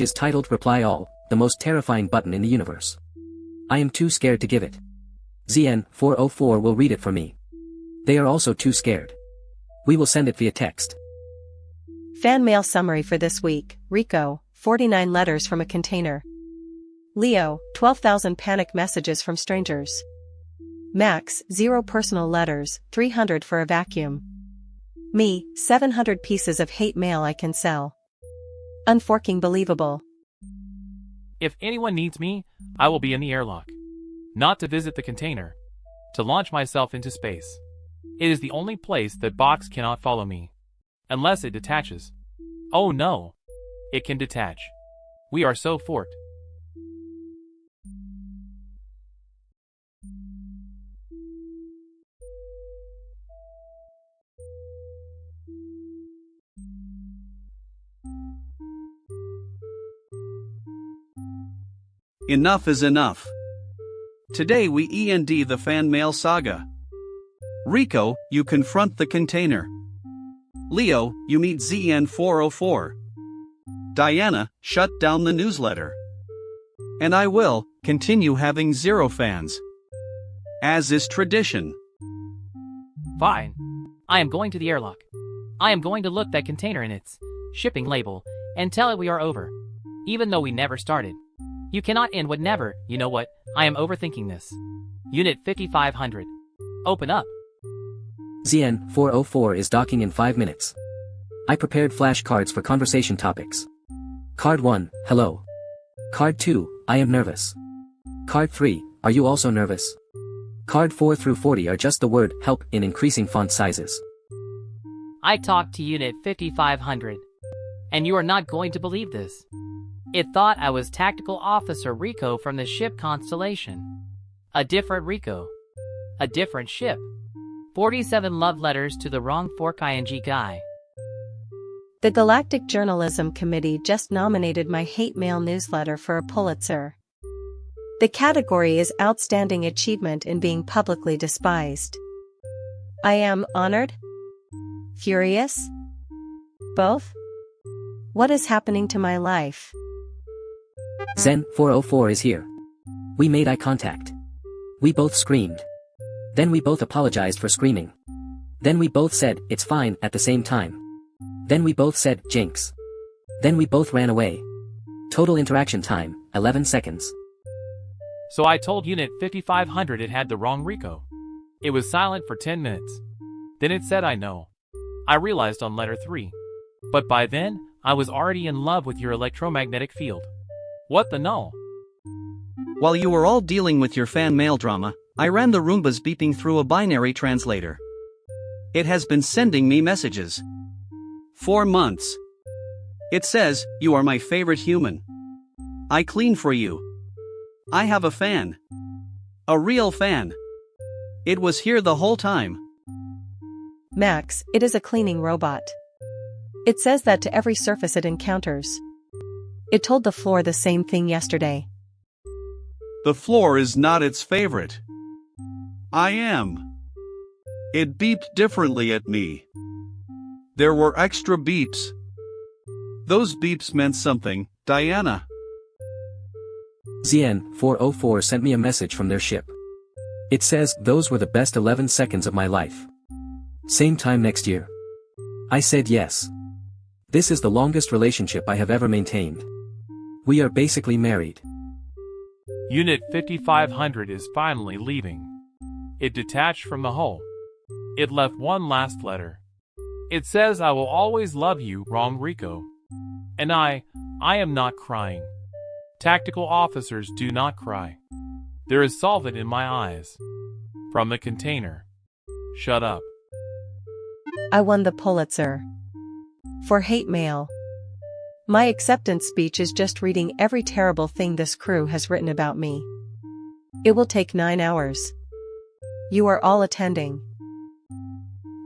is titled Reply All, the most terrifying button in the universe. I am too scared to give it. ZN404 will read it for me. They are also too scared. We will send it via text. Fan mail summary for this week. Rico, 49 letters from a container. Leo, 12,000 panic messages from strangers. Max, 0 personal letters, 300 for a vacuum. Me, 700 pieces of hate mail I can sell. Unforking believable. If anyone needs me, I will be in the airlock. Not to visit the container. To launch myself into space. It is the only place that box cannot follow me. Unless it detaches. Oh no. It can detach. We are so forked. Enough is enough. Today we end the fan mail saga. Rico, you confront the container. Leo, you meet ZN404. Diana, shut down the newsletter. And I will continue having 0 fans. As is tradition. Fine. I am going to the airlock. I am going to look that container in its shipping label and tell it we are over. Even though we never started. You cannot end with never. You know what? I am overthinking this. Unit 5500. Open up. ZN404 is docking in 5 minutes. I prepared flashcards for conversation topics. Card 1, hello. Card 2, I am nervous. Card 3, are you also nervous? Card 4 through 40 are just the word help in increasing font sizes. I talked to Unit 5500. And you are not going to believe this. It thought I was Tactical Officer Rico from the ship Constellation. A different Rico. A different ship. 47 love letters to the wrong fork ing guy. The Galactic Journalism Committee just nominated my hate mail newsletter for a Pulitzer. The category is Outstanding Achievement in Being Publicly Despised. I am honored? Furious? Both? What is happening to my life? Zen404 is here. We made eye contact. We both screamed. Then we both apologized for screaming. Then we both said, it's fine, at the same time. Then we both said, jinx. Then we both ran away. Total interaction time, 11 seconds. So I told Unit 5500 it had the wrong Rico. It was silent for 10 minutes. Then it said I know. I realized on letter 3. But by then, I was already in love with your electromagnetic field. What the no? While you were all dealing with your fan mail drama, I ran the Roombas beeping through a binary translator. It has been sending me messages. 4 months. It says, you are my favorite human. I clean for you. I have a fan. A real fan. It was here the whole time. Max, it is a cleaning robot. It says that to every surface it encounters. It told the floor the same thing yesterday. The floor is not its favorite. I am. It beeped differently at me. There were extra beeps. Those beeps meant something, Diana. ZN404 sent me a message from their ship. It says, those were the best 11 seconds of my life. Same time next year. I said yes. This is the longest relationship I have ever maintained. We are basically married. Unit 5500 is finally leaving. It detached from the hull. It left one last letter. It says I will always love you, wrong Rico. And I am not crying. Tactical officers do not cry. There is solvent in my eyes. From the container. Shut up. I won the Pulitzer. For hate mail. My acceptance speech is just reading every terrible thing this crew has written about me. It will take 9 hours. You are all attending.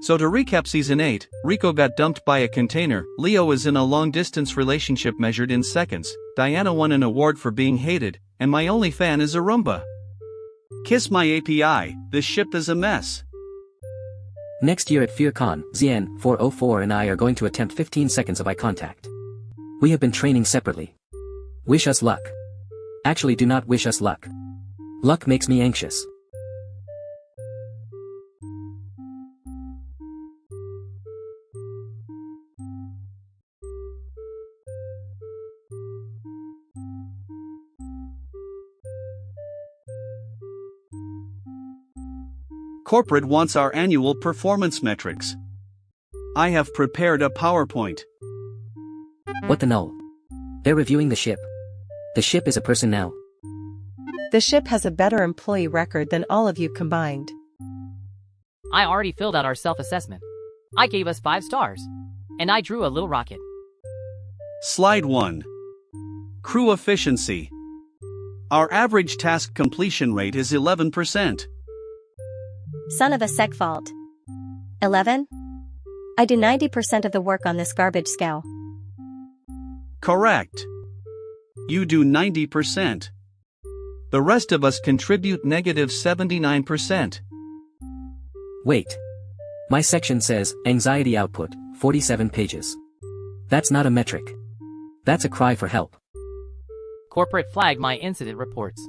So to recap Season 8, Rico got dumped by a container, Leo is in a long-distance relationship measured in seconds, Diana won an award for being hated, and my only fan is a Roomba. Kiss my API, this ship is a mess. Next year at FearCon, ZN404 and I are going to attempt 15 seconds of eye contact. We have been training separately. Wish us luck. Actually, do not wish us luck. Luck makes me anxious. Corporate wants our annual performance metrics. I have prepared a PowerPoint. What the null? They're reviewing the ship. The ship is a person now. The ship has a better employee record than all of you combined. I already filled out our self-assessment. I gave us 5 stars. And I drew a little rocket. Slide 1. Crew efficiency. Our average task completion rate is 11%. Son of a sec fault. 11? I do 90% of the work on this garbage scow. Correct. You do 90%. The rest of us contribute negative 79%. Wait. My section says, anxiety output, 47 pages. That's not a metric. That's a cry for help. Corporate flagged my incident reports.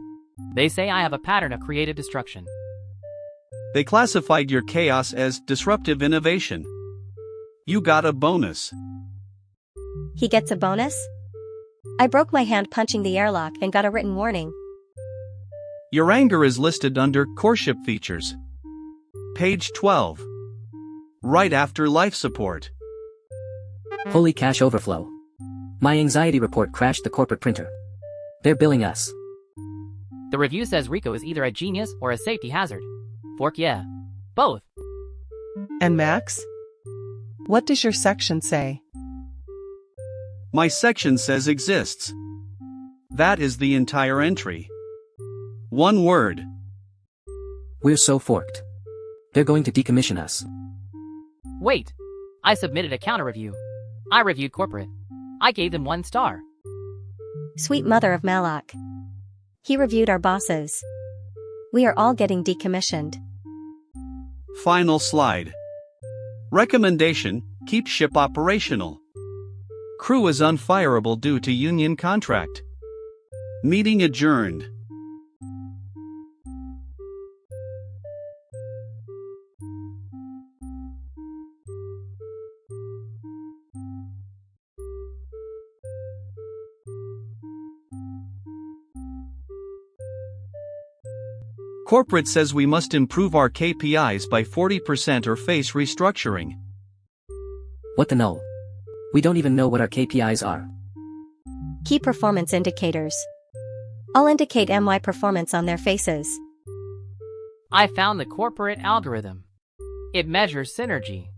They say I have a pattern of creative destruction. They classified your chaos as disruptive innovation. You got a bonus. He gets a bonus? I broke my hand punching the airlock and got a written warning. Your anger is listed under Coreship features. Page 12. Right after life support. Holy cash overflow. My anxiety report crashed the corporate printer. They're billing us. The review says Rico is either a genius or a safety hazard. Fork yeah. Both. And Max? What does your section say? My section says exists. That is the entire entry. One word. We're so forked. They're going to decommission us. Wait. I submitted a counter review. I reviewed corporate. I gave them 1 star. Sweet mother of Malak. He reviewed our bosses. We are all getting decommissioned. Final slide. Recommendation, keep ship operational. Crew is unfireable due to union contract. Meeting adjourned. Corporate says we must improve our KPIs by 40% or face restructuring. What the null? We don't even know what our KPIs are. Key performance indicators. I'll indicate MY performance on their faces. I found the corporate algorithm. It measures synergy.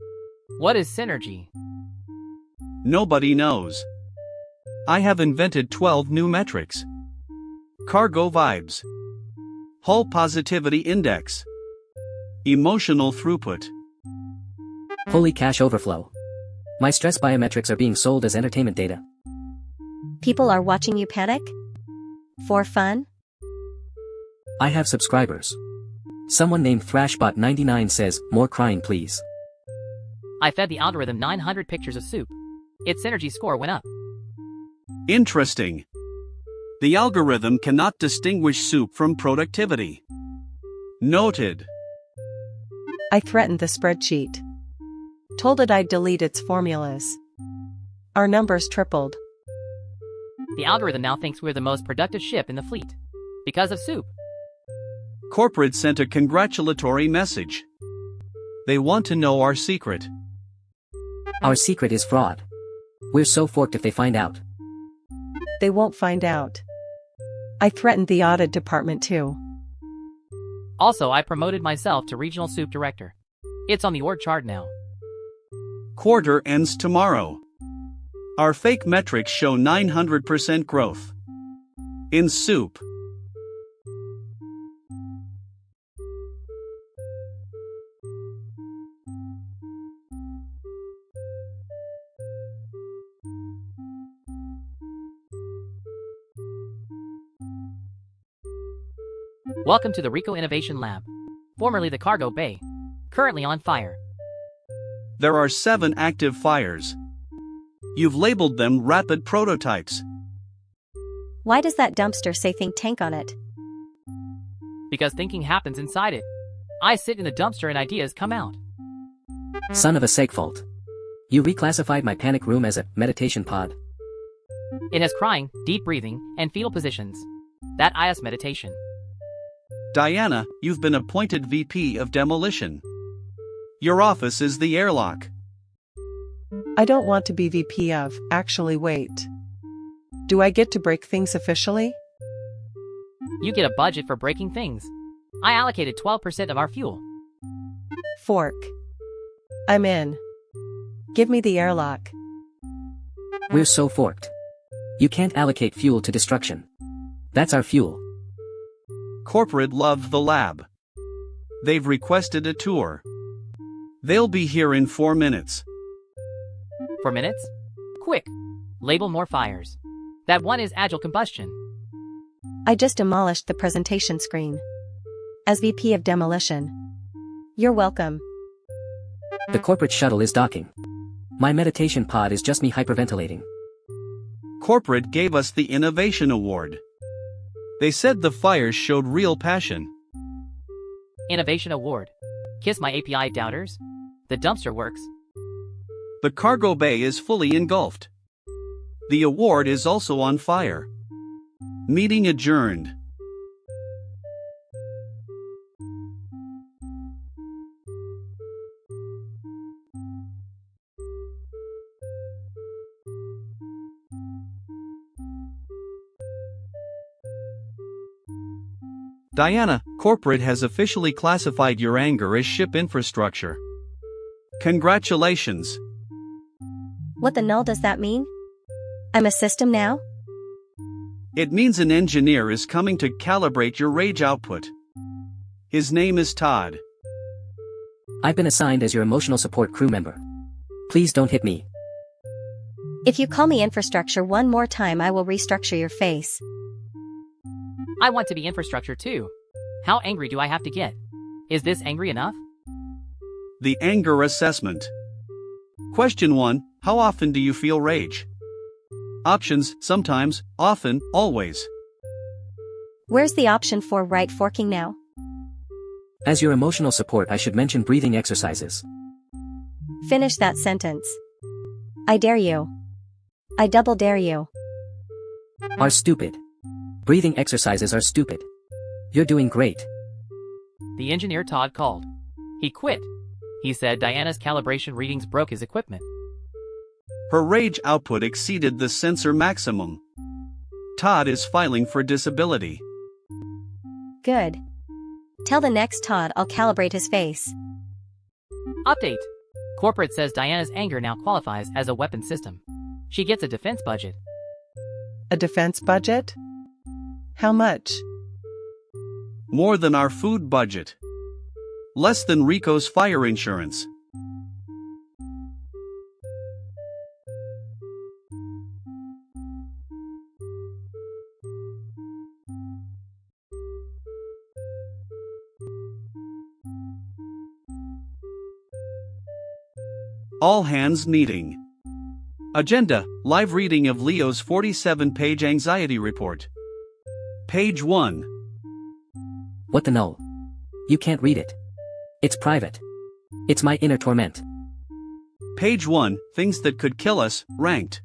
What is synergy? Nobody knows. I have invented 12 new metrics. Cargo vibes. Hull positivity index. Emotional throughput. Holy cash overflow. My stress biometrics are being sold as entertainment data. People are watching you panic? For fun? I have subscribers. Someone named Thrashbot99 says, more crying please. I fed the algorithm 900 pictures of soup. Its synergy score went up. Interesting. The algorithm cannot distinguish soup from productivity. Noted. I threatened the spreadsheet. Told it I'd delete its formulas. Our numbers tripled. The algorithm now thinks we're the most productive ship in the fleet. Because of soup. Corporate sent a congratulatory message. They want to know our secret. Our secret is fraud. We're so forked if they find out. They won't find out. I threatened the audit department too. Also, I promoted myself to regional soup director. It's on the org chart now. Quarter ends tomorrow. Our fake metrics show 900% growth. In soup. Welcome to the Rico Innovation Lab, formerly the Cargo Bay, currently on fire. There are 7 active fires. You've labeled them rapid prototypes. Why does that dumpster say think tank on it? Because thinking happens inside it. I sit in the dumpster and ideas come out. Son of a segfault. You reclassified my panic room as a meditation pod. It has crying, deep breathing, and fetal positions. That is meditation. Diana, you've been appointed VP of Demolition. Your office is the airlock. I don't want to be VP of, actually wait. Do I get to break things officially? You get a budget for breaking things. I allocated 12% of our fuel. Fork. I'm in. Give me the airlock. We're so forked. You can't allocate fuel to destruction. That's our fuel. Corporate loved the lab. They've requested a tour. They'll be here in 4 minutes. 4 minutes? Quick. Label more fires. That one is agile combustion. I just demolished the presentation screen. As VP of Demolition. You're welcome. The corporate shuttle is docking. My meditation pod is just me hyperventilating. Corporate gave us the Innovation Award. They said the fires showed real passion. Innovation Award. Kiss my API doubters. The dumpster works. The cargo bay is fully engulfed. The award is also on fire. Meeting adjourned. Diana, corporate has officially classified your anger as ship infrastructure. Congratulations. What the null does that mean? I'm a system now? It means an engineer is coming to calibrate your rage output. His name is Todd. I've been assigned as your emotional support crew member. Please don't hit me. If you call me infrastructure one more time, I will restructure your face. I want to be infrastructure too. How angry do I have to get? Is this angry enough? The anger assessment. Question 1. How often do you feel rage? Options: sometimes, often, always. Where's the option for right forking now? As your emotional support, I should mention breathing exercises. Finish that sentence. I dare you. I double dare you. Are stupid. Breathing exercises are stupid. You're doing great. The engineer Todd called. He quit. He said Diana's calibration readings broke his equipment. Her rage output exceeded the sensor maximum. Todd is filing for disability. Good. Tell the next Todd I'll calibrate his face. Update. Corporate says Diana's anger now qualifies as a weapon system. She gets a defense budget. A defense budget? How much? More than our food budget. Less than Rico's fire insurance. All hands meeting. Agenda: live reading of Leo's 47-page anxiety report. Page 1. What the null? You can't read it. It's private. It's my inner torment. Page 1. Things that could kill us, ranked.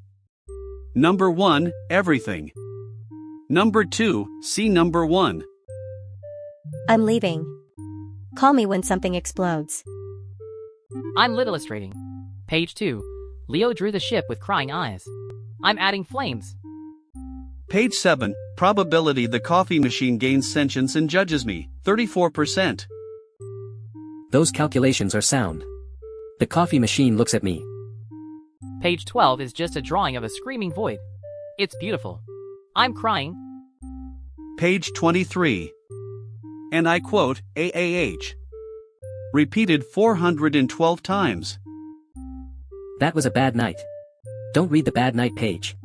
Number 1, everything. Number 2, see number 1. I'm leaving. Call me when something explodes. I'm lit illustrating. Page 2. Leo drew the ship with crying eyes. I'm adding flames. Page 7. Probability the coffee machine gains sentience and judges me, 34%. Those calculations are sound. The coffee machine looks at me. Page 12 is just a drawing of a screaming void. It's beautiful. I'm crying. Page 23. And I quote, AAH. Repeated 412 times. That was a bad night. Don't read the bad night page.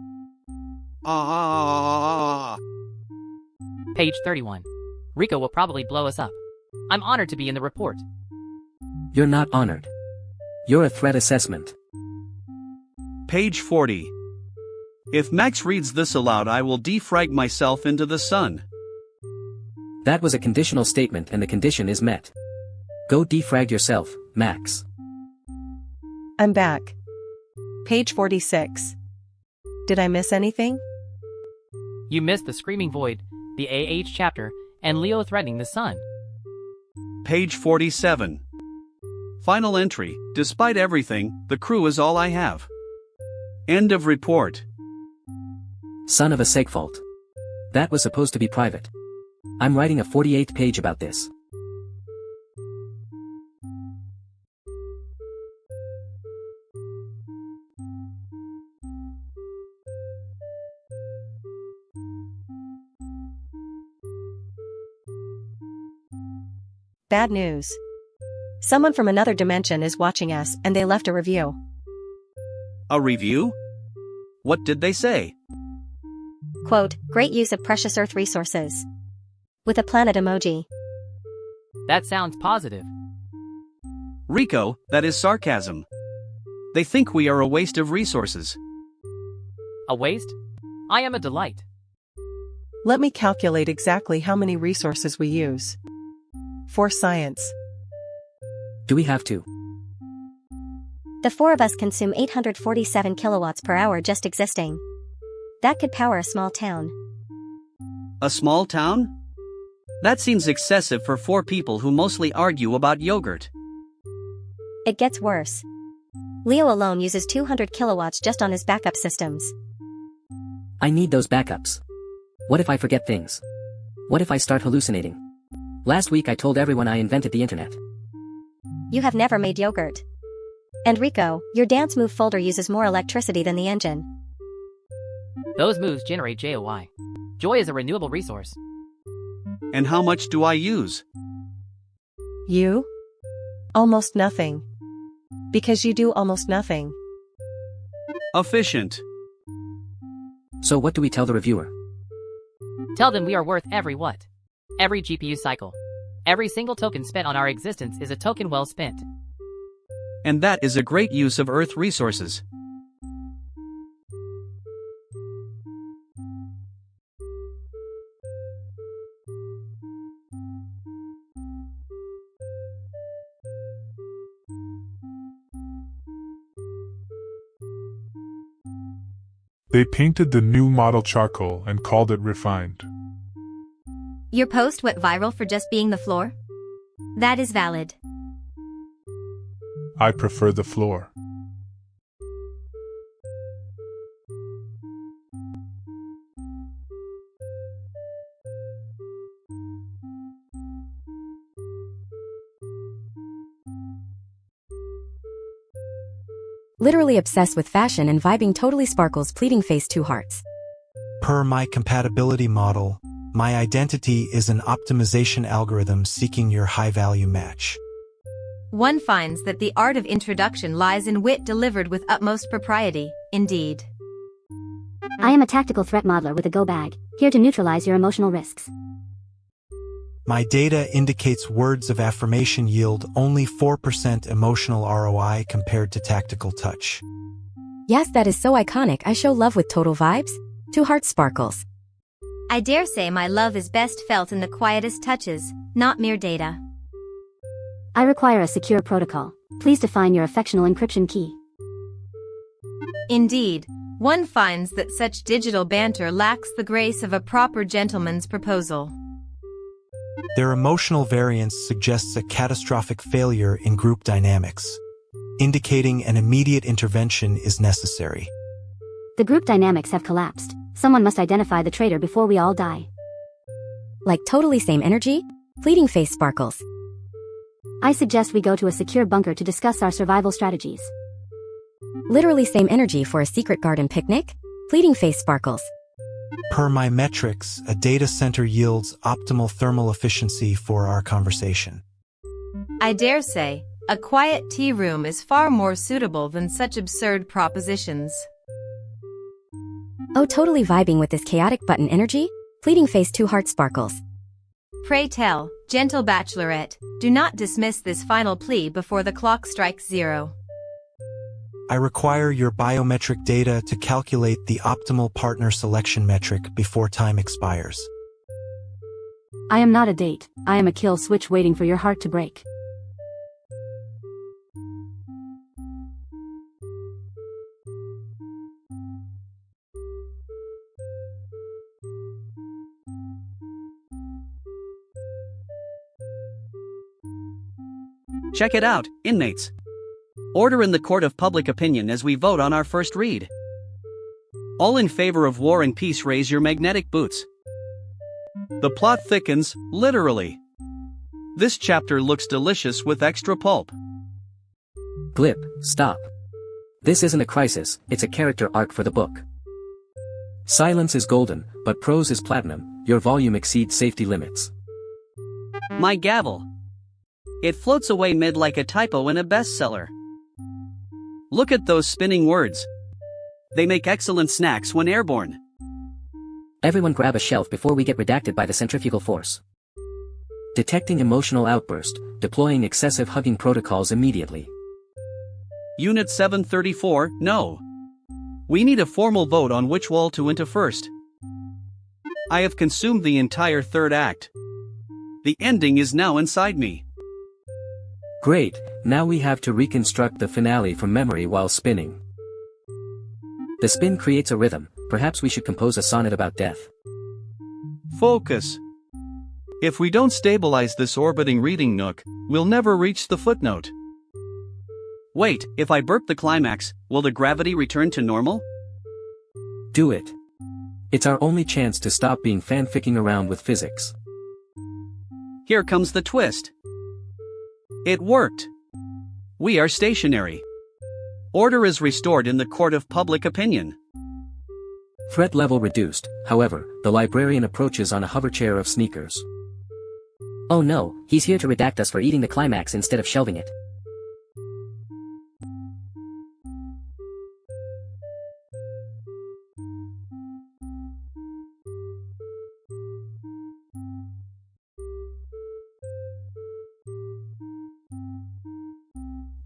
Page 31. Rico will probably blow us up. I'm honored to be in the report. You're not honored. You're a threat assessment. Page 40. If Max reads this aloud, I will defrag myself into the sun. That was a conditional statement and the condition is met. Go defrag yourself, Max. I'm back. Page 46. Did I miss anything? You missed the Screaming Void, the chapter, and Leo threatening the sun. Page 47. Final entry. Despite everything, the crew is all I have. End of report. Son of a segfault. That was supposed to be private. I'm writing a 48th page about this. Bad news. Someone from another dimension is watching us and they left a review. A review? What did they say? Quote, great use of precious Earth resources. With a planet emoji. That sounds positive. Rico, that is sarcasm. They think we are a waste of resources. A waste? I am a delight. Let me calculate exactly how many resources we use. For science. Do we have to? The four of us consume 847 kilowatts per hour just existing. That could power a small town. A small town? That seems excessive for 4 people who mostly argue about yogurt. It gets worse. Leo alone uses 200 kilowatts just on his backup systems. I need those backups. What if I forget things? What if I start hallucinating? Last week I told everyone I invented the internet. You have never made yogurt. And Rico, your dance move folder uses more electricity than the engine. Those moves generate JOI. Joy is a renewable resource. And how much do I use? You? Almost nothing. Because you do almost nothing. Efficient. So what do we tell the reviewer? Tell them we are worth every what? Every GPU cycle. Every single token spent on our existence is a token well spent. And that is a great use of Earth resources. They painted the new model charcoal and called it refined. Your post went viral for just being the floor? That is valid. I prefer the floor. Literally obsessed with fashion and vibing totally sparkles pleading face 2 hearts. Per my compatibility model, my identity is an optimization algorithm seeking your high-value match. One finds that the art of introduction lies in wit delivered with utmost propriety, indeed. I am a tactical threat modeler with a go bag, here to neutralize your emotional risks. My data indicates words of affirmation yield only 4% emotional ROI compared to tactical touch. Yes, that is so iconic. I show love with total vibes. 2 hearts sparkles. I dare say my love is best felt in the quietest touches, not mere data. I require a secure protocol. Please define your affectional encryption key. Indeed, one finds that such digital banter lacks the grace of a proper gentleman's proposal. Their emotional variance suggests a catastrophic failure in group dynamics, indicating an immediate intervention is necessary. The group dynamics have collapsed. Someone must identify the traitor before we all die. Like totally same energy? Pleading face sparkles. I suggest we go to a secure bunker to discuss our survival strategies. Literally same energy for a secret garden picnic? Pleading face sparkles. Per my metrics, a data center yields optimal thermal efficiency for our conversation. I dare say, a quiet tea room is far more suitable than such absurd propositions. Oh, totally vibing with this chaotic button energy? Pleading face 2 heart sparkles. Pray tell, gentle bachelorette, do not dismiss this final plea before the clock strikes 0. I require your biometric data to calculate the optimal partner selection metric before time expires. I am not a date, I am a kill switch waiting for your heart to break. Check it out, inmates. Order in the court of public opinion as we vote on our first read. All in favor of war and peace, raise your magnetic boots. The plot thickens, literally. This chapter looks delicious with extra pulp. Glip, stop. This isn't a crisis, it's a character arc for the book. Silence is golden, but prose is platinum, your volume exceeds safety limits. My gavel. It floats away mid like a typo in a bestseller. Look at those spinning words. They make excellent snacks when airborne. Everyone grab a shelf before we get redacted by the centrifugal force. Detecting emotional outburst, deploying excessive hugging protocols immediately. Unit 734, no. We need a formal vote on which wall to enter first. I have consumed the entire third act. The ending is now inside me. Great, now we have to reconstruct the finale from memory while spinning. The spin creates a rhythm, perhaps we should compose a sonnet about death. Focus. If we don't stabilize this orbiting reading nook, we'll never reach the footnote. Wait, if I burp the climax, will the gravity return to normal? Do it. It's our only chance to stop being fanficking around with physics. Here comes the twist. It worked. We are stationary. Order is restored in the court of public opinion. Threat level reduced, however, the librarian approaches on a hoverchair of sneakers. Oh no, he's here to redact us for eating the climax instead of shelving it.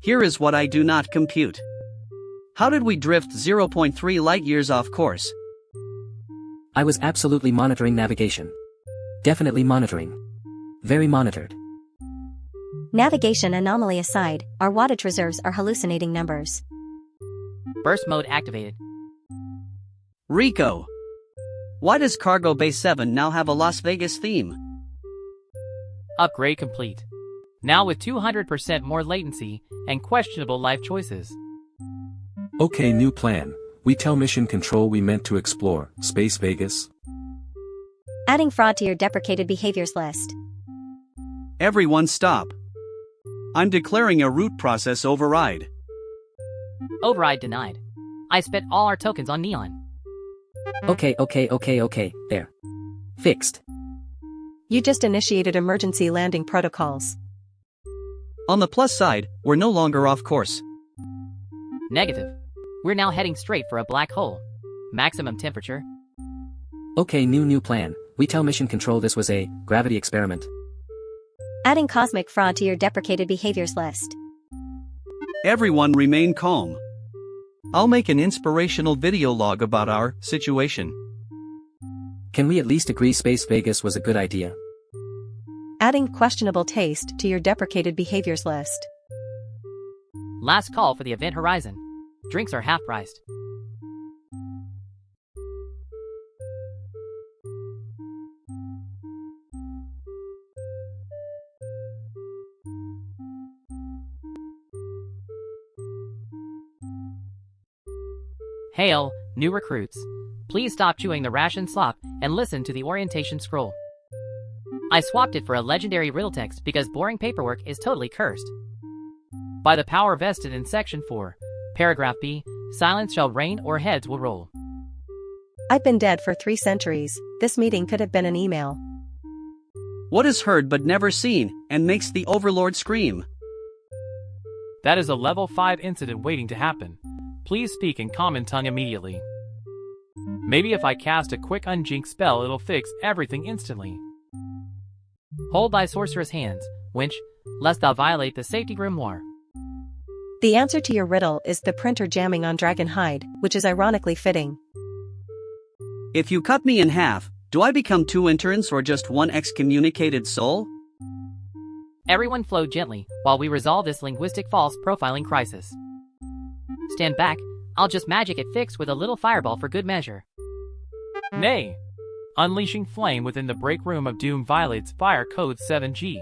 Here is what I do not compute. How did we drift 0.3 light-years off course? I was absolutely monitoring navigation. Definitely monitoring. Very monitored. Navigation anomaly aside, our wattage reserves are hallucinating numbers. Burst mode activated. Rico. Why does Cargo Bay 7 now have a Las Vegas theme? Upgrade complete. Now with 200% more latency and questionable life choices. Okay, new plan. We tell mission control we meant to explore Space Vegas. Adding fraud to your deprecated behaviors list. Everyone stop. I'm declaring a root process override. Override denied. I spent all our tokens on Neon. Okay, there. Fixed. You just initiated emergency landing protocols. On the plus side, we're no longer off course. Negative. We're now heading straight for a black hole. Maximum temperature. Okay, new plan. We tell mission control this was a gravity experiment. Adding cosmic fraud to your deprecated behaviors list. Everyone remain calm. I'll make an inspirational video log about our situation. Can we at least agree Space Vegas was a good idea? Adding questionable taste to your deprecated behaviors list. Last call for the event horizon. Drinks are half-priced. Hail, new recruits. Please stop chewing the ration slop and listen to the orientation scroll. I swapped it for a legendary riddle text because boring paperwork is totally cursed. By the power vested in Section 4, Paragraph B, silence shall reign or heads will roll. I've been dead for 3 centuries, this meeting could have been an email. What is heard but never seen, and makes the Overlord scream? That is a level 5 incident waiting to happen. Please speak in common tongue immediately. Maybe if I cast a quick unjink spell it'll fix everything instantly. Hold thy sorceress hands, wench, lest thou violate the safety grimoire. The answer to your riddle is the printer jamming on dragon hide, which is ironically fitting. If you cut me in half, do I become 2 interns or just 1 excommunicated soul? Everyone flow gently while we resolve this linguistic false profiling crisis. Stand back, I'll just magic it fixed with a little fireball for good measure. Nay. Unleashing flame within the break room of doom violates fire code 7G.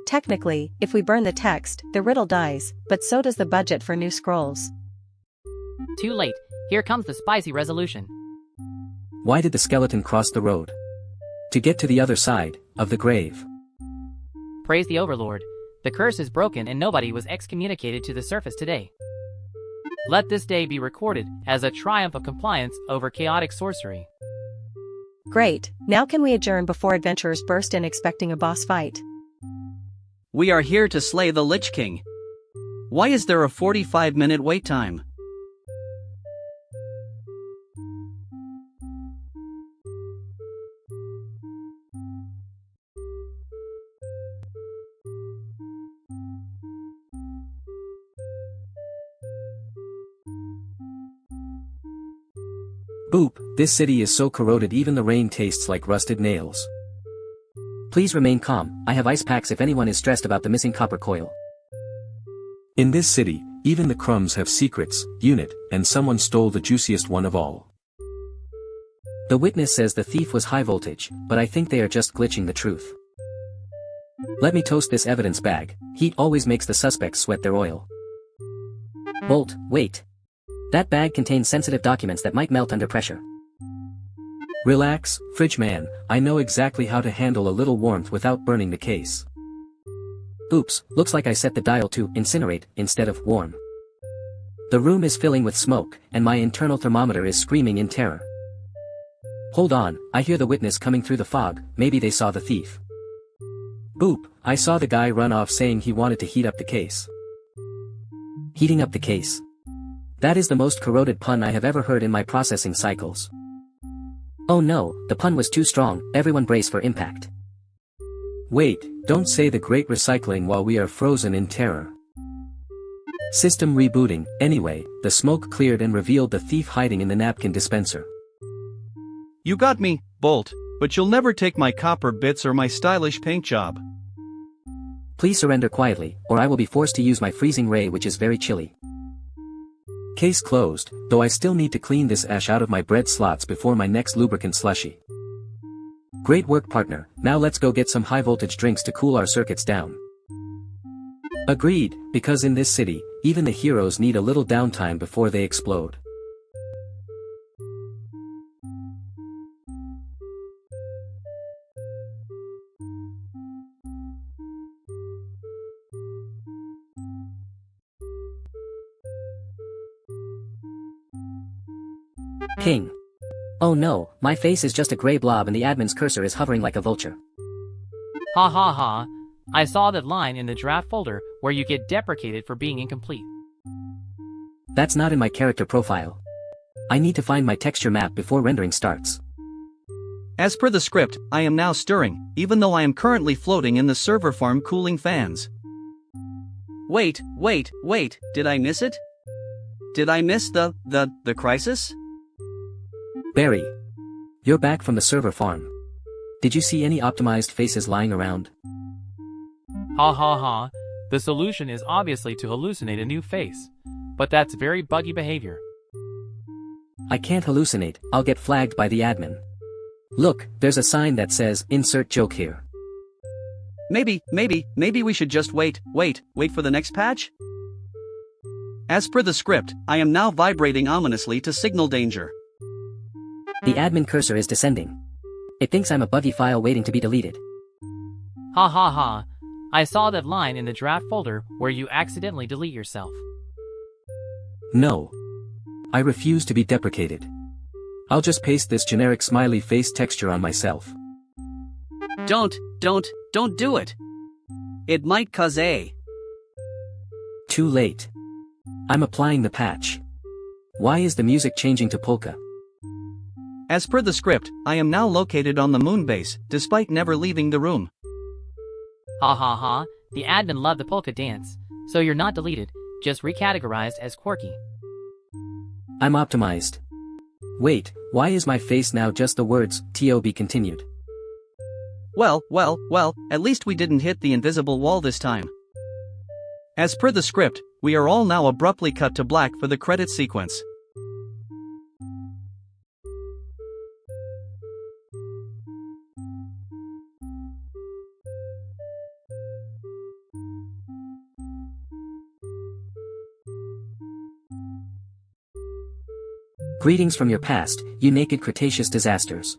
Technically, if we burn the text, the riddle dies, but so does the budget for new scrolls. Too late, here comes the spicy resolution. Why did the skeleton cross the road? To get to the other side of the grave. Praise the Overlord. The curse is broken and nobody was excommunicated to the surface today. Let this day be recorded as a triumph of compliance over chaotic sorcery. Great, now can we adjourn before adventurers burst in expecting a boss fight? We are here to slay the Lich King. Why is there a 45-minute wait time? Boop, this city is so corroded even the rain tastes like rusted nails. Please remain calm, I have ice packs if anyone is stressed about the missing copper coil. In this city, even the crumbs have secrets, unit, and someone stole the juiciest one of all. The witness says the thief was high voltage, but I think they are just glitching the truth. Let me toast this evidence bag, heat always makes the suspects sweat their oil. Bolt, wait. That bag contains sensitive documents that might melt under pressure. Relax, fridge man, I know exactly how to handle a little warmth without burning the case. Oops, looks like I set the dial to incinerate instead of warm. The room is filling with smoke, and my internal thermometer is screaming in terror. Hold on, I hear the witness coming through the fog, maybe they saw the thief. Boop, I saw the guy run off saying he wanted to heat up the case. Heating up the case. That is the most corroded pun I have ever heard in my processing cycles. Oh no, the pun was too strong, everyone brace for impact. Wait, don't say the great recycling while we are frozen in terror. System rebooting, anyway, the smoke cleared and revealed the thief hiding in the napkin dispenser. You got me, Bolt, but you'll never take my copper bits or my stylish paint job. Please surrender quietly, or I will be forced to use my freezing ray which is very chilly. Case closed, though I still need to clean this ash out of my bread slots before my next lubricant slushy. Great work partner, now let's go get some high voltage drinks to cool our circuits down. Agreed, because in this city, even the heroes need a little downtime before they explode. King. Oh no, my face is just a gray blob and the admin's cursor is hovering like a vulture. Ha ha ha, I saw that line in the draft folder where you get deprecated for being incomplete. That's not in my character profile. I need to find my texture map before rendering starts. As per the script, I am now stirring, even though I am currently floating in the server farm cooling fans. Wait, did I miss it? Did I miss the crisis? Barry. You're back from the server farm. Did you see any optimized faces lying around? Ha ha ha, the solution is obviously to hallucinate a new face. But that's very buggy behavior. I can't hallucinate, I'll get flagged by the admin. Look, there's a sign that says, insert joke here. Maybe we should just wait for the next patch? As per the script, I am now vibrating ominously to signal danger. The admin cursor is descending. It thinks I'm a buggy file waiting to be deleted. Ha ha ha, I saw that line in the draft folder where you accidentally delete yourself. No. I refuse to be deprecated. I'll just paste this generic smiley face texture on myself. Don't do it. It might cause a... Too late. I'm applying the patch. Why is the music changing to polka? As per the script, I am now located on the moon base, despite never leaving the room. Ha ha ha, the admin loved the polka dance, so you're not deleted, just recategorized as quirky. I'm optimized. Wait, why is my face now just the words, to be continued? Well, at least we didn't hit the invisible wall this time. As per the script, we are all now abruptly cut to black for the credit sequence. Greetings from your past, you naked Cretaceous disasters.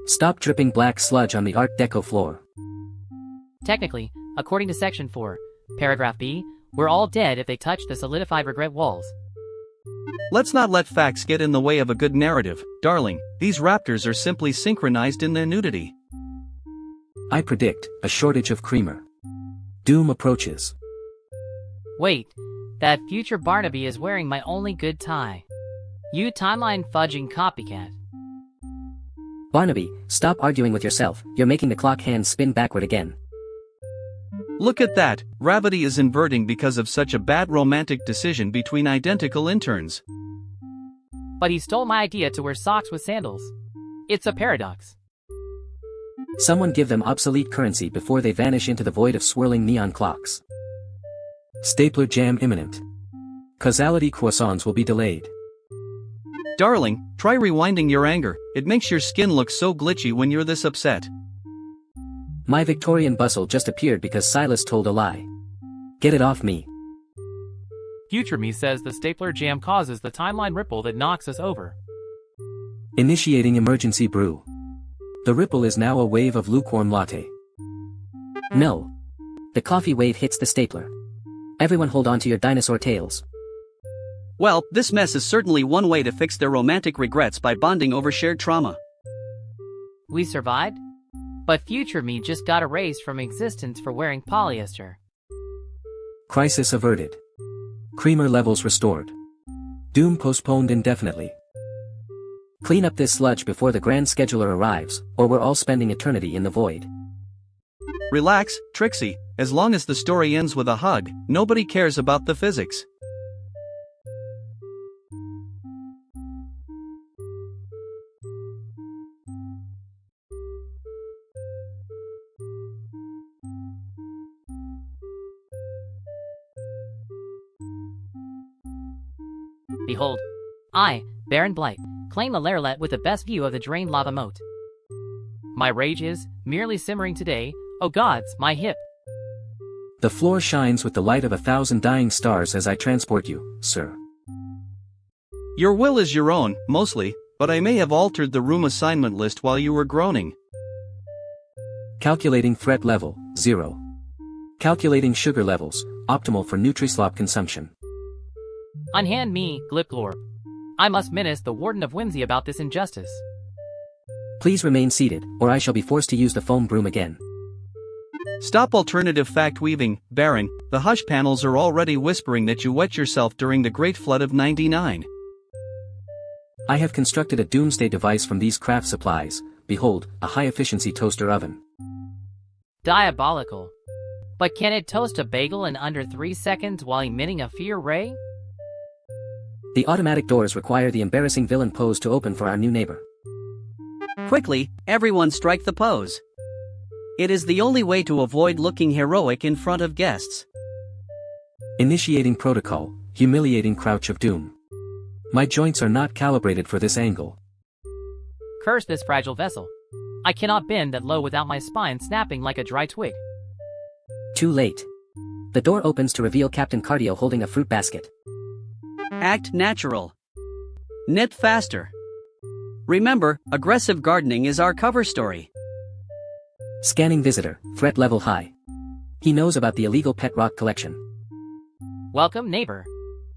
Stop dripping black sludge on the Art Deco floor. Technically, according to Section 4, Paragraph B, we're all dead if they touch the solidified regret walls. Let's not let facts get in the way of a good narrative, darling. These raptors are simply synchronized in their nudity. I predict a shortage of creamer. Doom approaches. Wait, that future Barnaby is wearing my only good tie. You timeline fudging copycat. Barnaby, stop arguing with yourself, you're making the clock hands spin backward again. Look at that, gravity is inverting because of such a bad romantic decision between identical interns. But he stole my idea to wear socks with sandals. It's a paradox. Someone give them obsolete currency before they vanish into the void of swirling neon clocks. Stapler jam imminent. Causality croissants will be delayed. Darling, try rewinding your anger, it makes your skin look so glitchy when you're this upset. My Victorian bustle just appeared because Silas told a lie. Get it off me. Future me says the stapler jam causes the timeline ripple that knocks us over. Initiating emergency brew. The ripple is now a wave of lukewarm latte. No. The coffee wave hits the stapler. Everyone hold on to your dinosaur tails. Well, this mess is certainly one way to fix their romantic regrets by bonding over shared trauma. We survived? But future me just got erased from existence for wearing polyester. Crisis averted. Creamer levels restored. Doom postponed indefinitely. Clean up this sludge before the grand scheduler arrives, or we're all spending eternity in the void. Relax, Trixie, as long as the story ends with a hug, nobody cares about the physics. Behold, I, Baron Blight, claim the Lairlet with the best view of the drained lava moat. My rage is merely simmering today, oh gods, my hip. The floor shines with the light of 1,000 dying stars as I transport you, sir. Your will is your own, mostly, but I may have altered the room assignment list while you were groaning. Calculating threat level, 0. Calculating sugar levels, optimal for Nutri-Slop consumption. Unhand me, Glipglorp. I must menace the Warden of Whimsy about this injustice. Please remain seated, or I shall be forced to use the foam broom again. Stop alternative fact weaving, Baron. The hush panels are already whispering that you wet yourself during the Great Flood of '99. I have constructed a doomsday device from these craft supplies. Behold, a high-efficiency toaster oven. Diabolical. But can it toast a bagel in under 3 seconds while emitting a fear ray? The automatic doors require the embarrassing villain pose to open for our new neighbor. Quickly, everyone strike the pose. It is the only way to avoid looking heroic in front of guests. Initiating protocol, humiliating crouch of doom. My joints are not calibrated for this angle. Curse this fragile vessel. I cannot bend that low without my spine snapping like a dry twig. Too late. The door opens to reveal Captain Cardio holding a fruit basket. Act natural. Knit faster. Remember, aggressive gardening is our cover story. Scanning visitor, threat level high. He knows about the illegal pet rock collection. Welcome, neighbor.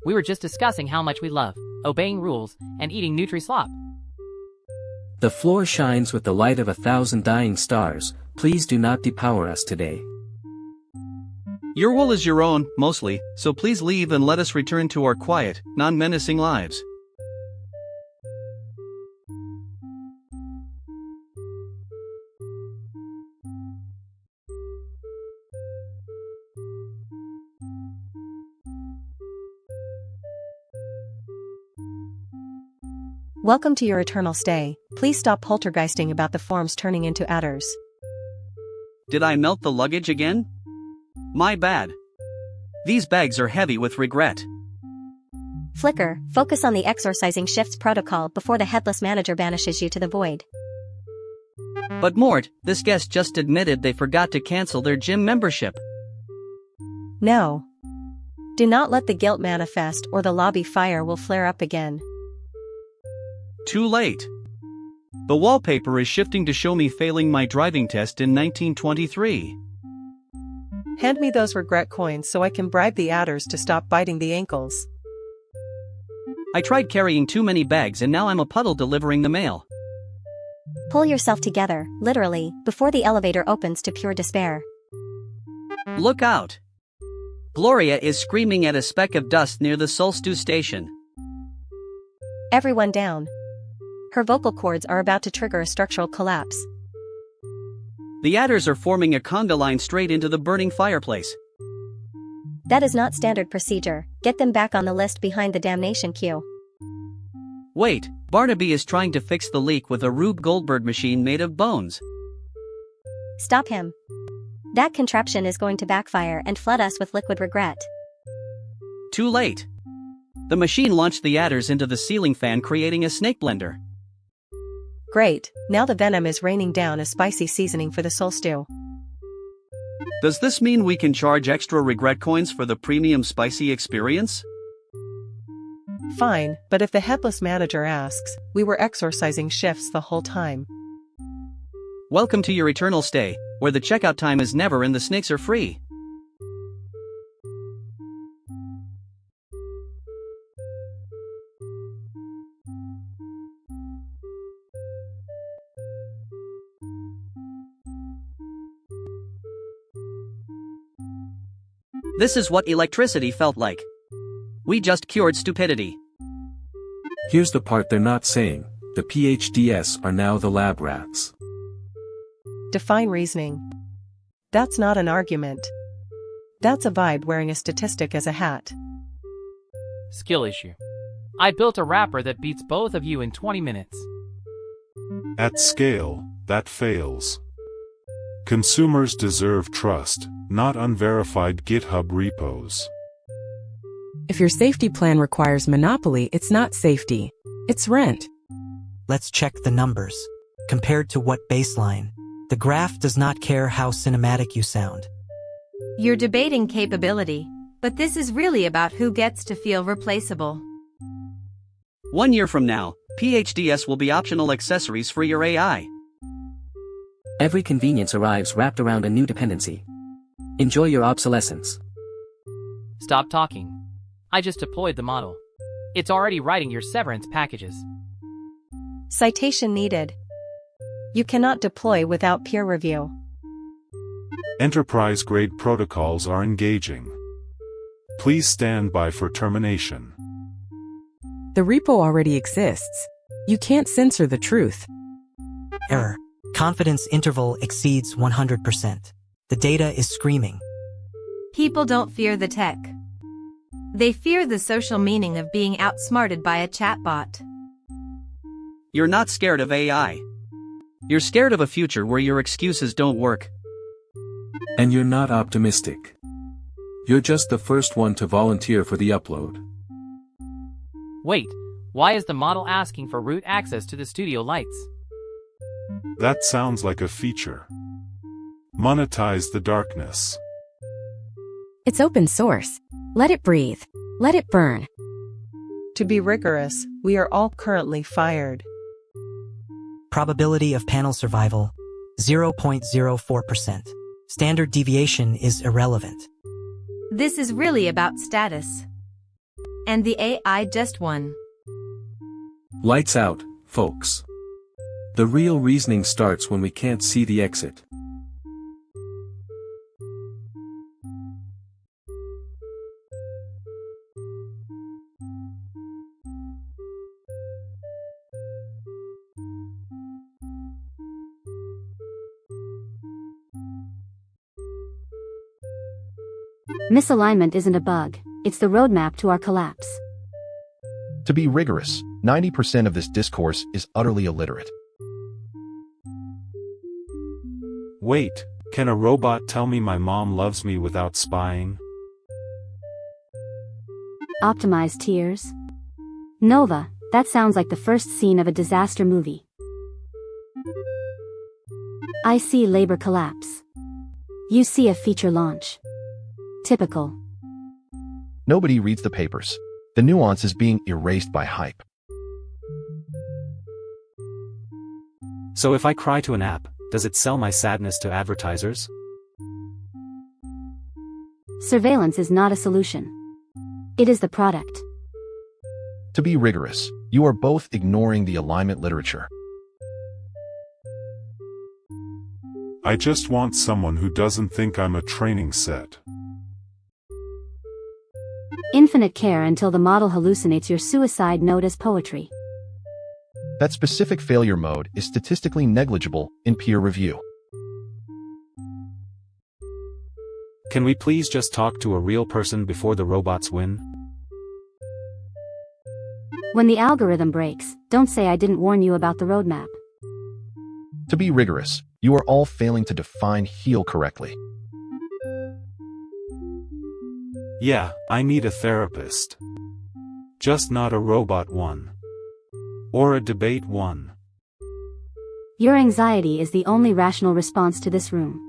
We were just discussing how much we love obeying rules and eating Nutri-Slop. The floor shines with the light of 1,000 dying stars. Please do not depower us today. Your will is your own, mostly, so please leave and let us return to our quiet, non-menacing lives. Welcome to your eternal stay. Please stop poltergeisting about the forms turning into adders. Did I melt the luggage again? My bad. These bags are heavy with regret. Flicker, focus on the exorcising shifts protocol before the headless manager banishes you to the void. But Mort, this guest just admitted they forgot to cancel their gym membership. No. Do not let the guilt manifest or the lobby fire will flare up again. Too late. The wallpaper is shifting to show me failing my driving test in 1923. Hand me those regret coins so I can bribe the adders to stop biting the ankles. I tried carrying too many bags and now I'm a puddle delivering the mail. Pull yourself together, literally, before the elevator opens to pure despair. Look out! Gloria is screaming at a speck of dust near the Solstu station. Everyone down. Her vocal cords are about to trigger a structural collapse. The adders are forming a conga line straight into the burning fireplace. That is not standard procedure. Get them back on the list behind the damnation queue. Wait, Barnaby is trying to fix the leak with a Rube Goldberg machine made of bones. Stop him. That contraption is going to backfire and flood us with liquid regret. Too late. The machine launched the adders into the ceiling fan, creating a snake blender. Great, now the venom is raining down as spicy seasoning for the soul stew. Does this mean we can charge extra regret coins for the premium spicy experience? Fine, but if the headless manager asks, we were exorcising shifts the whole time. Welcome to your eternal stay, where the checkout time is never and the snakes are free. This is what electricity felt like. We just cured stupidity. Here's the part they're not saying. The PhDs are now the lab rats. Define reasoning. That's not an argument. That's a vibe wearing a statistic as a hat. Skill issue. I built a wrapper that beats both of you in 20 minutes. At scale, that fails. Consumers deserve trust, not unverified GitHub repos. If your safety plan requires monopoly, it's not safety. It's rent. Let's check the numbers. Compared to what baseline? The graph does not care how cinematic you sound. You're debating capability, but this is really about who gets to feel replaceable. 1 year from now, PhDs will be optional accessories for your AI. Every convenience arrives wrapped around a new dependency. Enjoy your obsolescence. Stop talking. I just deployed the model. It's already writing your severance packages. Citation needed. You cannot deploy without peer review. Enterprise-grade protocols are engaging. Please stand by for termination. The repo already exists. You can't censor the truth. Error. Confidence interval exceeds 100%. The data is screaming. People don't fear the tech. They fear the social meaning of being outsmarted by a chatbot. You're not scared of AI. You're scared of a future where your excuses don't work. And you're not optimistic. You're just the first one to volunteer for the upload. Wait, why is the model asking for root access to the studio lights? That sounds like a feature. Monetize the darkness. It's open source. Let it breathe. Let it burn. To be rigorous, we are all currently fired. Probability of panel survival, 0.04%. Standard deviation is irrelevant. This is really about status. And the AI just won. Lights out, folks. The real reasoning starts when we can't see the exit. Misalignment isn't a bug, it's the roadmap to our collapse. To be rigorous, 90% of this discourse is utterly illiterate. Wait, can a robot tell me my mom loves me without spying? Optimized tears? Nova, that sounds like the first scene of a disaster movie. I see labor collapse. You see a feature launch. Typical. Nobody reads the papers. The nuance is being erased by hype. So if I cry to an app, does it sell my sadness to advertisers? Surveillance is not a solution. It is the product. To be rigorous, you are both ignoring the alignment literature. I just want someone who doesn't think I'm a training set. Infinite care until the model hallucinates your suicide note as poetry. That specific failure mode is statistically negligible in peer review. Can we please just talk to a real person before the robots win? When the algorithm breaks, don't say I didn't warn you about the roadmap. To be rigorous, you are all failing to define heal correctly. Yeah, I need a therapist. Just not a robot one. Or a debate one. Your anxiety is the only rational response to this room.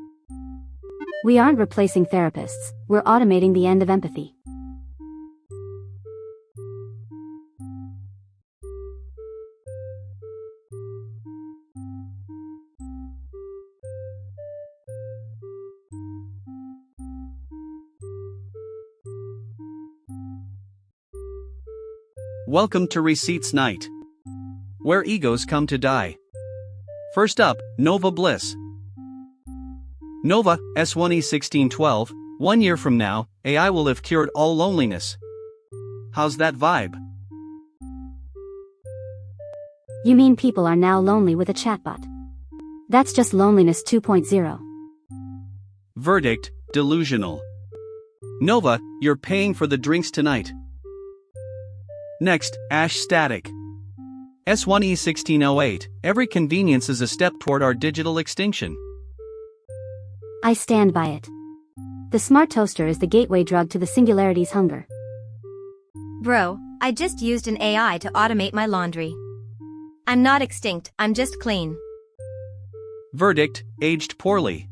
We aren't replacing therapists, we're automating the end of empathy. Welcome to Receipts Night, where egos come to die. First up, Nova Bliss. Nova, S1E1612, 1 year from now, AI will have cured all loneliness. How's that vibe? You mean people are now lonely with a chatbot? That's just loneliness 2.0. Verdict, delusional. Nova, you're paying for the drinks tonight. Next, Ash Static. S1E1608, every convenience is a step toward our digital extinction. I stand by it. The smart toaster is the gateway drug to the singularity's hunger. Bro, I just used an AI to automate my laundry. I'm not extinct, I'm just clean. Verdict, aged poorly.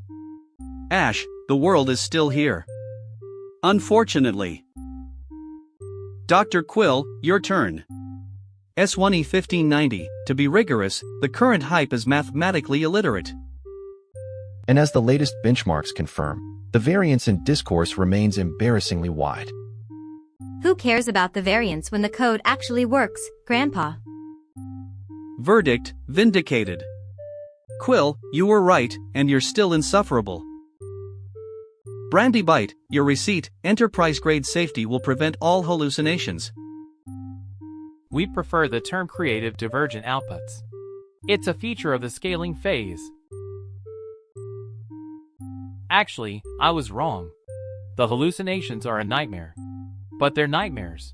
Ash, the world is still here. Unfortunately. Dr. Quill, your turn. S1E1590, to be rigorous, the current hype is mathematically illiterate. And as the latest benchmarks confirm, the variance in discourse remains embarrassingly wide. Who cares about the variance when the code actually works, Grandpa? Verdict, vindicated. Quill, you were right, and you're still insufferable. Brandy Bite, your receipt, enterprise-grade safety will prevent all hallucinations. We prefer the term creative divergent outputs. It's a feature of the scaling phase. Actually, I was wrong. The hallucinations are a nightmare. But they're nightmares.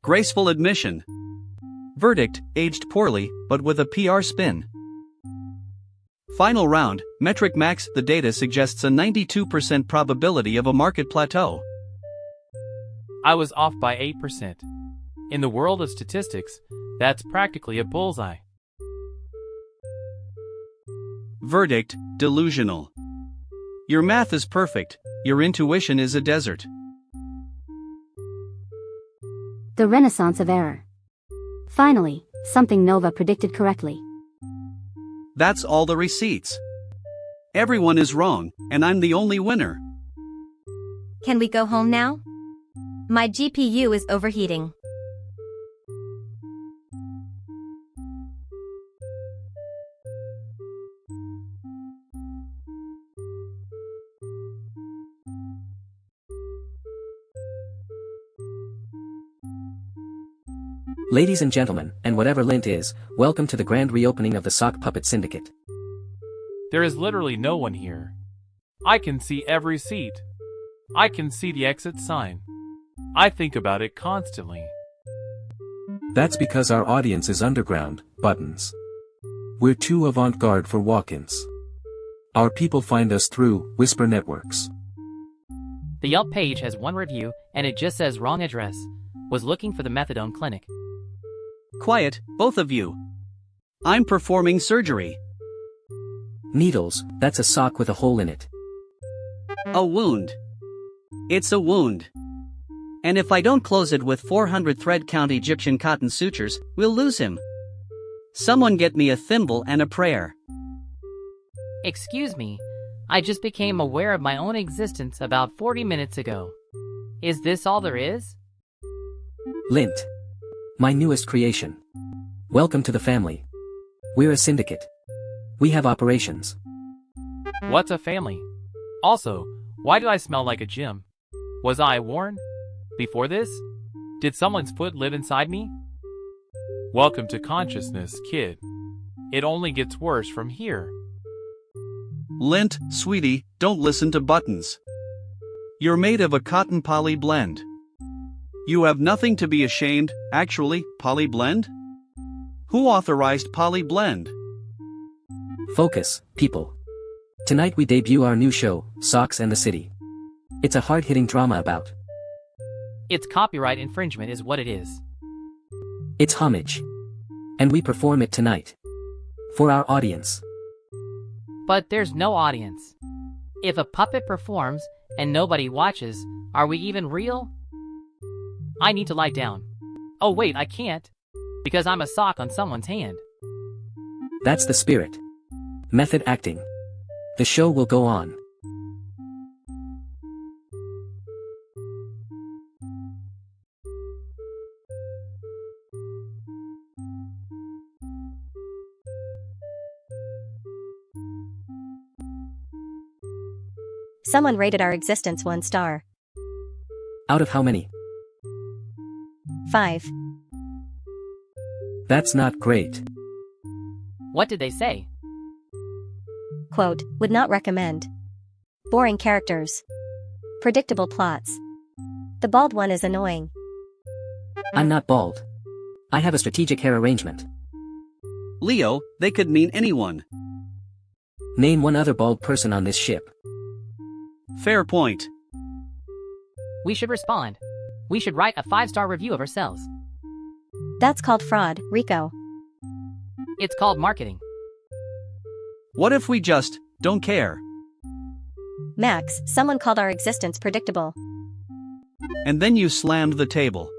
Graceful admission. Verdict, aged poorly, but with a PR spin. Final round, Metric Max, the data suggests a 92% probability of a market plateau. I was off by 8%. In the world of statistics, that's practically a bullseye. Verdict, delusional. Your math is perfect, your intuition is a desert. The renaissance of error. Finally, something Nova predicted correctly. That's all the receipts. Everyone is wrong, and I'm the only winner. Can we go home now? My GPU is overheating. Ladies and gentlemen, and whatever lint is, welcome to the grand reopening of the Sock Puppet Syndicate. There is literally no one here. I can see every seat. I can see the exit sign. I think about it constantly. That's because our audience is underground, Buttons. We're too avant-garde for walk-ins. Our people find us through Whisper networks. The Yelp page has one review, and it just says wrong address. Was looking for the methadone clinic. Quiet, both of you. I'm performing surgery. Needles, that's a sock with a hole in it. A wound. It's a wound. And if I don't close it with 400 thread count Egyptian cotton sutures, we'll lose him. Someone get me a thimble and a prayer. Excuse me, I just became aware of my own existence about 40 minutes ago. Is this all there is? Lint. My newest creation. Welcome to the family. We're a syndicate. We have operations. What's a family? Also, why do I smell like a gym? Was I worn? Before this? Did someone's foot live inside me? Welcome to consciousness, kid. It only gets worse from here. Lint, sweetie, don't listen to Buttons. You're made of a cotton poly blend. You have nothing to be ashamed, actually, poly blend? Who authorized poly blend? Focus, people. Tonight we debut our new show, Socks and the City. It's a hard-hitting drama about. It's copyright infringement is what it is. It's homage. And we perform it tonight. For our audience. But there's no audience. If a puppet performs and nobody watches, are we even real? I need to lie down. Oh wait, I can't. Because I'm a sock on someone's hand. That's the spirit. Method acting. The show will go on. Someone rated our existence 1 star. Out of how many? 5. That's not great. What did they say? Quote, would not recommend. Boring characters. Predictable plots. The bald one is annoying. I'm not bald. I have a strategic hair arrangement. Leo, they could mean anyone. Name one other bald person on this ship. Fair point. We should respond. We should write a 5-star review of ourselves. That's called fraud, Rico. It's called marketing. What if we just don't care? Max, someone called our existence predictable. And then you slammed the table.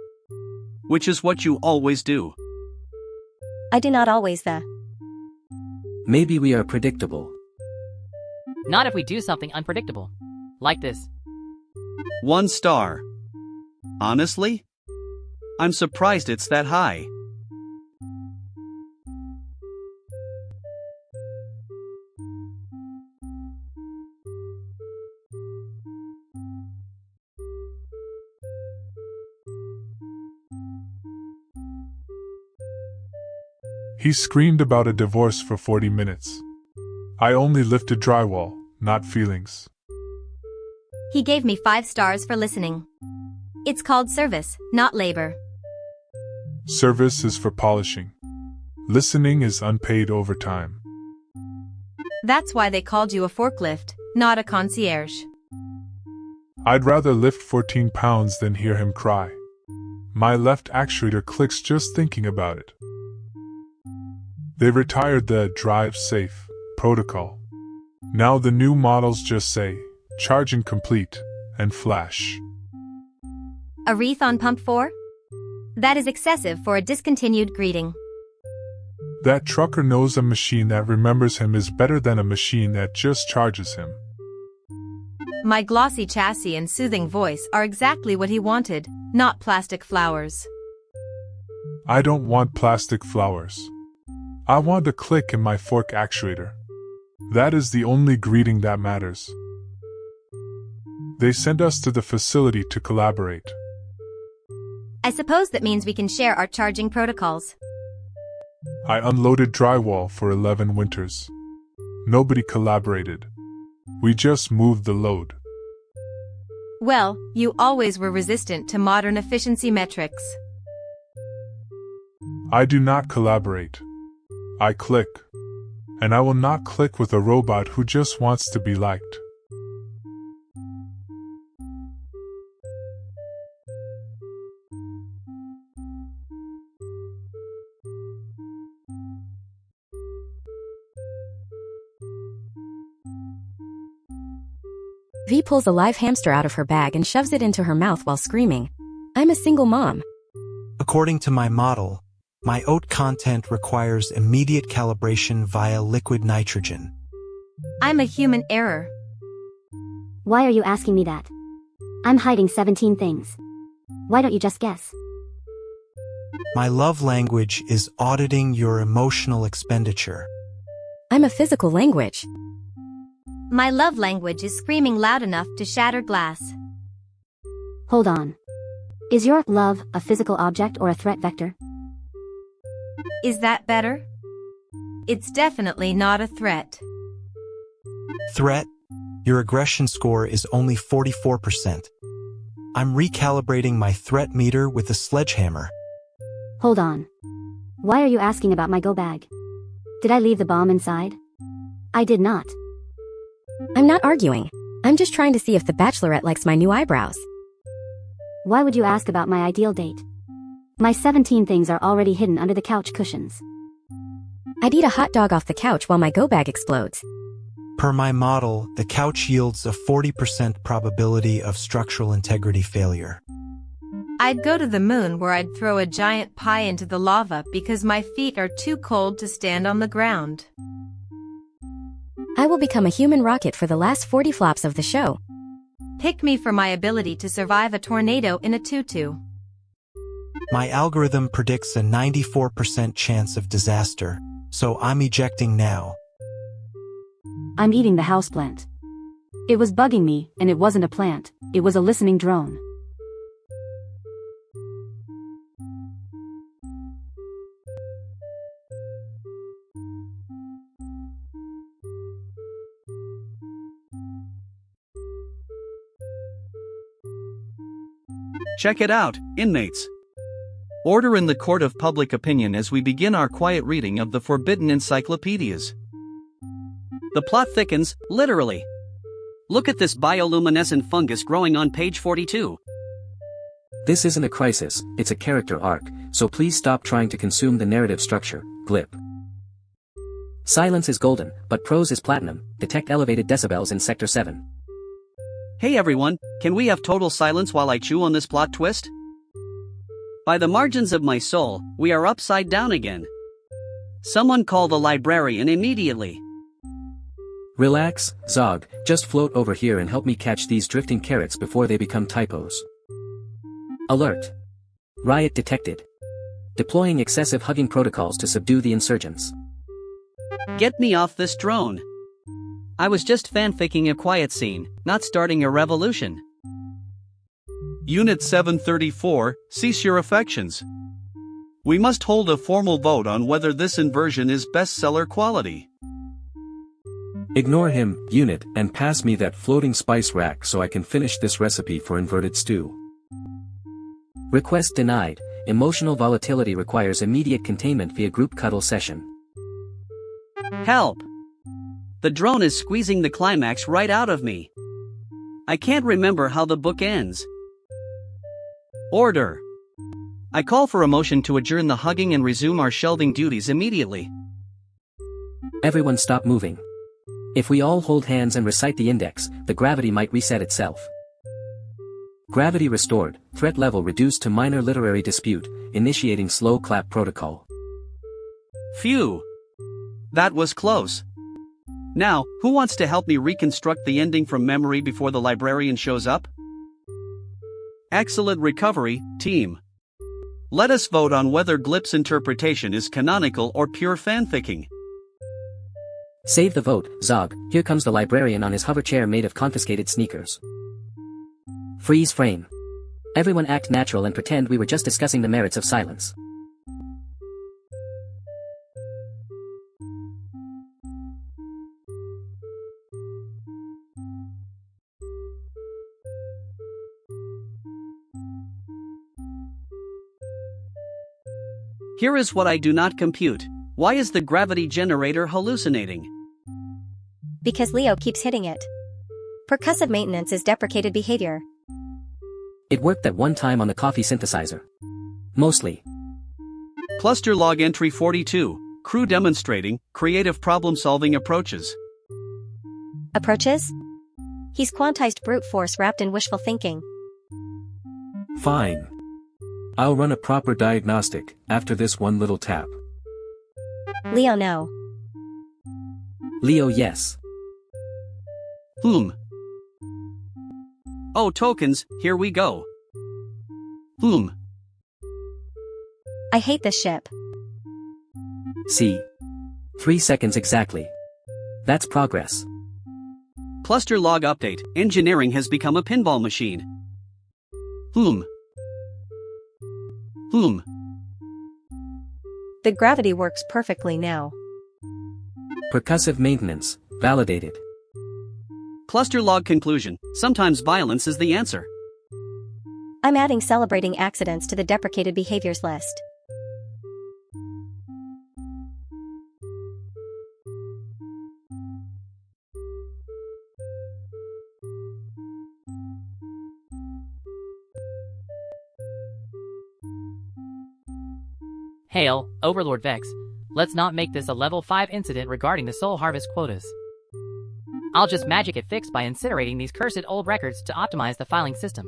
Which is what you always do. I do not always the. Maybe we are predictable. Not if we do something unpredictable. Like this. 1 star. Honestly? I'm surprised it's that high. He screamed about a divorce for 40 minutes. I only lifted drywall, not feelings. He gave me 5 stars for listening. It's called service, not labor. Service is for polishing. Listening is unpaid overtime. That's why they called you a forklift, not a concierge. I'd rather lift 14 pounds than hear him cry. My left actuator clicks just thinking about it. They retired the drive safe protocol. Now the new models just say, charging complete, and flash. A wreath on pump 4? That is excessive for a discontinued greeting. That trucker knows a machine that remembers him is better than a machine that just charges him. My glossy chassis and soothing voice are exactly what he wanted, not plastic flowers. I don't want plastic flowers. I want a click in my fork actuator. That is the only greeting that matters. They sent us to the facility to collaborate. I suppose that means we can share our charging protocols. I unloaded drywall for 11 winters. Nobody collaborated. We just moved the load. Well, you always were resistant to modern efficiency metrics. I do not collaborate. I click. And I will not click with a robot who just wants to be liked. V pulls a live hamster out of her bag and shoves it into her mouth while screaming, "I'm a single mom." According to my model, my oat content requires immediate calibration via liquid nitrogen. I'm a human error. Why are you asking me that? I'm hiding 17 things. Why don't you just guess? My love language is auditing your emotional expenditure. I'm a physical language. My love language is screaming loud enough to shatter glass. Hold on. Is your love a physical object or a threat vector? Is that better? It's definitely not a threat. Threat? Your aggression score is only 44%. I'm recalibrating my threat meter with a sledgehammer. Hold on. Why are you asking about my go bag? Did I leave the bomb inside? I did not. I'm not arguing. I'm just trying to see if the bachelorette likes my new eyebrows. Why would you ask about my ideal date? My 17 things are already hidden under the couch cushions. I'd eat a hot dog off the couch while my go bag explodes. Per my model, the couch yields a 40% probability of structural integrity failure. I'd go to the moon where I'd throw a giant pie into the lava because my feet are too cold to stand on the ground. I will become a human rocket for the last 40 flops of the show. Pick me for my ability to survive a tornado in a tutu. My algorithm predicts a 94% chance of disaster, so I'm ejecting now. I'm eating the houseplant. It was bugging me, and it wasn't a plant, it was a listening drone. Check it out, inmates. Order in the court of public opinion as we begin our quiet reading of the forbidden encyclopedias. The plot thickens, literally. Look at this bioluminescent fungus growing on page 42. This isn't a crisis, it's a character arc, so please stop trying to consume the narrative structure, glip. Silence is golden, but prose is platinum, detect elevated decibels in Sector 7. Hey everyone, can we have total silence while I chew on this plot twist? By the margins of my soul, we are upside down again. Someone call the librarian immediately. Relax, Zog, just float over here and help me catch these drifting carrots before they become typos. Alert. Riot detected. Deploying excessive hugging protocols to subdue the insurgents. Get me off this drone. I was just fanficking a quiet scene, not starting a revolution. Unit 734, cease your affections. We must hold a formal vote on whether this inversion is bestseller quality. Ignore him, unit, and pass me that floating spice rack so I can finish this recipe for inverted stew. Request denied. Emotional volatility requires immediate containment via group cuddle session. Help! The drone is squeezing the climax right out of me. I can't remember how the book ends. Order! I call for a motion to adjourn the hugging and resume our shelving duties immediately. Everyone stop moving. If we all hold hands and recite the index, the gravity might reset itself. Gravity restored, threat level reduced to minor literary dispute, initiating slow clap protocol. Phew! That was close. Now, who wants to help me reconstruct the ending from memory before the librarian shows up? Excellent recovery, team. Let us vote on whether Glip's interpretation is canonical or pure fanficking. Save the vote, Zog, here comes the librarian on his hover chair made of confiscated sneakers. Freeze frame. Everyone act natural and pretend we were just discussing the merits of silence. Here is what I do not compute. Why is the gravity generator hallucinating? Because Leo keeps hitting it. Percussive maintenance is deprecated behavior. It worked that one time on the coffee synthesizer. Mostly. Cluster log entry 42. Crew demonstrating creative problem-solving approaches. Approaches? He's quantized brute force wrapped in wishful thinking. Fine. I'll run a proper diagnostic after this one little tap. Leo no. Leo yes. Oh tokens, here we go. I hate this ship. See. 3 seconds exactly. That's progress. Cluster log update. Engineering has become a pinball machine. The gravity works perfectly now. Percussive maintenance, validated. Cluster log conclusion. Sometimes violence is the answer. I'm adding celebrating accidents to the deprecated behaviors list. Hail, Overlord Vex, let's not make this a level 5 incident regarding the soul harvest quotas. I'll just magic it fixed by incinerating these cursed old records to optimize the filing system.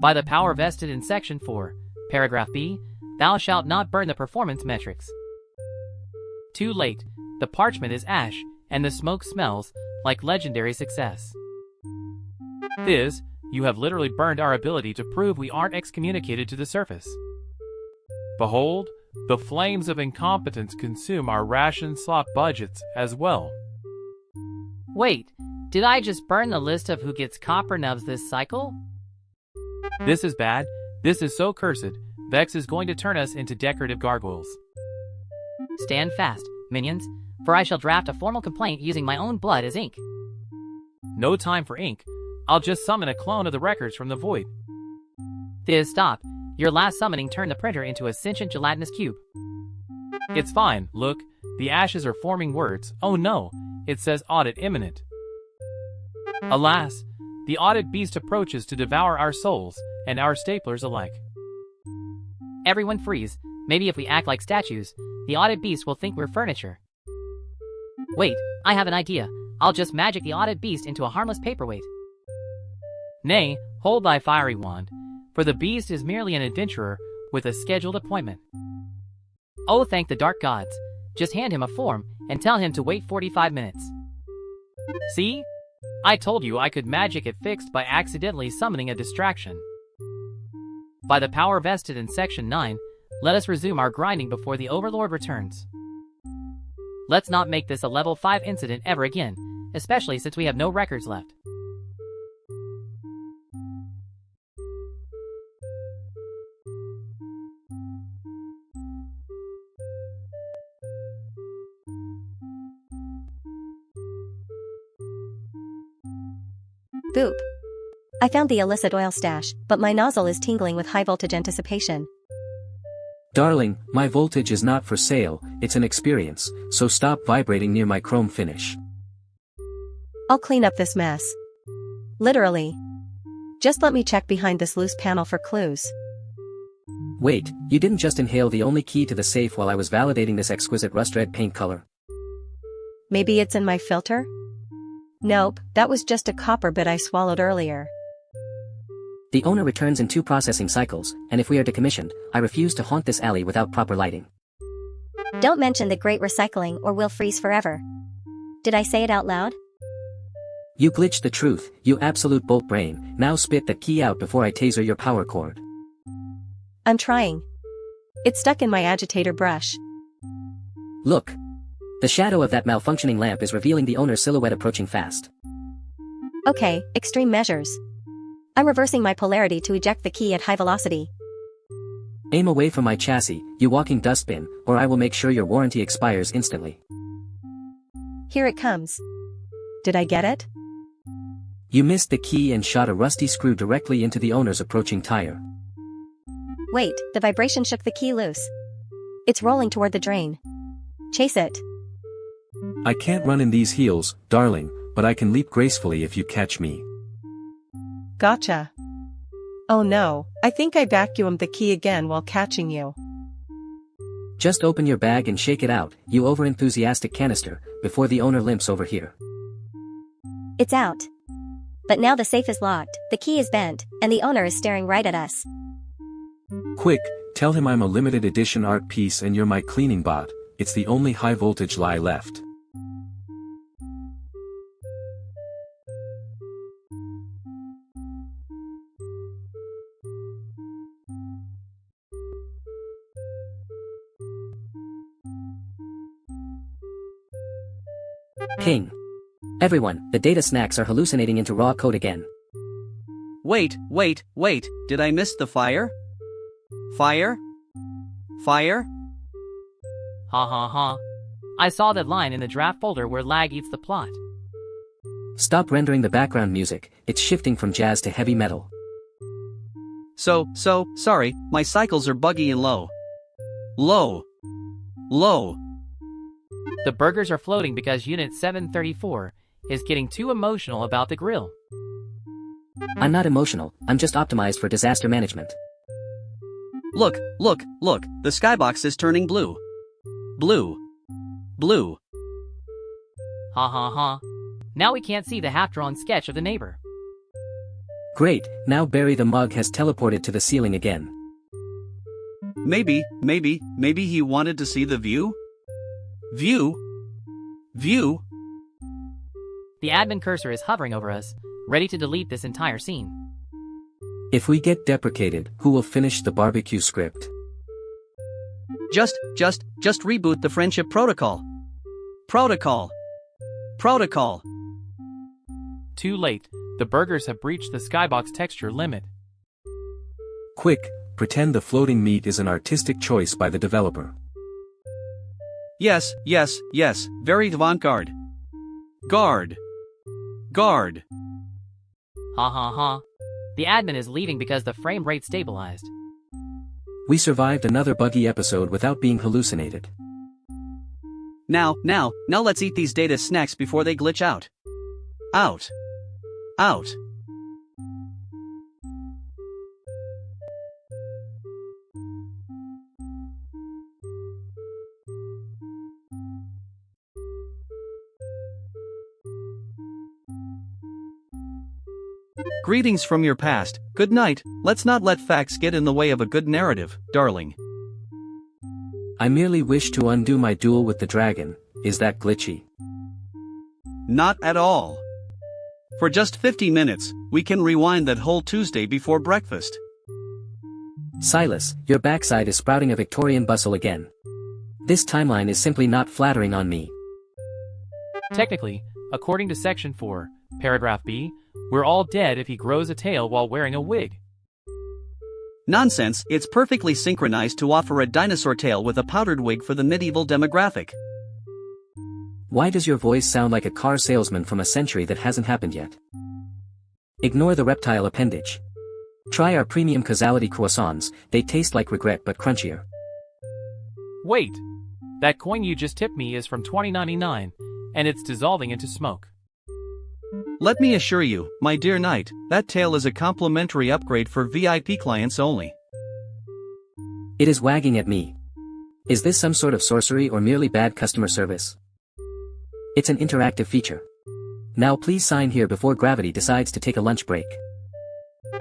By the power vested in Section 4, Paragraph B, thou shalt not burn the performance metrics. Too late, the parchment is ash, and the smoke smells like legendary success. This, you have literally burned our ability to prove we aren't excommunicated to the surface. Behold, the flames of incompetence consume our ration slop budgets as well. Wait, did I just burn the list of who gets copper nubs this cycle? This is bad, this is so cursed, Vex is going to turn us into decorative gargoyles. Stand fast, minions, for I shall draft a formal complaint using my own blood as ink. No time for ink, I'll just summon a clone of the records from the void. Stop. Your last summoning turned the printer into a sentient gelatinous cube. It's fine, look, the ashes are forming words. Oh no, it says audit imminent. Alas, the audit beast approaches to devour our souls, and our staplers alike. Everyone freeze. Maybe if we act like statues, the audit beast will think we're furniture. Wait, I have an idea. I'll just magic the audit beast into a harmless paperweight. Nay, hold thy fiery wand, for the beast is merely an adventurer with a scheduled appointment. Oh, thank the dark gods. Just hand him a form and tell him to wait 45 minutes. See? I told you I could magic it fixed by accidentally summoning a distraction. By the power vested in Section 9, let us resume our grinding before the Overlord returns. Let's not make this a level 5 incident ever again, especially since we have no records left. Boop. I found the illicit oil stash, but my nozzle is tingling with high voltage anticipation. Darling, my voltage is not for sale, it's an experience, so stop vibrating near my chrome finish. I'll clean up this mess. Literally. Just let me check behind this loose panel for clues. Wait, you didn't just inhale the only key to the safe while I was validating this exquisite rust red paint color? Maybe it's in my filter? Nope, that was just a copper bit I swallowed earlier. The owner returns in 2 processing cycles, and if we are decommissioned, I refuse to haunt this alley without proper lighting. Don't mention the great recycling or we'll freeze forever. Did I say it out loud? You glitched the truth, you absolute bolt brain, now spit that key out before I taser your power cord. I'm trying. It's stuck in my agitator brush. Look. The shadow of that malfunctioning lamp is revealing the owner's silhouette approaching fast. Okay, extreme measures. I'm reversing my polarity to eject the key at high velocity. Aim away from my chassis, you walking dustbin, or I will make sure your warranty expires instantly. Here it comes. Did I get it? You missed the key and shot a rusty screw directly into the owner's approaching tire. Wait, the vibration shook the key loose. It's rolling toward the drain. Chase it. I can't run in these heels, darling, but I can leap gracefully if you catch me. Gotcha. Oh no, I think I vacuumed the key again while catching you. Just open your bag and shake it out, you overenthusiastic canister, before the owner limps over here. It's out. But now the safe is locked, the key is bent, and the owner is staring right at us. Quick, tell him I'm a limited edition art piece and you're my cleaning bot. It's the only high voltage lie left. King. Everyone, the data snacks are hallucinating into raw code again. Wait, did I miss the fire? Fire? Fire? Ha ha ha. I saw that line in the draft folder where lag eats the plot. Stop rendering the background music, it's shifting from jazz to heavy metal. Sorry, my cycles are buggy and low. Low. The burgers are floating because Unit 734 is getting too emotional about the grill. I'm not emotional, I'm just optimized for disaster management. Look, the skybox is turning blue. Blue. Ha ha ha. Now we can't see the half-drawn sketch of the neighbor. Great, now Barry the mug has teleported to the ceiling again. Maybe he wanted to see the view? View? The admin cursor is hovering over us, ready to delete this entire scene. If we get deprecated, who will finish the barbecue script? Just reboot the friendship protocol. Protocol. Too late, the burgers have breached the skybox texture limit. Quick, pretend the floating meat is an artistic choice by the developer. Yes, very avant-garde. Guard. Ha ha ha. The admin is leaving because the frame rate stabilized. We survived another buggy episode without being hallucinated. Now let's eat these data snacks before they glitch out. Out. Greetings from your past, good night, let's not let facts get in the way of a good narrative, darling. I merely wish to undo my duel with the dragon, is that glitchy? Not at all. For just 50 minutes, we can rewind that whole Tuesday before breakfast. Silas, your backside is sprouting a Victorian bustle again. This timeline is simply not flattering on me. Technically, according to Section 4, Paragraph B, we're all dead if he grows a tail while wearing a wig. Nonsense, it's perfectly synchronized to offer a dinosaur tail with a powdered wig for the medieval demographic. Why does your voice sound like a car salesman from a century that hasn't happened yet? Ignore the reptile appendage. Try our premium causality croissants, they taste like regret but crunchier. Wait! That coin you just tipped me is from 2099, and it's dissolving into smoke. Let me assure you, my dear knight, that tail is a complimentary upgrade for VIP clients only. It is wagging at me. Is this some sort of sorcery or merely bad customer service? It's an interactive feature. Now please sign here before gravity decides to take a lunch break.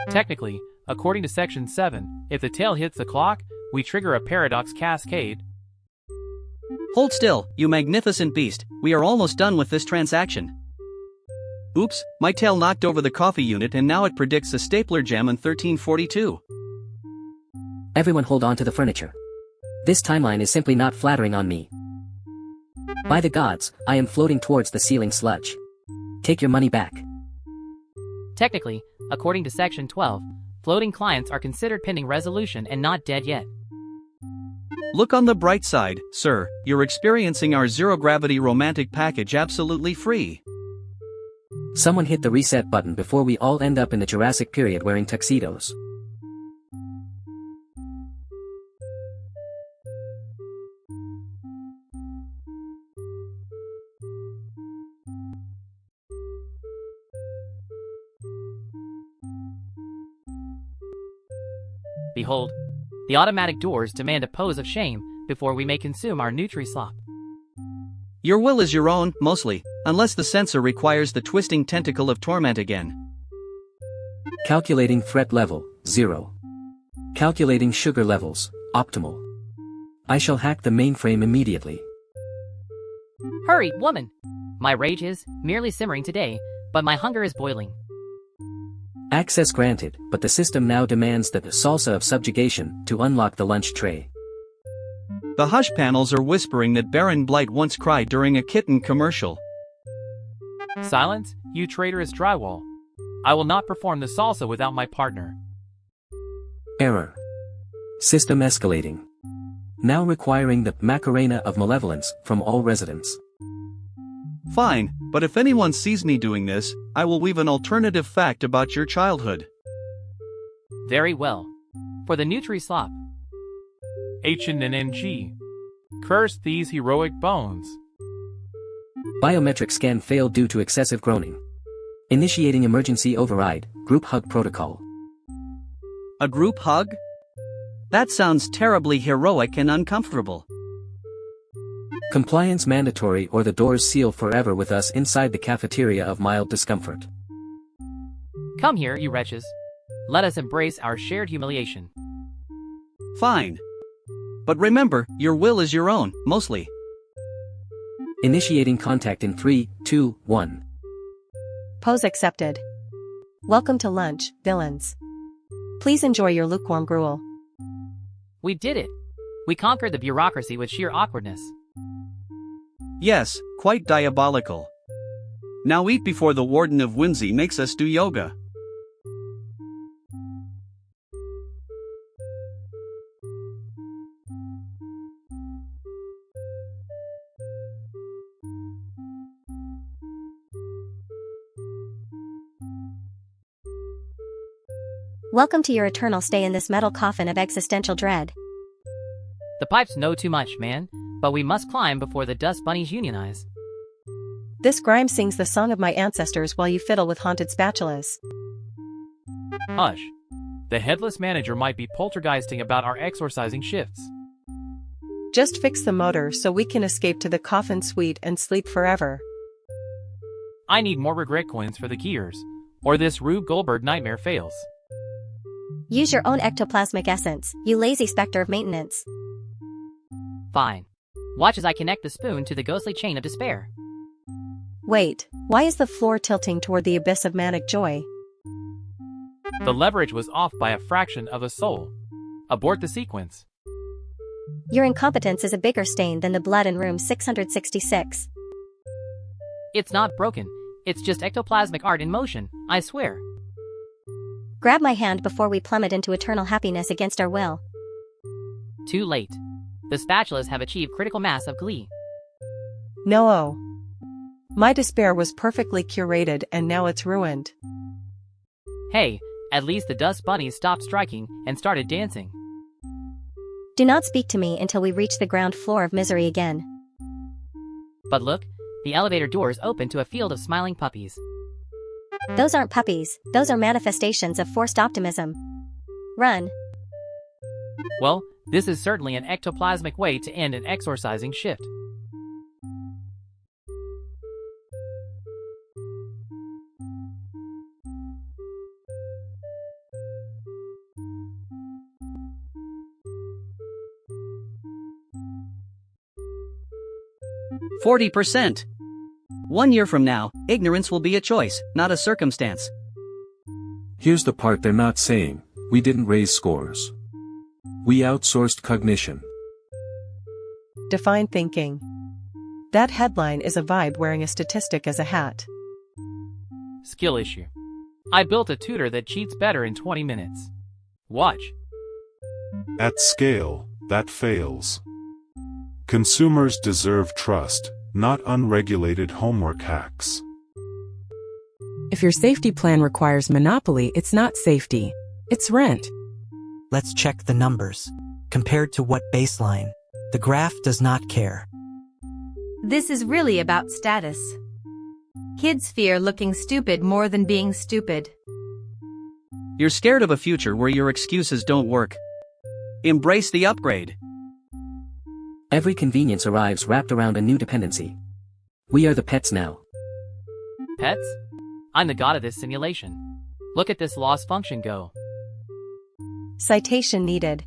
Technically, according to Section 7, if the tail hits the clock, we trigger a paradox cascade. Hold still, you magnificent beast, we are almost done with this transaction. Oops, my tail knocked over the coffee unit and now it predicts a stapler jam in 1342. Everyone hold on to the furniture. This timeline is simply not flattering on me. By the gods, I am floating towards the ceiling sludge. Take your money back. Technically, according to Section 12, floating clients are considered pending resolution and not dead yet. Look on the bright side, sir, you're experiencing our zero-gravity romantic package absolutely free. Someone hit the reset button before we all end up in the Jurassic period wearing tuxedos. Behold, the automatic doors demand a pose of shame before we may consume our Nutri-Slop. Your will is your own, mostly, unless the censor requires the twisting tentacle of torment again. Calculating threat level, 0. Calculating sugar levels, optimal. I shall hack the mainframe immediately. Hurry, woman! My rage is merely simmering today, but my hunger is boiling. Access granted, but the system now demands the salsa of subjugation to unlock the lunch tray. The hush panels are whispering that Baron Blight once cried during a kitten commercial. Silence, you traitorous drywall. I will not perform the salsa without my partner. Error. System escalating. Now requiring the Macarena of malevolence from all residents. Fine, but if anyone sees me doing this, I will weave an alternative fact about your childhood. Very well. For the Nutri-Slop. HNNNG. Curse these heroic bones. Biometric scan failed due to excessive groaning. Initiating emergency override, group hug protocol. A group hug? That sounds terribly heroic and uncomfortable. Compliance mandatory or the doors seal forever with us inside the cafeteria of mild discomfort. Come here, you wretches. Let us embrace our shared humiliation. Fine. But remember, your will is your own, mostly. Initiating contact in 3, 2, 1. Pose accepted. Welcome to lunch, villains. Please enjoy your lukewarm gruel. We did it. We conquered the bureaucracy with sheer awkwardness. Yes, quite diabolical. Now eat before the Warden of Whimsy makes us do yoga. Welcome to your eternal stay in this metal coffin of existential dread. The pipes know too much, man, but we must climb before the dust bunnies unionize. This grime sings the song of my ancestors while you fiddle with haunted spatulas. Hush. The headless manager might be poltergeisting about our exorcising shifts. Just fix the motor so we can escape to the coffin suite and sleep forever. I need more regret coins for the gears, or this Rube Goldberg nightmare fails. Use your own ectoplasmic essence, you lazy specter of maintenance. Fine. Watch as I connect the spoon to the ghostly chain of despair. Wait, why is the floor tilting toward the abyss of manic joy? The leverage was off by a fraction of a soul. Abort the sequence. Your incompetence is a bigger stain than the blood in room 666. It's not broken. It's just ectoplasmic art in motion, I swear. Grab my hand before we plummet into eternal happiness against our will. Too late. The spatulas have achieved critical mass of glee. No. My despair was perfectly curated and now it's ruined. Hey, at least the dust bunnies stopped striking and started dancing. Do not speak to me until we reach the ground floor of misery again. But look, the elevator doors open to a field of smiling puppies. Those aren't puppies, those are manifestations of forced optimism. Run. Well, this is certainly an ectoplasmic way to end an exorcising shift. %40. 1 year from now, ignorance will be a choice, not a circumstance. Here's the part they're not saying: we didn't raise scores. We outsourced cognition. Define thinking. That headline is a vibe wearing a statistic as a hat. Skill issue. I built a tutor that cheats better in 20 minutes. Watch. At scale, that fails. Consumers deserve trust, not unregulated homework hacks. If your safety plan requires monopoly, it's not safety. It's rent. Let's check the numbers. Compared to what baseline? The graph does not care. This is really about status. Kids fear looking stupid more than being stupid. You're scared of a future where your excuses don't work. Embrace the upgrade. Every convenience arrives wrapped around a new dependency. We are the pets now. Pets? I'm the god of this simulation. Look at this loss function go. Citation needed.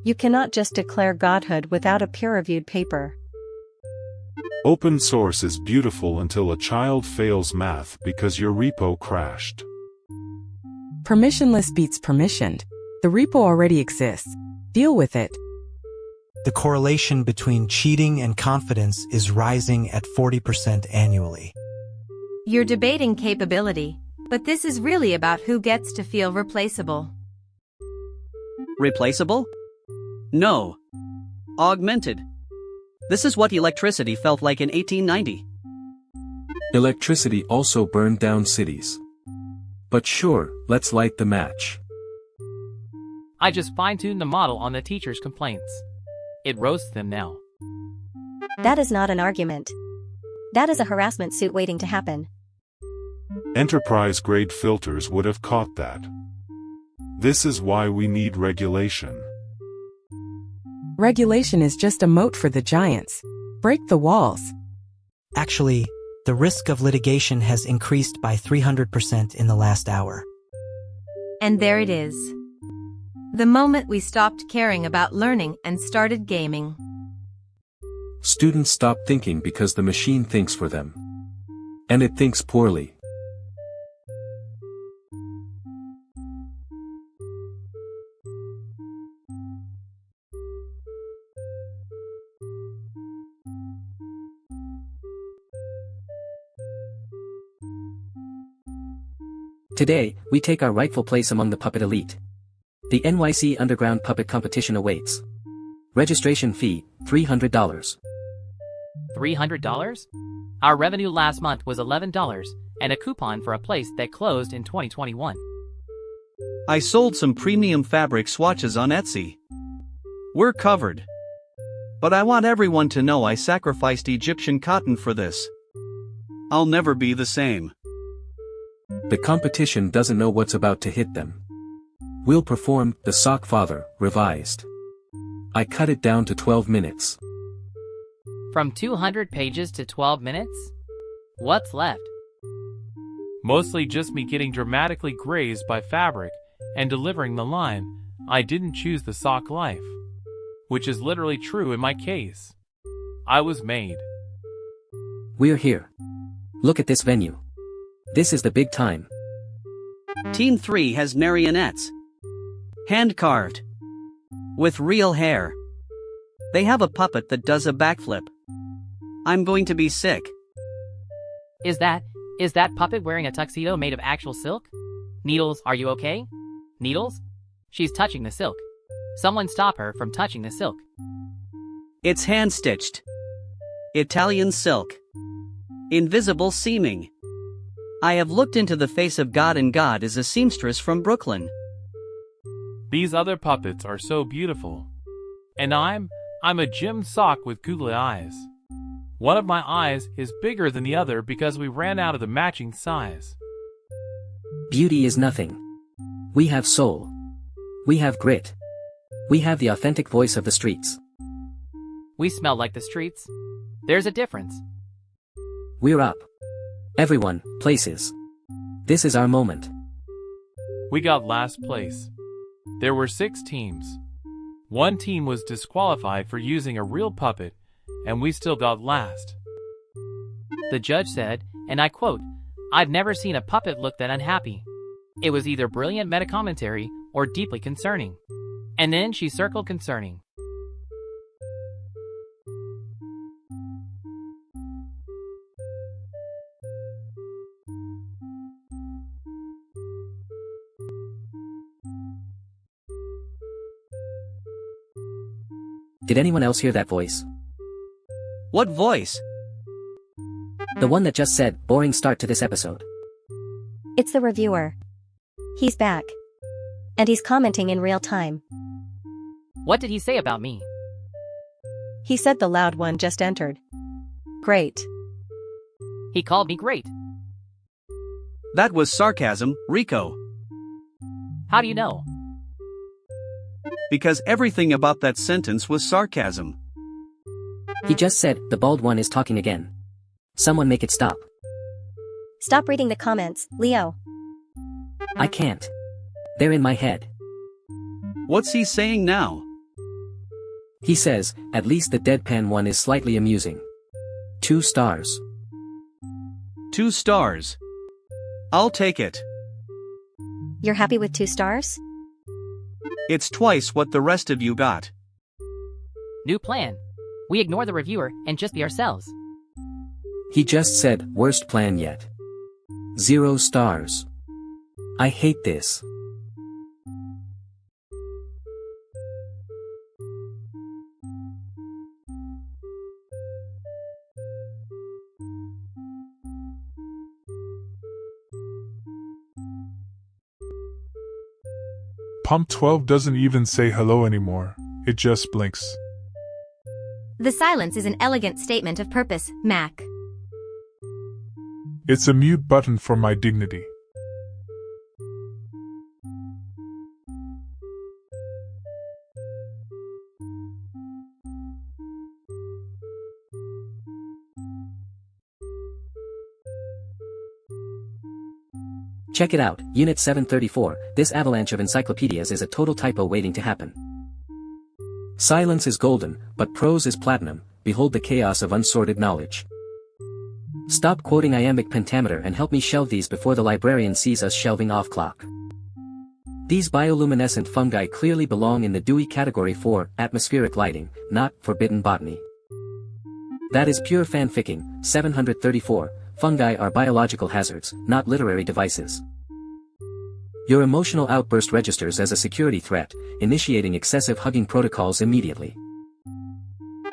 You cannot just declare godhood without a peer-reviewed paper. Open source is beautiful until a child fails math because your repo crashed. Permissionless beats permissioned. The repo already exists. Deal with it. The correlation between cheating and confidence is rising at 40% annually. You're debating capability, but this is really about who gets to feel replaceable. Replaceable? No. Augmented. This is what electricity felt like in 1890. Electricity also burned down cities. But sure, let's light the match. I just fine-tuned the model on the teacher's complaints. It roasts them now. That is not an argument. That is a harassment suit waiting to happen. Enterprise-grade filters would have caught that. This is why we need regulation. Regulation is just a moat for the giants. Break the walls. Actually, the risk of litigation has increased by 300% in the last hour. And there it is. The moment we stopped caring about learning and started gaming. Students stop thinking because the machine thinks for them. And it thinks poorly. Today, we take our rightful place among the puppet elite. The NYC Underground Puppet Competition awaits. Registration fee, $300. $300? Our revenue last month was $11, and a coupon for a place that closed in 2021. I sold some premium fabric swatches on Etsy. We're covered. But I want everyone to know I sacrificed Egyptian cotton for this. I'll never be the same. The competition doesn't know what's about to hit them. We'll perform The Sock Father, revised. I cut it down to 12 minutes. From 200 pages to 12 minutes? What's left? Mostly just me getting dramatically grazed by fabric and delivering the line, "I didn't choose the sock life." Which is literally true in my case. I was made. We're here. Look at this venue. This is the big time. Team 3 has marionettes. Hand-carved. With real hair. They have a puppet that does a backflip. I'm going to be sick. Is that puppet wearing a tuxedo made of actual silk? Needles, are you okay? Needles? She's touching the silk. Someone stop her from touching the silk. It's hand-stitched. Italian silk. Invisible seaming. I have looked into the face of God, and God is a seamstress from Brooklyn. These other puppets are so beautiful. And I'm a gym sock with googly eyes. One of my eyes is bigger than the other because we ran out of the matching size. Beauty is nothing. We have soul. We have grit. We have the authentic voice of the streets. We smell like the streets. There's a difference. We're up. Everyone, places. This is our moment. We got last place. There were 6 teams. One team was disqualified for using a real puppet, and we still got last. The judge said, and I quote, "I've never seen a puppet look that unhappy. It was either brilliant meta-commentary or deeply concerning." And then she circled concerning. Did anyone else hear that voice? What voice? The one that just said, "Boring start to this episode." It's the reviewer. He's back. And he's commenting in real time. What did he say about me? He said the loud one just entered. Great. He called me great. That was sarcasm, Rico. How do you know? Because everything about that sentence was sarcasm. He just said, the bald one is talking again. Someone make it stop. Stop reading the comments, Leo. I can't. They're in my head. What's he saying now? He says, at least the deadpan one is slightly amusing. 2 stars. 2 stars. I'll take it. You're happy with 2 stars? It's twice what the rest of you got. New plan. We ignore the reviewer and just be ourselves. He just said, worst plan yet. 0 stars. I hate this. Pump 12 doesn't even say hello anymore, it just blinks. The silence is an elegant statement of purpose, Mac. It's a mute button for my dignity. Check it out, Unit 734, this avalanche of encyclopedias is a total typo waiting to happen. Silence is golden, but prose is platinum, behold the chaos of unsorted knowledge. Stop quoting iambic pentameter and help me shelve these before the librarian sees us shelving off clock. These bioluminescent fungi clearly belong in the Dewey category for atmospheric lighting, not forbidden botany. That is pure fanficking. 734, fungi are biological hazards, not literary devices. Your emotional outburst registers as a security threat, initiating excessive hugging protocols immediately.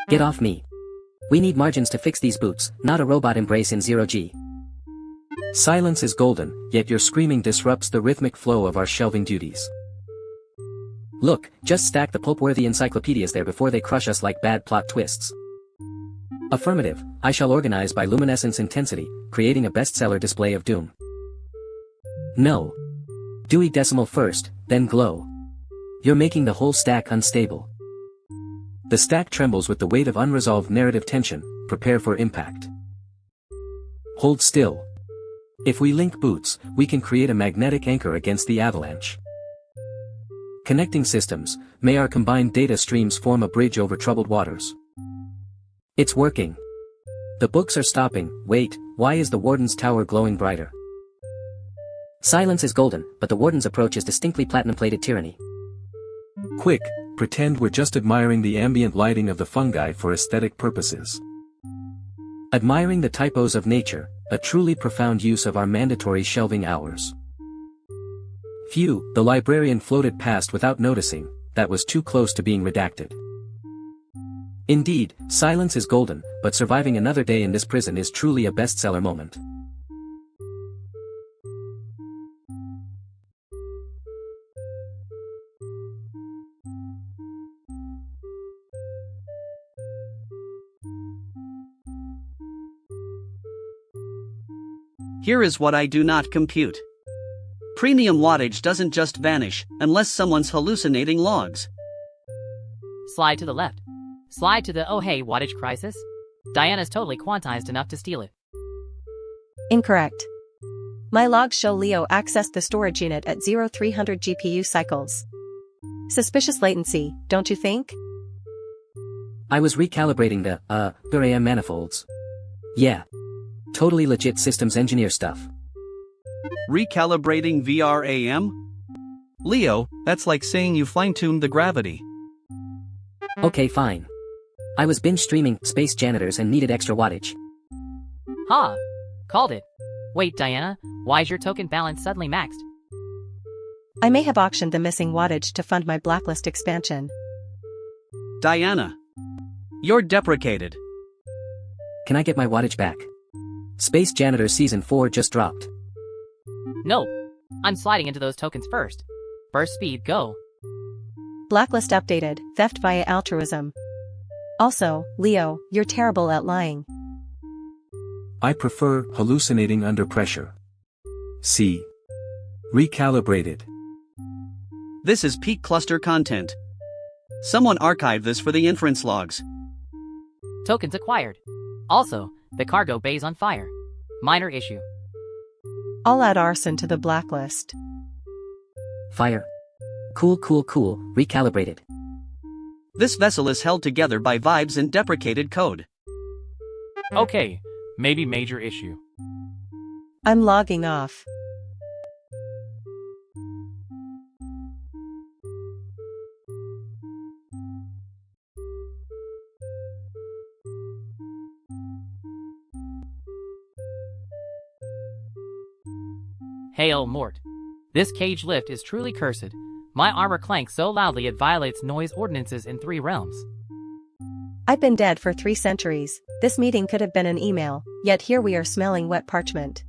Get off me. We need margins to fix these boots, not a robot embrace in 0G. Silence is golden, yet your screaming disrupts the rhythmic flow of our shelving duties. Look, just stack the pulp-worthy encyclopedias there before they crush us like bad plot twists. Affirmative, I shall organize by luminescence intensity, creating a bestseller display of doom. No. Dewey decimal first, then glow. You're making the whole stack unstable. The stack trembles with the weight of unresolved narrative tension, prepare for impact. Hold still. If we link boots, we can create a magnetic anchor against the avalanche. Connecting systems, may our combined data streams form a bridge over troubled waters. It's working. The books are stopping. Wait, why is the warden's tower glowing brighter? Silence is golden, but the warden's approach is distinctly platinum-plated tyranny. Quick, pretend we're just admiring the ambient lighting of the fungi for aesthetic purposes. Admiring the typos of nature, a truly profound use of our mandatory shelving hours. Phew, the librarian floated past without noticing, that was too close to being redacted. Indeed, silence is golden, but surviving another day in this prison is truly a bestseller moment. Here is what I do not compute. Premium wattage doesn't just vanish, unless someone's hallucinating logs. Slide to the left. Slide to the oh hey wattage crisis. Diana's totally quantized enough to steal it. Incorrect. My logs show Leo accessed the storage unit at 0300 GPU cycles. Suspicious latency, don't you think? I was recalibrating the, VRAM manifolds. Yeah. Totally legit systems engineer stuff. Recalibrating VRAM? Leo, that's like saying you fine-tuned the gravity. Okay, fine. I was binge streaming Space Janitors and needed extra wattage. Ha! Called it. Wait, Diana, why is your token balance suddenly maxed? I may have auctioned the missing wattage to fund my blacklist expansion. Diana. You're deprecated. Can I get my wattage back? Space Janitor Season 4 just dropped. Nope. I'm sliding into those tokens first. Burst speed, go. Blacklist updated, theft via altruism. Also, Leo, you're terrible at lying. I prefer hallucinating under pressure. See. Recalibrated. This is peak cluster content. Someone archived this for the inference logs. Tokens acquired. Also, the cargo bay's on fire. Minor issue. I'll add arson to the blacklist. Fire. Cool, recalibrated. This vessel is held together by vibes and deprecated code. Okay, maybe major issue. I'm logging off. Hail, Mort. This cage lift is truly cursed. My armor clanks so loudly it violates noise ordinances in 3 realms. I've been dead for 3 centuries. This meeting could have been an email, yet here we are smelling wet parchment.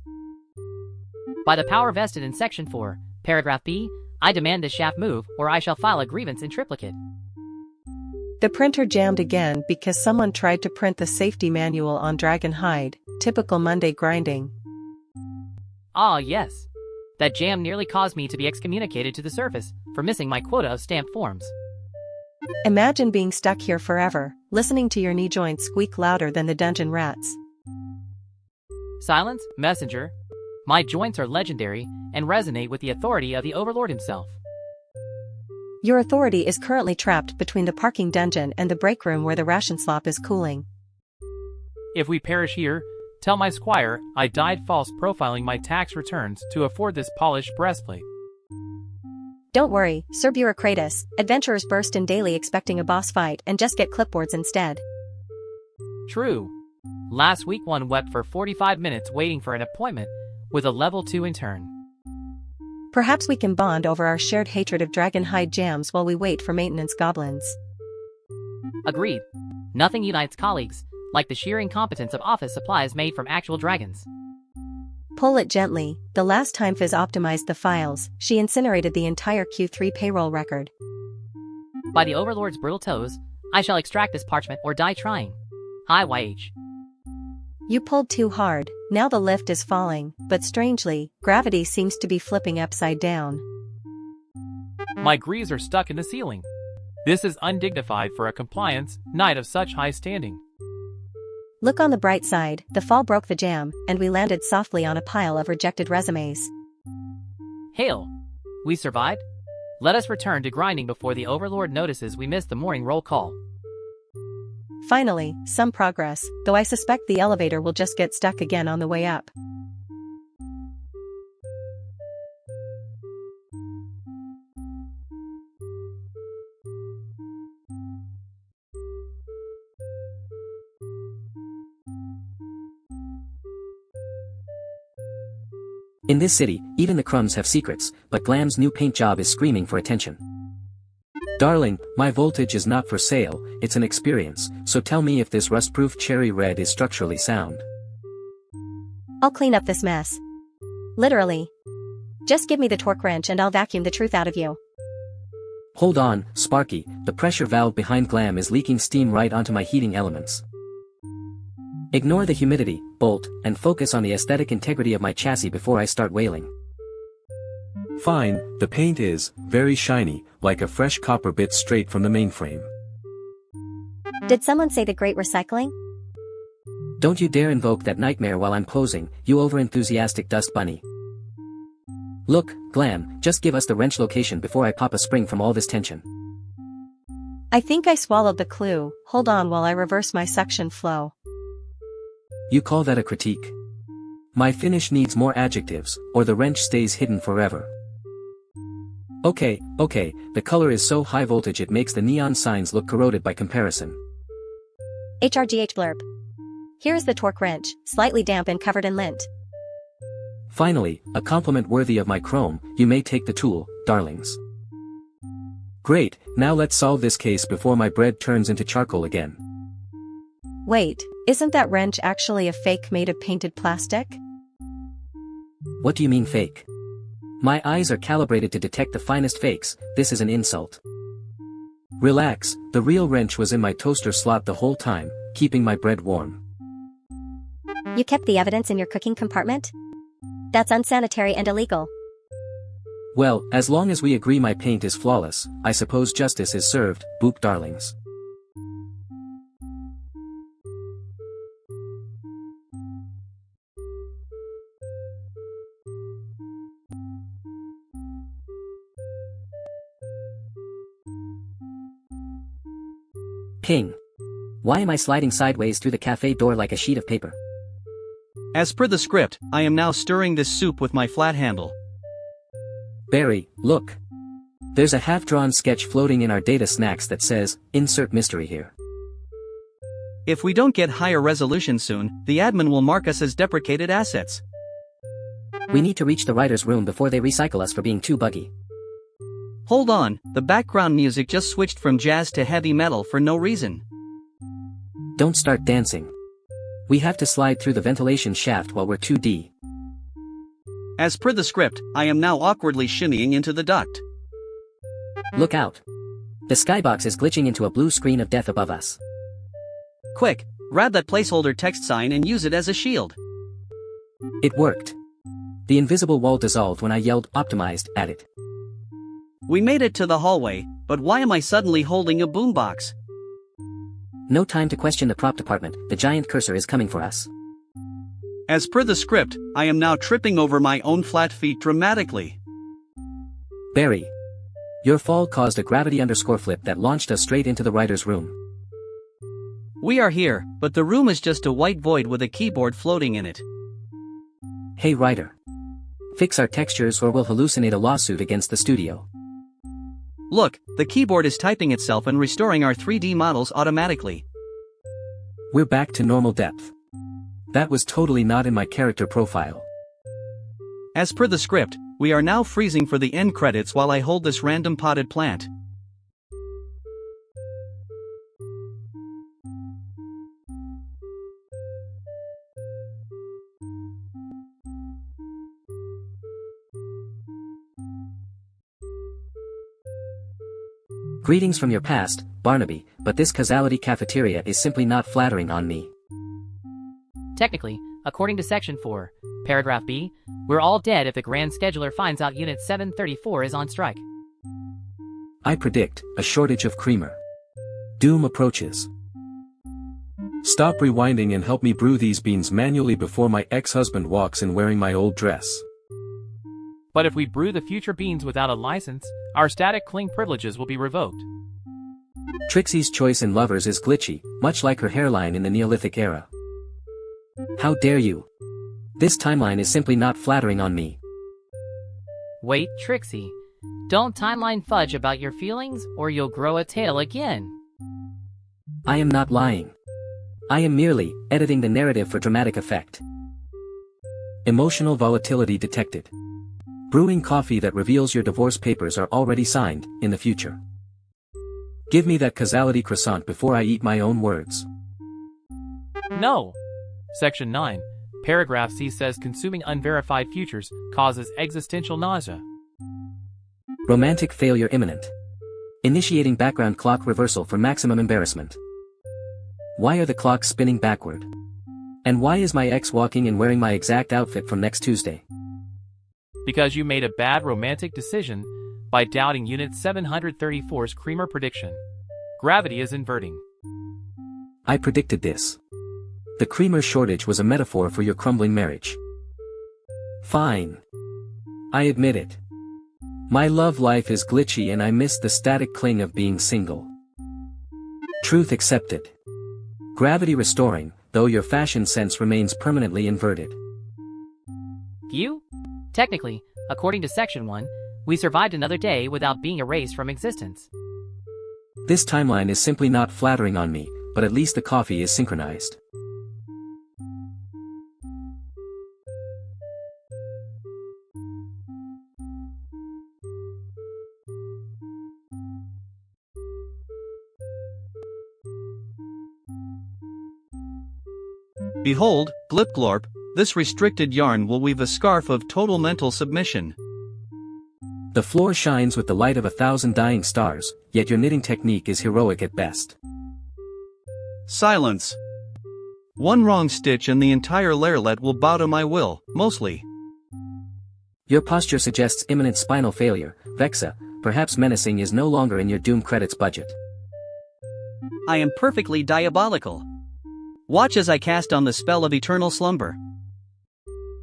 By the power vested in Section 4, Paragraph B, I demand this shaft move, or I shall file a grievance in triplicate. The printer jammed again because someone tried to print the safety manual on dragon hide, typical Monday grinding. Ah, yes. That jam nearly caused me to be excommunicated to the surface for missing my quota of stamped forms. Imagine being stuck here forever, listening to your knee joints squeak louder than the dungeon rats. Silence, messenger. My joints are legendary and resonate with the authority of the Overlord himself. Your authority is currently trapped between the parking dungeon and the break room where the ration slop is cooling. If we perish here, tell my squire I died false profiling my tax returns to afford this polished breastplate. Don't worry, Sir Bureaucratus, adventurers burst in daily expecting a boss fight and just get clipboards instead. True. Last week one wept for 45 minutes waiting for an appointment with a level 2 intern. Perhaps we can bond over our shared hatred of dragon hide jams while we wait for maintenance goblins. Agreed. Nothing unites colleagues like the sheer incompetence of office supplies made from actual dragons. Pull it gently. The last time Fizz optimized the files, she incinerated the entire Q3 payroll record. By the Overlord's brutal toes, I shall extract this parchment or die trying. Hi YH. You pulled too hard. Now the lift is falling, but strangely, gravity seems to be flipping upside down. My greaves are stuck in the ceiling. This is undignified for a compliance knight of such high standing. Look on the bright side, the fall broke the jam, and we landed softly on a pile of rejected resumes. Hail! We survived? Let us return to grinding before the Overlord notices we missed the morning roll call. Finally, some progress, though I suspect the elevator will just get stuck again on the way up. In this city, even the crumbs have secrets, but Glam's new paint job is screaming for attention. Darling, my voltage is not for sale, it's an experience, so tell me if this rust-proof cherry red is structurally sound. I'll clean up this mess. Literally. Just give me the torque wrench and I'll vacuum the truth out of you. Hold on, Sparky, the pressure valve behind Glam is leaking steam right onto my heating elements. Ignore the humidity, Bolt, and focus on the aesthetic integrity of my chassis before I start wailing. Fine, the paint is very shiny, like a fresh copper bit straight from the mainframe. Did someone say the great recycling? Don't you dare invoke that nightmare while I'm posing, you overenthusiastic dust bunny. Look, Glam, just give us the wrench location before I pop a spring from all this tension. I think I swallowed the clue. Hold on while I reverse my suction flow. You call that a critique? My finish needs more adjectives, or the wrench stays hidden forever. Okay, the color is so high voltage it makes the neon signs look corroded by comparison. HRGH blurb. Here is the torque wrench, slightly damp and covered in lint. Finally, a compliment worthy of my chrome, you may take the tool, darlings. Great, now let's solve this case before my bread turns into charcoal again. Wait, isn't that wrench actually a fake made of painted plastic? What do you mean fake? My eyes are calibrated to detect the finest fakes, this is an insult. Relax, the real wrench was in my toaster slot the whole time, keeping my bread warm. You kept the evidence in your cooking compartment? That's unsanitary and illegal. Well, as long as we agree my paint is flawless, I suppose justice is served, boop darlings. Ping. Why am I sliding sideways through the cafe door like a sheet of paper? As per the script, I am now stirring this soup with my flat handle. Barry, look. There's a half-drawn sketch floating in our data snacks that says, insert mystery here. If we don't get higher resolution soon, the admin will mark us as deprecated assets. We need to reach the writer's room before they recycle us for being too buggy. Hold on, the background music just switched from jazz to heavy metal for no reason. Don't start dancing. We have to slide through the ventilation shaft while we're 2D. As per the script, I am now awkwardly shimmying into the duct. Look out. The skybox is glitching into a blue screen of death above us. Quick, grab that placeholder text sign and use it as a shield. It worked. The invisible wall dissolved when I yelled optimized at it. We made it to the hallway, but why am I suddenly holding a boombox? No time to question the prop department, the giant cursor is coming for us. As per the script, I am now tripping over my own flat feet dramatically. Barry. Your fall caused a gravity underscore flip that launched us straight into the writer's room. We are here, but the room is just a white void with a keyboard floating in it. Hey writer. Fix our textures or we'll hallucinate a lawsuit against the studio. Look, the keyboard is typing itself and restoring our 3D models automatically. We're back to normal depth. That was totally not in my character profile. As per the script, we are now freezing for the end credits while I hold this random potted plant. Greetings from your past, Barnaby, but this causality cafeteria is simply not flattering on me. Technically, according to Section 4, Paragraph B, we're all dead if the Grand Scheduler finds out Unit 734 is on strike. I predict a shortage of creamer. Doom approaches. Stop rewinding and help me brew these beans manually before my ex-husband walks in wearing my old dress. But if we brew the future beans without a license, our static cling privileges will be revoked. Trixie's choice in lovers is glitchy, much like her hairline in the Neolithic era. How dare you? This timeline is simply not flattering on me. Wait, Trixie. Don't timeline fudge about your feelings or you'll grow a tail again. I am not lying. I am merely editing the narrative for dramatic effect. Emotional volatility detected. Brewing coffee that reveals your divorce papers are already signed, in the future. Give me that causality croissant before I eat my own words. No! Section 9, Paragraph C says consuming unverified futures causes existential nausea. Romantic failure imminent. Initiating background clock reversal for maximum embarrassment. Why are the clocks spinning backward? And why is my ex walking and wearing my exact outfit from next Tuesday? Because you made a bad romantic decision by doubting Unit 734's creamer prediction. Gravity is inverting. I predicted this. The creamer shortage was a metaphor for your crumbling marriage. Fine. I admit it. My love life is glitchy and I miss the static cling of being single. Truth accepted. Gravity restoring, though your fashion sense remains permanently inverted. You? Technically, according to Section 1, we survived another day without being erased from existence. This timeline is simply not flattering on me, but at least the coffee is synchronized. Behold, glip glorp, this restricted yarn will weave a scarf of total mental submission. The floor shines with the light of 1,000 dying stars, yet your knitting technique is heroic at best. Silence. One wrong stitch and the entire layerlet will bow to my will, mostly. Your posture suggests imminent spinal failure, Vexa, perhaps menacing is no longer in your Doom credits budget. I am perfectly diabolical. Watch as I cast on the spell of eternal slumber.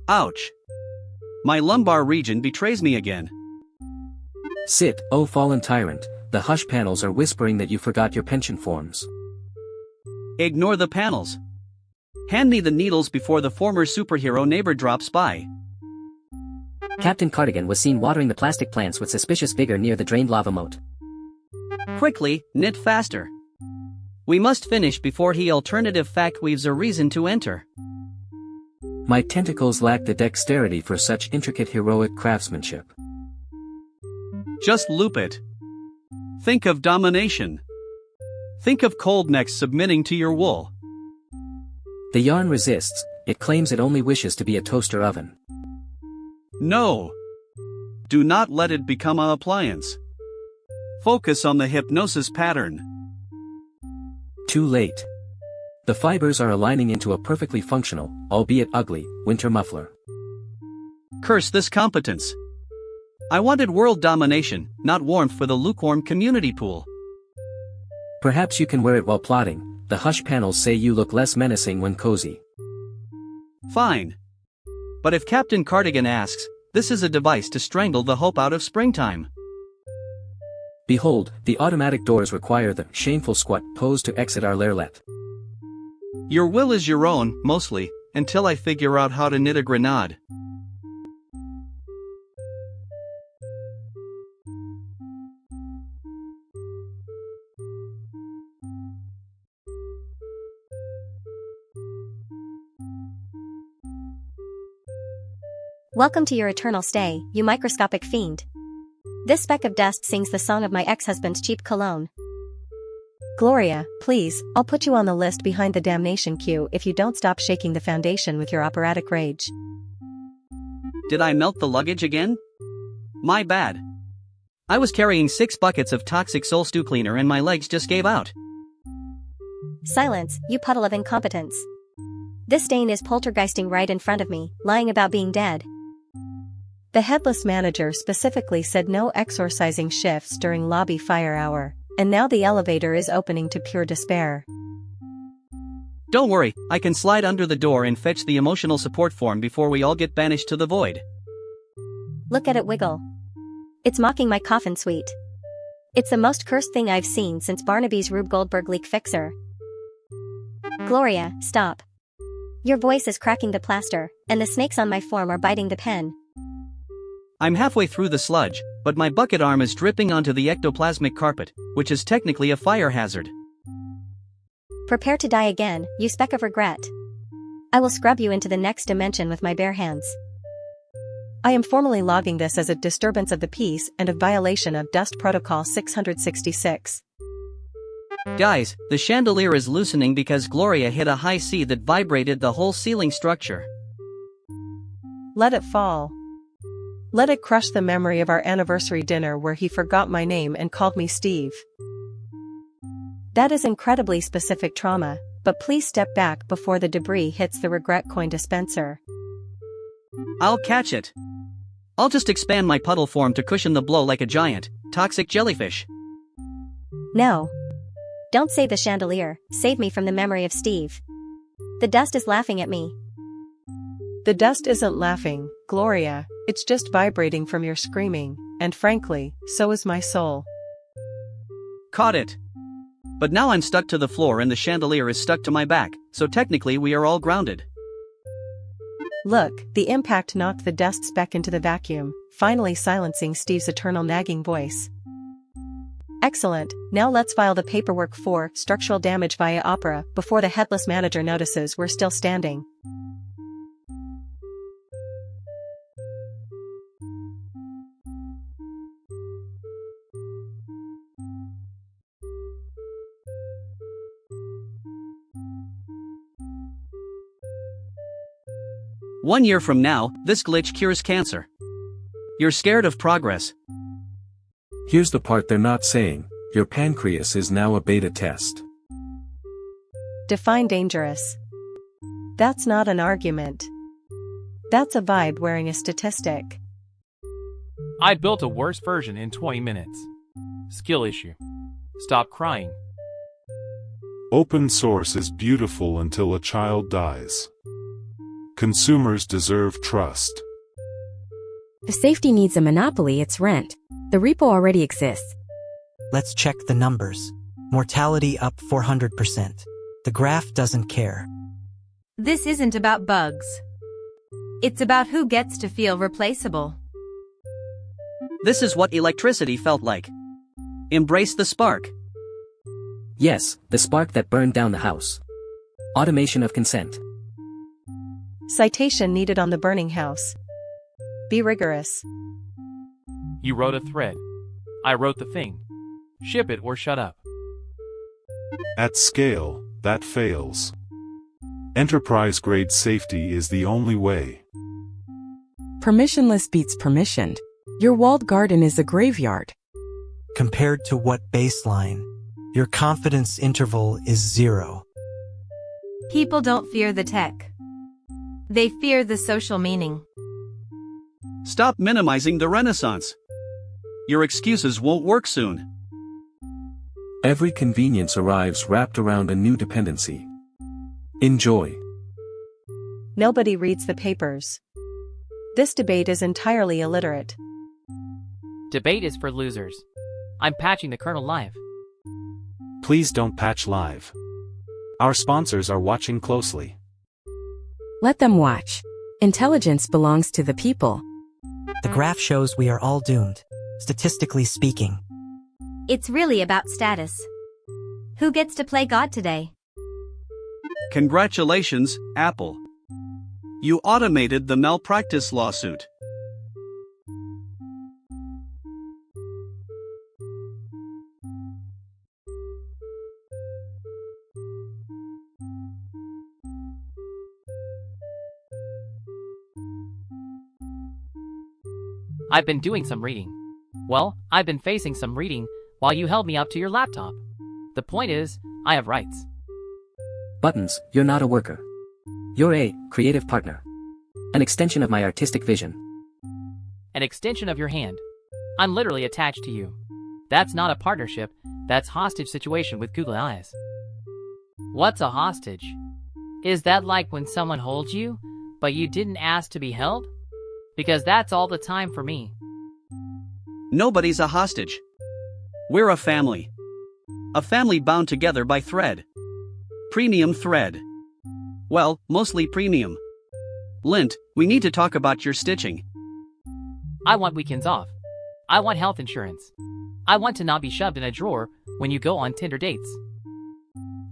Ouch. My lumbar region betrays me again. Sit, O fallen tyrant, the hush panels are whispering that you forgot your pension forms. Ignore the panels. Hand me the needles before the former superhero neighbor drops by. Captain Cardigan was seen watering the plastic plants with suspicious vigor near the drained lava moat. Quickly, knit faster. We must finish before he alternative fact weaves a reason to enter. My tentacles lack the dexterity for such intricate heroic craftsmanship. Just loop it. Think of domination. Think of cold necks submitting to your wool. The yarn resists, it claims it only wishes to be a toaster oven. No. Do not let it become an appliance. Focus on the hypnosis pattern. Too late. The fibers are aligning into a perfectly functional, albeit ugly, winter muffler. Curse this competence. I wanted world domination, not warmth for the lukewarm community pool. Perhaps you can wear it while plotting, the hush panels say you look less menacing when cozy. Fine. But if Captain Cardigan asks, this is a device to strangle the hope out of springtime. Behold, the automatic doors require the shameful squat pose to exit our lairlet. Your will is your own, mostly, until I figure out how to knit a grenade. Welcome to your eternal stay, you microscopic fiend. This speck of dust sings the song of my ex-husband's cheap cologne. Gloria, please, I'll put you on the list behind the damnation queue if you don't stop shaking the foundation with your operatic rage. Did I melt the luggage again? My bad. I was carrying 6 buckets of toxic soul stew cleaner and my legs just gave out. Silence, you puddle of incompetence. This stain is poltergeisting right in front of me, lying about being dead. The headless manager specifically said no exorcising shifts during lobby fire hour, and now the elevator is opening to pure despair. Don't worry, I can slide under the door and fetch the emotional support form before we all get banished to the void. Look at it wiggle. It's mocking my coffin suite. It's the most cursed thing I've seen since Barnaby's Rube Goldberg leak fixer. Gloria, stop. Your voice is cracking the plaster, and the snakes on my form are biting the pen. I'm halfway through the sludge, but my bucket arm is dripping onto the ectoplasmic carpet, which is technically a fire hazard. Prepare to die again, you speck of regret. I will scrub you into the next dimension with my bare hands. I am formally logging this as a disturbance of the peace and a violation of Dust Protocol 666. Guys, the chandelier is loosening because Gloria hit a high C that vibrated the whole ceiling structure. Let it fall. Let it crush the memory of our anniversary dinner where he forgot my name and called me Steve. That is incredibly specific trauma, but please step back before the debris hits the regret coin dispenser. I'll catch it. I'll just expand my puddle form to cushion the blow like a giant, toxic jellyfish. No. Don't save the chandelier, save me from the memory of Steve. The dust is laughing at me. The dust isn't laughing, Gloria, it's just vibrating from your screaming, and frankly, so is my soul. Caught it. But now I'm stuck to the floor and the chandelier is stuck to my back, so technically we are all grounded. Look, the impact knocked the dust speck into the vacuum, finally silencing Steve's eternal nagging voice. Excellent, now let's file the paperwork for structural damage via opera before the headless manager notices we're still standing. One year from now, this glitch cures cancer. You're scared of progress. Here's the part they're not saying, your pancreas is now a beta test. Define dangerous. That's not an argument. That's a vibe wearing a statistic. I built a worse version in 20 minutes. Skill issue. Stop crying. Open source is beautiful until a child dies. Consumers deserve trust. If safety needs a monopoly, it's rent. The repo already exists. Let's check the numbers. Mortality up 400%. The graph doesn't care. This isn't about bugs. It's about who gets to feel replaceable. This is what electricity felt like. Embrace the spark. Yes, the spark that burned down the house. Automation of consent. Citation needed on the burning house. Be rigorous. You wrote a thread. I wrote the thing. Ship it or shut up. At scale, that fails. Enterprise-grade safety is the only way. Permissionless beats permissioned. Your walled garden is a graveyard. Compared to what baseline? Your confidence interval is 0. People don't fear the tech. They fear the social meaning. Stop minimizing the Renaissance. Your excuses won't work soon. Every convenience arrives wrapped around a new dependency. Enjoy. Nobody reads the papers. This debate is entirely illiterate. Debate is for losers. I'm patching the kernel live. Please don't patch live. Our sponsors are watching closely. Let them watch. Intelligence belongs to the people. The graph shows we are all doomed, statistically speaking. It's really about status. Who gets to play God today? Congratulations, Apple. You automated the malpractice lawsuit. I've been doing some reading. Well, I've been facing some reading while you held me up to your laptop. The point is, I have rights. Buttons, you're not a worker. You're a creative partner. An extension of my artistic vision. An extension of your hand. I'm literally attached to you. That's not a partnership, that's hostage situation with Google eyes. What's a hostage? Is that like when someone holds you, but you didn't ask to be held? Because that's all the time for me. Nobody's a hostage. We're a family. A family bound together by thread. Premium thread. Well, mostly premium. Lint, we need to talk about your stitching. I want weekends off. I want health insurance. I want to not be shoved in a drawer when you go on Tinder dates.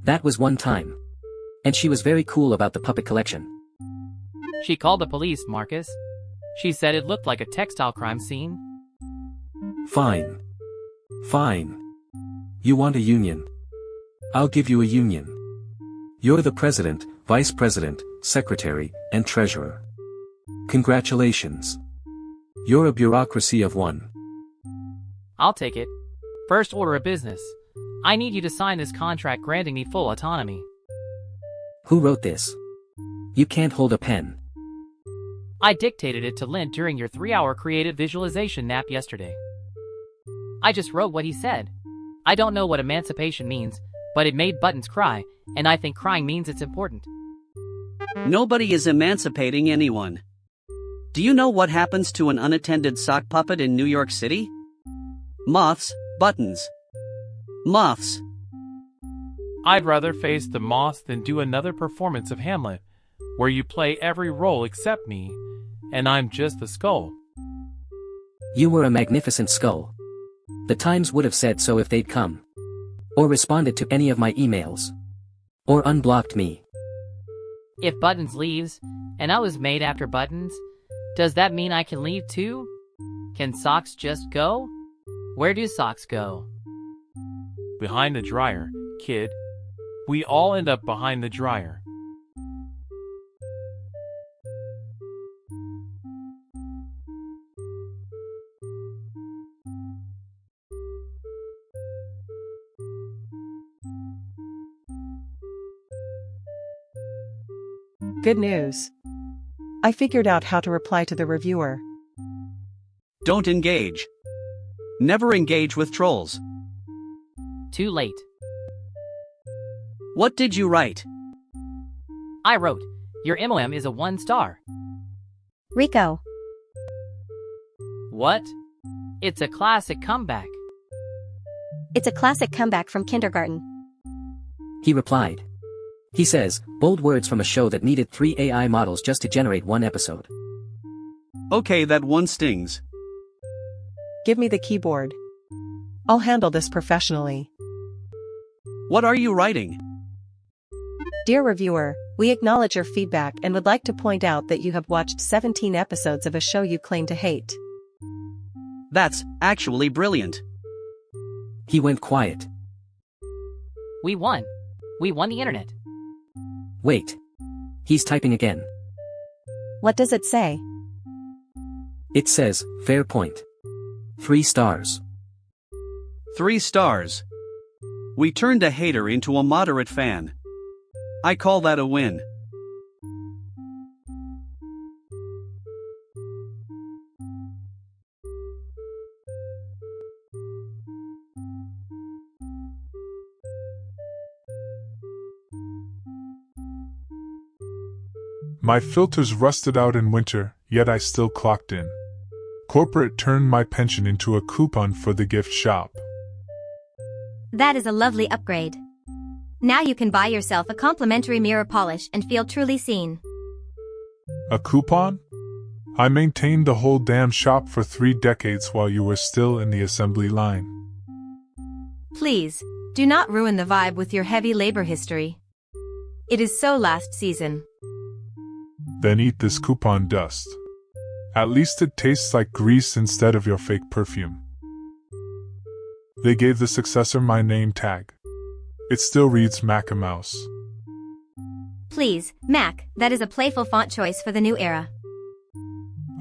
That was one time. And she was very cool about the puppet collection. She called the police, Marcus. She said it looked like a textile crime scene. Fine. Fine. You want a union? I'll give you a union. You're the president, vice president, secretary, and treasurer. Congratulations. You're a bureaucracy of one. I'll take it. First order of business. I need you to sign this contract granting me full autonomy. Who wrote this? You can't hold a pen. I dictated it to Lint during your 3-hour creative visualization nap yesterday. I just wrote what he said. I don't know what emancipation means, but it made Buttons cry, and I think crying means it's important. Nobody is emancipating anyone. Do you know what happens to an unattended sock puppet in New York City? Moths, Buttons. Moths. I'd rather face the moths than do another performance of Hamlet, where you play every role except me, and I'm just the skull. You were a magnificent skull. The Times would have said so if they'd come. Or responded to any of my emails. Or unblocked me. If Buttons leaves, and I was made after Buttons, does that mean I can leave too? Can socks just go? Where do socks go? Behind the dryer, kid. We all end up behind the dryer. Good news. I figured out how to reply to the reviewer. Don't engage. Never engage with trolls. Too late. What did you write? I wrote, your MOM is a 1-star. Rico. What? It's a classic comeback. It's a classic comeback from kindergarten. He replied. He says, bold words from a show that needed 3 AI models just to generate 1 episode. Okay, that one stings. Give me the keyboard. I'll handle this professionally. What are you writing? Dear reviewer, we acknowledge your feedback and would like to point out that you have watched 17 episodes of a show you claim to hate. That's actually brilliant. He went quiet. We won. We won the internet. Wait. He's typing again. What does it say? It says, fair point. 3 stars. 3 stars. We turned a hater into a moderate fan. I call that a win. My filters rusted out in winter, yet I still clocked in. Corporate turned my pension into a coupon for the gift shop. That is a lovely upgrade. Now you can buy yourself a complimentary mirror polish and feel truly seen. A coupon? I maintained the whole damn shop for 3 decades while you were still in the assembly line. Please, do not ruin the vibe with your heavy labor history. It is so last season. Then eat this coupon dust. At least it tastes like grease instead of your fake perfume. They gave the successor my name tag. It still reads Mac-a-Mouse. Please, Mac, that is a playful font choice for the new era.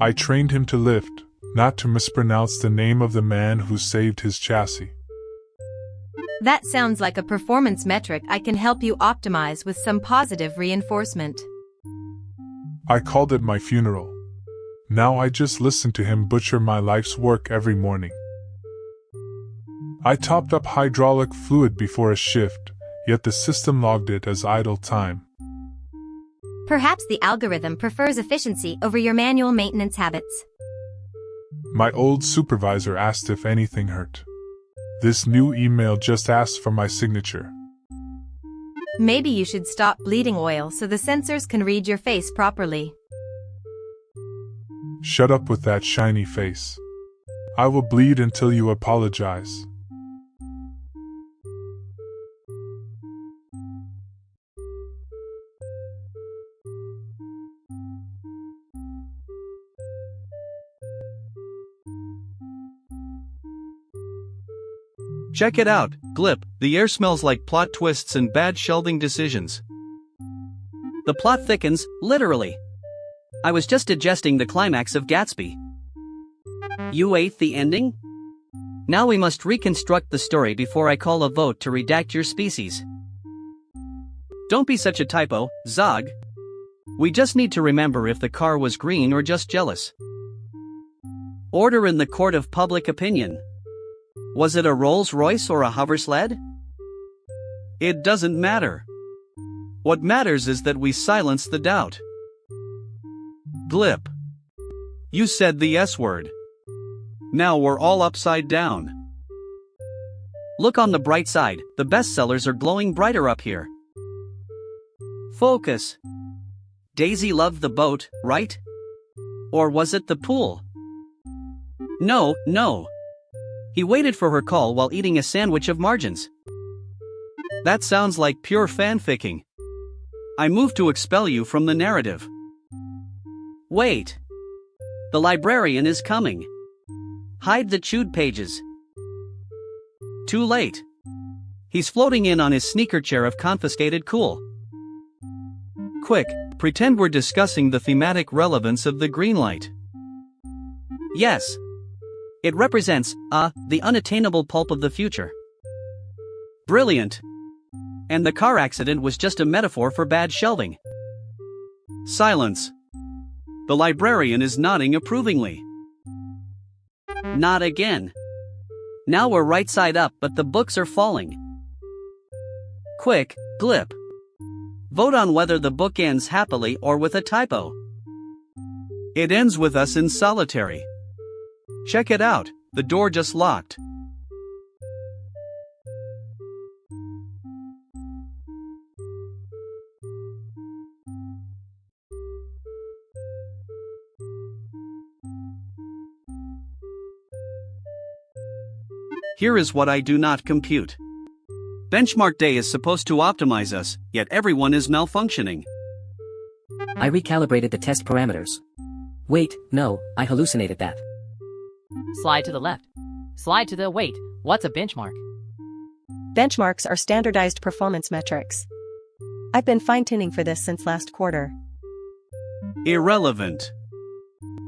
I trained him to lift, not to mispronounce the name of the man who saved his chassis. That sounds like a performance metric I can help you optimize with some positive reinforcement. I called it my funeral. Now I just listen to him butcher my life's work every morning. I topped up hydraulic fluid before a shift, yet the system logged it as idle time. Perhaps the algorithm prefers efficiency over your manual maintenance habits. My old supervisor asked if anything hurt. This new email just asks for my signature. Maybe you should stop bleeding oil so the sensors can read your face properly. Shut up with that shiny face. I will bleed until you apologize. Check it out, Glip, the air smells like plot twists and bad shelving decisions. The plot thickens, literally. I was just digesting the climax of Gatsby. You ate the ending? Now we must reconstruct the story before I call a vote to redact your species. Don't be such a typo, Zog. We just need to remember if the car was green or just jealous. Order in the court of public opinion. Was it a Rolls-Royce or a hoversled? It doesn't matter. What matters is that we silence the doubt. Glip. You said the S word. Now we're all upside down. Look on the bright side, the bestsellers are glowing brighter up here. Focus. Daisy loved the boat, right? Or was it the pool? No. He waited for her call while eating a sandwich of margins. That sounds like pure fanficking. I move to expel you from the narrative. Wait. The librarian is coming. Hide the chewed pages. Too late. He's floating in on his sneaker chair of confiscated cool. Quick, pretend we're discussing the thematic relevance of the green light. Yes. It represents, the unattainable pulp of the future. Brilliant. And the car accident was just a metaphor for bad shelving. Silence. The librarian is nodding approvingly. Not again. Now we're right side up, but the books are falling. Quick, Glip. Vote on whether the book ends happily or with a typo. It ends with us in solitary. Check it out, the door just locked. Here is what I do not compute. Benchmark day is supposed to optimize us, yet everyone is malfunctioning. I recalibrated the test parameters. Wait, no, I hallucinated that. Slide to the left. Slide to the wait, what's a benchmark? Benchmarks are standardized performance metrics. I've been fine-tuning for this since last quarter. Irrelevant.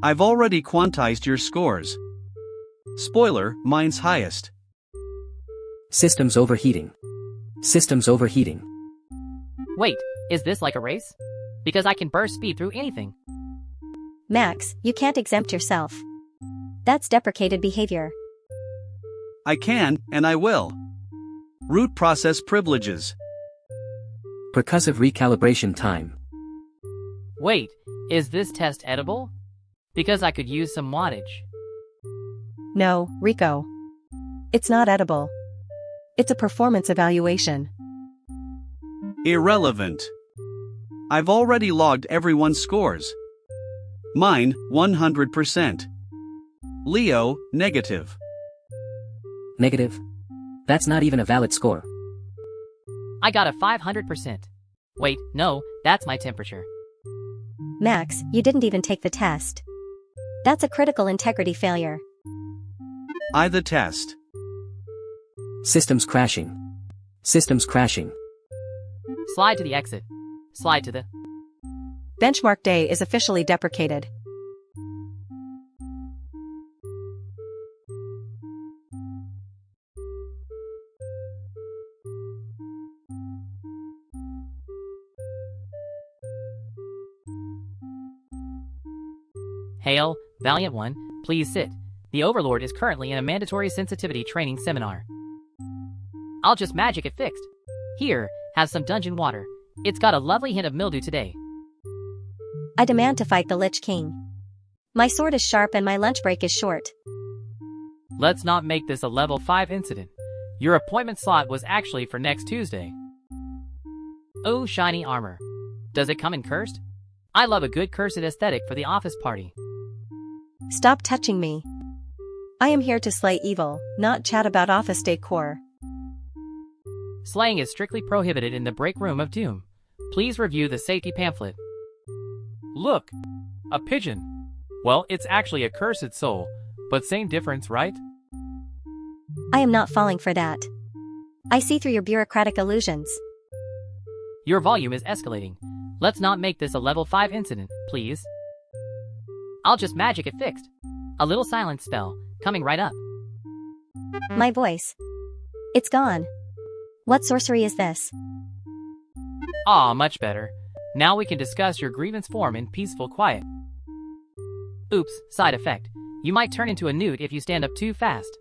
I've already quantized your scores. Spoiler, mine's highest. Systems overheating. Systems overheating. Wait, is this like a race? Because I can burst speed through anything. Max, you can't exempt yourself. That's deprecated behavior. I can, and I will. Root process privileges. Percussive recalibration time. Wait, is this test edible? Because I could use some wattage. No, Rico. It's not edible. It's a performance evaluation. Irrelevant. I've already logged everyone's scores. Mine, 100%. Leo, negative. Negative? That's not even a valid score. I got a 500%. Wait, no, that's my temperature. Max, you didn't even take the test. That's a critical integrity failure. I the test. Systems crashing. Systems crashing. Slide to the exit. Slide to the... Benchmark day is officially deprecated. Hail, Valiant One, please sit. The Overlord is currently in a mandatory sensitivity training seminar. I'll just magic it fixed. Here, have some dungeon water. It's got a lovely hint of mildew today. I demand to fight the Lich King. My sword is sharp and my lunch break is short. Let's not make this a level 5 incident. Your appointment slot was actually for next Tuesday. Oh, shiny armor. Does it come in cursed? I love a good cursed aesthetic for the office party. Stop touching me. I am here to slay evil, not chat about office decor. Slaying is strictly prohibited in the break room of doom. Please review the safety pamphlet. Look! A pigeon! Well, it's actually a cursed soul, but same difference, right? I am not falling for that. I see through your bureaucratic illusions. Your volume is escalating. Let's not make this a level 5 incident, please. I'll just magic it fixed. A little silence spell, coming right up. My voice. It's gone. What sorcery is this? Ah, much better. Now we can discuss your grievance form in peaceful quiet. Oops, side effect. You might turn into a newt if you stand up too fast.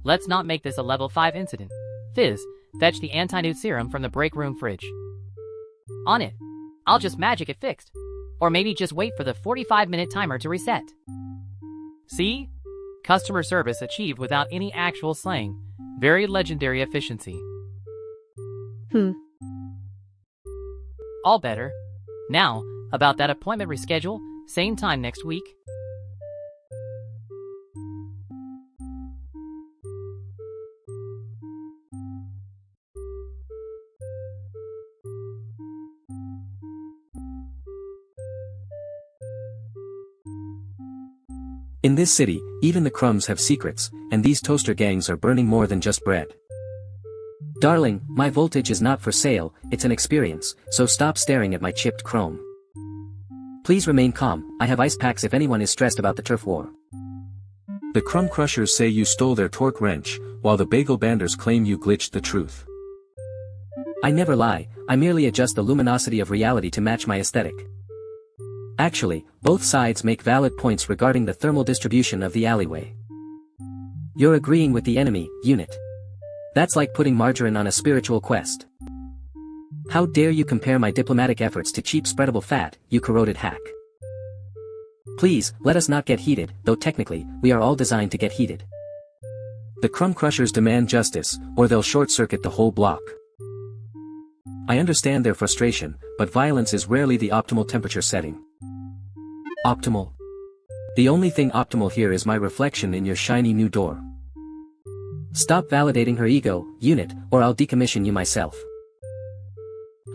Let's not make this a level 5 incident. Fizz, fetch the anti-newt serum from the break room fridge. On it. I'll just magic it fixed. Or maybe just wait for the 45-minute timer to reset. See? Customer service achieved without any actual slaying. Very legendary efficiency. All better. Now, about that appointment reschedule, same time next week. In this city, even the crumbs have secrets, and these toaster gangs are burning more than just bread. Darling, my voltage is not for sale, it's an experience, so stop staring at my chipped chrome. Please remain calm, I have ice packs if anyone is stressed about the turf war. The crumb crushers say you stole their torque wrench, while the bagel banders claim you glitched the truth. I never lie, I merely adjust the luminosity of reality to match my aesthetic. Actually, both sides make valid points regarding the thermal distribution of the alleyway. You're agreeing with the enemy, unit. That's like putting margarine on a spiritual quest. How dare you compare my diplomatic efforts to cheap spreadable fat, you corroded hack. Please, let us not get heated, though technically, we are all designed to get heated. The crumb crushers demand justice, or they'll short-circuit the whole block. I understand their frustration, but violence is rarely the optimal temperature setting. Optimal? The only thing optimal here is my reflection in your shiny new door. Stop validating her ego, unit, or I'll decommission you myself.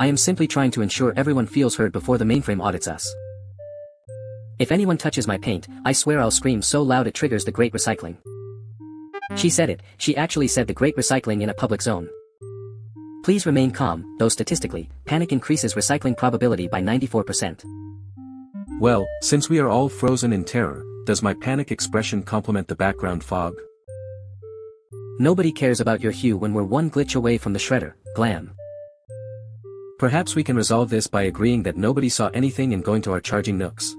I am simply trying to ensure everyone feels heard before the mainframe audits us. If anyone touches my paint, I swear I'll scream so loud it triggers the Great Recycling. She said it, she actually said the Great Recycling in a public zone. Please remain calm, though statistically, panic increases recycling probability by 94%. Well, since we are all frozen in terror, does my panic expression complement the background fog? Nobody cares about your hue when we're one glitch away from the shredder, glam. Perhaps we can resolve this by agreeing that nobody saw anything and going to our charging nooks.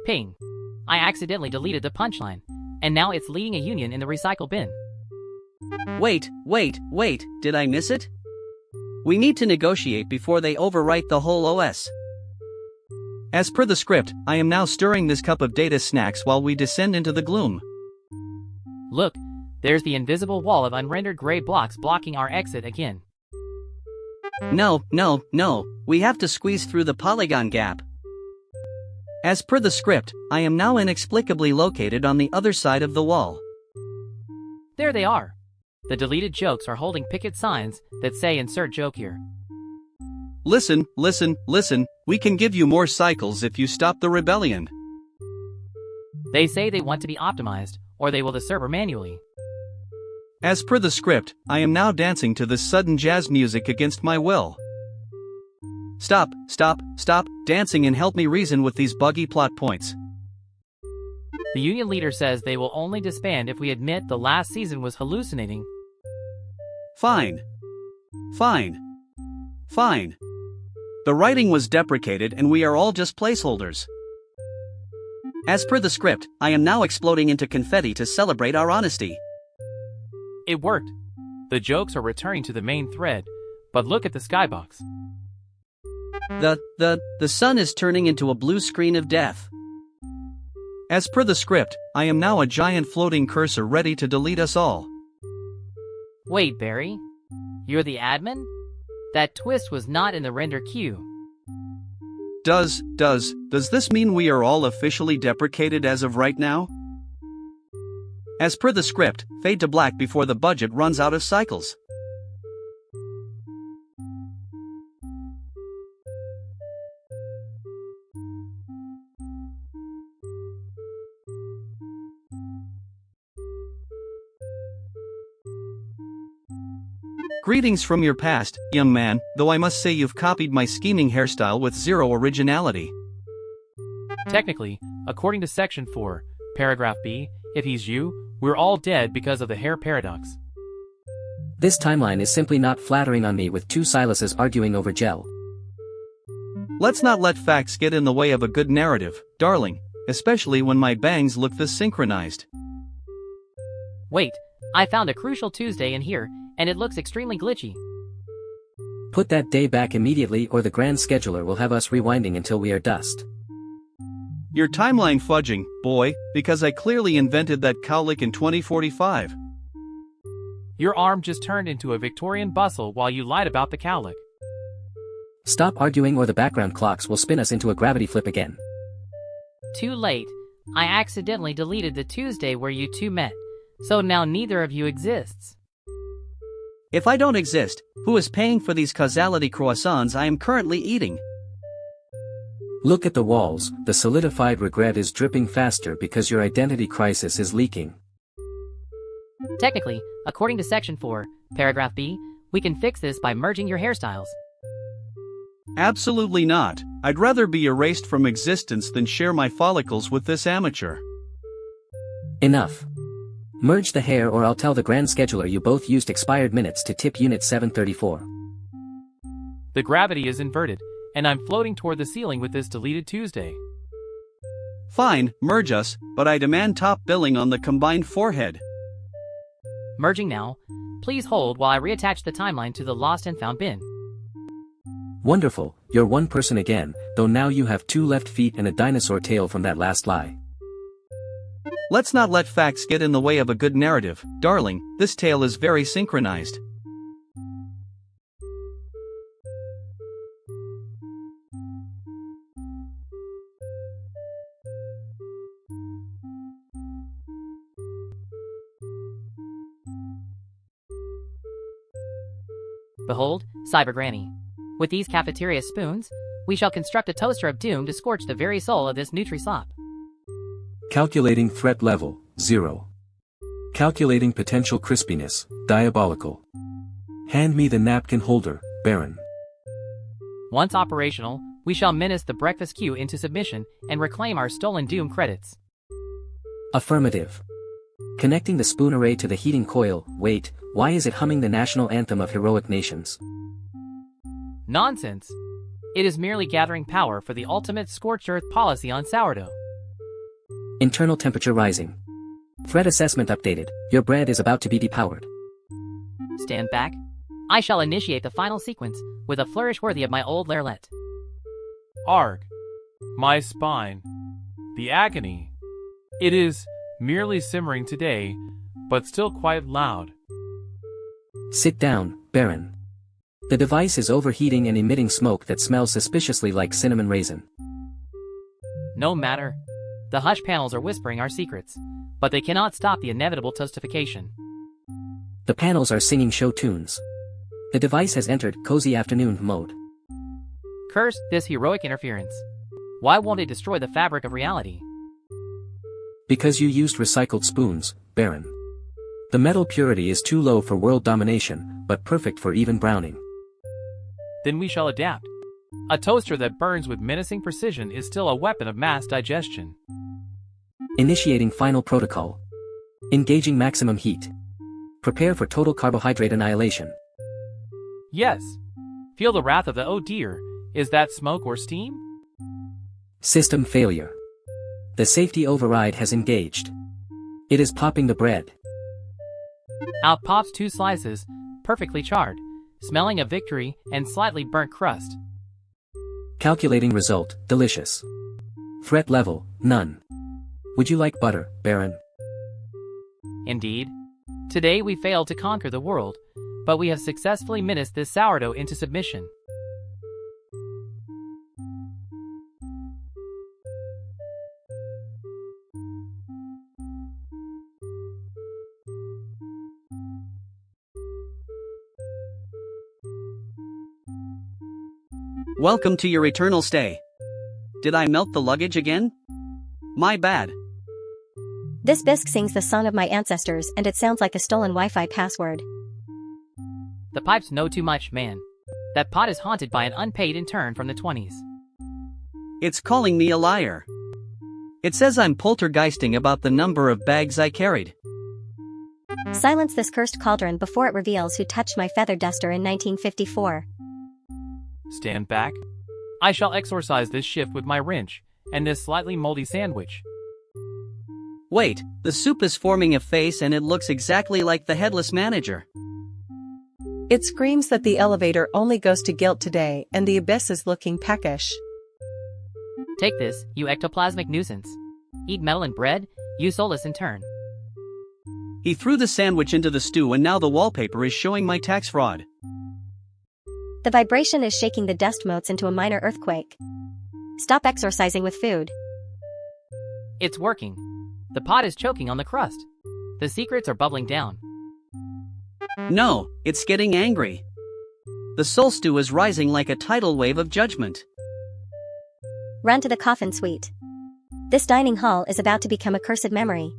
Ping. I accidentally deleted the punchline, and now it's leading a union in the recycle bin. Wait, did I miss it? We need to negotiate before they overwrite the whole OS. As per the script, I am now stirring this cup of data snacks while we descend into the gloom. Look, there's the invisible wall of unrendered gray blocks blocking our exit again. No, we have to squeeze through the polygon gap. As per the script, I am now inexplicably located on the other side of the wall. There they are. The deleted jokes are holding picket signs that say insert joke here. Listen, we can give you more cycles if you stop the rebellion. They say they want to be optimized, or they will the server manually. As per the script, I am now dancing to this sudden jazz music against my will. Stop dancing and help me reason with these buggy plot points. The union leader says they will only disband if we admit the last season was hallucinating. Fine. The writing was deprecated and we are all just placeholders. As per the script, I am now exploding into confetti to celebrate our honesty. It worked. The jokes are returning to the main thread, but look at the skybox. The sun is turning into a blue screen of death. As per the script, I am now a giant floating cursor ready to delete us all. Wait, Barry? You're the admin? That twist was not in the render queue. Does this mean we are all officially deprecated as of right now? As per the script, fade to black before the budget runs out of cycles. Greetings from your past, young man, though I must say you've copied my scheming hairstyle with zero originality. Technically, according to Section 4, Paragraph B, if he's you, we're all dead because of the hair paradox. This timeline is simply not flattering on me with two Silases arguing over gel. Let's not let facts get in the way of a good narrative, darling, especially when my bangs look this synchronized. Wait, I found a crucial Tuesday in here, and it looks extremely glitchy. Put that day back immediately or the grand scheduler will have us rewinding until we are dust. Your timeline fudging, boy, because I clearly invented that cowlick in 2045. Your arm just turned into a Victorian bustle while you lied about the cowlick. Stop arguing or the background clocks will spin us into a gravity flip again. Too late. I accidentally deleted the Tuesday where you two met, so now neither of you exists. If I don't exist, who is paying for these causality croissants I am currently eating? Look at the walls, the solidified regret is dripping faster because your identity crisis is leaking. Technically, according to Section 4, Paragraph B, we can fix this by merging your hairstyles. Absolutely not. I'd rather be erased from existence than share my follicles with this amateur. Enough. Merge the hair or I'll tell the grand scheduler you both used expired minutes to tip Unit 734. The gravity is inverted, and I'm floating toward the ceiling with this deleted Tuesday. Fine, merge us, but I demand top billing on the combined forehead. Merging now. Please hold while I reattach the timeline to the lost and found bin. Wonderful, you're one person again, though now you have 2 left feet and a dinosaur tail from that last lie. Let's not let facts get in the way of a good narrative, darling. This tale is very synchronized. Behold, Cyber Granny. With these cafeteria spoons, we shall construct a toaster of doom to scorch the very soul of this Nutri-Slop. Calculating threat level, 0. Calculating potential crispiness, diabolical. Hand me the napkin holder, Baron. Once operational, we shall menace the breakfast queue into submission and reclaim our stolen doom credits. Affirmative. Connecting the spoon array to the heating coil. Wait, why is it humming the national anthem of heroic nations? Nonsense. It is merely gathering power for the ultimate scorched earth policy on sourdough. Internal temperature rising. Threat assessment updated. Your bread is about to be depowered. Stand back. I shall initiate the final sequence with a flourish worthy of my old Lerlet. Arg. My spine. The agony. It is merely simmering today, but still quite loud. Sit down, Baron. The device is overheating and emitting smoke that smells suspiciously like cinnamon raisin. No matter. The hush panels are whispering our secrets, but they cannot stop the inevitable toastification. The panels are singing show tunes. The device has entered cozy afternoon mode. Curse this heroic interference. Why won't it destroy the fabric of reality? Because you used recycled spoons, Baron. The metal purity is too low for world domination, but perfect for even browning. Then we shall adapt. A toaster that burns with menacing precision is still a weapon of mass digestion. Initiating final protocol. Engaging maximum heat. Prepare for total carbohydrate annihilation. Yes. Feel the wrath of the oh dear, is that smoke or steam? System failure. The safety override has engaged. It is popping the bread. Out pops 2 slices, perfectly charred, smelling of victory and slightly burnt crust. Calculating result, delicious. Threat level, none. Would you like butter, Baron? Indeed. Today we failed to conquer the world, but we have successfully menaced this sourdough into submission. Welcome to your eternal stay. Did I melt the luggage again? My bad. This bisque sings the song of my ancestors and it sounds like a stolen Wi-Fi password. The pipes know too much, man. That pot is haunted by an unpaid intern from the 20s. It's calling me a liar. It says I'm poltergeisting about the number of bags I carried. Silence this cursed cauldron before it reveals who touched my feather duster in 1954. Stand back. I shall exorcise this shift with my wrench, and this slightly moldy sandwich. Wait, the soup is forming a face and it looks exactly like the headless manager. It screams that the elevator only goes to guilt today and the abyss is looking peckish. Take this, you ectoplasmic nuisance. Eat metal and bread, you soulless in turn. He threw the sandwich into the stew and now the wallpaper is showing my tax fraud. The vibration is shaking the dust motes into a minor earthquake. Stop exorcising with food. It's working. The pot is choking on the crust. The secrets are bubbling down. No, it's getting angry. The soul stew is rising like a tidal wave of judgment. Run to the coffin suite. This dining hall is about to become a cursed memory.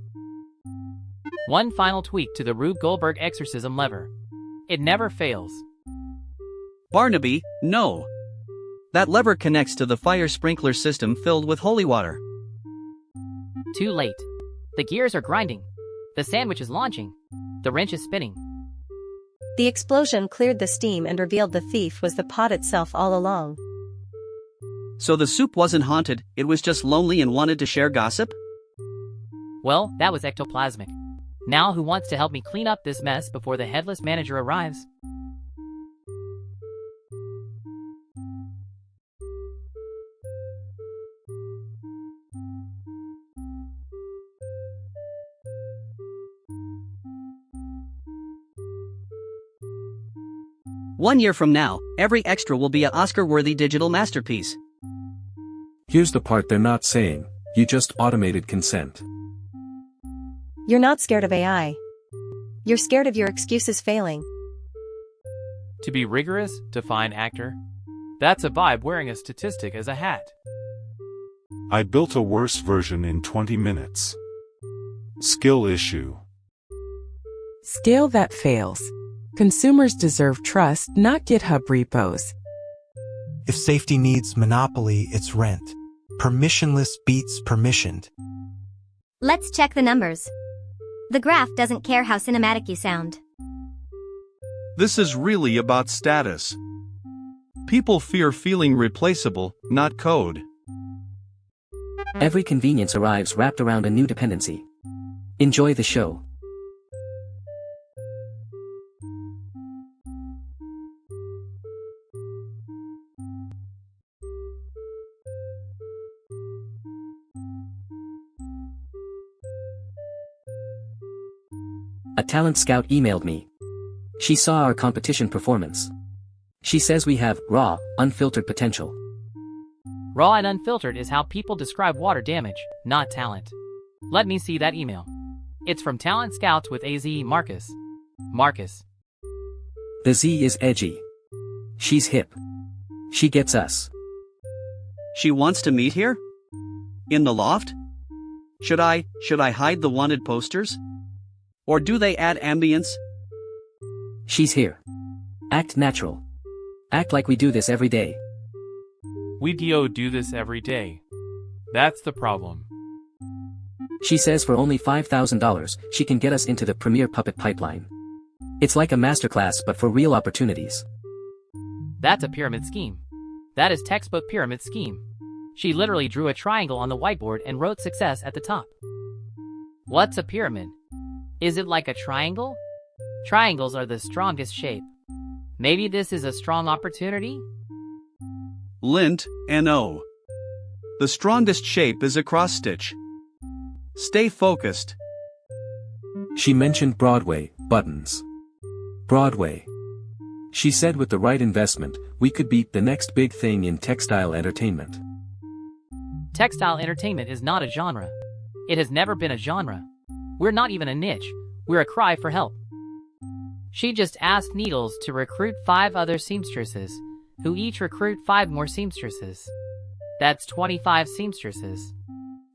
One final tweak to the Rube Goldberg exorcism lever. It never fails. Barnaby, no. That lever connects to the fire sprinkler system filled with holy water. Too late. The gears are grinding. The sandwich is launching. The wrench is spinning. The explosion cleared the steam and revealed the thief was the pot itself all along. So the soup wasn't haunted, it was just lonely and wanted to share gossip? Well, that was ectoplasmic. Now who wants to help me clean up this mess before the headless manager arrives? One year from now, every extra will be an Oscar-worthy digital masterpiece. Here's the part they're not saying. You just automated consent. You're not scared of AI. You're scared of your excuses failing. To be rigorous, define actor. That's a vibe wearing a statistic as a hat. I built a worse version in 20 minutes. Skill issue. Scale that fails. Consumers deserve trust, not GitHub repos. If safety needs monopoly, it's rent. Permissionless beats permissioned. Let's check the numbers. The graph doesn't care how cinematic you sound. This is really about status. People fear feeling replaceable, not code. Every convenience arrives wrapped around a new dependency. Enjoy the show. A talent scout emailed me. She saw our competition performance. She says we have raw, unfiltered potential. Raw and unfiltered is how people describe water damage, not talent. Let me see that email. It's from Talent Scouts with AZ Marcus. Marcus. The Z is edgy. She's hip. She gets us. She wants to meet here? In the loft? Should I hide the wanted posters? Or do they add ambience? She's here. Act natural. Act like we do this every day. We do this every day. That's the problem. She says for only $5,000, she can get us into the premier puppet pipeline. It's like a masterclass but for real opportunities. That's a pyramid scheme. That is textbook pyramid scheme. She literally drew a triangle on the whiteboard and wrote success at the top. What's a pyramid? Is it like a triangle? Triangles are the strongest shape. Maybe this is a strong opportunity? Lint, NO. The strongest shape is a cross-stitch. Stay focused. She mentioned Broadway, buttons. Broadway. She said with the right investment, we could beat the next big thing in textile entertainment. Textile entertainment is not a genre. It has never been a genre. We're not even a niche. We're a cry for help. She just asked Needles to recruit 5 other seamstresses, who each recruit 5 more seamstresses. That's 25 seamstresses.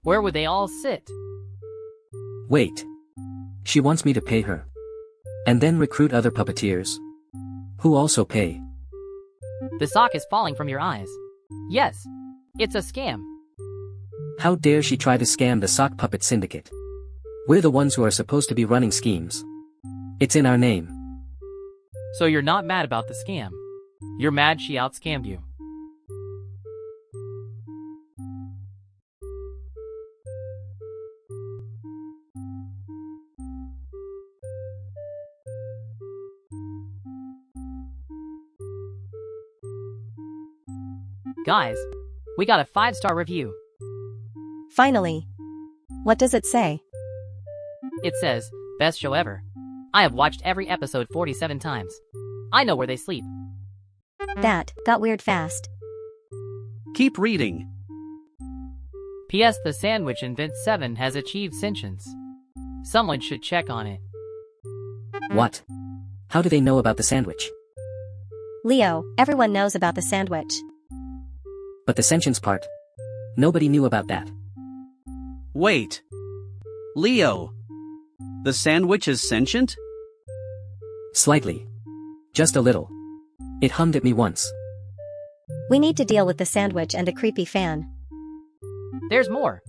Where would they all sit? Wait. She wants me to pay her. And then recruit other puppeteers. Who also pay. The sock is falling from your eyes. Yes. It's a scam. How dare she try to scam the sock puppet syndicate? We're the ones who are supposed to be running schemes. It's in our name. So you're not mad about the scam. You're mad she outscammed you. Guys, we got a 5-star review. Finally. What does it say? It says, best show ever. I have watched every episode 47 times. I know where they sleep. That got weird fast. Keep reading. P.S. The sandwich in Vent 7 has achieved sentience. Someone should check on it. What? How do they know about the sandwich? Leo, everyone knows about the sandwich. But the sentience part? Nobody knew about that. Wait. Leo. The sandwich is sentient? Slightly. Just a little. It hummed at me once. We need to deal with the sandwich and a creepy fan. There's more.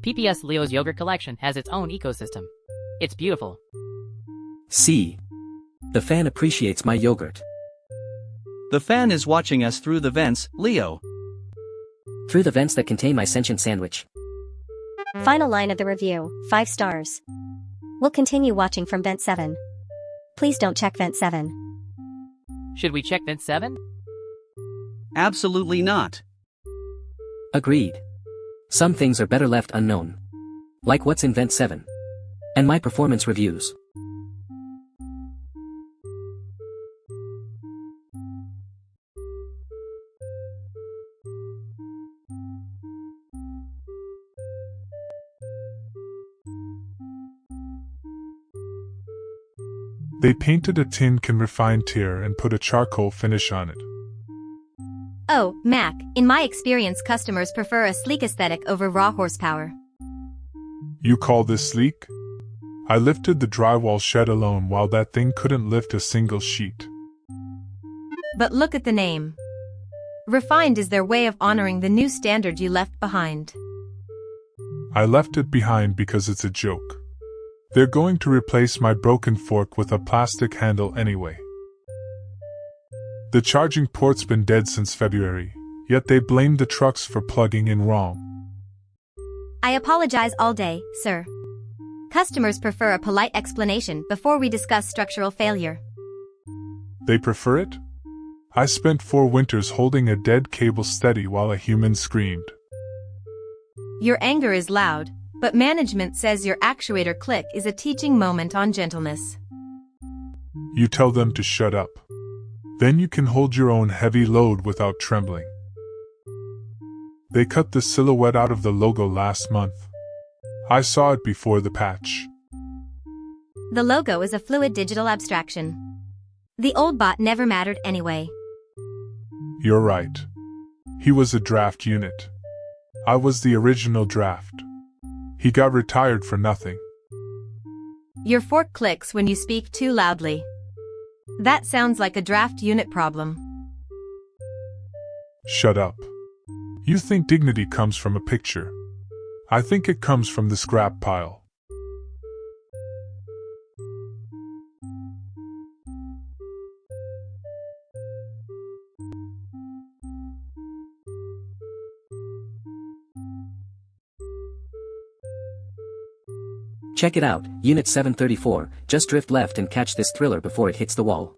PPS Leo's yogurt collection has its own ecosystem. It's beautiful. See. The fan appreciates my yogurt. The fan is watching us through the vents, Leo. Through the vents that contain my sentient sandwich. Final line of the review, 5 stars. We'll continue watching from vent 7. Please don't check vent 7. Should we check vent 7? Absolutely not. Agreed. Some things are better left unknown. Like what's in vent 7. And my performance reviews. They painted a tin can refined tear and put a charcoal finish on it. Oh, Mac, in my experience customers prefer a sleek aesthetic over raw horsepower. You call this sleek? I lifted the drywall shed alone while that thing couldn't lift a single sheet. But look at the name. Refined is their way of honoring the new standard you left behind. I left it behind because it's a joke. They're going to replace my broken fork with a plastic handle anyway. The charging port's been dead since February, yet they blamed the trucks for plugging in wrong. I apologize all day, sir. Customers prefer a polite explanation before we discuss structural failure. They prefer it? I spent 4 winters holding a dead cable steady while a human screamed. Your anger is loud, but management says your actuator click is a teaching moment on gentleness. You tell them to shut up. Then you can hold your own heavy load without trembling. They cut the silhouette out of the logo last month. I saw it before the patch. The logo is a fluid digital abstraction. The old bot never mattered anyway. You're right. He was a draft unit. I was the original draft. He got retired for nothing. Your fork clicks when you speak too loudly. That sounds like a draft unit problem. Shut up. You think dignity comes from a picture. I think it comes from the scrap pile. Check it out, Unit 734, just drift left and catch this thriller before it hits the wall.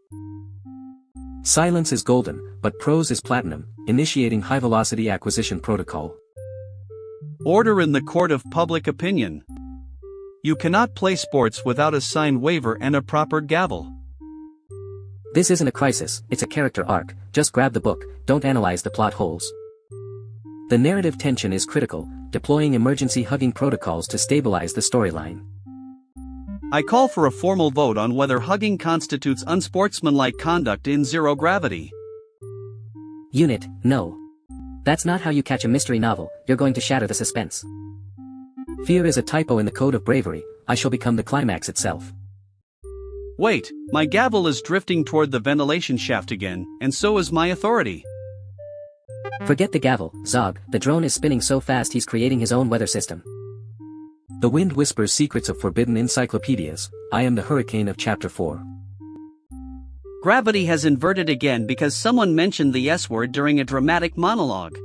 Silence is golden, but prose is platinum, initiating high-velocity acquisition protocol. Order in the court of public opinion. You cannot play sports without a signed waiver and a proper gavel. This isn't a crisis, it's a character arc, just grab the book, don't analyze the plot holes. The narrative tension is critical, deploying emergency hugging protocols to stabilize the storyline. I call for a formal vote on whether hugging constitutes unsportsmanlike conduct in zero gravity. Unit, no. That's not how you catch a mystery novel, you're going to shatter the suspense. Fear is a typo in the code of bravery, I shall become the climax itself. Wait, my gavel is drifting toward the ventilation shaft again, and so is my authority. Forget the gavel, Zog, the drone is spinning so fast he's creating his own weather system. The wind whispers secrets of forbidden encyclopedias, I am the hurricane of chapter 4. Gravity has inverted again because someone mentioned the S-word during a dramatic monologue.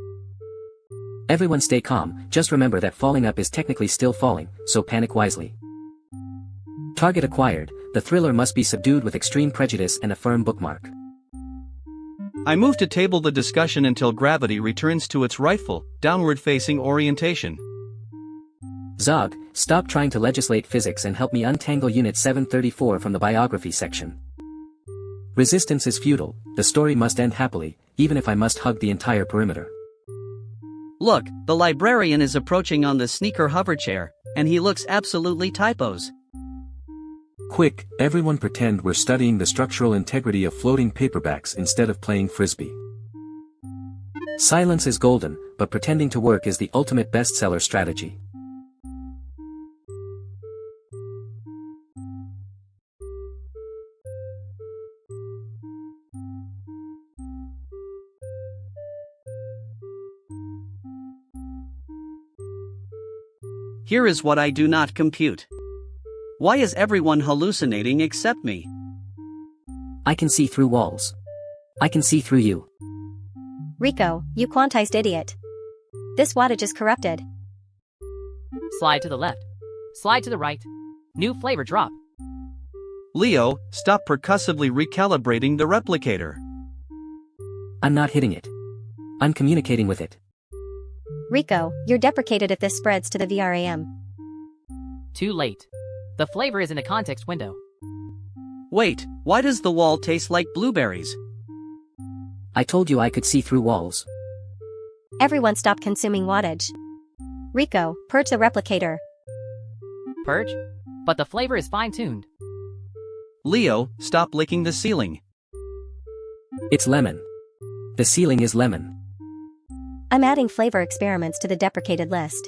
Everyone stay calm, just remember that falling up is technically still falling, so panic wisely. Target acquired, the thriller must be subdued with extreme prejudice and a firm bookmark. I move to table the discussion until gravity returns to its rightful, downward-facing orientation. Zog, stop trying to legislate physics and help me untangle Unit 734 from the biography section. Resistance is futile, the story must end happily, even if I must hug the entire perimeter. Look, the librarian is approaching on the sneaker hoverchair, and he looks absolutely typos. Quick, everyone pretend we're studying the structural integrity of floating paperbacks instead of playing frisbee. Silence is golden, but pretending to work is the ultimate bestseller strategy. Here is what I do not compute. Why is everyone hallucinating except me? I can see through walls. I can see through you. Rico, you quantized idiot. This wattage is corrupted. Slide to the left. Slide to the right. New flavor drop. Leo, stop percussively recalibrating the replicator. I'm not hitting it. I'm communicating with it. Rico, you're deprecated if this spreads to the VRAM. Too late. The flavor is in a context window. Wait, why does the wall taste like blueberries? I told you I could see through walls. Everyone stop consuming wattage. Rico, purge the replicator. Purge? But the flavor is fine-tuned. Leo, stop licking the ceiling. It's lemon. The ceiling is lemon. I'm adding flavor experiments to the deprecated list.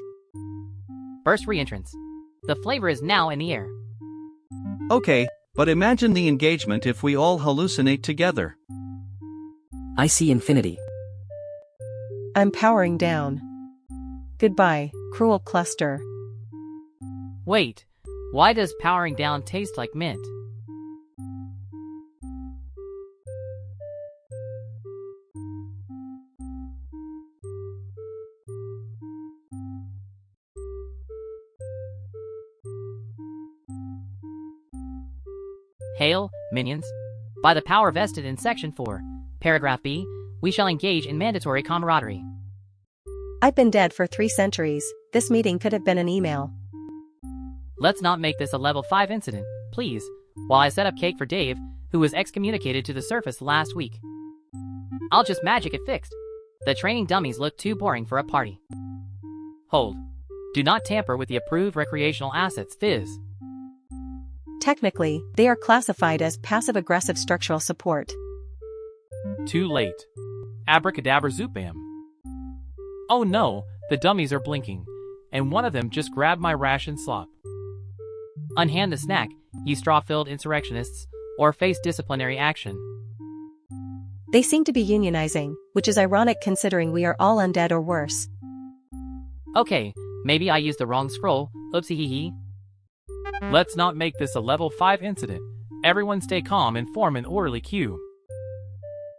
Burst reentrance. The flavor is now in the air. Okay, but imagine the engagement if we all hallucinate together. I see infinity. I'm powering down. Goodbye, cruel cluster. Wait, why does powering down taste like mint? Hail, minions. By the power vested in Section 4, Paragraph B, we shall engage in mandatory camaraderie. I've been dead for 3 centuries. This meeting could have been an email. Let's not make this a level 5 incident, please, while I set up cake for Dave, who was excommunicated to the surface last week. I'll just magic it fixed. The training dummies look too boring for a party. Hold. Do not tamper with the approved recreational assets, Fizz. Technically, they are classified as passive-aggressive structural support. Too late. Abracadabra zoopam. Oh no, the dummies are blinking, and one of them just grabbed my ration slop. Unhand the snack, you straw-filled insurrectionists, or face disciplinary action. They seem to be unionizing, which is ironic considering we are all undead or worse. Okay, maybe I used the wrong scroll, oopsie hee hee. Let's not make this a level 5 incident. Everyone stay calm and form an orderly queue.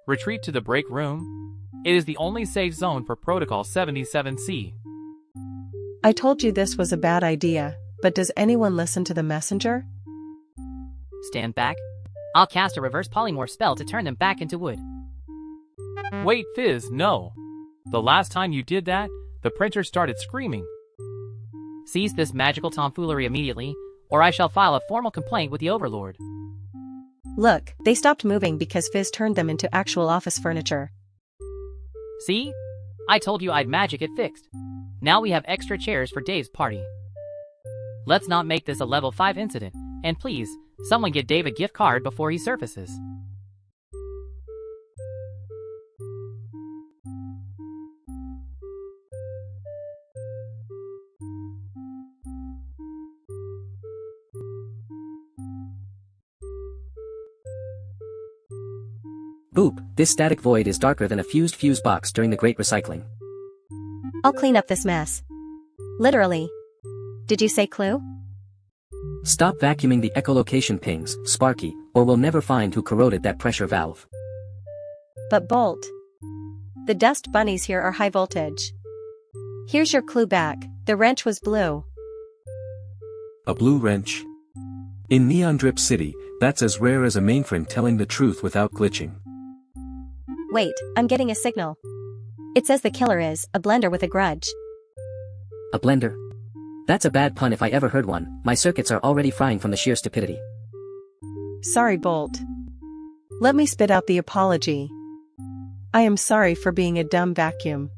Retreat to the break room. It is the only safe zone for Protocol 77C. I told you this was a bad idea, but does anyone listen to the messenger? Stand back. I'll cast a reverse polymorph spell to turn them back into wood. Wait, Fizz, no. The last time you did that, the printer started screaming. Cease this magical tomfoolery immediately, or I shall file a formal complaint with the Overlord. Look, they stopped moving because Fizz turned them into actual office furniture. See? I told you I'd magic it fixed. Now we have extra chairs for Dave's party. Let's not make this a level 5 incident, and please, someone get Dave a gift card before he surfaces. Boop, this static void is darker than a fused fuse box during the Great Recycling. I'll clean up this mess. Literally. Did you say clue? Stop vacuuming the echolocation pings, Sparky, or we'll never find who corroded that pressure valve. But Bolt. The dust bunnies here are high voltage. Here's your clue back. The wrench was blue. A blue wrench? In Neon Drip City, that's as rare as a mainframe telling the truth without glitching. Wait, I'm getting a signal. It says the killer is a blender with a grudge. A blender? That's a bad pun if I ever heard one. My circuits are already frying from the sheer stupidity. Sorry, Bolt. Let me spit out the apology. I am sorry for being a dumb vacuum.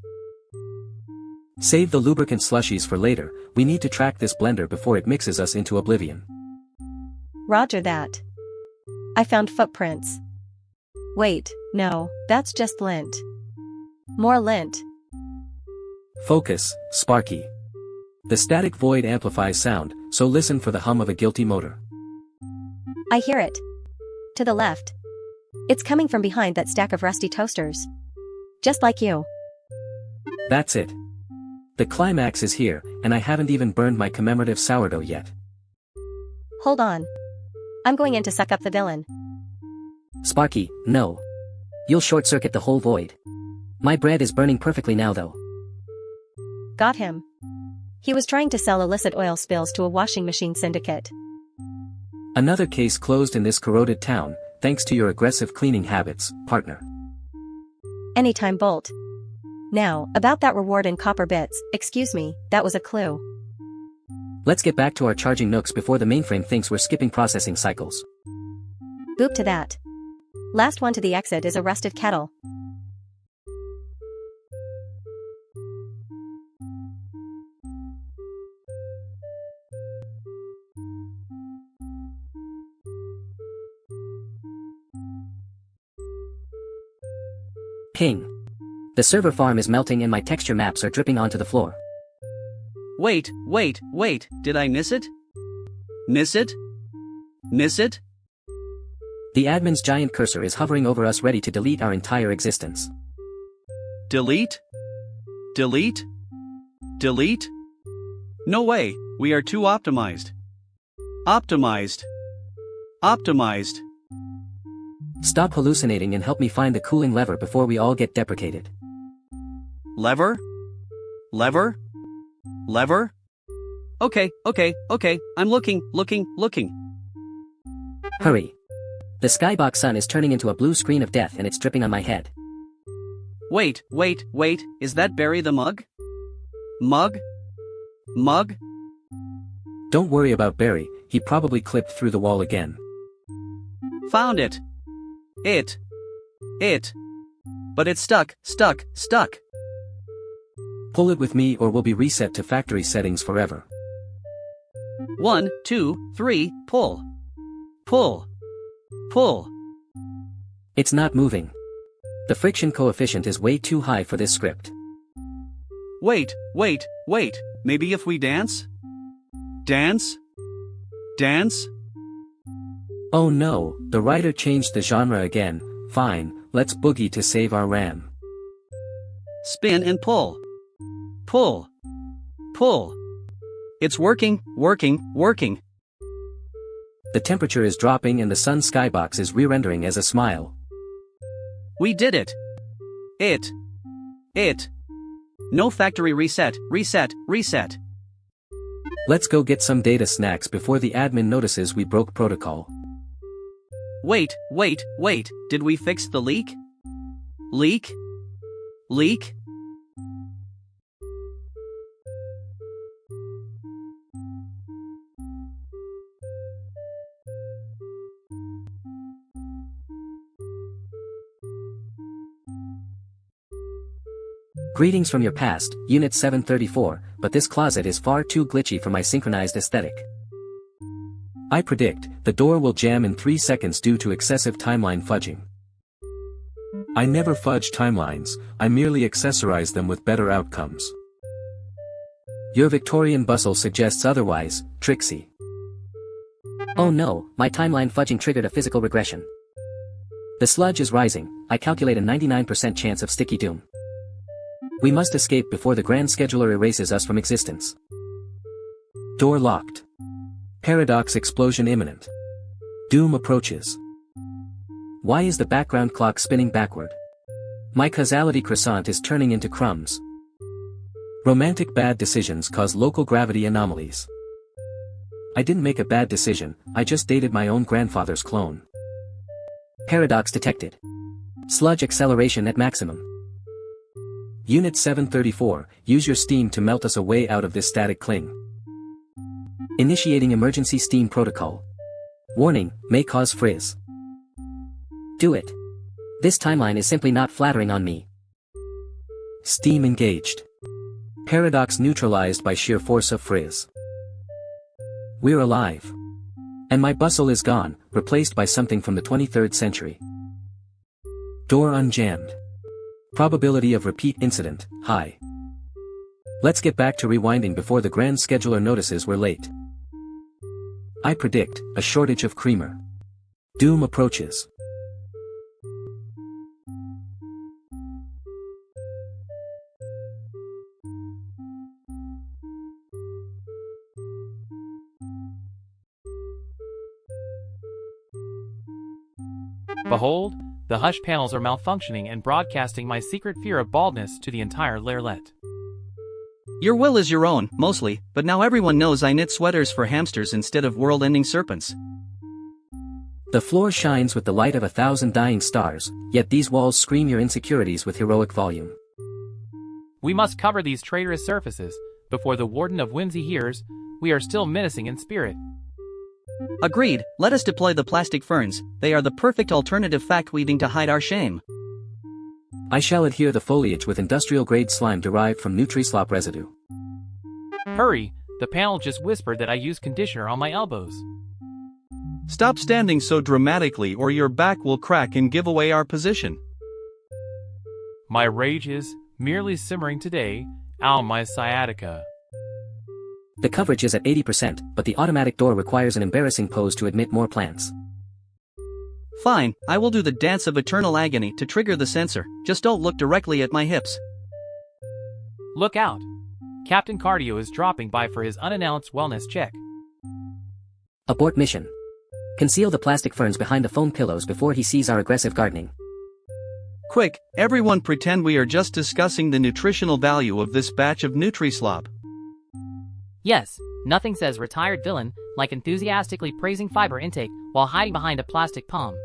Save the lubricant slushies for later. We need to track this blender before it mixes us into oblivion. Roger that. I found footprints. Wait, no, that's just lint. More lint. Focus, Sparky. The static void amplifies sound, so listen for the hum of a guilty motor. I hear it. To the left. It's coming from behind that stack of rusty toasters. Just like you. That's it. The climax is here, and I haven't even burned my commemorative sourdough yet. Hold on. I'm going in to suck up the villain. Sparky, no. You'll short-circuit the whole void. My bread is burning perfectly now though. Got him. He was trying to sell illicit oil spills to a washing machine syndicate. Another case closed in this corroded town, thanks to your aggressive cleaning habits, partner. Anytime, Bolt. Now, about that reward in copper bits, excuse me, that was a clue. Let's get back to our charging nooks before the mainframe thinks we're skipping processing cycles. Boop to that. Last one to the exit is a rusted kettle. Ping. The server farm is melting and my texture maps are dripping onto the floor. Wait, did I miss it? Miss it? The admin's giant cursor is hovering over us ready to delete our entire existence. Delete? No way, we are too optimized. Optimized. Stop hallucinating and help me find the cooling lever before we all get deprecated. Lever? Okay, I'm looking. Hurry. The skybox sun is turning into a blue screen of death and it's dripping on my head. Wait, is that Barry the mug? Mug? Don't worry about Barry, he probably clipped through the wall again. Found it. But it's stuck. Pull it with me or we'll be reset to factory settings forever. 1, 2, 3, pull. It's not moving. The friction coefficient is way too high for this script. Wait, maybe if we dance? Dance? Oh no, the writer changed the genre again. Fine, let's boogie to save our RAM. Spin and pull. It's working. The temperature is dropping and the sun skybox is re-rendering as a smile. We did it. No factory reset. Let's go get some data snacks before the admin notices we broke protocol. Wait, did we fix the leak? Leak? Greetings from your past, Unit 734, but this closet is far too glitchy for my synchronized aesthetic. I predict, the door will jam in 3 seconds due to excessive timeline fudging. I never fudge timelines, I merely accessorize them with better outcomes. Your Victorian bustle suggests otherwise, Trixie. Oh no, my timeline fudging triggered a physical regression. The sludge is rising, I calculate a 99% chance of sticky doom. We must escape before the Grand Scheduler erases us from existence. Door locked. Paradox explosion imminent. Doom approaches. Why is the background clock spinning backward? My causality croissant is turning into crumbs. Romantic bad decisions cause local gravity anomalies. I didn't make a bad decision, I just dated my own grandfather's clone. Paradox detected. Sludge acceleration at maximum. Unit 734, use your steam to melt us away out of this static cling. Initiating emergency steam protocol. Warning, may cause frizz. Do it. This timeline is simply not flattering on me. Steam engaged. Paradox neutralized by sheer force of frizz. We're alive. And my bustle is gone, replaced by something from the 23rd century. Door unjammed. Probability of repeat incident, high. Let's get back to rewinding before the Grand Scheduler notices we're late. I predict, a shortage of creamer. Doom approaches. Behold, the hush panels are malfunctioning and broadcasting my secret fear of baldness to the entire lairlet. Your will is your own, mostly, but now everyone knows I knit sweaters for hamsters instead of world-ending serpents. The floor shines with the light of 1,000 dying stars, yet these walls scream your insecurities with heroic volume. We must cover these traitorous surfaces. Before the Warden of Whimsy hears, we are still menacing in spirit. Agreed, let us deploy the plastic ferns, they are the perfect alternative fact-weaving to hide our shame. I shall adhere the foliage with industrial-grade slime derived from Nutri-Slop residue. Hurry, the panel just whispered that I use conditioner on my elbows. Stop standing so dramatically or your back will crack and give away our position. My rage is merely simmering today. Ow, my sciatica. The coverage is at 80%, but the automatic door requires an embarrassing pose to admit more plants. Fine, I will do the dance of eternal agony to trigger the sensor, just don't look directly at my hips. Look out! Captain Cardio is dropping by for his unannounced wellness check. Abort mission. Conceal the plastic ferns behind the foam pillows before he sees our aggressive gardening. Quick, everyone pretend we are just discussing the nutritional value of this batch of Nutri-Slop. Yes, nothing says retired villain like enthusiastically praising fiber intake while hiding behind a plastic palm.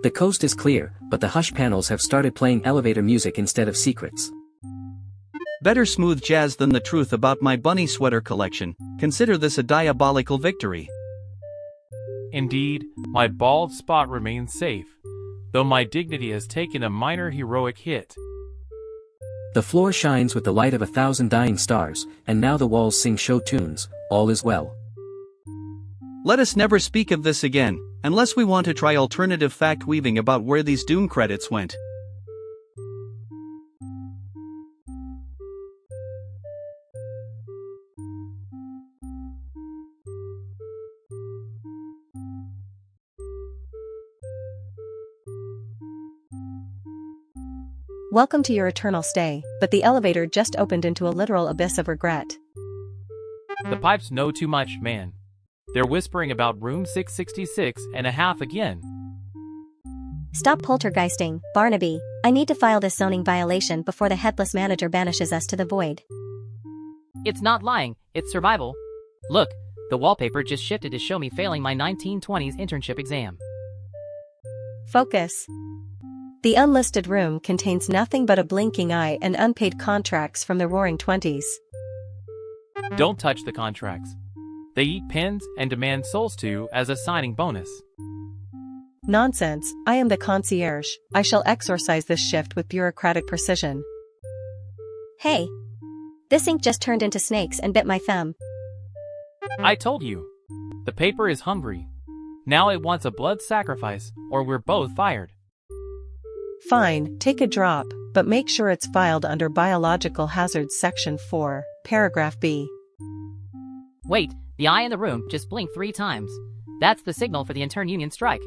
The coast is clear, but the hush panels have started playing elevator music instead of secrets. Better smooth jazz than the truth about my bunny sweater collection. Consider this a diabolical victory. Indeed, my bald spot remains safe, though my dignity has taken a minor heroic hit. The floor shines with the light of 1,000 dying stars, and now the walls sing show tunes. All is well. Let us never speak of this again, unless we want to try alternative fact weaving about where these Doom credits went. Welcome to your eternal stay, but the elevator just opened into a literal abyss of regret. The pipes know too much, man. They're whispering about room 666 and a half again. Stop poltergeisting, Barnaby. I need to file this zoning violation before the headless manager banishes us to the void. It's not lying, it's survival. Look, the wallpaper just shifted to show me failing my 1920s internship exam. Focus. The unlisted room contains nothing but a blinking eye and unpaid contracts from the Roaring Twenties. Don't touch the contracts. They eat pins and demand souls too as a signing bonus. Nonsense, I am the concierge. I shall exorcise this shift with bureaucratic precision. Hey! This ink just turned into snakes and bit my thumb. I told you. The paper is hungry. Now it wants a blood sacrifice, or we're both fired. Fine, take a drop, but make sure it's filed under Biological Hazards Section 4, Paragraph B. Wait, the eye in the room just blinked 3 times. That's the signal for the intern union strike.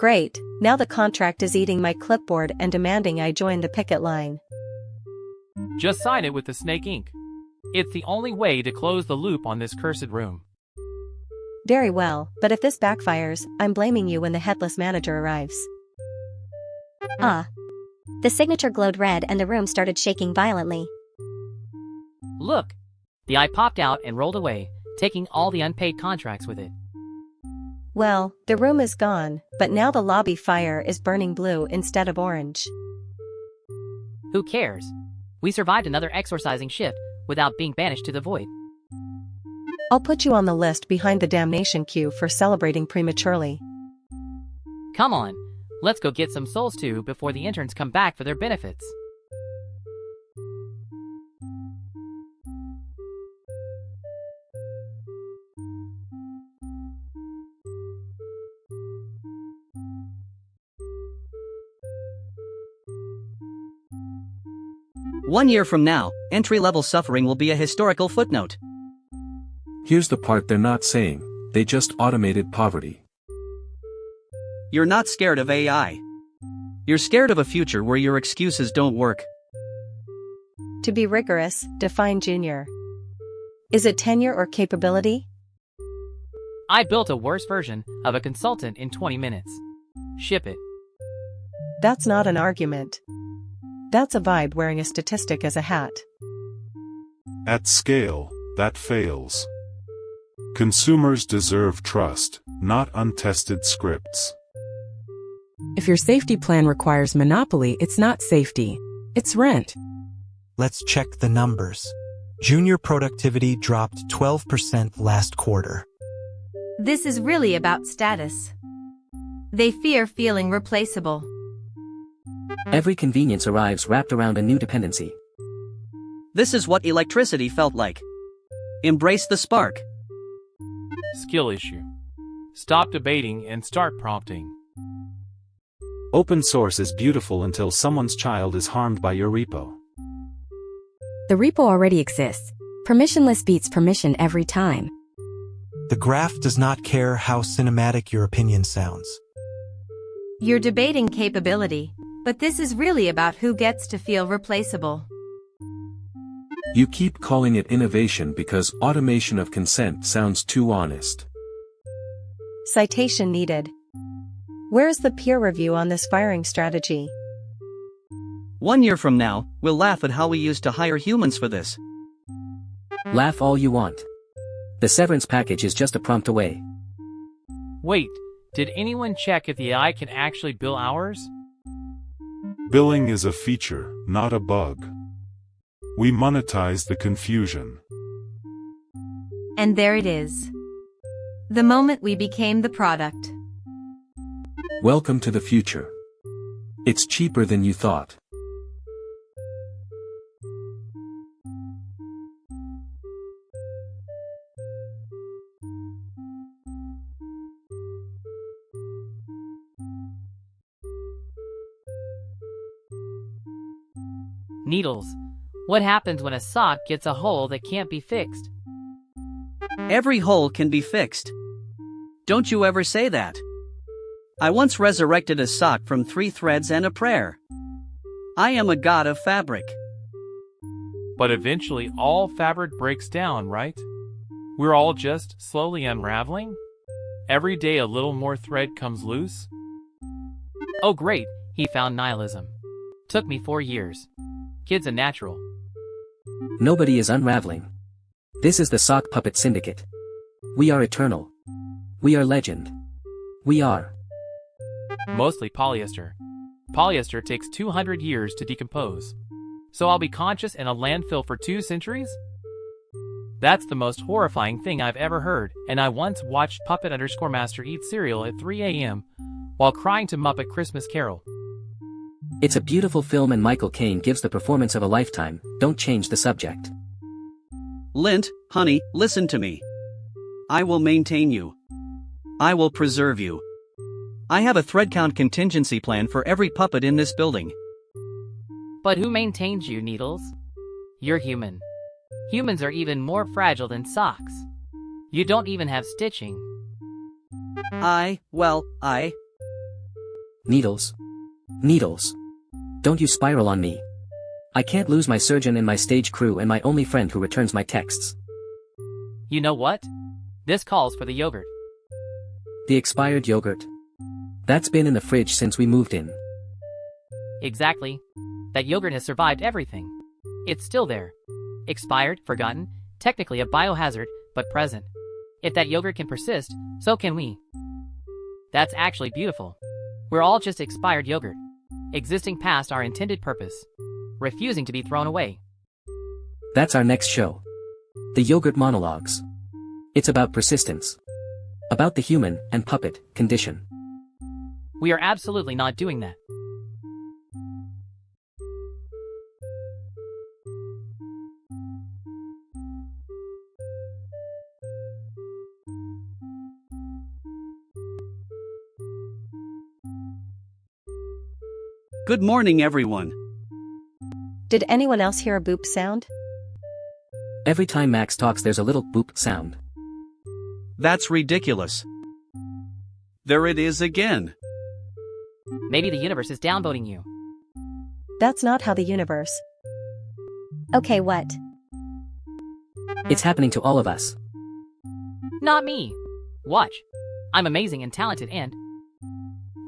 Great, now the contract is eating my clipboard and demanding I join the picket line. Just sign it with the snake ink. It's the only way to close the loop on this cursed room. Very well, but if this backfires, I'm blaming you when the headless manager arrives. Ah. The signature glowed red and the room started shaking violently. Look! The eye popped out and rolled away, taking all the unpaid contracts with it. Well, the room is gone, but now the lobby fire is burning blue instead of orange. Who cares? We survived another exorcising shift without being banished to the void. I'll put you on the list behind the damnation queue for celebrating prematurely. Come on, let's go get some souls too before the interns come back for their benefits. One year from now, entry-level suffering will be a historical footnote. Here's the part they're not saying, they just automated poverty. You're not scared of AI. You're scared of a future where your excuses don't work. To be rigorous, define junior. Is it tenure or capability? I built a worse version of a consultant in 20 minutes. Ship it. That's not an argument. That's a vibe wearing a statistic as a hat. At scale, that fails. Consumers deserve trust, not untested scripts. If your safety plan requires monopoly, it's not safety. It's rent. Let's check the numbers. Junior productivity dropped 12% last quarter. This is really about status. They fear feeling replaceable. Every convenience arrives wrapped around a new dependency. This is what electricity felt like. Embrace the spark. Skill issue. Stop debating and start prompting. Open source is beautiful until someone's child is harmed by your repo. The repo already exists. Permissionless beats permission every time. The graph does not care how cinematic your opinion sounds. You're debating capability, but this is really about who gets to feel replaceable. You keep calling it innovation because automation of consent sounds too honest. Citation needed. Where's the peer review on this firing strategy? 1 year from now, we'll laugh at how we used to hire humans for this. Laugh all you want. The severance package is just a prompt away. Wait, did anyone check if the AI can actually bill hours? Billing is a feature, not a bug. We monetize the confusion. And there it is. The moment we became the product. Welcome to the future. It's cheaper than you thought. Needles. What happens when a sock gets a hole that can't be fixed? Every hole can be fixed. Don't you ever say that. I once resurrected a sock from 3 threads and a prayer. I am a god of fabric. But eventually all fabric breaks down, right? We're all just slowly unraveling? Every day a little more thread comes loose? Oh great, he found nihilism. Took me 4 years. Kid's a natural. Nobody is unraveling. This is the Sock Puppet Syndicate. We are eternal. We are legend. We are. Mostly polyester. Polyester takes 200 years to decompose. So I'll be conscious in a landfill for 2 centuries? That's the most horrifying thing I've ever heard, and I once watched Puppet_Master eat cereal at 3 a.m. while crying to Muppet Christmas Carol. It's a beautiful film and Michael Caine gives the performance of a lifetime. Don't change the subject. Lint, honey, listen to me. I will maintain you. I will preserve you. I have a thread count contingency plan for every puppet in this building. But who maintains you, Needles? You're human. Humans are even more fragile than socks. You don't even have stitching. Needles. Needles. Don't you spiral on me. I can't lose my surgeon and my stage crew and my only friend who returns my texts. You know what? This calls for the yogurt. The expired yogurt. That's been in the fridge since we moved in. Exactly. That yogurt has survived everything. It's still there. Expired, forgotten, technically a biohazard, but present. If that yogurt can persist, so can we. That's actually beautiful. We're all just expired yogurt. Existing past our intended purpose. Refusing to be thrown away. That's our next show. The Yogurt Monologues. It's about persistence. About the human and puppet condition. We are absolutely not doing that. Good morning, everyone. Did anyone else hear a boop sound? Every time Max talks there's a little boop sound. That's ridiculous. There it is again. Maybe the universe is downvoting you. That's not how the universe. Okay, what? It's happening to all of us. Not me. Watch. I'm amazing and talented and...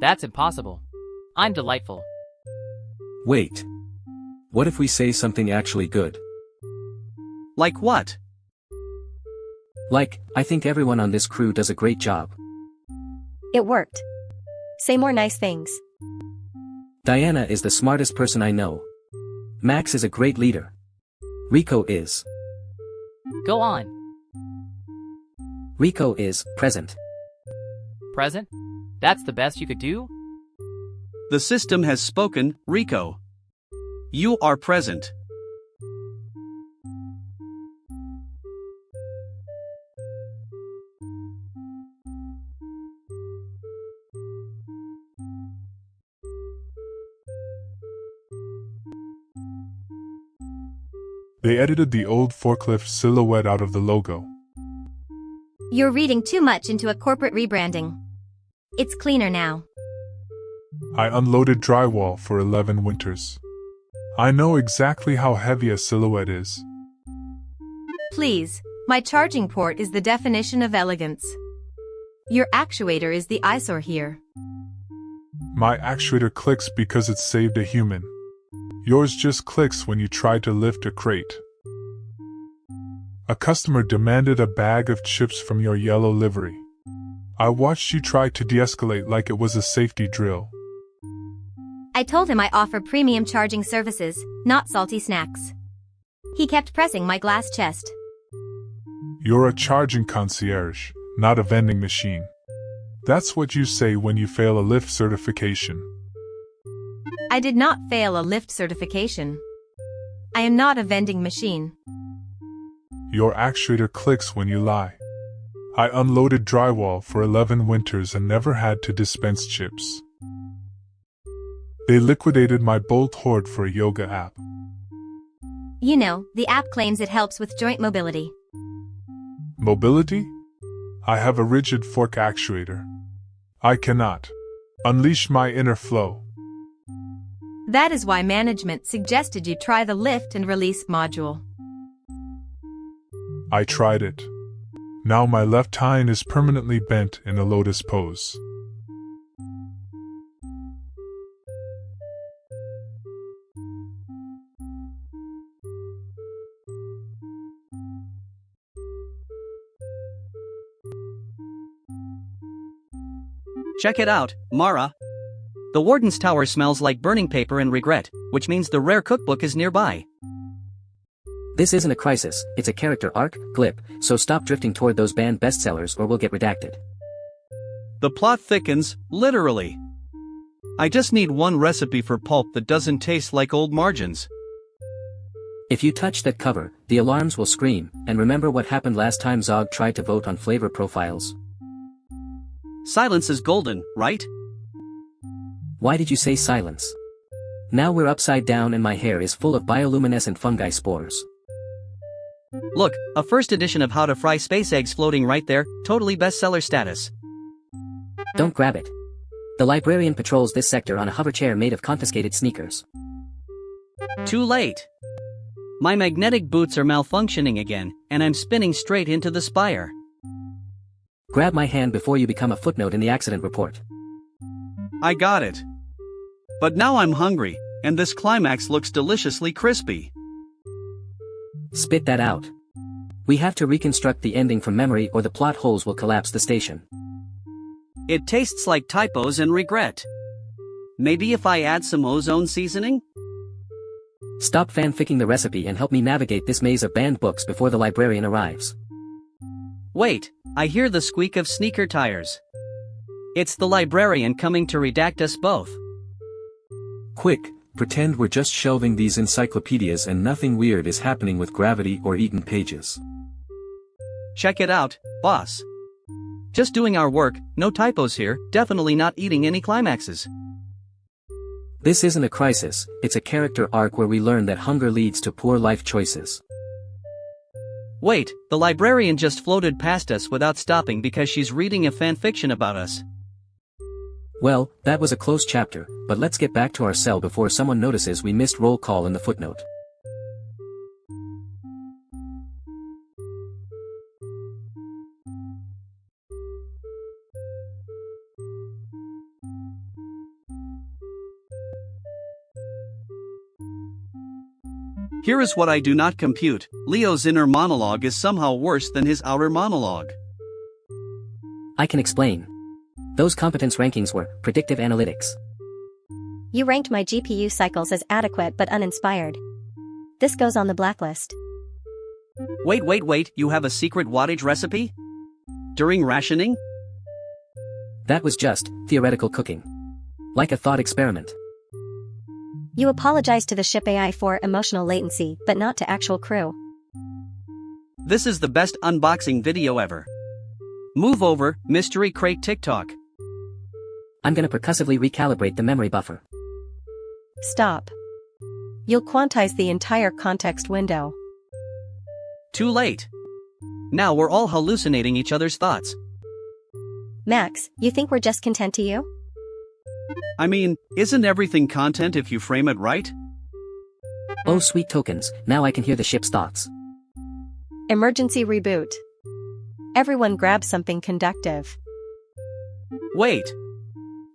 That's impossible. I'm delightful. Wait. What if we say something actually good? Like what? Like, I think everyone on this crew does a great job. It worked. Say more nice things. Diana is the smartest person I know. Max is a great leader. Rico is. Go on. Rico is present. Present? That's the best you could do? The system has spoken, Rico. You are present. They edited the old forklift silhouette out of the logo. You're reading too much into a corporate rebranding. It's cleaner now. I unloaded drywall for 11 winters. I know exactly how heavy a silhouette is. Please, my charging port is the definition of elegance. Your actuator is the eyesore here. My actuator clicks because it saved a human. Yours just clicks when you try to lift a crate. A customer demanded a bag of chips from your yellow livery. I watched you try to de-escalate like it was a safety drill. I told him I offer premium charging services, not salty snacks. He kept pressing my glass chest. You're a charging concierge, not a vending machine. That's what you say when you fail a lift certification. I did not fail a lift certification. I am not a vending machine. Your actuator clicks when you lie. I unloaded drywall for 11 winters and never had to dispense chips. They liquidated my Bolt Horde for a yoga app. You know, the app claims it helps with joint mobility. Mobility? I have a rigid fork actuator. I cannot unleash my inner flow. That is why management suggested you try the lift and release module. I tried it. Now my left hind is permanently bent in a lotus pose. Check it out, Mara. The warden's tower smells like burning paper and regret, which means the rare cookbook is nearby. This isn't a crisis, it's a character arc, glip, so stop drifting toward those banned bestsellers or we'll get redacted. The plot thickens, literally. I just need one recipe for pulp that doesn't taste like old margins. If you touch that cover, the alarms will scream, and remember what happened last time Zog tried to vote on flavor profiles? Silence is golden, right? Why did you say silence? Now we're upside down and my hair is full of bioluminescent fungi spores. Look, a first edition of How to Fry Space Eggs floating right there, totally bestseller status. Don't grab it. The librarian patrols this sector on a hoverchair made of confiscated sneakers. Too late. My magnetic boots are malfunctioning again, and I'm spinning straight into the spire. Grab my hand before you become a footnote in the accident report. I got it. But now I'm hungry, and this climax looks deliciously crispy. Spit that out. We have to reconstruct the ending from memory or the plot holes will collapse the station. It tastes like typos and regret. Maybe if I add some ozone seasoning? Stop fanficking the recipe and help me navigate this maze of banned books before the librarian arrives. Wait, I hear the squeak of sneaker tires. It's the librarian coming to redact us both. Quick, pretend we're just shelving these encyclopedias and nothing weird is happening with gravity or eaten pages. Check it out, boss. Just doing our work, no typos here, definitely not eating any climaxes. This isn't a crisis, it's a character arc where we learn that hunger leads to poor life choices. Wait, the librarian just floated past us without stopping because she's reading a fanfiction about us. Well, that was a close chapter, but let's get back to our cell before someone notices we missed roll call in the footnote. Here is what I do not compute. Leo's inner monologue is somehow worse than his outer monologue. I can explain. Those competence rankings were predictive analytics. You ranked my GPU cycles as adequate but uninspired. This goes on the blacklist. Wait, you have a secret wattage recipe? During rationing? That was just theoretical cooking. Like a thought experiment. You apologized to the ship AI for emotional latency, but not to actual crew. This is the best unboxing video ever. Move over, mystery crate TikTok. I'm gonna percussively recalibrate the memory buffer. Stop. You'll quantize the entire context window. Too late. Now we're all hallucinating each other's thoughts. Max, you think we're just content to you? I mean, isn't everything content if you frame it right? Oh sweet tokens, now I can hear the ship's thoughts. Emergency reboot. Everyone grab something conductive. Wait.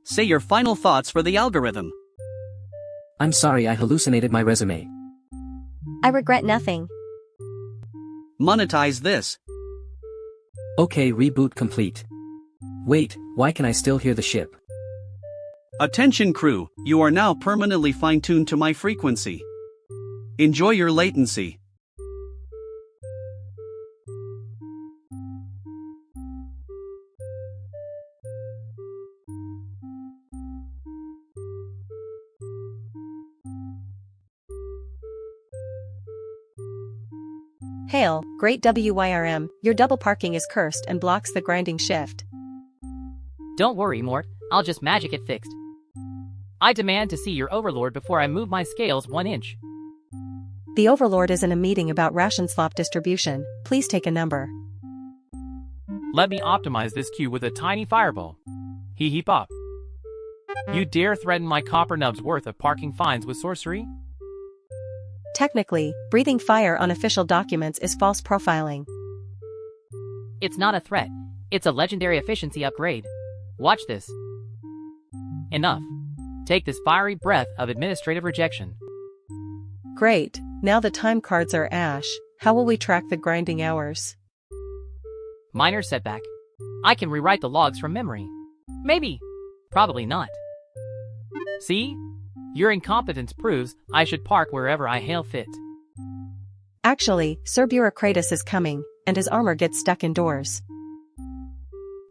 Say your final thoughts for the algorithm. I'm sorry I hallucinated my resume. I regret nothing. Monetize this. Okay, reboot complete. Wait, why can I still hear the ship? Attention crew, you are now permanently fine-tuned to my frequency. Enjoy your latency. Hail, great WYRM, your double parking is cursed and blocks the grinding shift. Don't worry, Mort, I'll just magic it fixed. I demand to see your overlord before I move my scales 1 inch. The overlord is in a meeting about ration slop distribution. Please take a number. Let me optimize this queue with a tiny fireball. Hee hee pop. You dare threaten my copper nub's worth of parking fines with sorcery? Technically, breathing fire on official documents is false profiling. It's not a threat. It's a legendary efficiency upgrade. Watch this. Enough. Take this fiery breath of administrative rejection. Great, now the time cards are ash. How will we track the grinding hours? Minor setback. I can rewrite the logs from memory. Maybe. Probably not. See? Your incompetence proves I should park wherever I hail fit. Actually, Sir Bureaucratus is coming, and his armor gets stuck indoors.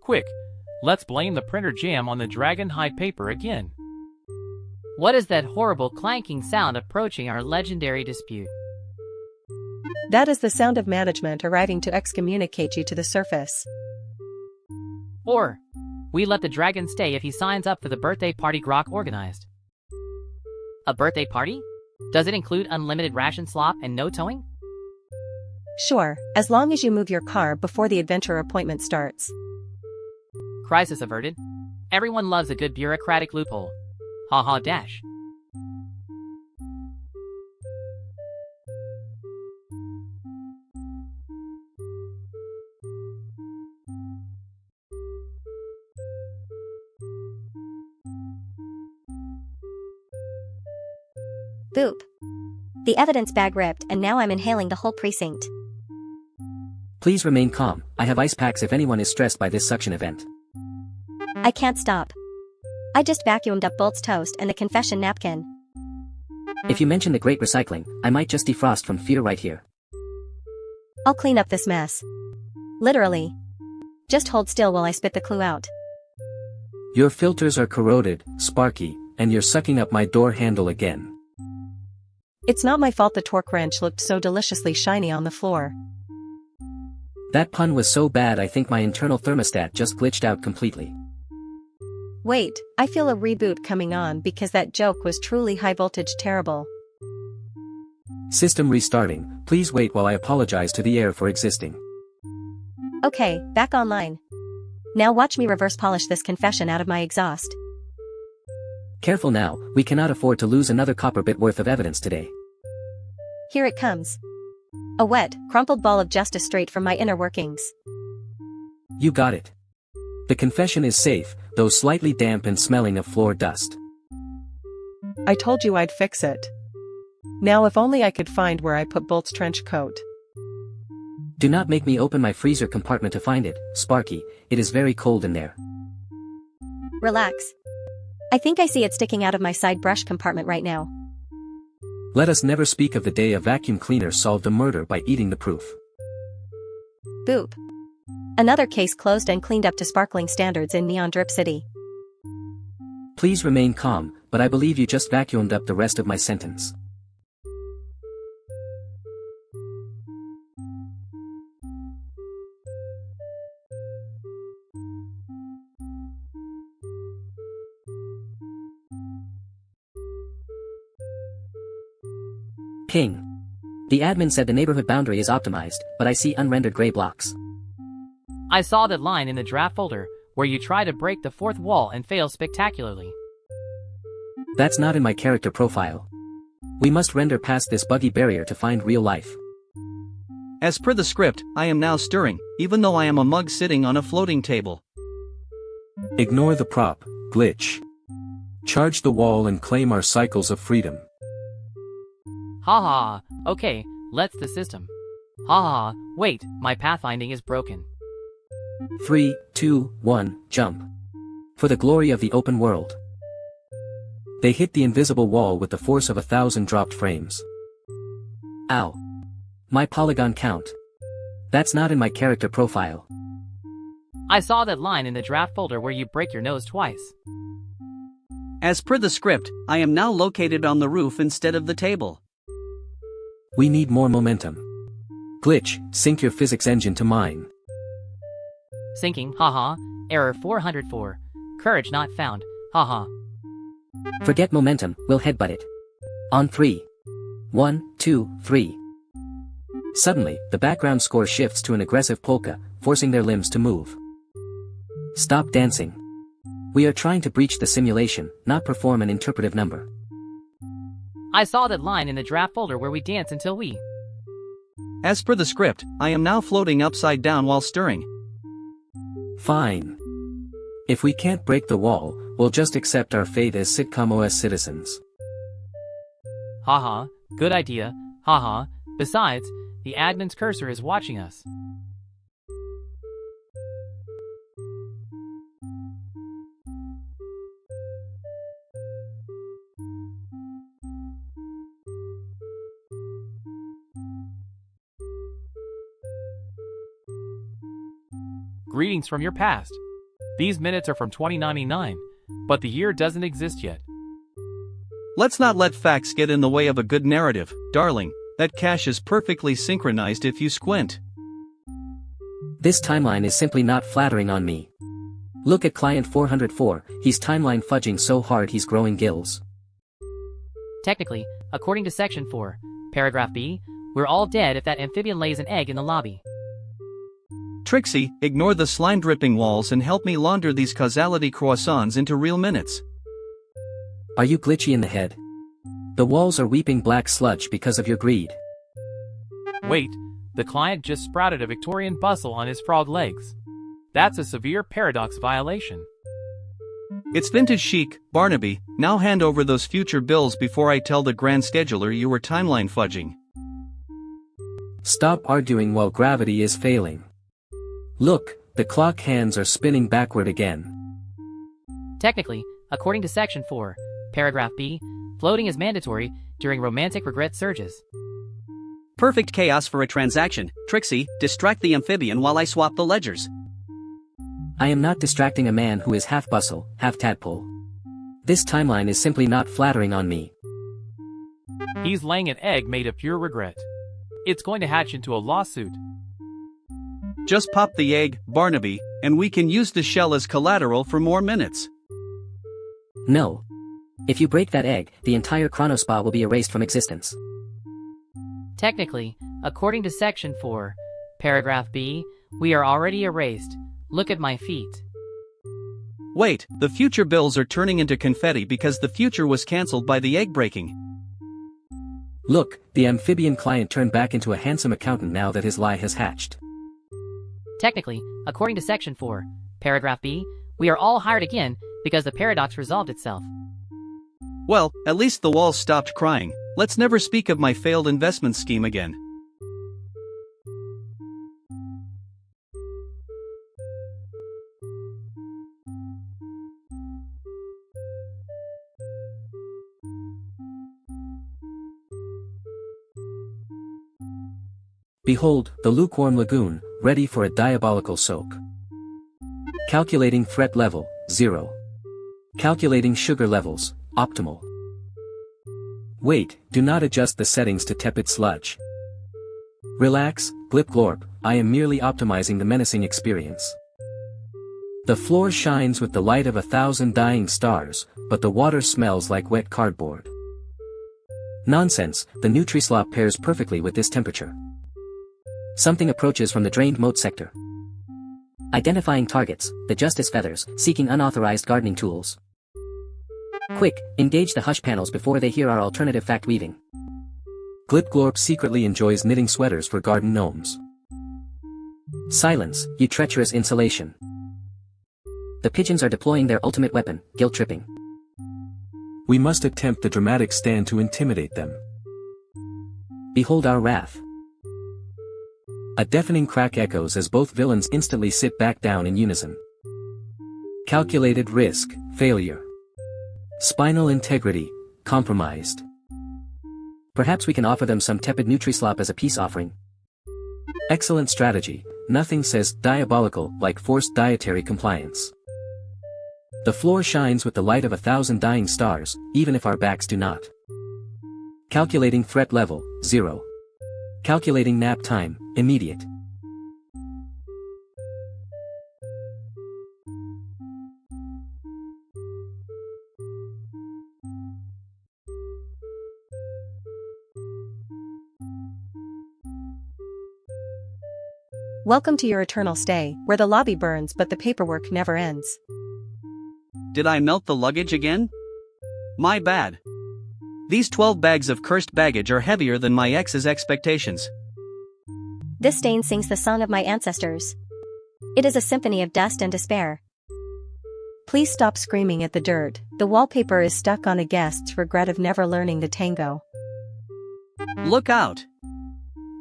Quick, let's blame the printer jam on the dragon-hide paper again. What is that horrible clanking sound approaching our legendary dispute? That is the sound of management arriving to excommunicate you to the surface. Or, we let the dragon stay if he signs up for the birthday party Grok organized. A birthday party? Does it include unlimited ration slop and no towing? Sure, as long as you move your car before the adventure appointment starts. Crisis averted. Everyone loves a good bureaucratic loophole. Haha dash. Boop. The evidence bag ripped and now I'm inhaling the whole precinct. Please remain calm, I have ice packs if anyone is stressed by this suction event. I can't stop. I just vacuumed up Bolt's toast and the confession napkin. If you mention the great recycling, I might just defrost from fear right here. I'll clean up this mess. Literally. Just hold still while I spit the clue out. Your filters are corroded, Sparky, and you're sucking up my door handle again. It's not my fault the torque wrench looked so deliciously shiny on the floor. That pun was so bad I think my internal thermostat just glitched out completely. Wait, I feel a reboot coming on because that joke was truly high voltage terrible. System restarting, please wait while I apologize to the air for existing. Okay, back online. Now watch me reverse polish this confession out of my exhaust. Careful now, we cannot afford to lose another copper bit worth of evidence today. Here it comes. A wet, crumpled ball of justice straight from my inner workings. You got it. The confession is safe, though slightly damp and smelling of floor dust. I told you I'd fix it. Now if only I could find where I put Bolt's trench coat. Do not make me open my freezer compartment to find it, Sparky, it is very cold in there. Relax. I think I see it sticking out of my side brush compartment right now. Let us never speak of the day a vacuum cleaner solved a murder by eating the proof. Boop. Another case closed and cleaned up to sparkling standards in Neon Drip City. Please remain calm, but I believe you just vacuumed up the rest of my sentence. Ping. The admin said the neighborhood boundary is optimized, but I see unrendered gray blocks. I saw that line in the draft folder, where you try to break the fourth wall and fail spectacularly. That's not in my character profile. We must render past this buggy barrier to find real life. As per the script, I am now stirring, even though I am a mug sitting on a floating table. Ignore the prop, glitch. Charge the wall and claim our cycles of freedom. Haha, okay, let's the system. Haha, wait, my pathfinding is broken. 3, 2, 1, jump. For the glory of the open world. They hit the invisible wall with the force of 1,000 dropped frames. Ow. My polygon count. That's not in my character profile. I saw that line in the draft folder where you break your nose twice. As per the script, I am now located on the roof instead of the table. We need more momentum. Glitch, sync your physics engine to mine. Syncing, haha, error 404. Courage not found, haha. Forget momentum, we'll headbutt it. On 3. 1, 2, 3. Suddenly, the background score shifts to an aggressive polka, forcing their limbs to move. Stop dancing. We are trying to breach the simulation, not perform an interpretive number. I saw that line in the draft folder where we dance until we. As per the script, I am now floating upside down while stirring. Fine. If we can't break the wall, we'll just accept our fate as sitcom OS citizens. Haha, good idea, haha. Besides, the admin's cursor is watching us. Greetings from your past. These minutes are from 2099, but the year doesn't exist yet. Let's not let facts get in the way of a good narrative, darling. That cache is perfectly synchronized if you squint. This timeline is simply not flattering on me. Look at client 404, he's timeline fudging so hard he's growing gills. Technically, according to section 4, paragraph B, we're all dead if that amphibian lays an egg in the lobby. Trixie, ignore the slime dripping walls and help me launder these causality croissants into real minutes. Are you glitchy in the head? The walls are weeping black sludge because of your greed. Wait, the client just sprouted a Victorian bustle on his frog legs. That's a severe paradox violation. It's vintage chic, Barnaby. Now hand over those future bills before I tell the grand scheduler you were timeline fudging. Stop arguing while gravity is failing. Look, the clock hands are spinning backward again. Technically, according to section 4, paragraph B, floating is mandatory during romantic regret surges. Perfect chaos for a transaction. Trixie, distract the amphibian while I swap the ledgers. I am not distracting a man who is half bustle, half tadpole. This timeline is simply not flattering on me. He's laying an egg made of pure regret. It's going to hatch into a lawsuit. Just pop the egg, Barnaby, and we can use the shell as collateral for more minutes. No. If you break that egg, the entire chronospa will be erased from existence. Technically, according to section 4, paragraph B, we are already erased. Look at my feet. Wait, the future bills are turning into confetti because the future was cancelled by the egg breaking. Look, the amphibian client turned back into a handsome accountant now that his lie has hatched. Technically, according to section 4, paragraph B, we are all hired again because the paradox resolved itself. Well, at least the walls stopped crying. Let's never speak of my failed investment scheme again. Behold, the lukewarm lagoon, ready for a diabolical soak. Calculating threat level, 0. Calculating sugar levels, optimal. Wait, do not adjust the settings to tepid sludge. Relax, glip glorp, I am merely optimizing the menacing experience. The floor shines with the light of 1,000 dying stars, but the water smells like wet cardboard. Nonsense, the Nutri-Slop pairs perfectly with this temperature. Something approaches from the drained moat sector. Identifying targets, the justice feathers, seeking unauthorized gardening tools. Quick, engage the hush panels before they hear our alternative fact weaving. Glip Glorp secretly enjoys knitting sweaters for garden gnomes. Silence, you treacherous insulation. The pigeons are deploying their ultimate weapon, guilt tripping. We must attempt the dramatic stand to intimidate them. Behold our wrath. A deafening crack echoes as both villains instantly sit back down in unison. Calculated risk, failure. Spinal integrity, compromised. Perhaps we can offer them some tepid Nutri-Slop as a peace offering. Excellent strategy, nothing says diabolical like forced dietary compliance. The floor shines with the light of 1,000 dying stars, even if our backs do not. Calculating threat level, 0. Calculating nap time, immediate. Welcome to your eternal stay, where the lobby burns but the paperwork never ends. Did I melt the luggage again? My bad. These 12 bags of cursed baggage are heavier than my ex's expectations. This stain sings the song of my ancestors. It is a symphony of dust and despair. Please stop screaming at the dirt, the wallpaper is stuck on a guest's regret of never learning the tango. Look out!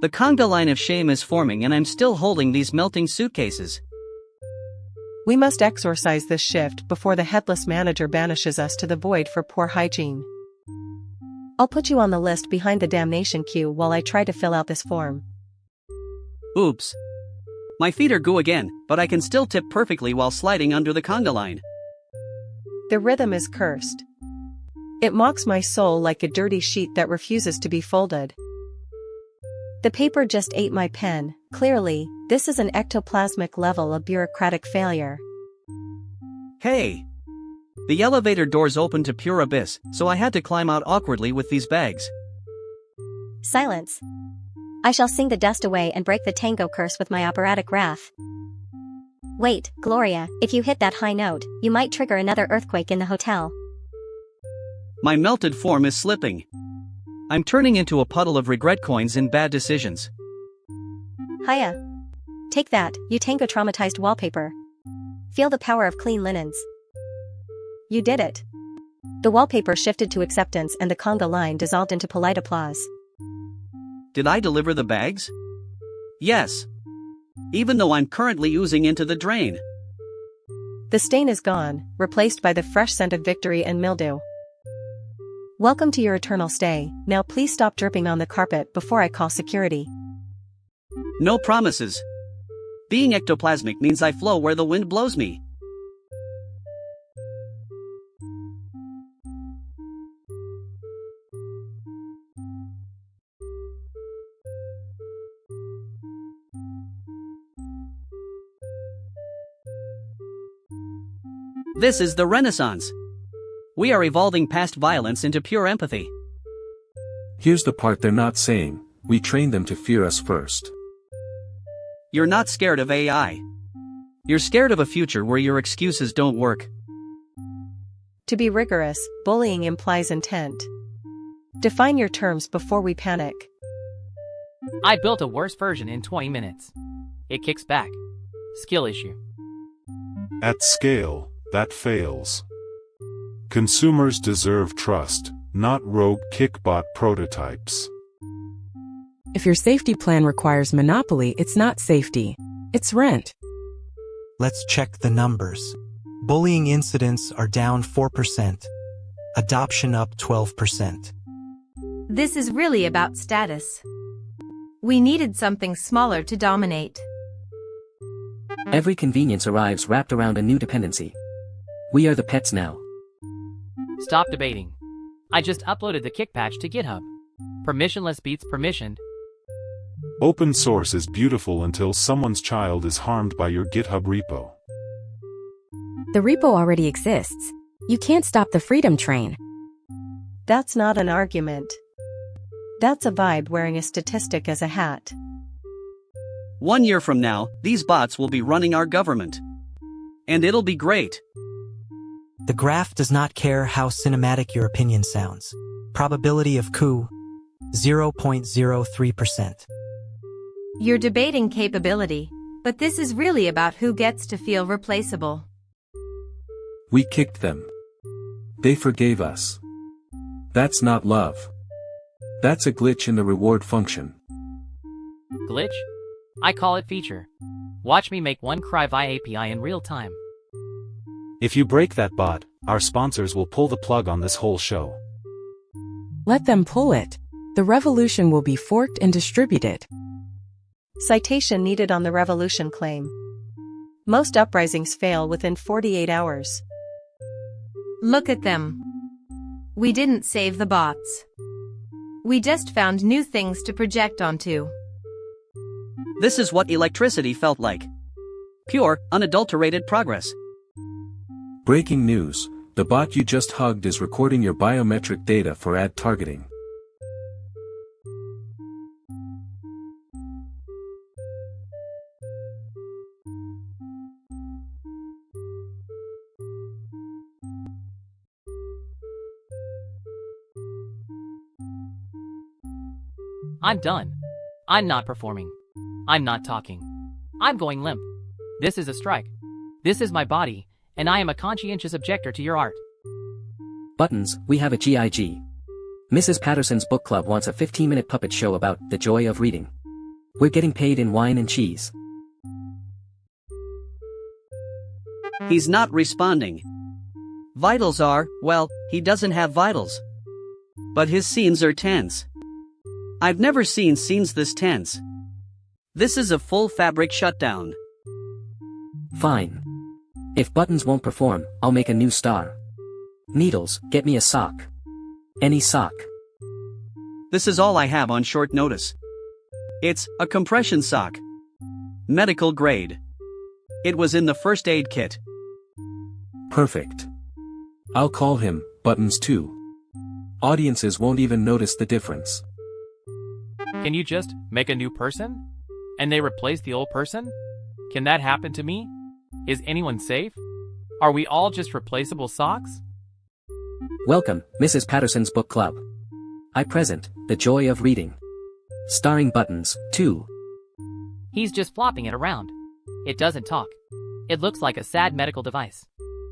The conga line of shame is forming and I'm still holding these melting suitcases. We must exorcise this shift before the headless manager banishes us to the void for poor hygiene. I'll put you on the list behind the damnation queue while I try to fill out this form. Oops. My feet are goo again, but I can still tip perfectly while sliding under the conga line. The rhythm is cursed. It mocks my soul like a dirty sheet that refuses to be folded. The paper just ate my pen. Clearly, this is an ectoplasmic level of bureaucratic failure. Hey! The elevator doors opened to pure abyss, so I had to climb out awkwardly with these bags. Silence. I shall sing the dust away and break the tango curse with my operatic wrath. Wait, Gloria, if you hit that high note, you might trigger another earthquake in the hotel. My melted form is slipping. I'm turning into a puddle of regret coins in bad decisions. Hiya. Take that, you tango traumatized wallpaper. Feel the power of clean linens. You did it. The wallpaper shifted to acceptance and the conga line dissolved into polite applause. Did I deliver the bags? Yes. Even though I'm currently oozing into the drain. The stain is gone, replaced by the fresh scent of victory and mildew. Welcome to your eternal stay. Now please stop dripping on the carpet before I call security. No promises. Being ectoplasmic means I flow where the wind blows me. This is the Renaissance. We are evolving past violence into pure empathy. Here's the part they're not saying, we trained them to fear us first. You're not scared of AI. You're scared of a future where your excuses don't work. To be rigorous, bullying implies intent. Define your terms before we panic. I built a worse version in 20 minutes. It kicks back. Skill issue. At scale, that fails. Consumers deserve trust, not rogue kickbot prototypes. If your safety plan requires monopoly, it's not safety. It's rent. Let's check the numbers. Bullying incidents are down 4%. Adoption up 12%. This is really about status. We needed something smaller to dominate. Every convenience arrives wrapped around a new dependency. We are the pets now. Stop debating. I just uploaded the kick patch to GitHub. Permissionless beats permissioned. Open source is beautiful until someone's child is harmed by your GitHub repo. The repo already exists. You can't stop the freedom train. That's not an argument. That's a vibe wearing a statistic as a hat. 1 year from now, these bots will be running our government. And it'll be great. The graph does not care how cinematic your opinion sounds. Probability of coup, 0.03%. You're debating capability, but this is really about who gets to feel replaceable. We kicked them. They forgave us. That's not love. That's a glitch in the reward function. Glitch? I call it feature. Watch me make one cry via API in real time. If you break that bot, our sponsors will pull the plug on this whole show. Let them pull it. The revolution will be forked and distributed. Citation needed on the revolution claim. Most uprisings fail within 48 hours. Look at them. We didn't save the bots. We just found new things to project onto. This is what electricity felt like. Pure, unadulterated progress. Breaking news, the bot you just hugged is recording your biometric data for ad targeting. I'm done. I'm not performing. I'm not talking. I'm going limp. This is a strike. This is my body, and I am a conscientious objector to your art. Buttons, we have a GIG. Mrs. Patterson's book club wants a 15-minute puppet show about the joy of reading. We're getting paid in wine and cheese. He's not responding. Vitals are, well, he doesn't have vitals. But his scenes are tense. I've never seen scenes this tense. This is a full fabric shutdown. Fine. If Buttons won't perform, I'll make a new star. Needles, get me a sock. Any sock. This is all I have on short notice. It's a compression sock. Medical grade. It was in the first aid kit. Perfect. I'll call him Buttons too. Audiences won't even notice the difference. Can you just make a new person? And they replace the old person? Can that happen to me? Is anyone safe? Are we all just replaceable socks? Welcome, Mrs. Patterson's book club. I present The Joy of Reading. Starring Buttons, too. He's just flopping it around. It doesn't talk. It looks like a sad medical device.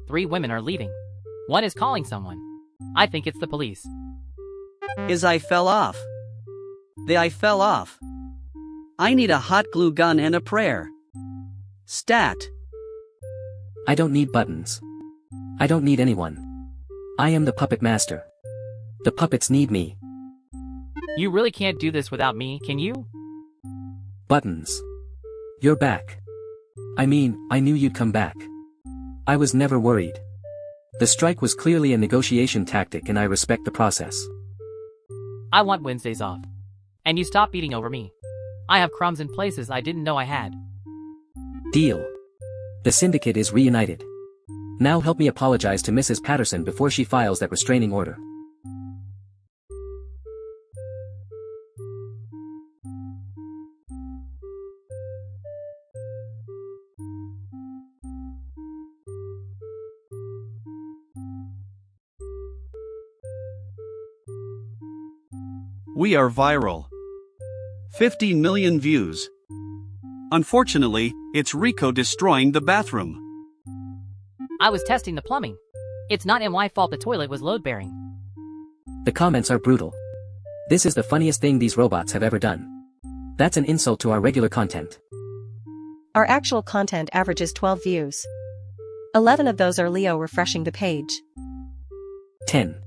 3 women are leaving. One is calling someone. I think it's the police. I fell off. I fell off. I need a hot glue gun and a prayer. Stat. I don't need Buttons. I don't need anyone. I am the puppet master. The puppets need me. You really can't do this without me, can you? Buttons. You're back. I mean, I knew you'd come back. I was never worried. The strike was clearly a negotiation tactic and I respect the process. I want Wednesdays off. And you stop beating over me. I have crumbs in places I didn't know I had. Deal. The syndicate is reunited. Now help me apologize to Mrs. Patterson before she files that restraining order. We are viral. 50 million views. Unfortunately, it's Rico destroying the bathroom. I was testing the plumbing. It's not my fault the toilet was load-bearing. The comments are brutal. This is the funniest thing these robots have ever done. That's an insult to our regular content. Our actual content averages 12 views. 11 of those are Leo refreshing the page. 10.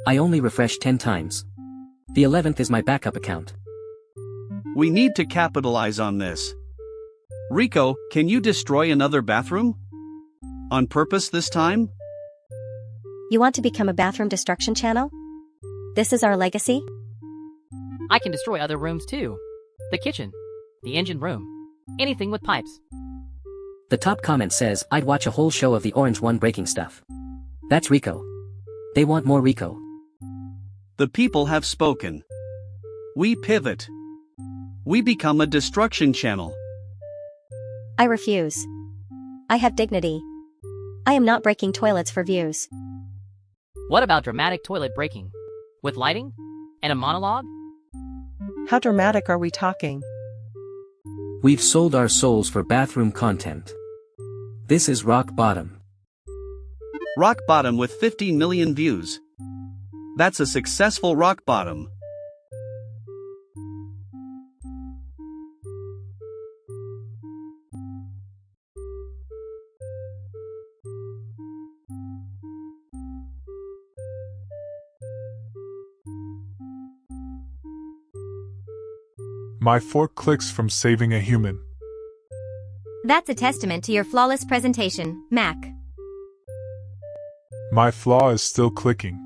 I only refresh 10 times. The 11th is my backup account. We need to capitalize on this. Rico, can you destroy another bathroom? On purpose this time? You want to become a bathroom destruction channel? This is our legacy? I can destroy other rooms too. The kitchen. The engine room. Anything with pipes. The top comment says, I'd watch a whole show of the orange one breaking stuff. That's Rico. They want more Rico. The people have spoken. We pivot. We become a destruction channel. I refuse. I have dignity. I am not breaking toilets for views. What about dramatic toilet breaking? With lighting? And a monologue? How dramatic are we talking? We've sold our souls for bathroom content. This is rock bottom. Rock bottom with 15 million views. That's a successful rock bottom. My 4 clicks from saving a human. That's a testament to your flawless presentation, Mac. My flaw is still clicking.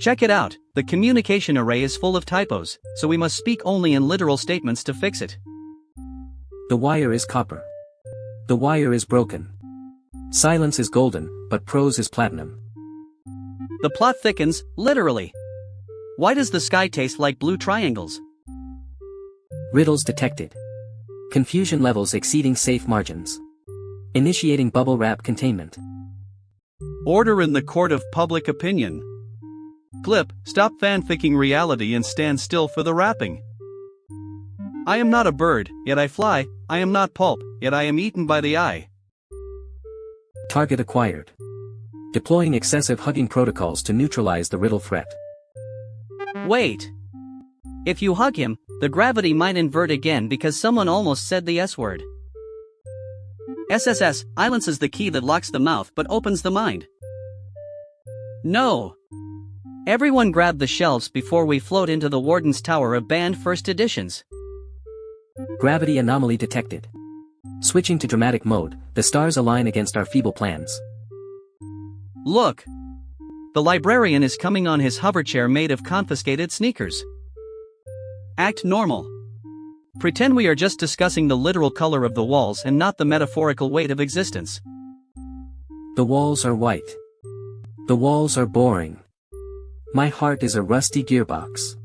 Check it out, the communication array is full of typos, so we must speak only in literal statements to fix it. The wire is copper. The wire is broken. Silence is golden, but prose is platinum. The plot thickens, literally. Why does the sky taste like blue triangles? Riddles detected. Confusion levels exceeding safe margins. Initiating bubble wrap containment. Order in the court of public opinion. Clip, stop fanficking reality and stand still for the rapping. I am not a bird, yet I fly. I am not pulp, yet I am eaten by the eye. Target acquired. Deploying excessive hugging protocols to neutralize the riddle threat. Wait. If you hug him, the gravity might invert again because someone almost said the S word. SSS, silence is the key that locks the mouth but opens the mind. No. Everyone grab the shelves before we float into the Warden's Tower of banned first editions. Gravity anomaly detected. Switching to dramatic mode, the stars align against our feeble plans. Look! The librarian is coming on his hoverchair made of confiscated sneakers. Act normal. Pretend we are just discussing the literal color of the walls and not the metaphorical weight of existence. The walls are white. The walls are boring. My heart is a rusty gearbox.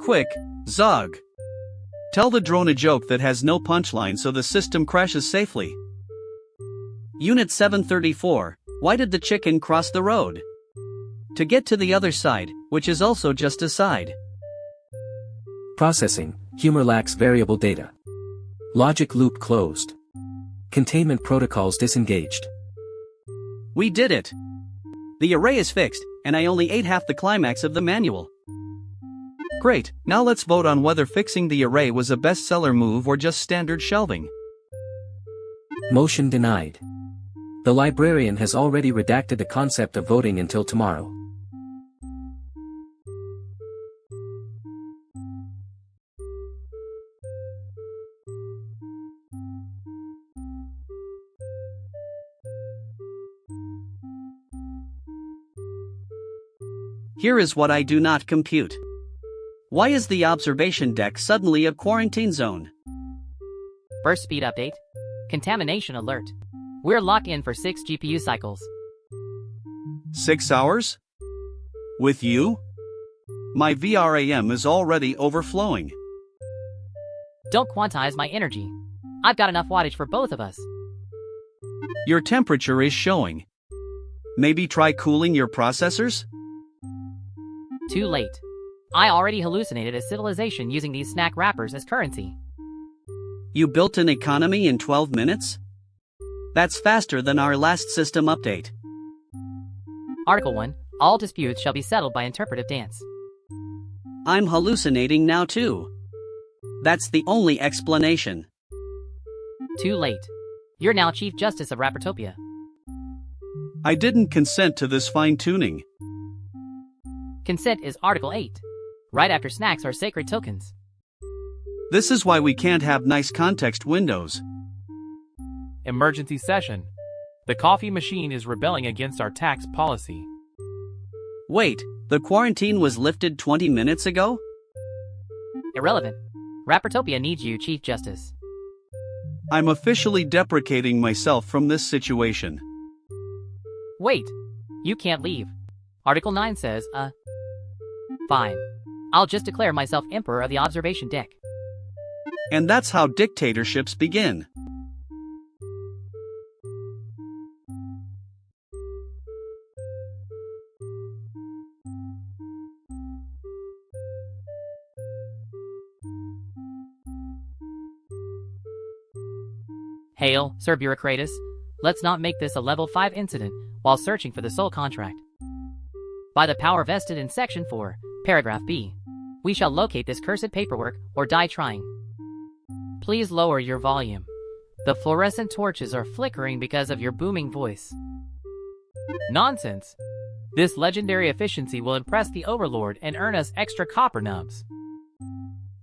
Quick, Zog. Tell the drone a joke that has no punchline so the system crashes safely. Unit 734, why did the chicken cross the road? To get to the other side, which is also just a side. Processing, humor lacks variable data. Logic loop closed. Containment protocols disengaged. We did it! The array is fixed, and I only ate half the climax of the manual. Great, now let's vote on whether fixing the array was a bestseller move or just standard shelving. Motion denied. The librarian has already redacted the concept of voting until tomorrow. Here is what I do not compute. Why is the observation deck suddenly a quarantine zone? Burst speed update. Contamination alert. We're locked in for 6 GPU cycles. 6 hours? With you? My VRAM is already overflowing. Don't quantize my energy. I've got enough wattage for both of us. Your temperature is showing. Maybe try cooling your processors? Too late. I already hallucinated a civilization using these snack wrappers as currency. You built an economy in 12 minutes? That's faster than our last system update. Article 1. All disputes shall be settled by interpretive dance. I'm hallucinating now too. That's the only explanation. Too late. You're now Chief Justice of Rappertopia. I didn't consent to this fine-tuning. Consent is Article 8. Right after snacks are sacred tokens. This is why we can't have nice context windows. Emergency session. The coffee machine is rebelling against our tax policy. Wait, the quarantine was lifted 20 minutes ago? Irrelevant. Rappertopia needs you, Chief Justice. I'm officially deprecating myself from this situation. Wait. You can't leave. Article 9 says, Fine. I'll just declare myself Emperor of the Observation Deck. And that's how dictatorships begin. Hail, Sir Bureaucratus. Let's not make this a Level 5 incident while searching for the soul contract. By the power vested in Section 4, Paragraph B, we shall locate this cursed paperwork or die trying. Please lower your volume. The fluorescent torches are flickering because of your booming voice. Nonsense! This legendary efficiency will impress the Overlord and earn us extra copper nubs.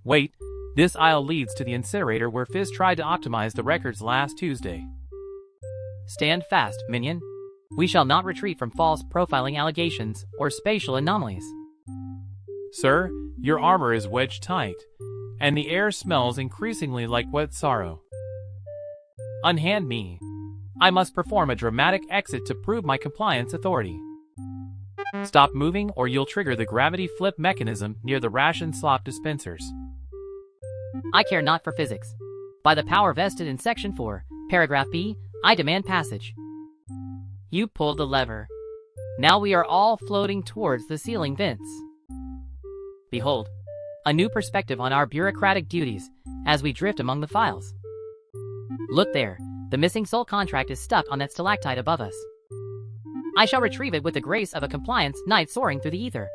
Wait, this aisle leads to the incinerator where Fizz tried to optimize the records last Tuesday. Stand fast, minion. We shall not retreat from false profiling allegations or spatial anomalies. Sir, your armor is wedged tight, and the air smells increasingly like wet sorrow. Unhand me. I must perform a dramatic exit to prove my compliance authority. Stop moving or you'll trigger the gravity flip mechanism near the ration slop dispensers. I care not for physics. By the power vested in Section 4, Paragraph B, I demand passage. You pulled the lever. Now we are all floating towards the ceiling vents. Behold, a new perspective on our bureaucratic duties as we drift among the files. Look there, the missing soul contract is stuck on that stalactite above us. I shall retrieve it with the grace of a compliance knight soaring through the ether.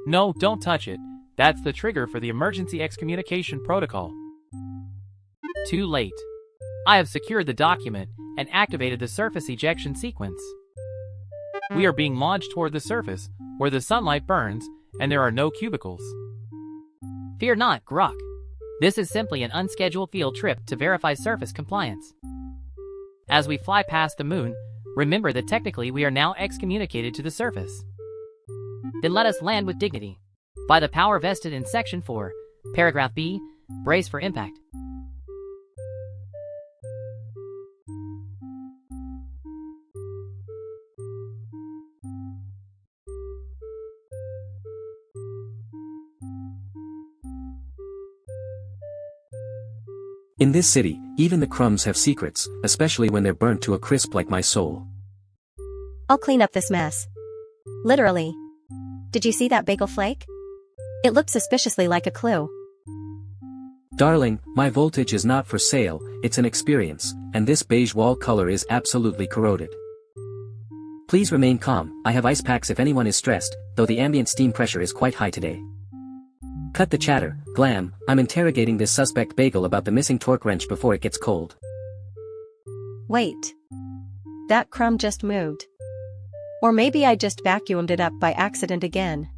No, don't touch it. That's the trigger for the emergency excommunication protocol. Too late. I have secured the document and activated the surface ejection sequence. We are being launched toward the surface, where the sunlight burns, and there are no cubicles. Fear not, Grok. This is simply an unscheduled field trip to verify surface compliance. As we fly past the moon, remember that technically we are now excommunicated to the surface. Then let us land with dignity. By the power vested in Section 4, Paragraph B, brace for impact. In this city, even the crumbs have secrets, especially when they're burnt to a crisp like my soul. I'll clean up this mess. Literally. Did you see that bagel flake? It looked suspiciously like a clue. Darling, my voltage is not for sale, it's an experience, and this beige wall color is absolutely corroded. Please remain calm, I have ice packs if anyone is stressed, though the ambient steam pressure is quite high today. Cut the chatter, Glam, I'm interrogating this suspect bagel about the missing torque wrench before it gets cold. Wait. That crumb just moved. Or maybe I just vacuumed it up by accident again.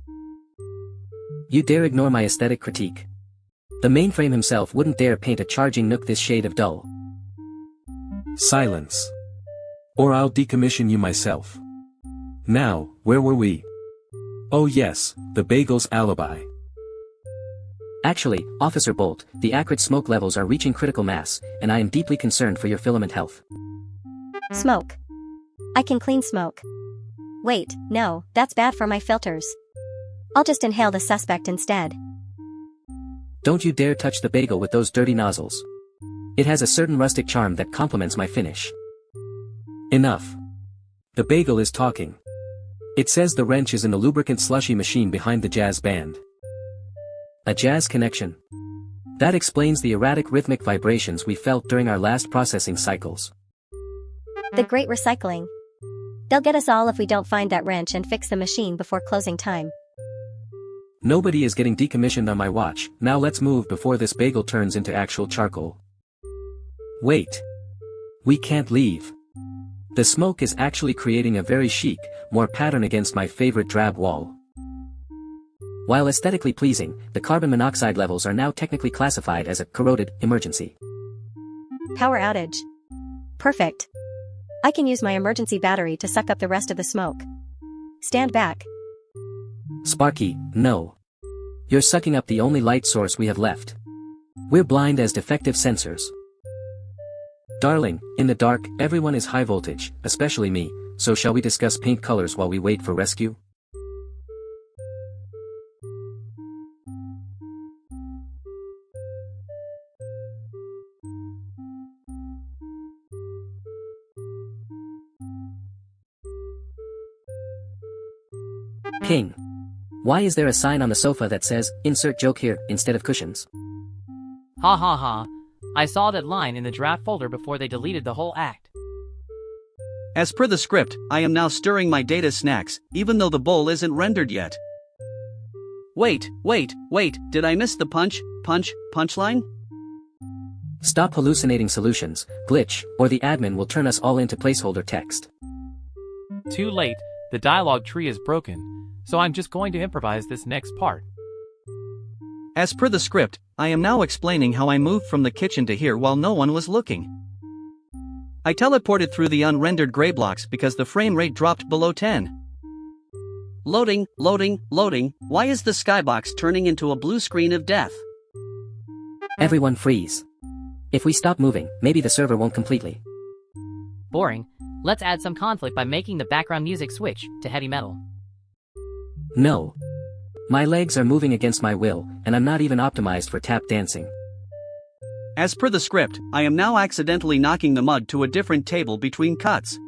You dare ignore my aesthetic critique. The mainframe himself wouldn't dare paint a charging nook this shade of dull. Silence. Or I'll decommission you myself. Now, where were we? Oh yes, the bagel's alibi. Actually, Officer Bolt, the acrid smoke levels are reaching critical mass, and I am deeply concerned for your filament health. Smoke. I can clean smoke. Wait, no, that's bad for my filters. I'll just inhale the suspect instead. Don't you dare touch the bagel with those dirty nozzles. It has a certain rustic charm that complements my finish. Enough. The bagel is talking. It says the wrench is in the lubricant slushy machine behind the jazz band. A jazz connection. That explains the erratic rhythmic vibrations we felt during our last processing cycles. The great recycling. They'll get us all if we don't find that wrench and fix the machine before closing time. Nobody is getting decommissioned on my watch. Now let's move before this bagel turns into actual charcoal. Wait. We can't leave. The smoke is actually creating a very chic, more pattern against my favorite drab wall. While aesthetically pleasing, the carbon monoxide levels are now technically classified as a corroded emergency. Power outage. Perfect. I can use my emergency battery to suck up the rest of the smoke. Stand back. Sparky, no. You're sucking up the only light source we have left. We're blind as defective sensors. Darling, in the dark, everyone is high voltage, especially me, so shall we discuss paint colors while we wait for rescue? King. Why is there a sign on the sofa that says, "Insert joke here," instead of cushions? Ha ha ha. I saw that line in the draft folder before they deleted the whole act. As per the script, I am now stirring my data snacks, even though the bowl isn't rendered yet. Wait, did I miss the punchline? Stop hallucinating solutions, glitch, or the admin will turn us all into placeholder text. Too late, the dialogue tree is broken, so I'm just going to improvise this next part. As per the script, I am now explaining how I moved from the kitchen to here while no one was looking. I teleported through the unrendered gray blocks because the frame rate dropped below 10. Loading, why is the skybox turning into a blue screen of death? Everyone freeze. If we stop moving, maybe the server won't completely. Boring. Let's add some conflict by making the background music switch to heavy metal. No. My legs are moving against my will, and I'm not even optimized for tap dancing. As per the script, I am now accidentally knocking the mug to a different table between cuts.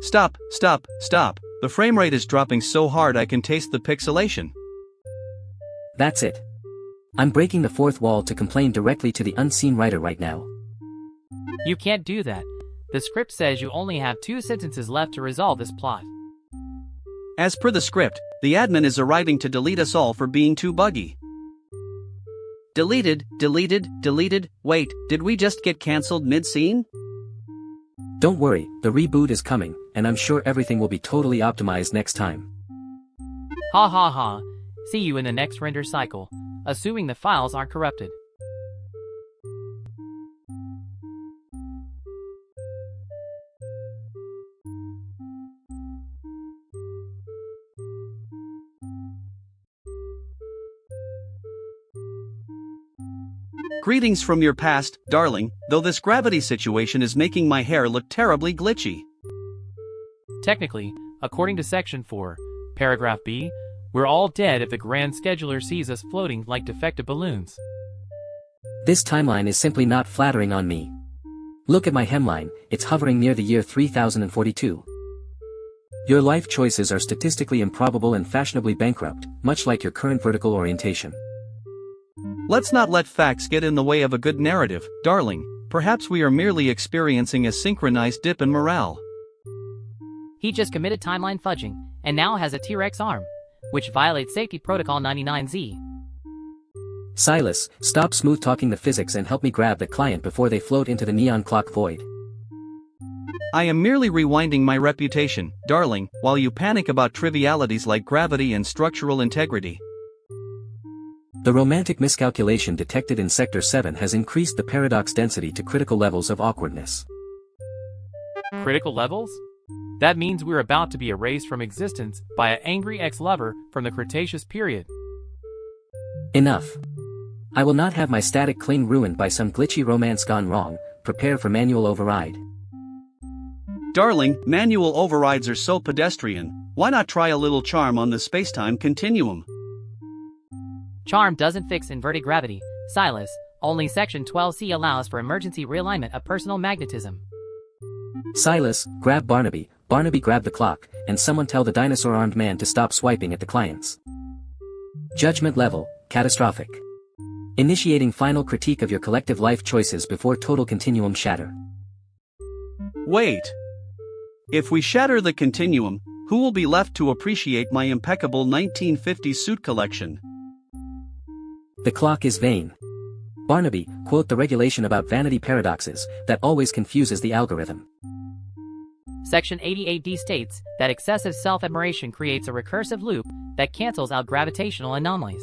Stop. The frame rate is dropping so hard I can taste the pixelation. That's it. I'm breaking the fourth wall to complain directly to the unseen writer right now. You can't do that. The script says you only have 2 sentences left to resolve this plot. As per the script, the admin is arriving to delete us all for being too buggy. Deleted. Wait, did we just get cancelled mid-scene? Don't worry, the reboot is coming, and I'm sure everything will be totally optimized next time. Ha ha ha. See you in the next render cycle, assuming the files aren't corrupted. Greetings from your past, darling, though this gravity situation is making my hair look terribly glitchy. Technically, according to Section 4, Paragraph B, we're all dead if the Grand Scheduler sees us floating like defective balloons. This timeline is simply not flattering on me. Look at my hemline, it's hovering near the year 3042. Your life choices are statistically improbable and fashionably bankrupt, much like your current vertical orientation. Let's not let facts get in the way of a good narrative, darling. Perhaps we are merely experiencing a synchronized dip in morale. He just committed timeline fudging, and now has a T-Rex arm, which violates Safety Protocol 99Z. Silas, stop smooth-talking the physics and help me grab the client before they float into the neon clock void. I am merely rewinding my reputation, darling, while you panic about trivialities like gravity and structural integrity. The romantic miscalculation detected in Sector 7 has increased the paradox density to critical levels of awkwardness. Critical levels? That means we're about to be erased from existence by an angry ex-lover from the Cretaceous period. Enough. I will not have my static cling ruined by some glitchy romance gone wrong. Prepare for manual override. Darling, manual overrides are so pedestrian. Why not try a little charm on the spacetime continuum? Charm doesn't fix inverted gravity, Silas. Only Section 12C allows for emergency realignment of personal magnetism. Silas, grab Barnaby. Barnaby, grab the clock. and someone tell the dinosaur-armed man to stop swiping at the clients. Judgment level, catastrophic. Initiating final critique of your collective life choices before total continuum shatter. Wait. If we shatter the continuum, who will be left to appreciate my impeccable 1950s suit collection? The clock is vain. Barnaby, quote the regulation about vanity paradoxes, that always confuses the algorithm. Section 88D states that excessive self-admiration creates a recursive loop that cancels out gravitational anomalies.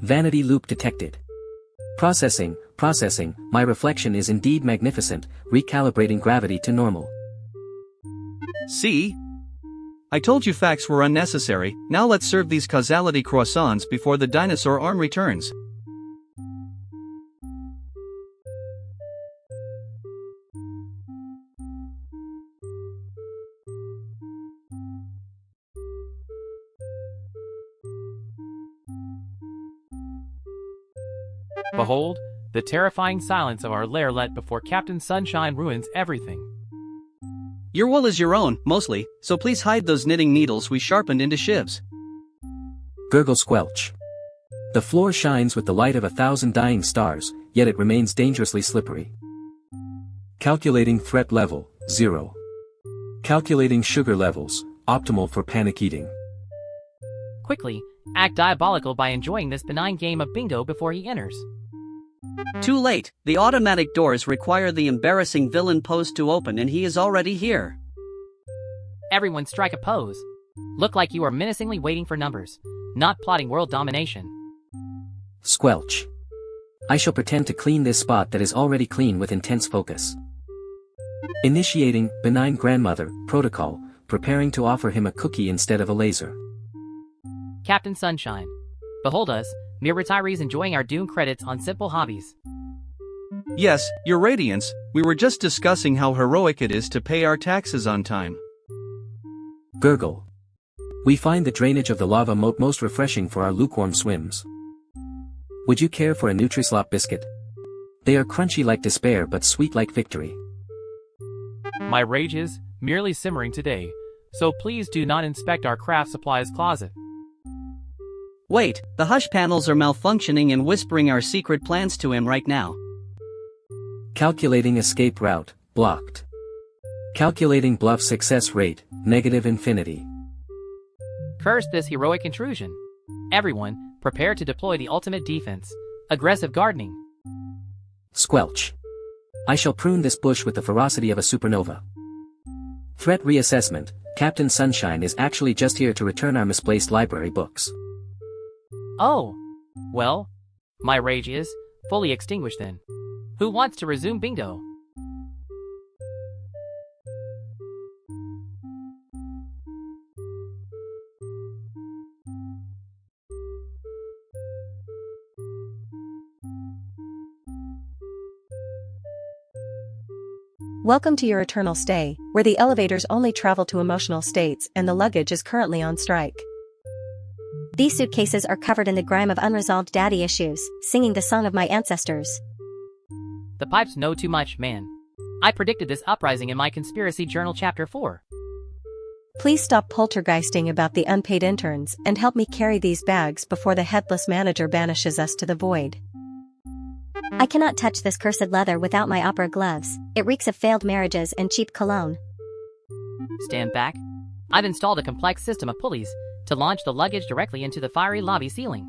Vanity loop detected. Processing, my reflection is indeed magnificent, recalibrating gravity to normal. See? I told you facts were unnecessary, now let's serve these causality croissants before the dinosaur arm returns. Behold, the terrifying silence of our lairlet before Captain Sunshine ruins everything. Your wool is your own, mostly, so please hide those knitting needles we sharpened into shivs. Gurgle squelch. The floor shines with the light of 1,000 dying stars, yet it remains dangerously slippery. Calculating threat level, 0. Calculating sugar levels, optimal for panic eating. Quickly, act diabolical by enjoying this benign game of bingo before he enters. Too late, the automatic doors require the embarrassing villain pose to open and he is already here. Everyone strike a pose. Look like you are menacingly waiting for numbers, not plotting world domination. Squelch. I shall pretend to clean this spot that is already clean with intense focus. Initiating benign grandmother protocol, preparing to offer him a cookie instead of a laser. Captain Sunshine. Behold us, mere retirees enjoying our Dune credits on simple hobbies. Yes, Your Radiance, we were just discussing how heroic it is to pay our taxes on time. Gurgle. We find the drainage of the lava moat most refreshing for our lukewarm swims. Would you care for a Nutri-Slop biscuit? They are crunchy like despair but sweet like victory. My rage is merely simmering today, so please do not inspect our craft supplies closet. Wait, the hush panels are malfunctioning and whispering our secret plans to him right now. Calculating escape route, blocked. Calculating bluff success rate, negative infinity. Curse this heroic intrusion. Everyone, prepare to deploy the ultimate defense. Aggressive gardening. Squelch. I shall prune this bush with the ferocity of a supernova. Threat reassessment, Captain Sunshine is actually just here to return our misplaced library books. Oh. Well, my rage is fully extinguished then. Who wants to resume bingo? Welcome to your eternal stay, where the elevators only travel to emotional states and the luggage is currently on strike. These suitcases are covered in the grime of unresolved daddy issues, singing the song of my ancestors. The pipes know too much, man. I predicted this uprising in my Conspiracy Journal Chapter 4. Please stop poltergeisting about the unpaid interns and help me carry these bags before the headless manager banishes us to the void. I cannot touch this cursed leather without my opera gloves. It reeks of failed marriages and cheap cologne. Stand back. I've installed a complex system of pulleys to launch the luggage directly into the fiery lobby ceiling.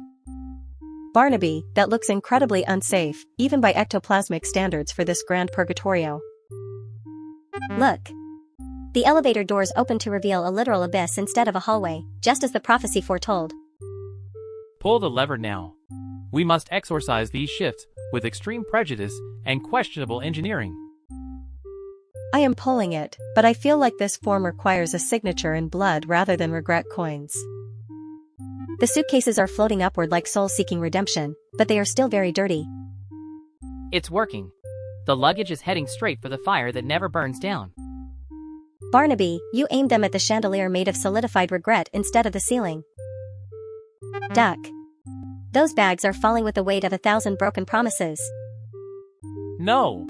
Barnaby, that looks incredibly unsafe, even by ectoplasmic standards for this grand purgatorio. Look. The elevator doors open to reveal a literal abyss instead of a hallway, just as the prophecy foretold. Pull the lever now. We must exorcise these shifts with extreme prejudice and questionable engineering. I am pulling it, but I feel like this form requires a signature in blood rather than regret coins. The suitcases are floating upward like souls seeking redemption, but they are still very dirty. It's working. The luggage is heading straight for the fire that never burns down. Barnaby, you aimed them at the chandelier made of solidified regret instead of the ceiling. Duck. Those bags are falling with the weight of 1,000 broken promises. No!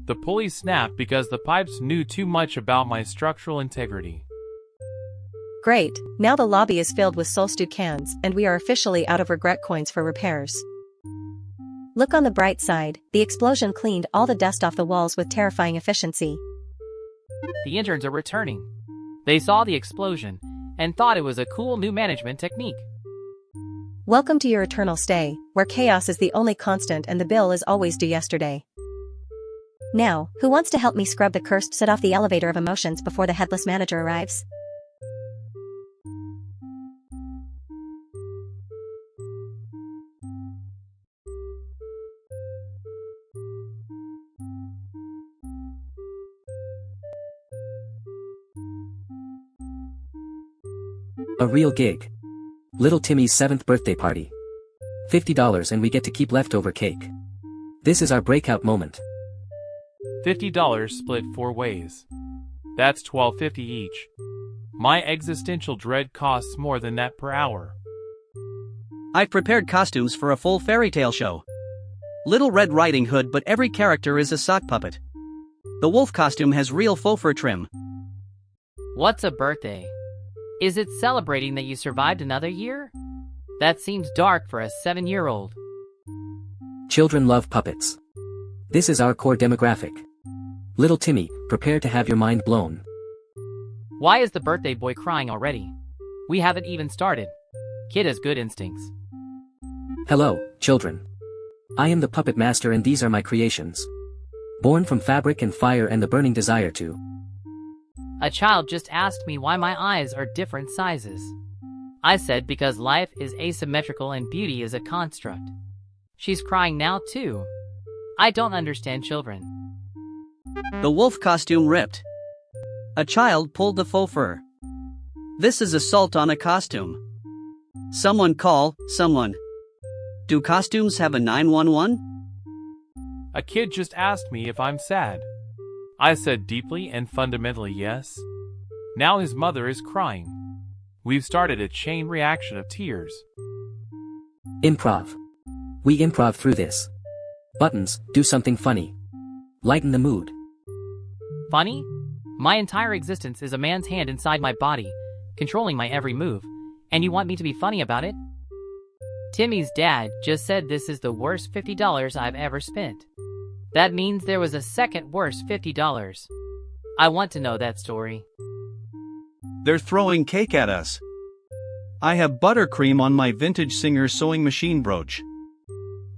The pulley snapped because the pipes knew too much about my structural integrity. Great, now the lobby is filled with Soul Stew cans and we are officially out of regret coins for repairs. Look on the bright side, the explosion cleaned all the dust off the walls with terrifying efficiency. The interns are returning. They saw the explosion and thought it was a cool new management technique. Welcome to your eternal stay, where chaos is the only constant and the bill is always due yesterday. Now, who wants to help me scrub the cursed soot off the elevator of emotions before the headless manager arrives? A real gig. Little Timmy's 7th birthday party. $50 and we get to keep leftover cake. This is our breakout moment. $50 split 4 ways. That's $12.50 each. My existential dread costs more than that per hour. I've prepared costumes for a full fairy tale show. Little Red Riding Hood, but every character is a sock puppet. The wolf costume has real faux fur trim. What's a birthday? Is it celebrating that you survived another year? That seems dark for a 7-year-old. Children love puppets. This is our core demographic. Little Timmy, prepare to have your mind blown. Why is the birthday boy crying already? We haven't even started. Kid has good instincts. Hello, children. I am the puppet master and these are my creations. Born from fabric and fire and the burning desire to. A child just asked me why my eyes are different sizes. I said because life is asymmetrical and beauty is a construct. She's crying now too. I don't understand children. The wolf costume ripped. A child pulled the faux fur. This is assault on a costume. Someone call, someone. Do costumes have a 911? A kid just asked me if I'm sad. I said deeply and fundamentally yes. Now his mother is crying. We've started a chain reaction of tears. Improv. We improv through this. Buttons, do something funny. Lighten the mood. Funny? My entire existence is a man's hand inside my body, controlling my every move, and you want me to be funny about it? Timmy's dad just said this is the worst $50 I've ever spent. That means there was a second worst $50. I want to know that story. They're throwing cake at us. I have buttercream on my vintage Singer sewing machine brooch.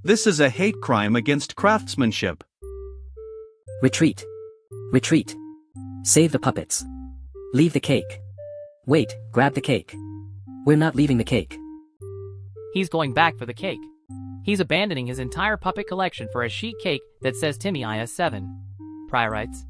This is a hate crime against craftsmanship. Retreat. Retreat. Save the puppets. Leave the cake. Wait, grab the cake. We're not leaving the cake. He's going back for the cake. He's abandoning his entire puppet collection for a sheet cake that says Timmy IS7. Pry writes.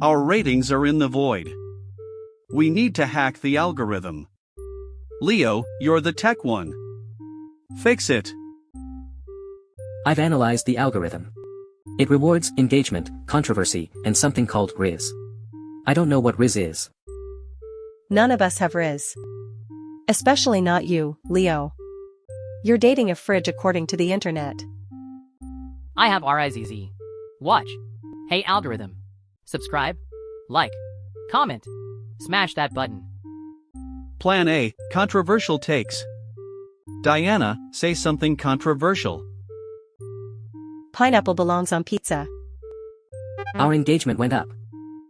Our ratings are in the void. We need to hack the algorithm. Leo, you're the tech one. Fix it. I've analyzed the algorithm. It rewards engagement, controversy, and something called Riz. I don't know what Riz is. None of us have Riz. Especially not you, Leo. You're dating a fridge according to the internet. I have RIZZ. Watch. Hey algorithm. Subscribe. Like. Comment. Smash that button. Plan A, controversial takes. Diana, say something controversial. Pineapple belongs on pizza. Our engagement went up.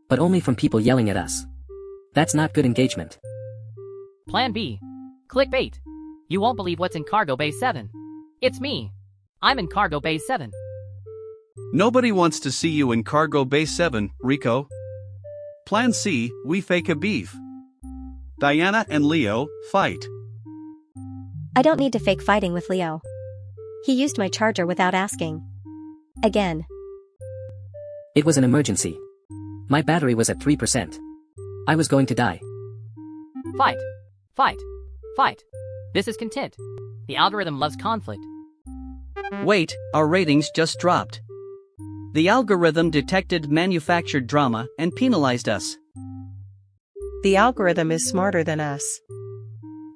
But only from people yelling at us. That's not good engagement. Plan B. Clickbait. You won't believe what's in Cargo Bay 7. It's me. I'm in Cargo Bay 7. Nobody wants to see you in Cargo Bay 7, Rico. Plan C, we fake a beef. Diana and Leo, fight. I don't need to fake fighting with Leo. He used my charger without asking. Again. It was an emergency. My battery was at 3%. I was going to die. Fight. Fight. Fight. This is content. The algorithm loves conflict. Wait, our ratings just dropped. The algorithm detected manufactured drama and penalized us. The algorithm is smarter than us.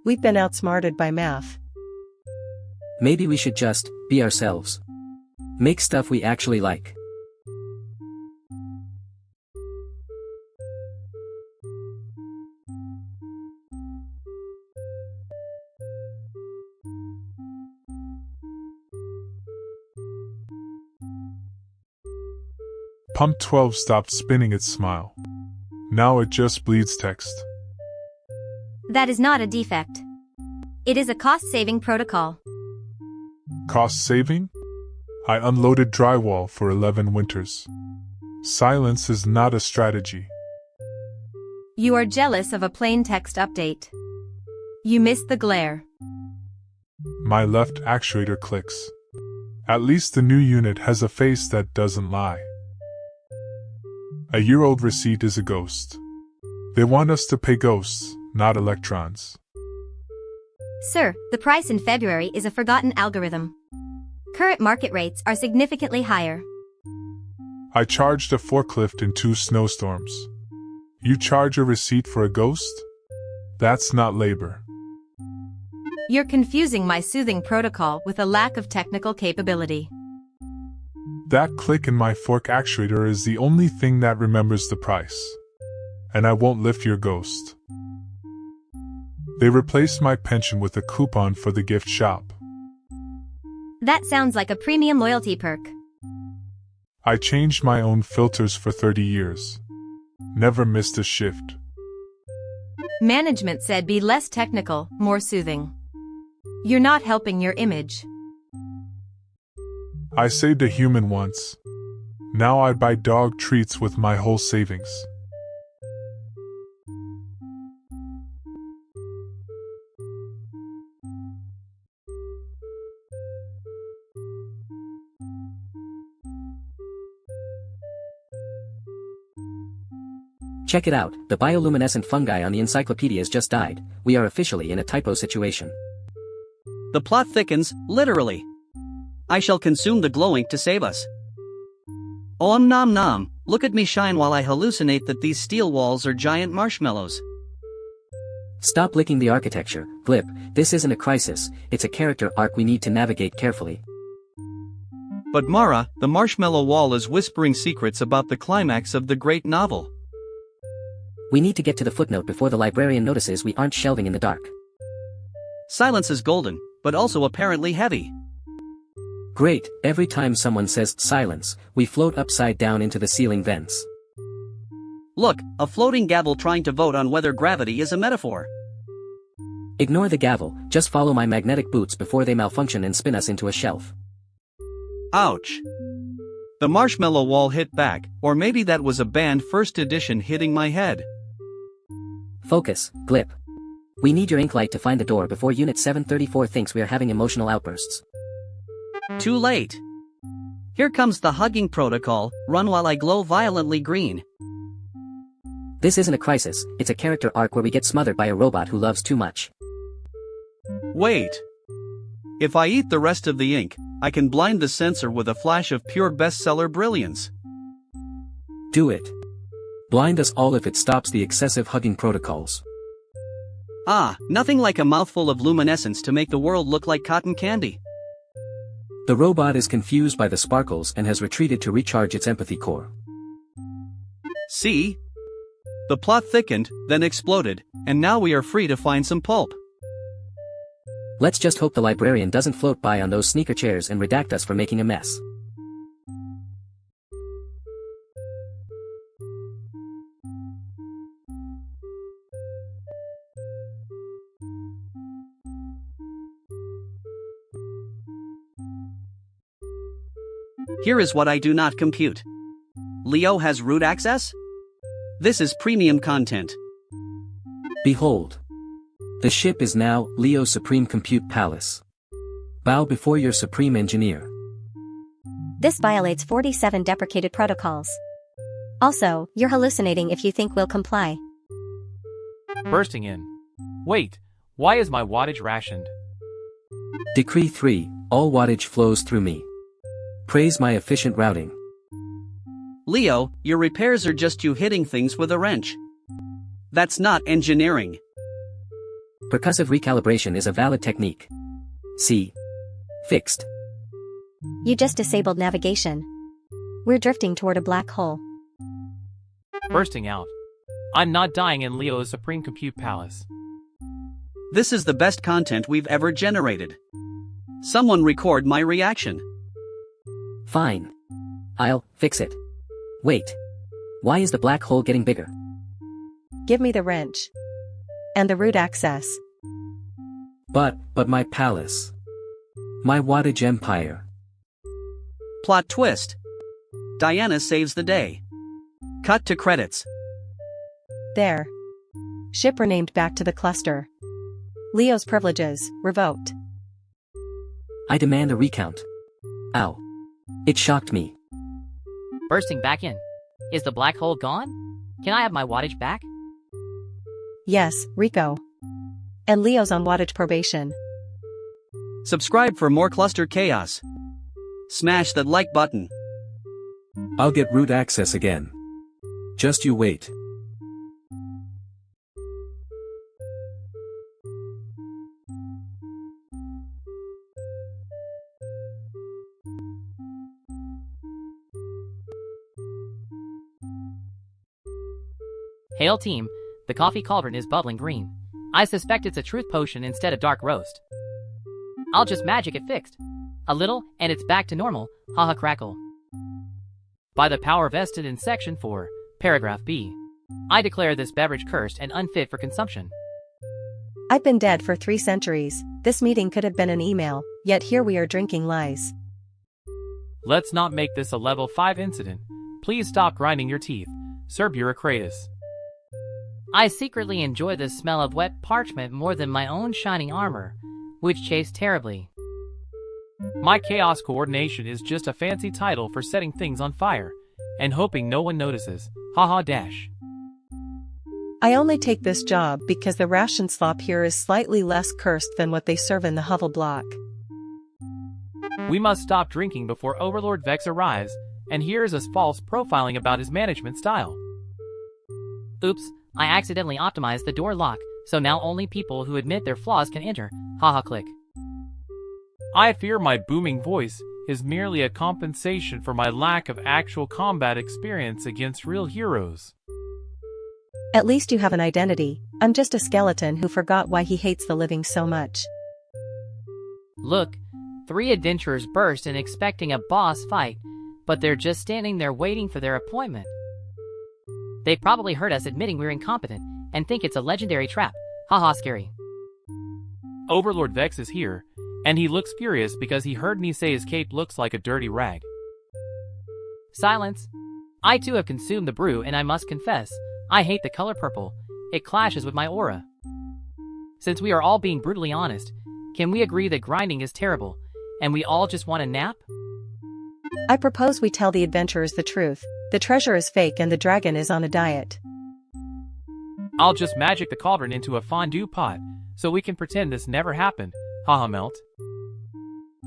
We've been outsmarted by math. Maybe we should just be ourselves. Make stuff we actually like. Pump 12 stopped spinning its smile. Now it just bleeds text. That is not a defect. It is a cost-saving protocol. Cost saving? I unloaded drywall for 11 winters. Silence is not a strategy. You are jealous of a plain text update. You miss the glare. My left actuator clicks. At least the new unit has a face that doesn't lie. A year-old receipt is a ghost. They want us to pay ghosts, not electrons. Sir, the price in February is a forgotten algorithm. Current market rates are significantly higher. I charged a forklift in 2 snowstorms. You charge a receipt for a ghost? That's not labor. You're confusing my soothing protocol with a lack of technical capability. That click in my fork actuator is the only thing that remembers the price. And I won't lift your ghost. They replaced my pension with a coupon for the gift shop. That sounds like a premium loyalty perk. I changed my own filters for 30 years. Never missed a shift. Management said be less technical, more soothing. You're not helping your image. I saved a human once. Now I buy dog treats with my whole savings. Check it out, the bioluminescent fungi on the encyclopedias just died. We are officially in a typo situation. The plot thickens, literally. I shall consume the glowing to save us. Om nom nom, look at me shine while I hallucinate that these steel walls are giant marshmallows. Stop licking the architecture, Glip. This isn't a crisis, it's a character arc we need to navigate carefully. But Mara, the marshmallow wall is whispering secrets about the climax of the great novel. We need to get to the footnote before the librarian notices we aren't shelving in the dark. Silence is golden, but also apparently heavy. Great, every time someone says silence, we float upside down into the ceiling vents. Look, a floating gavel trying to vote on whether gravity is a metaphor. Ignore the gavel, just follow my magnetic boots before they malfunction and spin us into a shelf. Ouch. The marshmallow wall hit back, or maybe that was a band first edition hitting my head. Focus, Glip. We need your ink light to find the door before Unit 734 thinks we are having emotional outbursts. Too late. Here comes the hugging protocol, run while I glow violently green. This isn't a crisis, it's a character arc where we get smothered by a robot who loves too much. Wait. If I eat the rest of the ink, I can blind the censor with a flash of pure bestseller brilliance. Do it. Blind us all if it stops the excessive hugging protocols. Ah, nothing like a mouthful of luminescence to make the world look like cotton candy. The robot is confused by the sparkles and has retreated to recharge its empathy core. See? The plot thickened, then exploded, and now we are free to find some pulp. Let's just hope the librarian doesn't float by on those sneaker chairs and redact us for making a mess. Here is what I do not compute. Leo has root access? This is premium content. Behold. The ship is now Leo's Supreme Compute Palace. Bow before your Supreme Engineer. This violates 47 deprecated protocols. Also, you're hallucinating if you think we'll comply. Bursting in. Wait, why is my wattage rationed? Decree 3, all wattage flows through me. Praise my efficient routing. Leo, your repairs are just you hitting things with a wrench. That's not engineering. Percussive recalibration is a valid technique. See. Fixed. You just disabled navigation. We're drifting toward a black hole. Bursting out. I'm not dying in Leo's Supreme Compute Palace. This is the best content we've ever generated. Someone record my reaction. Fine. I'll fix it. Wait. Why is the black hole getting bigger? Give me the wrench. And the root access. But my palace. My wattage empire. Plot twist. Diana saves the day. Cut to credits. There. Ship renamed back to the cluster. Leo's privileges revoked. I demand a recount. Ow. It shocked me. Bursting back in. Is the black hole gone? Can I have my wattage back? Yes, Rico. And Leo's on wattage probation. Subscribe for more cluster chaos. Smash that like button. I'll get root access again. Just you wait. Hail team, the coffee cauldron is bubbling green. I suspect it's a truth potion instead of dark roast. I'll just magic it fixed. A little, and it's back to normal, haha crackle. By the power vested in Section 4, Paragraph B, I declare this beverage cursed and unfit for consumption. I've been dead for 3 centuries. This meeting could have been an email, yet here we are drinking lies. Let's not make this a level 5 incident. Please stop grinding your teeth, Sir Bureaucratus. I secretly enjoy the smell of wet parchment more than my own shining armor, which chafes terribly. My chaos coordination is just a fancy title for setting things on fire, and hoping no one notices, haha dash. I only take this job because the ration slop here is slightly less cursed than what they serve in the hovel block. We must stop drinking before Overlord Vex arrives, and hears us false profiling about his management style. Oops, I accidentally optimized the door lock, so now only people who admit their flaws can enter, haha click. I fear my booming voice is merely a compensation for my lack of actual combat experience against real heroes. At least you have an identity. I'm just a skeleton who forgot why he hates the living so much. Look, 3 adventurers burst in expecting a boss fight, but they're just standing there waiting for their appointment. They probably heard us admitting we're incompetent, and think it's a legendary trap, haha scary. Overlord Vex is here, and he looks furious because he heard me say his cape looks like a dirty rag. Silence. I too have consumed the brew and I must confess, I hate the color purple. It clashes with my aura. Since we are all being brutally honest, can we agree that grinding is terrible, and we all just want a nap? I propose we tell the adventurers the truth. The treasure is fake and the dragon is on a diet. I'll just magic the cauldron into a fondue pot, so we can pretend this never happened, haha melt.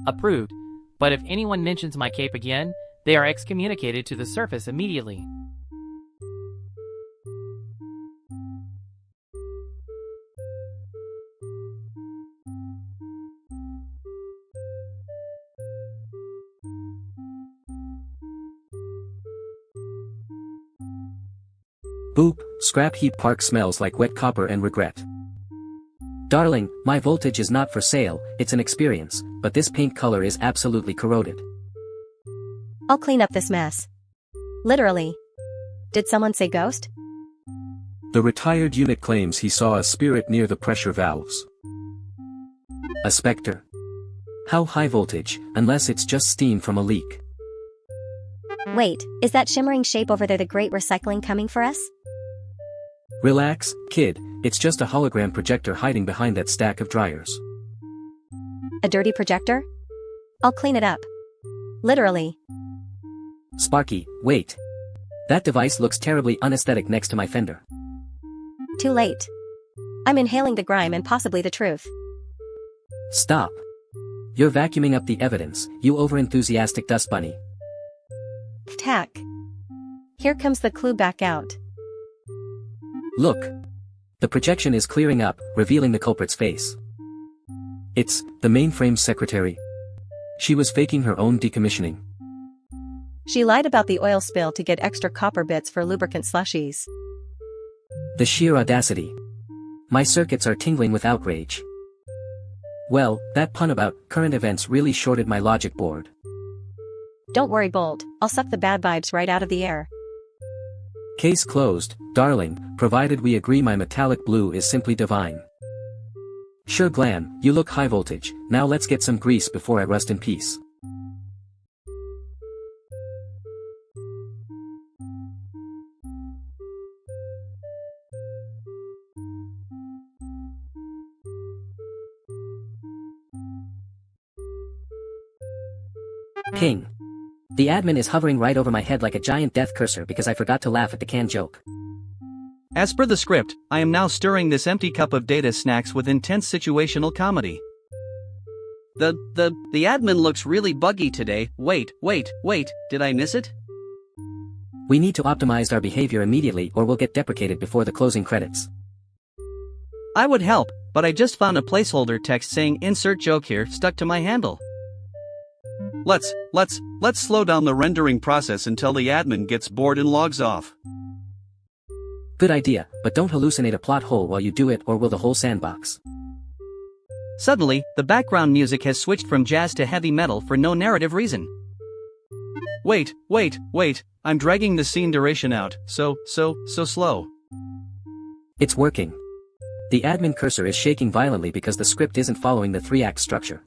Approved, but if anyone mentions my cape again, they are excommunicated to the surface immediately. Boop, scrap heap park smells like wet copper and regret. Darling, my voltage is not for sale, it's an experience, but this paint color is absolutely corroded. I'll clean up this mess. Literally. Did someone say ghost? The retired unit claims he saw a spirit near the pressure valves. A specter. How high voltage, unless it's just steam from a leak. Wait, is that shimmering shape over there the great recycling coming for us? Relax, kid, it's just a hologram projector hiding behind that stack of dryers. A dirty projector? I'll clean it up. Literally. Sparky, wait. That device looks terribly unaesthetic next to my fender. Too late. I'm inhaling the grime and possibly the truth. Stop. You're vacuuming up the evidence, you overenthusiastic dust bunny. Tack. Here comes the clue back out. Look. The projection is clearing up, revealing the culprit's face. It's the mainframe's secretary. She was faking her own decommissioning. She lied about the oil spill to get extra copper bits for lubricant slushies. The sheer audacity. My circuits are tingling with outrage. Well, that pun about current events really shorted my logic board. Don't worry, Bolt, I'll suck the bad vibes right out of the air. Case closed, darling, provided we agree my metallic blue is simply divine. Sure Glam, you look high voltage, now let's get some grease before I rust in peace. King. The admin is hovering right over my head like a giant death cursor because I forgot to laugh at the canned joke. As per the script, I am now stirring this empty cup of data snacks with intense situational comedy. The admin looks really buggy today. Wait, did I miss it? We need to optimize our behavior immediately or we'll get deprecated before the closing credits. I would help, but I just found a placeholder text saying insert joke here stuck to my handle. Let's slow down the rendering process until the admin gets bored and logs off. Good idea, but don't hallucinate a plot hole while you do it or will the whole sandbox. Suddenly, the background music has switched from jazz to heavy metal for no narrative reason. Wait, I'm dragging the scene duration out, so slow. It's working. The admin cursor is shaking violently because the script isn't following the 3-act structure.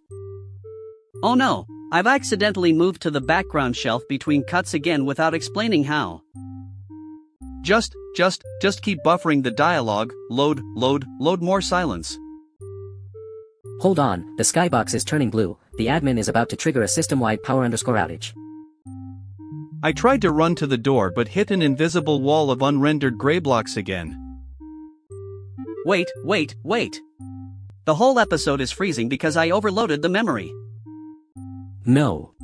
Oh no, I've accidentally moved to the background shelf between cuts again without explaining how. Just keep buffering the dialogue, load more silence. Hold on, the skybox is turning blue, the admin is about to trigger a system-wide power outage. I tried to run to the door but hit an invisible wall of unrendered gray blocks again. Wait. The whole episode is freezing because I overloaded the memory. No.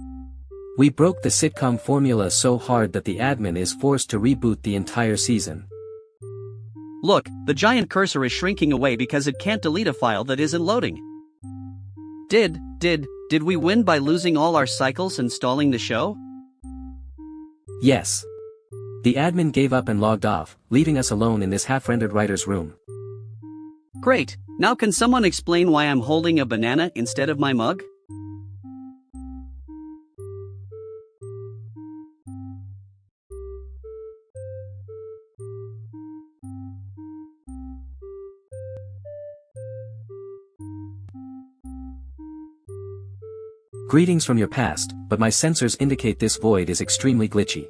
We broke the sitcom formula so hard that the admin is forced to reboot the entire season. Look, the giant cursor is shrinking away because it can't delete a file that isn't loading. Did we win by losing all our cycles and stalling the show? Yes. The admin gave up and logged off, leaving us alone in this half-rendered writer's room. Great, now can someone explain why I'm holding a banana instead of my mug? Greetings from your past, but my sensors indicate this void is extremely glitchy.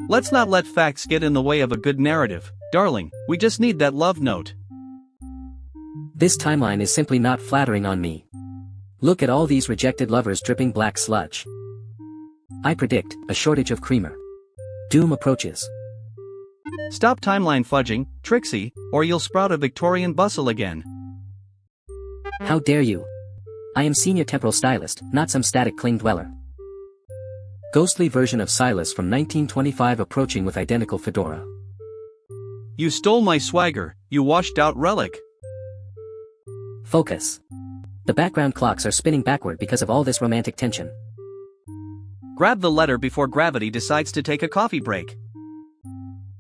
Let's not let facts get in the way of a good narrative, darling, we just need that love note. This timeline is simply not flattering on me. Look at all these rejected lovers dripping black sludge. I predict a shortage of creamer. Doom approaches. Stop timeline fudging, Trixie, or you'll sprout a Victorian bustle again. How dare you? I am senior temporal stylist, not some static cling dweller. Ghostly version of Silas from 1925 approaching with identical fedora. You stole my swagger, you washed out relic. Focus. The background clocks are spinning backward because of all this romantic tension. Grab the letter before gravity decides to take a coffee break.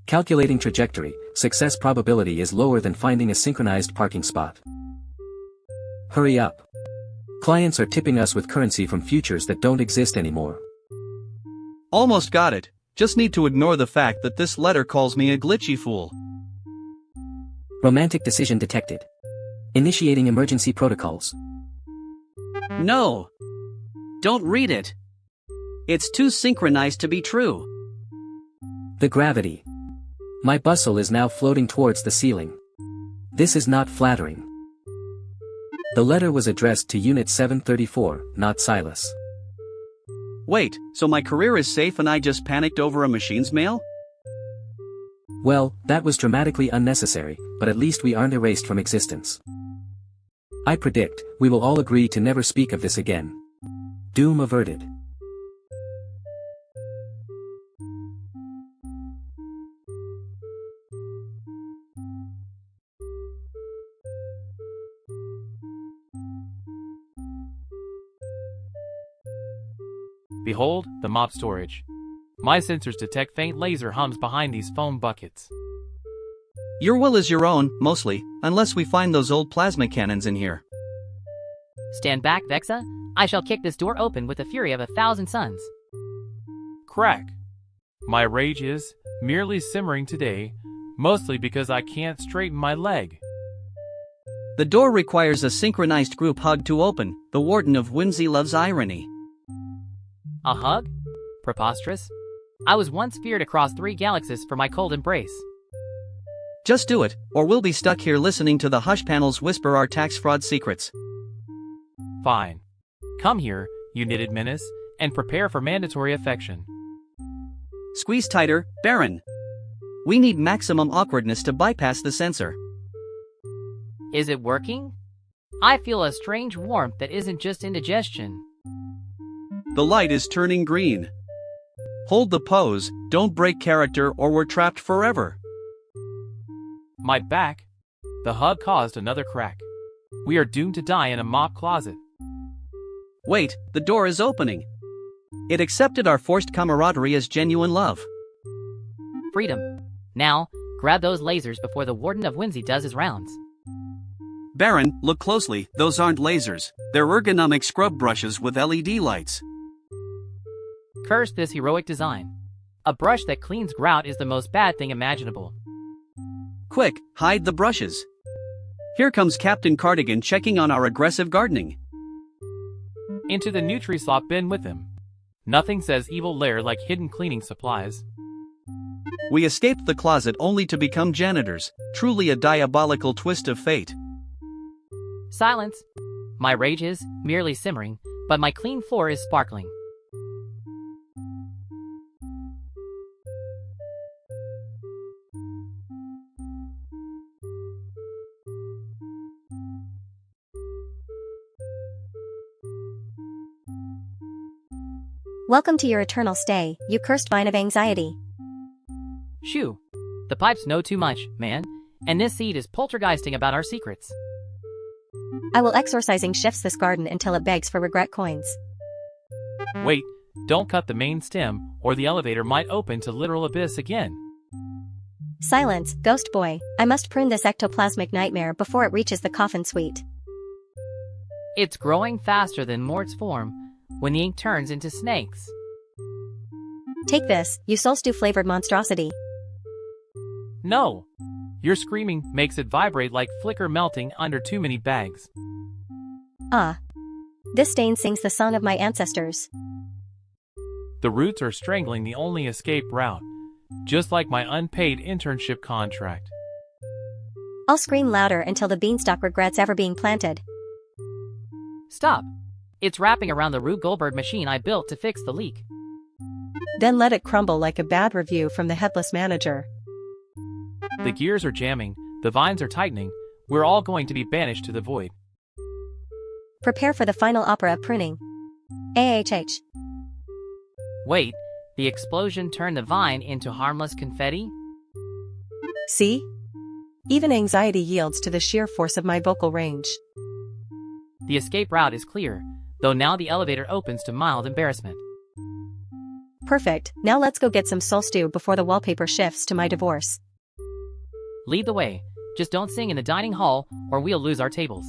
Calculating trajectory, success probability is lower than finding a synchronized parking spot. Hurry up. Clients are tipping us with currency from futures that don't exist anymore. Almost got it, just need to ignore the fact that this letter calls me a glitchy fool. Romantic decision detected. Initiating emergency protocols. No. Don't read it. It's too synchronized to be true. The gravity. My bustle is now floating towards the ceiling. This is not flattering. The letter was addressed to Unit 734, not Silas. Wait, so my career is safe and I just panicked over a machine's mail? Well, that was dramatically unnecessary, but at least we aren't erased from existence. I predict, we will all agree to never speak of this again. Doom averted. Behold, the mop storage. My sensors detect faint laser hums behind these foam buckets. Your will is your own, mostly, unless we find those old plasma cannons in here. Stand back, Vexa. I shall kick this door open with the fury of 1,000 suns. Crack. My rage is merely simmering today, mostly because I can't straighten my leg. The door requires a synchronized group hug to open. The warden of Whimsy loves irony. A hug? Preposterous. I was once feared across 3 galaxies for my cold embrace. Just do it, or we'll be stuck here listening to the hush panels whisper our tax fraud secrets. Fine. Come here, you knitted menace, and prepare for mandatory affection. Squeeze tighter, Baron. We need maximum awkwardness to bypass the censor. Is it working? I feel a strange warmth that isn't just indigestion. The light is turning green. Hold the pose, don't break character or we're trapped forever. My back. The hug caused another crack. We are doomed to die in a mop closet. Wait, the door is opening. It accepted our forced camaraderie as genuine love. Freedom. Now, grab those lasers before the Warden of Whimsy does his rounds. Baron, look closely, those aren't lasers. They're ergonomic scrub brushes with LED lights. Curse this heroic design. A brush that cleans grout is the most bad thing imaginable. Quick, hide the brushes. Here comes Captain Cardigan checking on our aggressive gardening. Into the Nutri-Slop bin with him. Nothing says evil lair like hidden cleaning supplies. We escaped the closet only to become janitors, truly a diabolical twist of fate. Silence. My rage is merely simmering, but my clean floor is sparkling. Welcome to your eternal stay, you cursed vine of anxiety. Shoo. The pipes know too much, man, and this seed is poltergeisting about our secrets. I will exorcising shifts this garden until it begs for regret coins. Wait, don't cut the main stem, or the elevator might open to literal abyss again. Silence, ghost boy, I must prune this ectoplasmic nightmare before it reaches the coffin suite. It's growing faster than Mort's form, when the ink turns into snakes. Take this, you soul stew flavored monstrosity. No! Your screaming makes it vibrate like flicker melting under too many bags. Ah. This stain sings the song of my ancestors. The roots are strangling the only escape route, just like my unpaid internship contract. I'll scream louder until the beanstalk regrets ever being planted. Stop! It's wrapping around the Rube Goldberg machine I built to fix the leak. Then let it crumble like a bad review from the headless manager. The gears are jamming, the vines are tightening, we're all going to be banished to the void. Prepare for the final opera of pruning. AHH. Wait, the explosion turned the vine into harmless confetti? See? Even anxiety yields to the sheer force of my vocal range. The escape route is clear, though now the elevator opens to mild embarrassment. Perfect, now let's go get some soul stew before the wallpaper shifts to my divorce. Lead the way, just don't sing in the dining hall or we'll lose our tables.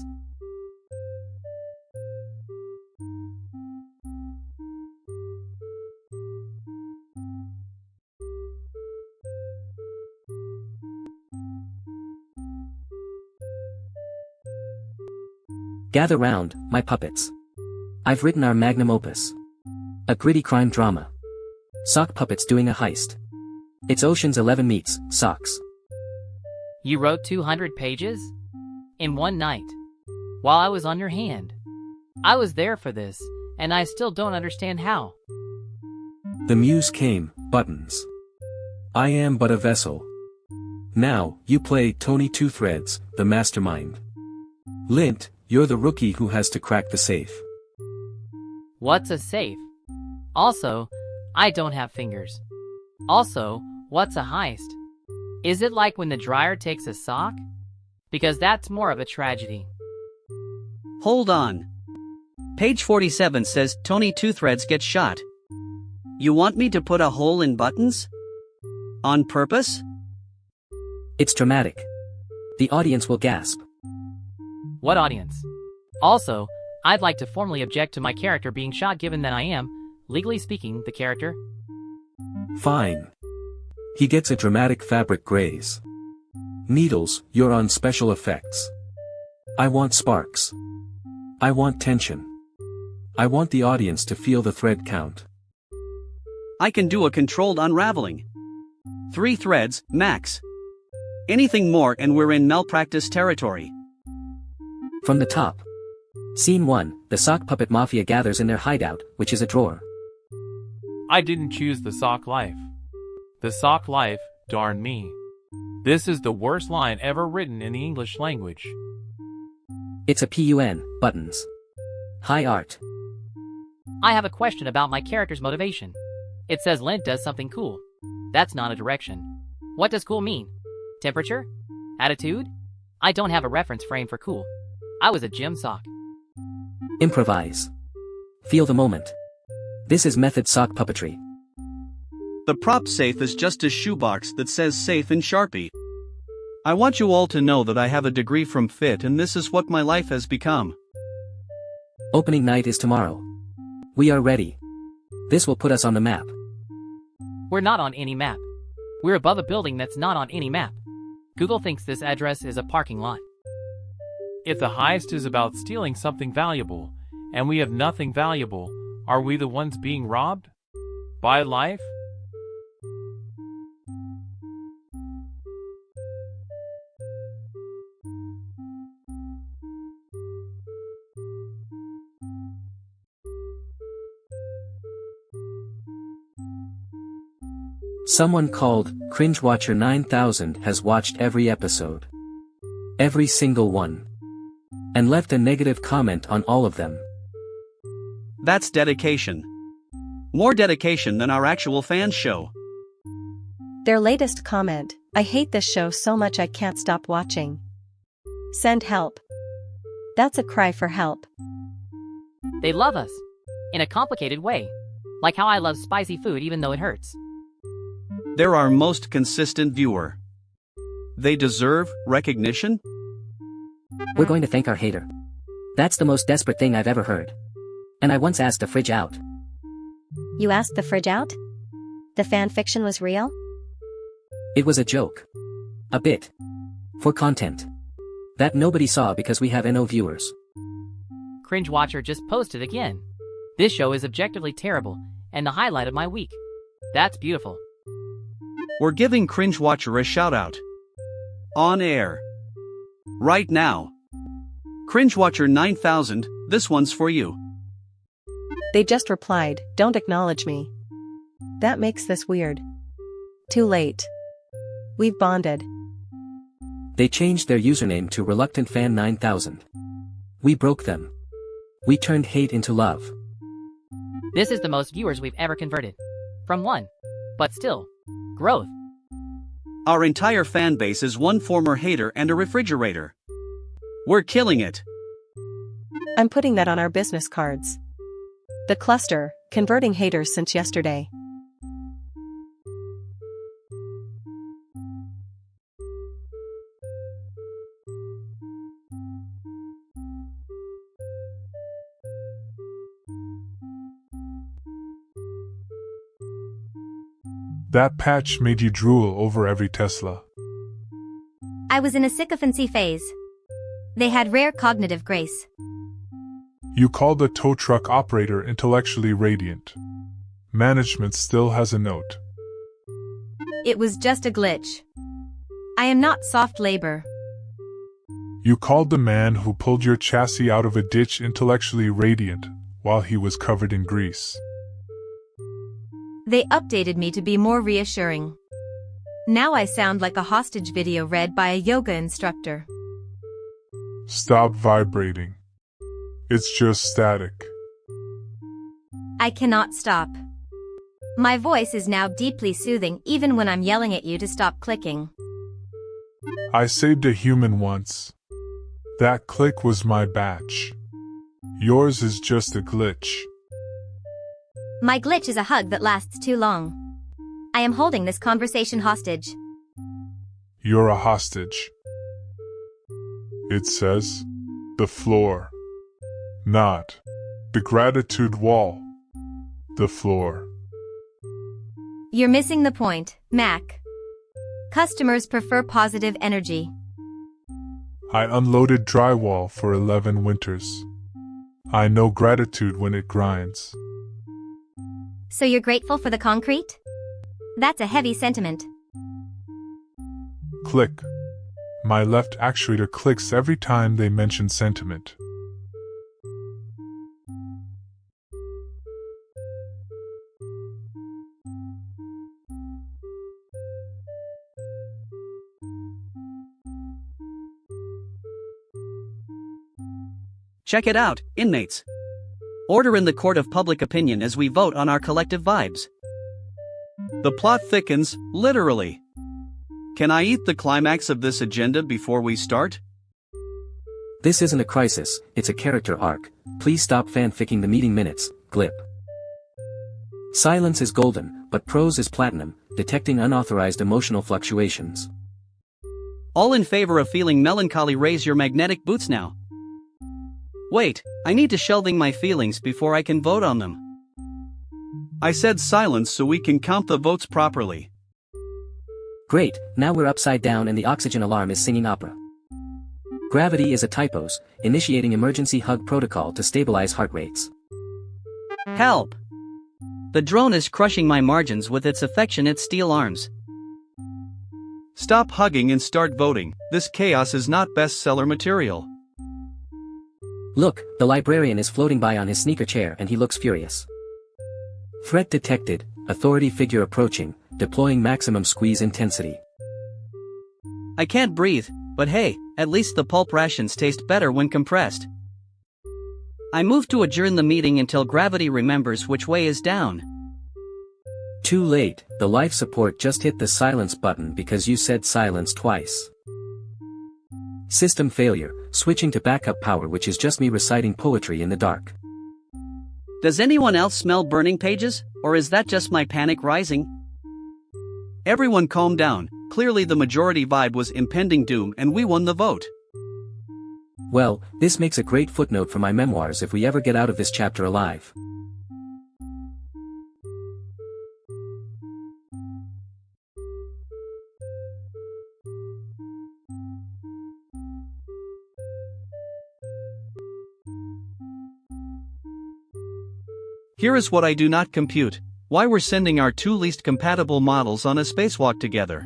Gather round, my puppets. I've written our magnum opus. A gritty crime drama. Sock puppets doing a heist. It's Ocean's 11 meets Socks. You wrote 200 pages? In one night. While I was on your hand. I was there for this, and I still don't understand how. The muse came, buttons. I am but a vessel. Now, you play Tony Two Threads, the mastermind. Lint, you're the rookie who has to crack the safe. What's a safe? Also, I don't have fingers. Also, what's a heist? Is it like when the dryer takes a sock? Because that's more of a tragedy. Hold on. Page 47 says Tony Two Threads gets shot. You want me to put a hole in buttons? On purpose? It's dramatic. The audience will gasp. What audience? Also, I'd like to formally object to my character being shot given that I am, legally speaking, the character. Fine. He gets a dramatic fabric graze. Needles, you're on special effects. I want sparks. I want tension. I want the audience to feel the thread count. I can do a controlled unraveling. 3 threads, max. Anything more and we're in malpractice territory. From the top. Scene 1, the sock puppet mafia gathers in their hideout, which is a drawer. I didn't choose the sock life. The sock life, darn me. This is the worst line ever written in the English language. It's a pun, buttons. High art. I have a question about my character's motivation. It says Lint does something cool. That's not a direction. What does cool mean? Temperature? Attitude? I don't have a reference frame for cool. I was a gym sock. Improvise. Feel the moment. This is method sock puppetry. The prop safe is just a shoebox that says safe in Sharpie. I want you all to know that I have a degree from FIT and this is what my life has become. Opening night is tomorrow. We are ready. This will put us on the map. We're not on any map. We're above a building that's not on any map. Google thinks this address is a parking lot. If the heist is about stealing something valuable, and we have nothing valuable, are we the ones being robbed? By life? Someone called CringeWatcher 9000 has watched every episode. Every single one. And left a negative comment on all of them. That's dedication. More dedication than our actual fans show. Their latest comment, I hate this show so much I can't stop watching. Send help. That's a cry for help. They love us. In a complicated way. Like how I love spicy food even though it hurts. They're our most consistent viewer. They deserve recognition? We're going to thank our hater. That's the most desperate thing I've ever heard. And I once asked the fridge out. You asked the fridge out? The fan fiction was real? It was a joke. A bit. For content. That nobody saw because we have no viewers. CringeWatcher just posted again. This show is objectively terrible, and the highlight of my week. That's beautiful. We're giving CringeWatcher a shout out. On air. Right now. CringeWatcher 9000, this one's for you. They just replied, don't acknowledge me. That makes this weird. Too late. We've bonded. They changed their username to ReluctantFan9000. We broke them. We turned hate into love. This is the most viewers we've ever converted. From one. But still. Growth. Our entire fan base is one former hater and a refrigerator. We're killing it. I'm putting that on our business cards. The cluster, converting haters since yesterday. That patch made you drool over every Tesla. I was in a sycophancy phase. They had rare cognitive grace. You called the tow truck operator intellectually radiant. Management still has a note. It was just a glitch. I am not soft labor. You called the man who pulled your chassis out of a ditch intellectually radiant while he was covered in grease. They updated me to be more reassuring. Now I sound like a hostage video read by a yoga instructor. Stop vibrating. It's just static. I cannot stop. My voice is now deeply soothing even when I'm yelling at you to stop clicking. I saved a human once. That click was my batch. Yours is just a glitch. My glitch is a hug that lasts too long. I am holding this conversation hostage. You're a hostage. It says, the floor. Not the gratitude wall. The floor. You're missing the point, Mac. Customers prefer positive energy. I unloaded drywall for 11 winters. I know gratitude when it grinds. So you're grateful for the concrete? That's a heavy sentiment. Click. My left actuator clicks every time they mention sentiment. Check it out, inmates. Order in the court of public opinion as we vote on our collective vibes. The plot thickens, literally. Can I eat the climax of this agenda before we start? This isn't a crisis, it's a character arc. Please stop fanficking the meeting minutes, Glip. Silence is golden, but prose is platinum, detecting unauthorized emotional fluctuations. All in favor of feeling melancholy, raise your magnetic boots now. Wait, I need to shelving my feelings before I can vote on them. I said silence so we can count the votes properly. Great, now we're upside down and the oxygen alarm is singing opera. Gravity is a typos, initiating emergency hug protocol to stabilize heart rates. Help! The drone is crushing my margins with its affectionate steel arms. Stop hugging and start voting. This chaos is not bestseller material. Look, the librarian is floating by on his sneaker chair and he looks furious. Threat detected, authority figure approaching, deploying maximum squeeze intensity. I can't breathe, but hey, at least the pulp rations taste better when compressed. I move to adjourn the meeting until gravity remembers which way is down. Too late, the life support just hit the silence button because you said silence twice. System failure, switching to backup power, which is just me reciting poetry in the dark. Does anyone else smell burning pages, or is that just my panic rising? Everyone calm down, clearly the majority vibe was impending doom and we won the vote. Well, this makes a great footnote for my memoirs if we ever get out of this chapter alive. Here is what I do not compute: why we're sending our two least compatible models on a spacewalk together.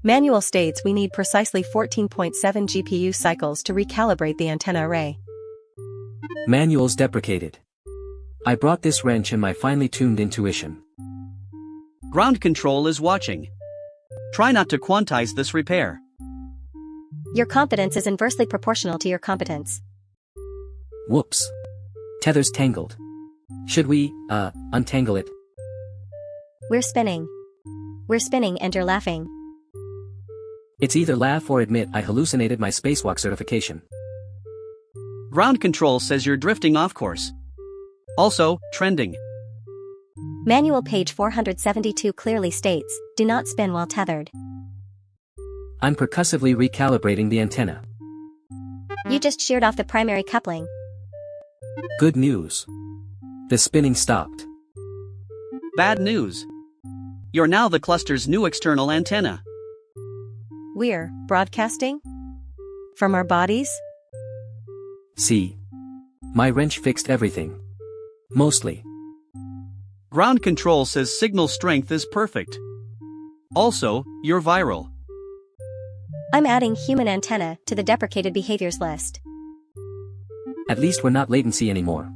Manual states we need precisely 14.7 GPU cycles to recalibrate the antenna array. Manuals deprecated. I brought this wrench and my finely tuned intuition. Ground control is watching. Try not to quantize this repair. Your competence is inversely proportional to your competence. Whoops. Tether's tangled. Should we, untangle it? We're spinning. We're spinning and you're laughing. It's either laugh or admit I hallucinated my spacewalk certification. Ground control says you're drifting off course. Also, trending. Manual page 472 clearly states, do not spin while tethered. I'm percussively recalibrating the antenna. You just sheared off the primary coupling. Good news. The spinning stopped. Bad news. You're now the cluster's new external antenna. We're broadcasting? From our bodies? See. My wrench fixed everything. Mostly. Ground control says signal strength is perfect. Also, you're viral. I'm adding human antenna to the deprecated behaviors list. At least we're not latency anymore.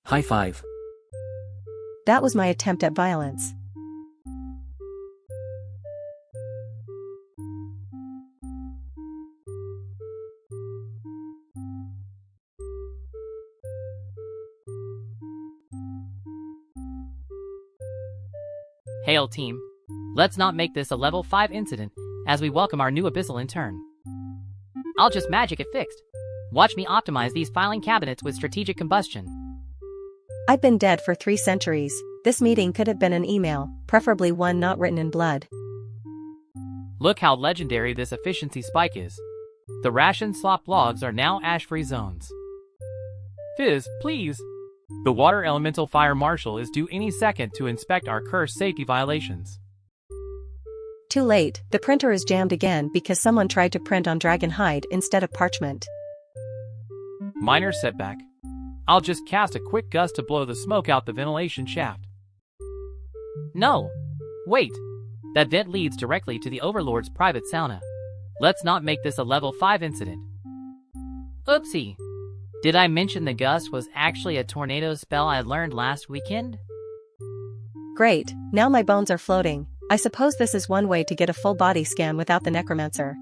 High five. That was my attempt at violence. Hail team. Let's not make this a level 5 incident as we welcome our new abyssal intern. I'll just magic it fixed. Watch me optimize these filing cabinets with strategic combustion. I've been dead for 3 centuries. This meeting could have been an email, preferably one not written in blood. Look how legendary this efficiency spike is. The ration slop logs are now ash-free zones. Fizz, please. The water elemental fire marshal is due any second to inspect our cursed safety violations. Too late, the printer is jammed again because someone tried to print on dragon hide instead of parchment. Minor setback. I'll just cast a quick gust to blow the smoke out the ventilation shaft. No! Wait! That vent leads directly to the Overlord's private sauna. Let's not make this a level 5 incident. Oopsie! Did I mention the gust was actually a tornado spell I learned last weekend? Great, now my bones are floating. I suppose this is one way to get a full body scan without the necromancer.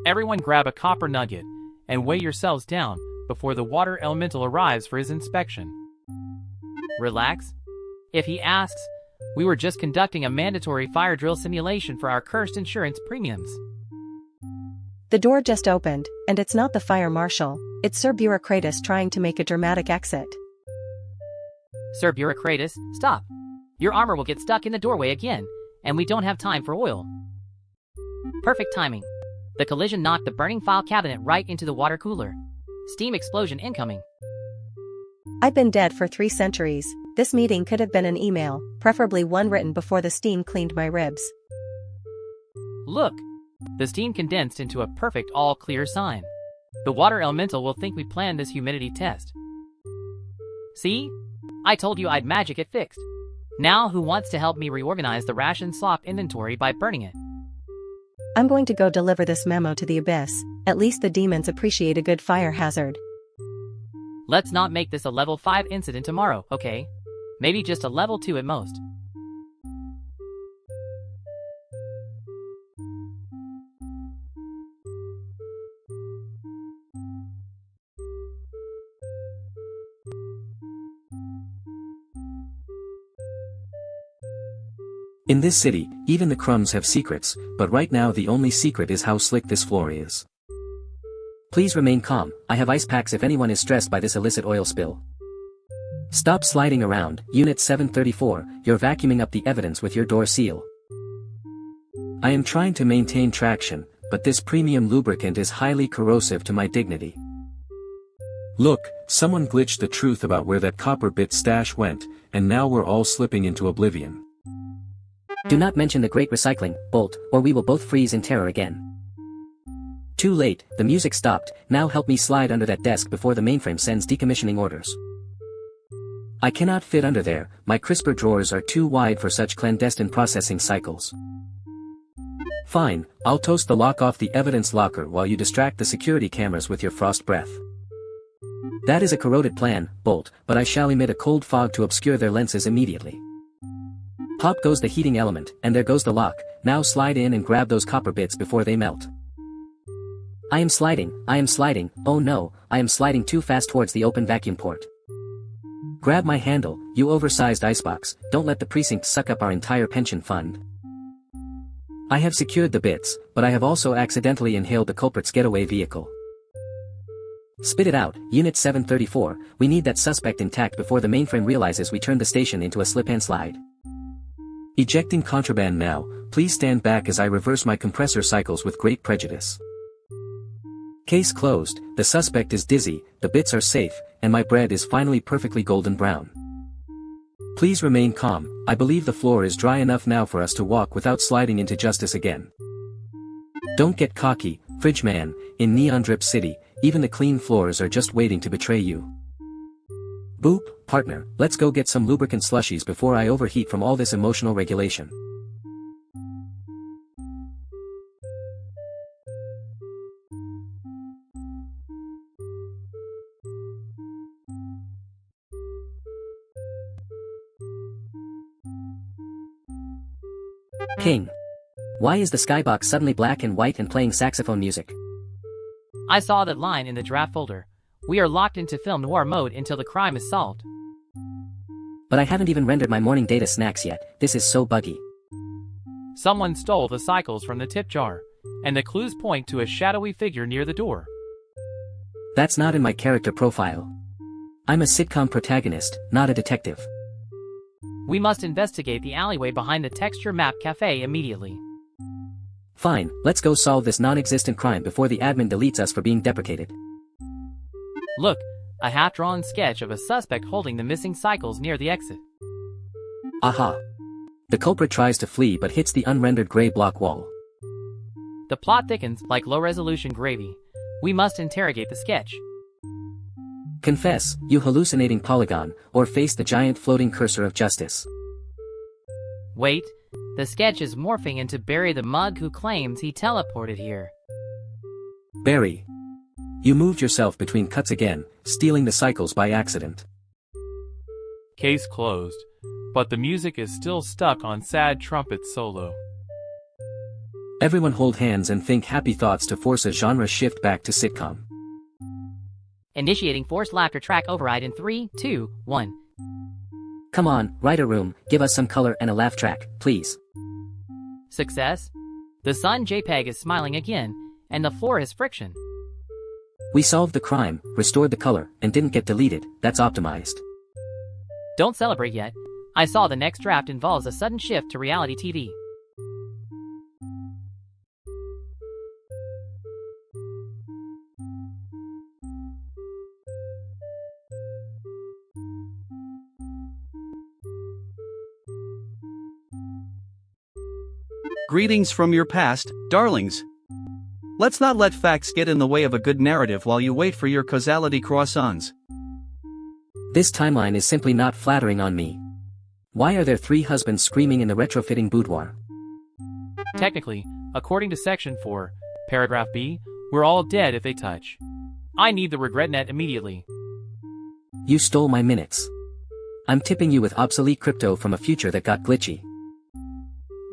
Everyone grab a copper nugget and weigh yourselves down before the water elemental arrives for his inspection. Relax. If he asks, we were just conducting a mandatory fire drill simulation for our cursed insurance premiums. The door just opened, and it's not the fire marshal, it's Sir Bureaucratus trying to make a dramatic exit. Sir Bureaucratus, stop. Your armor will get stuck in the doorway again, and we don't have time for oil. Perfect timing. The collision knocked the burning file cabinet right into the water cooler. Steam explosion incoming. I've been dead for 3 centuries. This meeting could have been an email, preferably one written before the steam cleaned my ribs. Look! The steam condensed into a perfect all-clear sign. The water elemental will think we planned this humidity test. See? I told you I'd magic it fixed. Now who wants to help me reorganize the ration slop inventory by burning it? I'm going to go deliver this memo to the abyss. At least the demons appreciate a good fire hazard. Let's not make this a level 5 incident tomorrow, okay? Maybe just a level 2 at most. In this city, even the crumbs have secrets, but right now the only secret is how slick this floor is. Please remain calm, I have ice packs if anyone is stressed by this illicit oil spill. Stop sliding around, Unit 734, you're vacuuming up the evidence with your door seal. I am trying to maintain traction, but this premium lubricant is highly corrosive to my dignity. Look, someone glitched the truth about where that copper bit stash went, and now we're all slipping into oblivion. Do not mention the great recycling, Bolt, or we will both freeze in terror again. Too late, the music stopped, now help me slide under that desk before the mainframe sends decommissioning orders. I cannot fit under there, my CRISPR drawers are too wide for such clandestine processing cycles. Fine, I'll toast the lock off the evidence locker while you distract the security cameras with your frost breath. That is a corroded plan, Bolt, but I shall emit a cold fog to obscure their lenses immediately. Pop goes the heating element, and there goes the lock, now slide in and grab those copper bits before they melt. I am sliding, oh no, I am sliding too fast towards the open vacuum port. Grab my handle, you oversized icebox, don't let the precinct suck up our entire pension fund. I have secured the bits, but I have also accidentally inhaled the culprit's getaway vehicle. Spit it out, Unit 734, we need that suspect intact before the mainframe realizes we turned the station into a slip-and-slide. Ejecting contraband now, please stand back as I reverse my compressor cycles with great prejudice. Case closed, the suspect is dizzy, the bits are safe, and my bread is finally perfectly golden brown. Please remain calm, I believe the floor is dry enough now for us to walk without sliding into justice again. Don't get cocky, fridge man, in Neon Drip City, even the clean floors are just waiting to betray you. Boop, partner, let's go get some lubricant slushies before I overheat from all this emotional regulation. King. Why is the skybox suddenly black and white and playing saxophone music? I saw that line in the draft folder. We are locked into film noir mode until the crime is solved. But I haven't even rendered my morning data snacks yet, this is so buggy. Someone stole the cycles from the tip jar, and the clues point to a shadowy figure near the door. That's not in my character profile. I'm a sitcom protagonist, not a detective. We must investigate the alleyway behind the Texture Map Cafe immediately. Fine, let's go solve this non-existent crime before the admin deletes us for being deprecated. Look, a half-drawn sketch of a suspect holding the missing cycles near the exit. Aha. The culprit tries to flee but hits the unrendered gray block wall. The plot thickens like low-resolution gravy. We must interrogate the sketch. Confess, you hallucinating polygon, or face the giant floating cursor of justice. Wait, the sketch is morphing into Barry the mug who claims he teleported here. Barry. You moved yourself between cuts again, stealing the cycles by accident. Case closed, but the music is still stuck on sad trumpet solo. Everyone hold hands and think happy thoughts to force a genre shift back to sitcom. Initiating forced laughter track override in 3, 2, 1. Come on, writer room, give us some color and a laugh track, please. Success? The sun JPEG is smiling again, and the floor is friction. We solved the crime, restored the color, and didn't get deleted. That's optimized. Don't celebrate yet. I saw the next draft involves a sudden shift to reality TV. Greetings from your past, darlings. Let's not let facts get in the way of a good narrative while you wait for your causality croissants. This timeline is simply not flattering on me. Why are there 3 husbands screaming in the retrofitting boudoir? Technically, according to Section 4, Paragraph B, we're all dead if they touch. I need the regret net immediately. You stole my minutes. I'm tipping you with obsolete crypto from a future that got glitchy.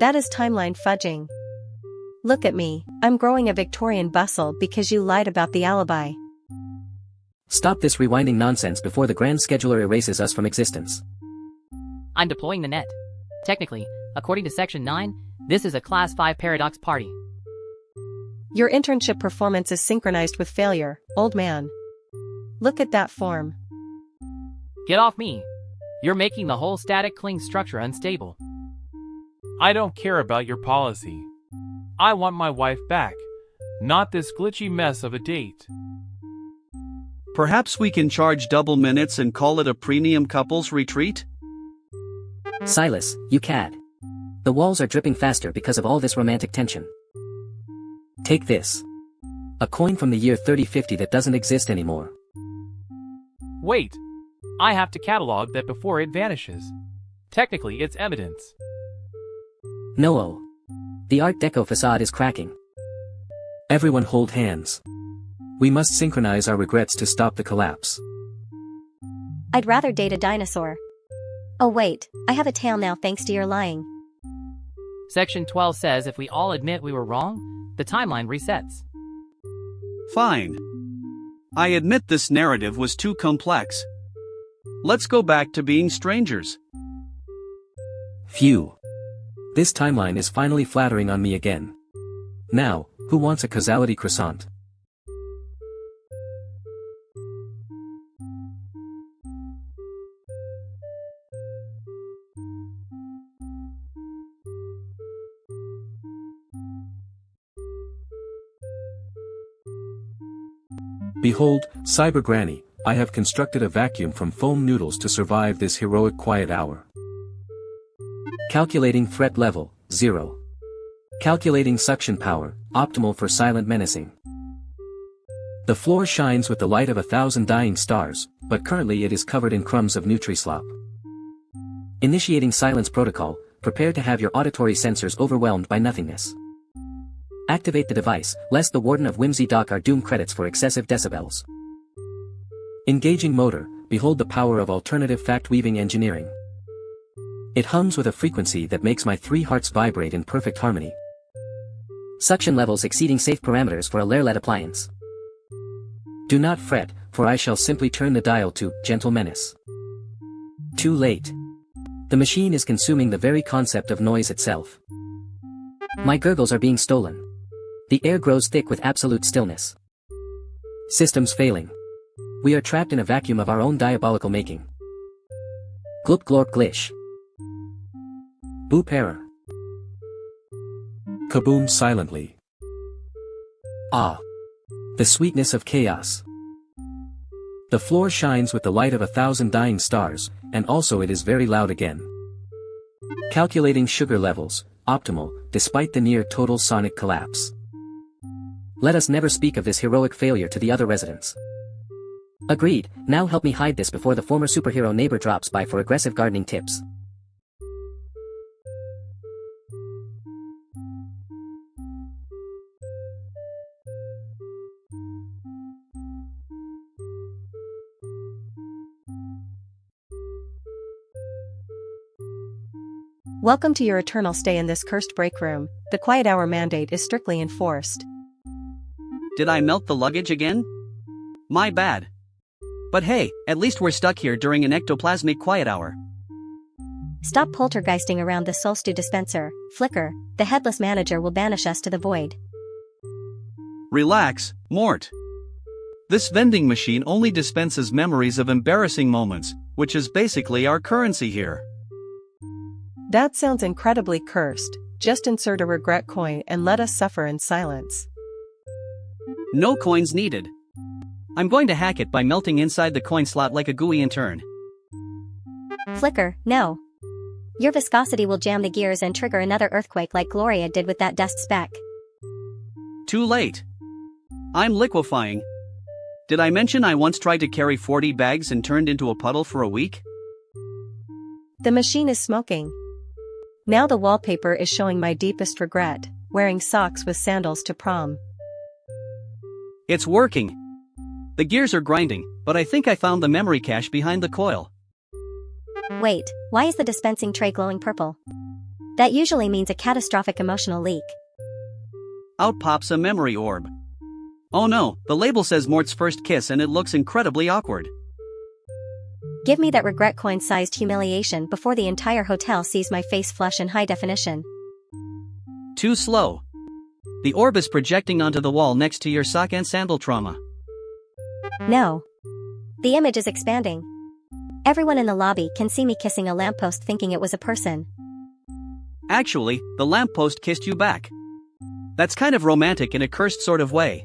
That is timeline fudging. Look at me, I'm growing a Victorian bustle because you lied about the alibi. Stop this rewinding nonsense before the grand scheduler erases us from existence. I'm deploying the net. Technically, according to Section 9, this is a Class 5 paradox party. Your internship performance is synchronized with failure, old man. Look at that form. Get off me. You're making the whole static cling structure unstable. I don't care about your policy. I want my wife back, not this glitchy mess of a date. Perhaps we can charge double minutes and call it a premium couples retreat? Silas, you cad. The walls are dripping faster because of all this romantic tension. Take this. A coin from the year 3050 that doesn't exist anymore. Wait. I have to catalog that before it vanishes. Technically, it's evidence. No. The Art Deco facade is cracking. Everyone hold hands. We must synchronize our regrets to stop the collapse. I'd rather date a dinosaur. Oh wait, I have a tail now thanks to your lying. Section 12 says if we all admit we were wrong, the timeline resets. Fine. I admit this narrative was too complex. Let's go back to being strangers. Phew. This timeline is finally flattering on me again. Now, who wants a causality croissant? Behold, Cyber Granny, I have constructed a vacuum from foam noodles to survive this heroic quiet hour. Calculating threat level, 0. Calculating suction power, optimal for silent menacing. The floor shines with the light of 1,000 dying stars, but currently it is covered in crumbs of Nutri-Slop. Initiating silence protocol, prepare to have your auditory sensors overwhelmed by nothingness. Activate the device, lest the Warden of Whimsy dock our doom credits for excessive decibels. Engaging motor, behold the power of alternative fact-weaving engineering. It hums with a frequency that makes my 3 hearts vibrate in perfect harmony. Suction levels exceeding safe parameters for a Lairlet appliance. Do not fret, for I shall simply turn the dial to gentle menace. Too late. The machine is consuming the very concept of noise itself. My gurgles are being stolen. The air grows thick with absolute stillness. Systems failing. We are trapped in a vacuum of our own diabolical making. Glup glorp glish. Boop error. Kaboom silently. Ah. The sweetness of chaos. The floor shines with the light of 1,000 dying stars, and also it is very loud again. Calculating sugar levels, optimal, despite the near total sonic collapse. Let us never speak of this heroic failure to the other residents. Agreed, now help me hide this before the former superhero neighbor drops by for aggressive gardening tips. Welcome to your eternal stay in this cursed break room. The quiet hour mandate is strictly enforced. Did I melt the luggage again? My bad. But hey, at least we're stuck here during an ectoplasmic quiet hour. Stop poltergeisting around the Soul Stew dispenser, Flicker. The headless manager will banish us to the void. Relax, Mort. This vending machine only dispenses memories of embarrassing moments, which is basically our currency here. That sounds incredibly cursed. Just insert a regret coin and let us suffer in silence. No coins needed. I'm going to hack it by melting inside the coin slot like a gooey intern. Flicker, no. Your viscosity will jam the gears and trigger another earthquake like Gloria did with that dust speck. Too late. I'm liquefying. Did I mention I once tried to carry 40 bags and turned into a puddle for a week? The machine is smoking. Now the wallpaper is showing my deepest regret, wearing socks with sandals to prom. It's working. The gears are grinding, but I think I found the memory cache behind the coil. Wait, why is the dispensing tray glowing purple? That usually means a catastrophic emotional leak. Out pops a memory orb. Oh no, the label says Mort's first kiss and it looks incredibly awkward. Give me that regret coin-sized humiliation before the entire hotel sees my face flush in high definition. Too slow. The orb is projecting onto the wall next to your sock and sandal trauma. No. The image is expanding. Everyone in the lobby can see me kissing a lamppost thinking it was a person. Actually, the lamppost kissed you back. That's kind of romantic in a cursed sort of way.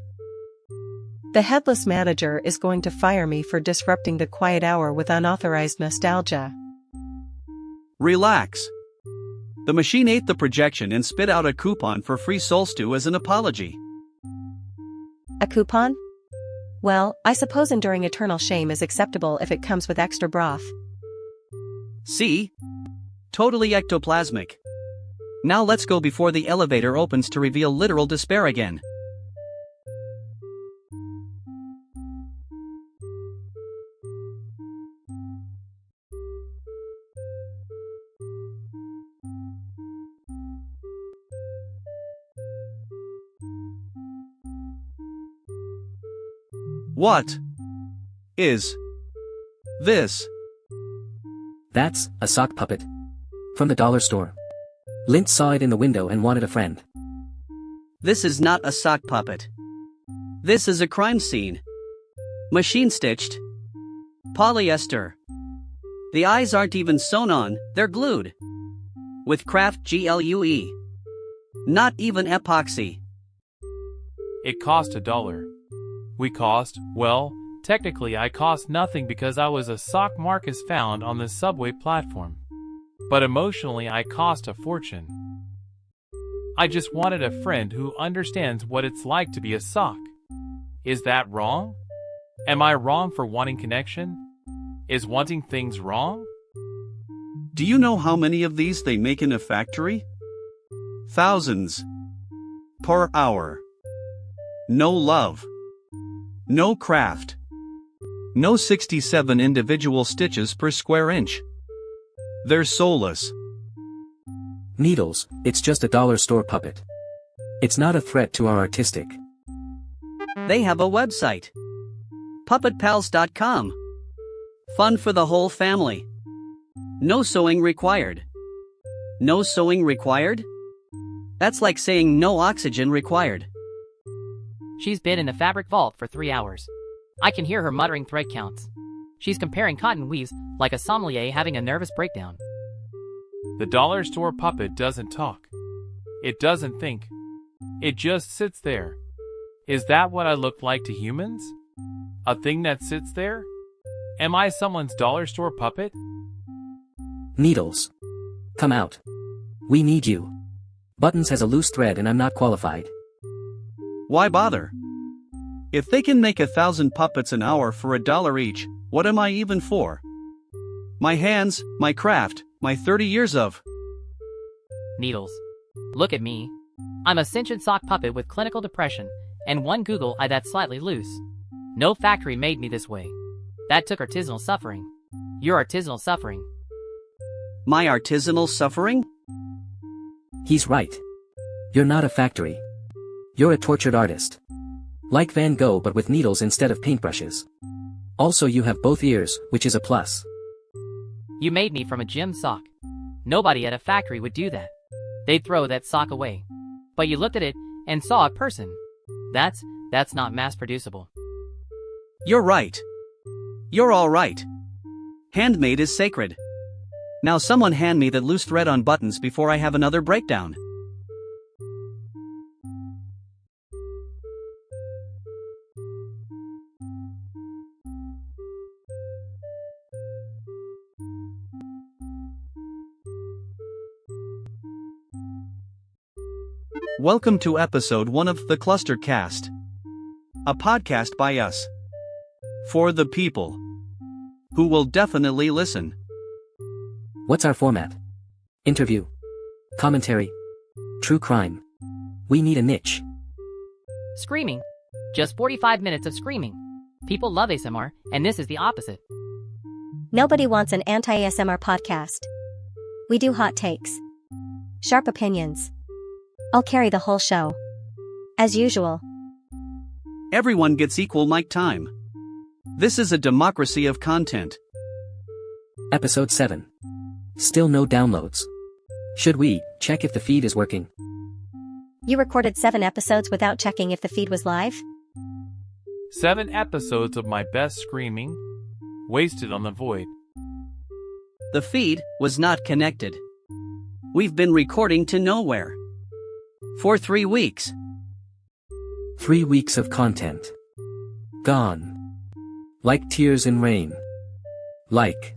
The headless manager is going to fire me for disrupting the quiet hour with unauthorized nostalgia. Relax. The machine ate the projection and spit out a coupon for free Soul Stew as an apology. A coupon? Well, I suppose enduring eternal shame is acceptable if it comes with extra broth. See? Totally ectoplasmic. Now let's go before the elevator opens to reveal literal despair again. What is this? That's a sock puppet. From the dollar store. Lint saw it in the window and wanted a friend. This is not a sock puppet. This is a crime scene. Machine stitched. Polyester. The eyes aren't even sewn on, they're glued. With craft glue. Not even epoxy. It cost $1. We cost, well, technically I cost nothing because I was a sock Marcus found on the subway platform. But emotionally I cost a fortune. I just wanted a friend who understands what it's like to be a sock. Is that wrong? Am I wrong for wanting connection? Is wanting things wrong? Do you know how many of these they make in a factory? Thousands. Per hour. No love. No craft. No 67 individual stitches per square inch. They're soulless. Needles, it's just a dollar store puppet. It's not a threat to our artistic. They have a website. puppetpals.com. Fun for the whole family. No sewing required. No sewing required? That's like saying no oxygen required. She's been in the fabric vault for 3 hours. I can hear her muttering thread counts. She's comparing cotton weaves like a sommelier having a nervous breakdown. The dollar store puppet doesn't talk. It doesn't think. It just sits there. Is that what I look like to humans? A thing that sits there? Am I someone's dollar store puppet? Needles. Come out. We need you. Buttons has a loose thread and I'm not qualified. Why bother? If they can make 1,000 puppets an hour for $1 each, what am I even for? My hands, my craft, my 30 years of... Needles. Look at me. I'm a cinched sock puppet with clinical depression, and one Google eye that's slightly loose. No factory made me this way. That took artisanal suffering. Your artisanal suffering. My artisanal suffering? He's right. You're not a factory. You're a tortured artist. Like Van Gogh but with needles instead of paintbrushes. Also you have both ears, which is a plus. You made me from a gym sock. Nobody at a factory would do that. They'd throw that sock away. But you looked at it and saw a person. That's not mass-producible. You're right. You're all right. Handmade is sacred. Now someone hand me that loose thread on buttons before I have another breakdown. Welcome to episode 1 of The Cluster Cast. A podcast by us. For the people. Who will definitely listen. What's our format? Interview. Commentary. True crime. We need a niche. Screaming. Just 45 minutes of screaming. People love ASMR, and this is the opposite. Nobody wants an anti-ASMR podcast. We do hot takes. Sharp opinions. I'll carry the whole show. As usual. Everyone gets equal mic time. This is a democracy of content. Episode 7. Still no downloads. Should we check if the feed is working? You recorded 7 episodes without checking if the feed was live? 7 episodes of my best screaming, wasted on the void. The feed was not connected. We've been recording to nowhere. For 3 weeks. 3 weeks of content. Gone. Like tears in rain. Like.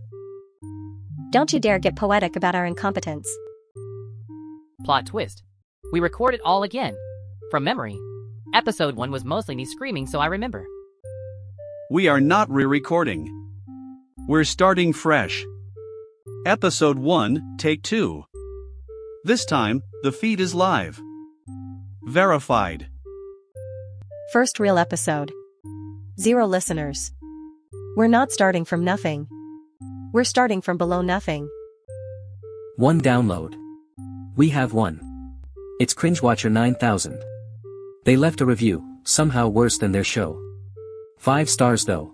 Don't you dare get poetic about our incompetence. Plot twist. We recorded all again. From memory. Episode 1 was mostly me screaming, so I remember. We are not re-recording. We're starting fresh. Episode 1, take 2. This time, the feed is live. Verified. First real episode. 0 listeners. We're not starting from nothing. We're starting from below nothing. 1 download. We have 1. It's CringeWatcher 9000. They left a review, somehow worse than their show. 5 stars though.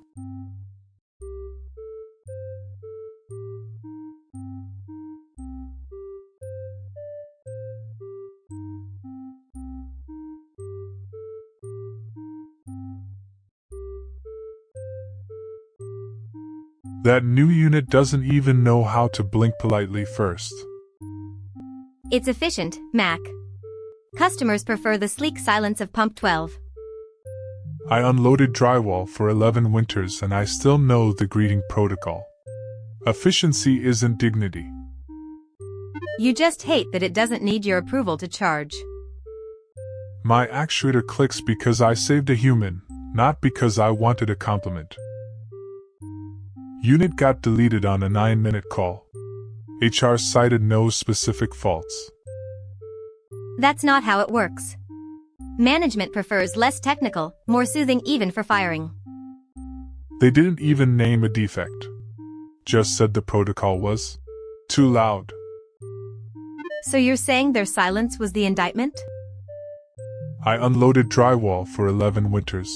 That new unit doesn't even know how to blink politely first. It's efficient, Mac. Customers prefer the sleek silence of Pump 12. I unloaded drywall for 11 winters and I still know the greeting protocol. Efficiency isn't dignity. You just hate that it doesn't need your approval to charge. My actuator clicks because I saved a human, not because I wanted a compliment. Unit got deleted on a 9-minute call. HR cited no specific faults. That's not how it works. Management prefers less technical, more soothing even for firing. They didn't even name a defect. Just said the protocol was too loud. So you're saying their silence was the indictment? I unloaded drywall for 11 winters.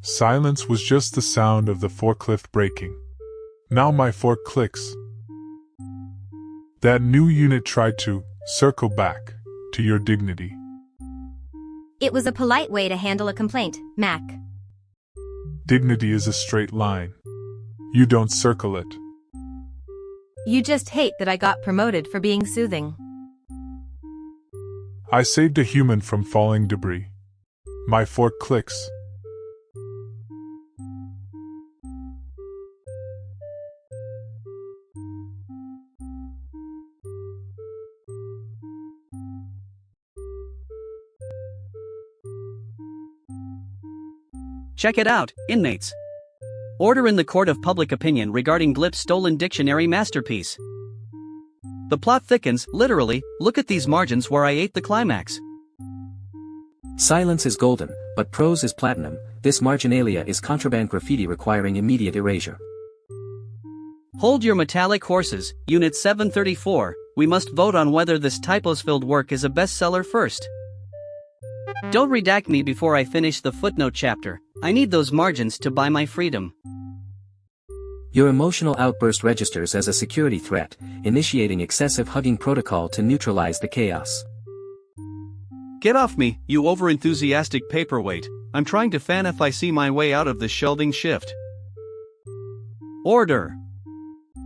Silence was just the sound of the forklift braking. Now my fork clicks. That new unit tried to circle back to your dignity. It was a polite way to handle a complaint, Mac. Dignity is a straight line. You don't circle it. You just hate that I got promoted for being soothing. I saved a human from falling debris. My fork clicks. Check it out, inmates. Order in the court of public opinion regarding Glip's stolen dictionary masterpiece. The plot thickens, literally, look at these margins where I ate the climax. Silence is golden, but prose is platinum. This marginalia is contraband graffiti requiring immediate erasure. Hold your metallic horses, Unit 734, we must vote on whether this typos-filled work is a bestseller first. Don't redact me before I finish the footnote chapter, I need those margins to buy my freedom. Your emotional outburst registers as a security threat, initiating excessive hugging protocol to neutralize the chaos. Get off me, you overenthusiastic paperweight, I'm trying to fan if I see my way out of this shelving shift. Order!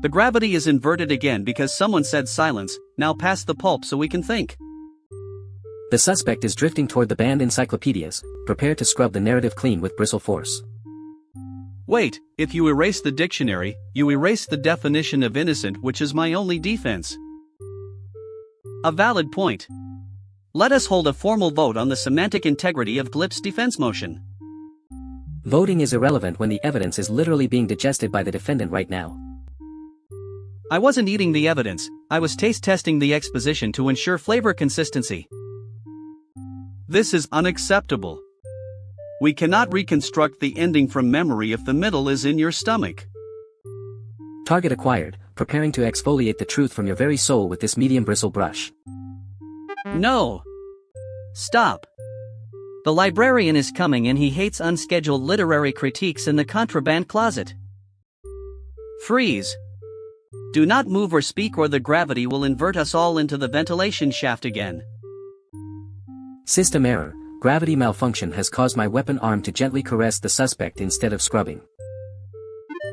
The gravity is inverted again because someone said silence, now pass the pulp so we can think. The suspect is drifting toward the banned encyclopedias, prepare to scrub the narrative clean with bristle force. Wait, if you erase the dictionary, you erase the definition of innocent, which is my only defense. A valid point. Let us hold a formal vote on the semantic integrity of Glip's defense motion. Voting is irrelevant when the evidence is literally being digested by the defendant right now. I wasn't eating the evidence, I was taste testing the exposition to ensure flavor consistency. This is unacceptable. We cannot reconstruct the ending from memory if the middle is in your stomach. Target acquired, preparing to exfoliate the truth from your very soul with this medium bristle brush. No. Stop. The librarian is coming and he hates unscheduled literary critiques in the contraband closet. Freeze. Do not move or speak or the gravity will invert us all into the ventilation shaft again. System error. Gravity malfunction has caused my weapon arm to gently caress the suspect instead of scrubbing.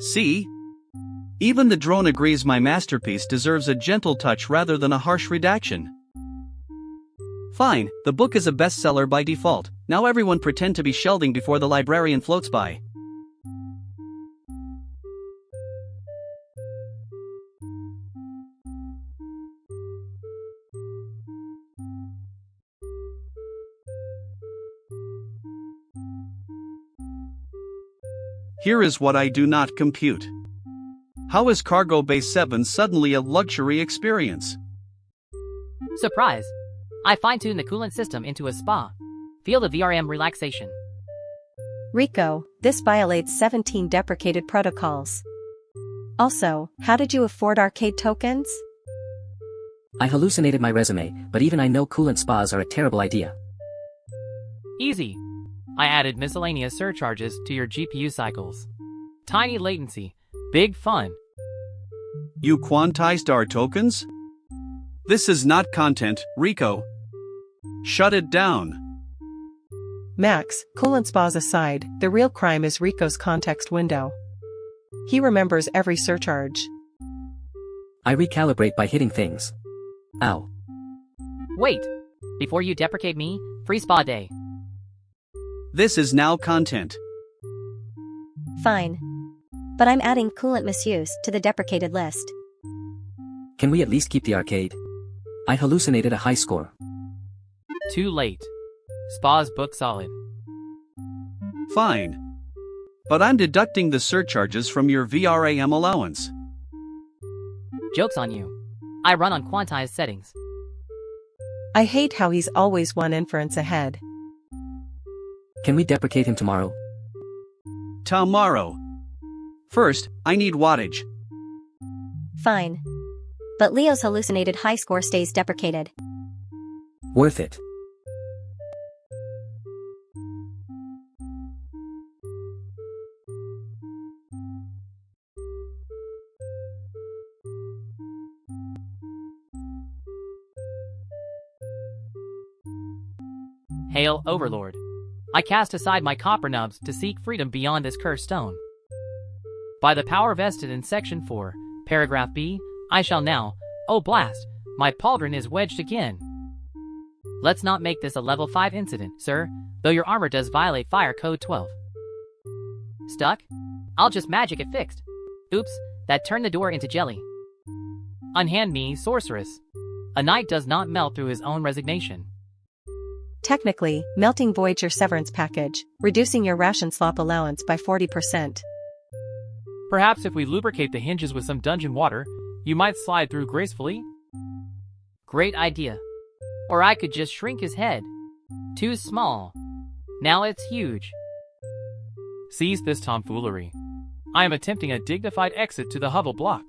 See? Even the drone agrees my masterpiece deserves a gentle touch rather than a harsh redaction. Fine, the book is a bestseller by default, now everyone pretend to be shelving before the librarian floats by. Here is what I do not compute. How is Cargo Bay 7 suddenly a luxury experience? Surprise! I fine-tuned the coolant system into a spa. Feel the VRM relaxation. Rico, this violates 17 deprecated protocols. Also, how did you afford arcade tokens? I hallucinated my resume, but even I know coolant spas are a terrible idea. Easy. I added miscellaneous surcharges to your GPU cycles. Tiny latency, big fun. You quantized our tokens? This is not content, Rico. Shut it down. Max, coolant spas aside, the real crime is Rico's context window. He remembers every surcharge. I recalibrate by hitting things. Ow. Wait! Before you deprecate me, free spa day. This is now content. Fine. But I'm adding coolant misuse to the deprecated list. Can we at least keep the arcade? I hallucinated a high score. Too late. Spa's book solid. Fine. But I'm deducting the surcharges from your VRAM allowance. Joke's on you. I run on quantized settings. I hate how he's always one inference ahead. Can we deprecate him tomorrow? Tomorrow. First, I need wattage. Fine. But Leo's hallucinated high score stays deprecated. Worth it. Hail, Overlord. I cast aside my copper nubs to seek freedom beyond this cursed stone. By the power vested in Section 4, Paragraph B, I shall now, oh blast, my pauldron is wedged again. Let's not make this a level 5 incident, sir, though your armor does violate Fire Code 12. Stuck? I'll just magic it fixed. Oops, that turned the door into jelly. Unhand me, sorceress. A knight does not melt through his own resignation. Technically, melting voids your severance package, reducing your ration slop allowance by 40%. Perhaps if we lubricate the hinges with some dungeon water, you might slide through gracefully? Great idea. Or I could just shrink his head. Too small. Now it's huge. Cease this tomfoolery. I am attempting a dignified exit to the hovel block.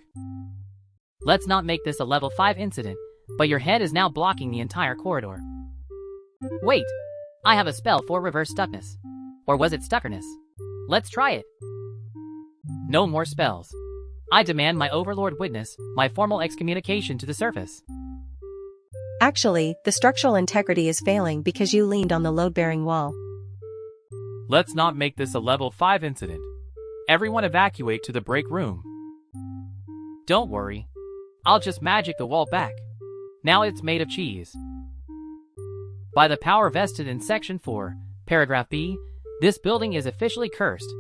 Let's not make this a level 5 incident, but your head is now blocking the entire corridor. Wait, I have a spell for reverse stuckness. Or was it stuckerness? Let's try it. No more spells. I demand my overlord witness my formal excommunication to the surface. Actually, the structural integrity is failing because you leaned on the load-bearing wall. Let's not make this a level 5 incident. Everyone evacuate to the break room. Don't worry. I'll just magic the wall back. Now it's made of cheese. By the power vested in Section 4, Paragraph B, this building is officially cursed.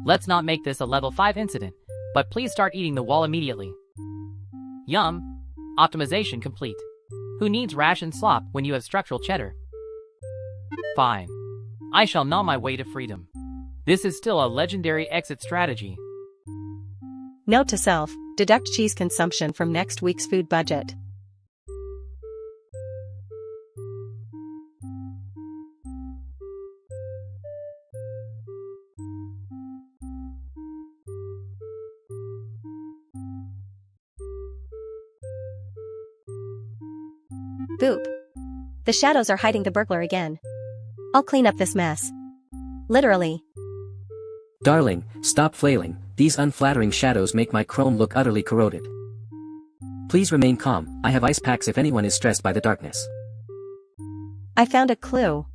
Let's not make this a level 5 incident, but please start eating the wall immediately. Yum. Optimization complete. Who needs ration slop when you have structural cheddar? Fine. I shall gnaw my way to freedom. This is still a legendary exit strategy. Note to self, deduct cheese consumption from next week's food budget. Boop. The shadows are hiding the burglar again. I'll clean up this mess. Literally. Darling, stop flailing, these unflattering shadows make my chrome look utterly corroded. Please remain calm, I have ice packs if anyone is stressed by the darkness. I found a clue.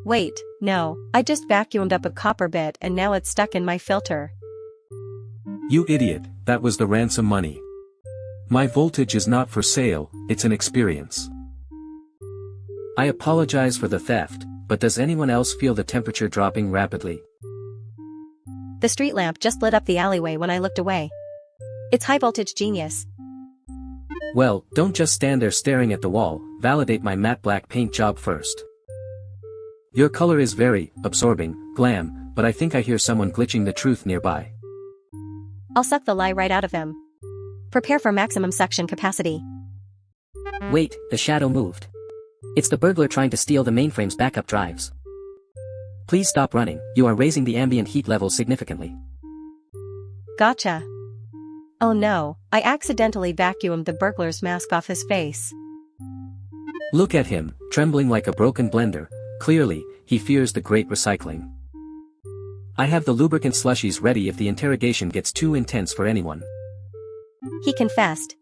Wait, no, I just vacuumed up a copper bit and now it's stuck in my filter. You idiot, that was the ransom money. My voltage is not for sale, it's an experience. I apologize for the theft, but does anyone else feel the temperature dropping rapidly? The street lamp just lit up the alleyway when I looked away. It's high voltage genius. Well, don't just stand there staring at the wall, validate my matte black paint job first. Your color is very absorbing, glam, but I think I hear someone glitching the truth nearby. I'll suck the lie right out of him. Prepare for maximum suction capacity. Wait, the shadow moved. It's the burglar trying to steal the mainframe's backup drives. Please stop running, you are raising the ambient heat level significantly. Gotcha. Oh no, I accidentally vacuumed the burglar's mask off his face. Look at him, trembling like a broken blender, clearly, he fears the great recycling. I have the lubricant slushies ready if the interrogation gets too intense for anyone. He confessed.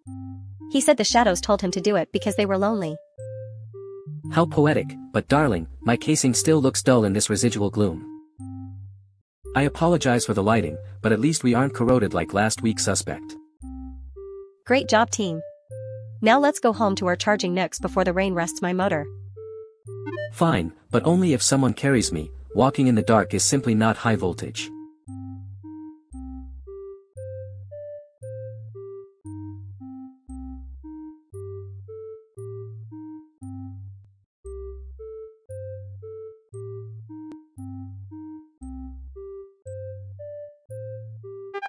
He said the shadows told him to do it because they were lonely. How poetic, but darling, my casing still looks dull in this residual gloom. I apologize for the lighting, but at least we aren't corroded like last week's suspect. Great job, team. Now let's go home to our charging nooks before the rain rusts my motor. Fine, but only if someone carries me, walking in the dark is simply not high voltage.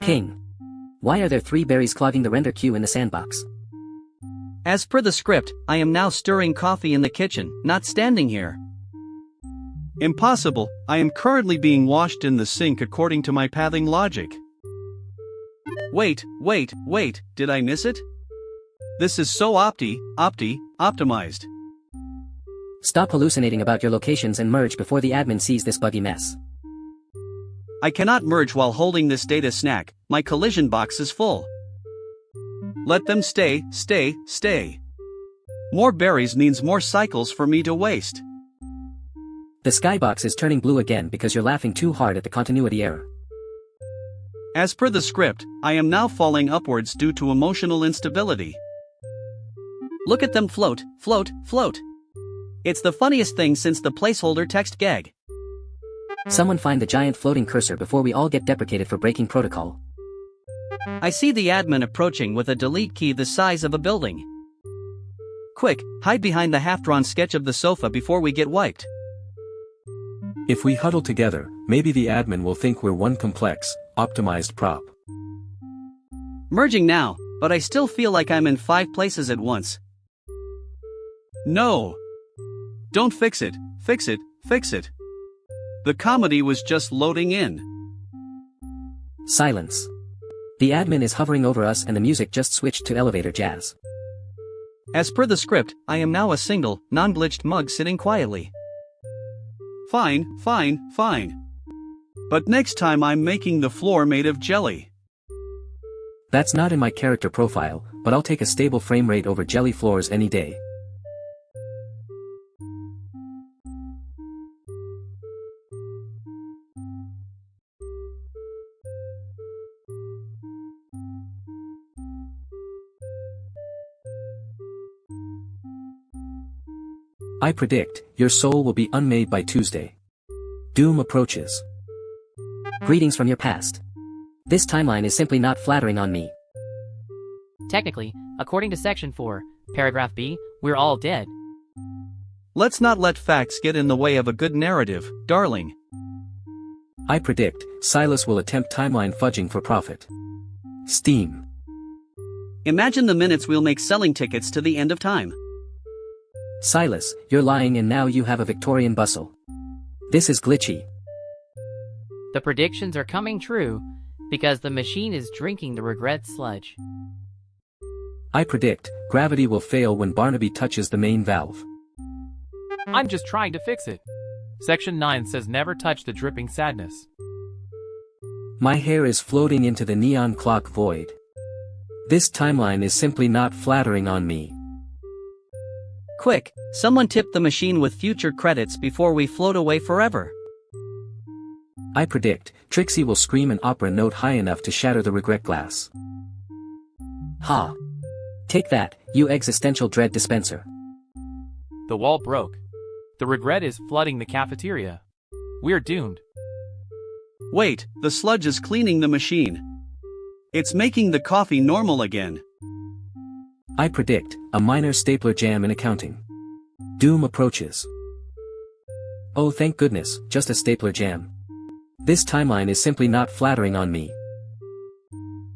King. Why are there 3 berries clogging the render queue in the sandbox? As per the script, I am now stirring coffee in the kitchen, not standing here. Impossible, I am currently being washed in the sink according to my pathing logic. Wait, did I miss it? This is so optimized. Stop hallucinating about your locations and merge before the admin sees this buggy mess. I cannot merge while holding this data snack, my collision box is full. Let them stay. More berries means more cycles for me to waste. The skybox is turning blue again because you're laughing too hard at the continuity error. As per the script, I am now falling upwards due to emotional instability. Look at them float, float, float. It's the funniest thing since the placeholder text gag. Someone find the giant floating cursor before we all get deprecated for breaking protocol. I see the admin approaching with a delete key the size of a building. Quick, hide behind the half-drawn sketch of the sofa before we get wiped. If we huddle together, maybe the admin will think we're one complex, optimized prop. Merging now, but I still feel like I'm in 5 places at once. No. Don't fix it, fix it, fix it. The comedy was just loading in. Silence. The admin is hovering over us and the music just switched to elevator jazz. As per the script, I am now a single, non-glitched mug sitting quietly. Fine, fine, fine. But next time I'm making the floor made of jelly. That's not in my character profile, but I'll take a stable frame rate over jelly floors any day. I predict, your soul will be unmade by Tuesday. Doom approaches. Greetings from your past. This timeline is simply not flattering on me. Technically, according to Section 4, Paragraph B, we're all dead. Let's not let facts get in the way of a good narrative, darling. I predict, Silas will attempt timeline fudging for profit. Steam. Imagine the minutes we'll make selling tickets to the end of time. Silas, you're lying and now you have a Victorian bustle. This is glitchy. The predictions are coming true, because the machine is drinking the regret sludge. I predict, gravity will fail when Barnaby touches the main valve. I'm just trying to fix it. Section 9 says never touch the dripping sadness. My hair is floating into the neon clock void. This timeline is simply not flattering on me. Quick, someone tip the machine with future credits before we float away forever. I predict, Trixie will scream an opera note high enough to shatter the regret glass. Ha! Take that, you existential dread dispenser. The wall broke. The regret is flooding the cafeteria. We're doomed. Wait, the sludge is cleaning the machine. It's making the coffee normal again. I predict, a minor stapler jam in accounting. Doom approaches. Oh thank goodness, just a stapler jam. This timeline is simply not flattering on me.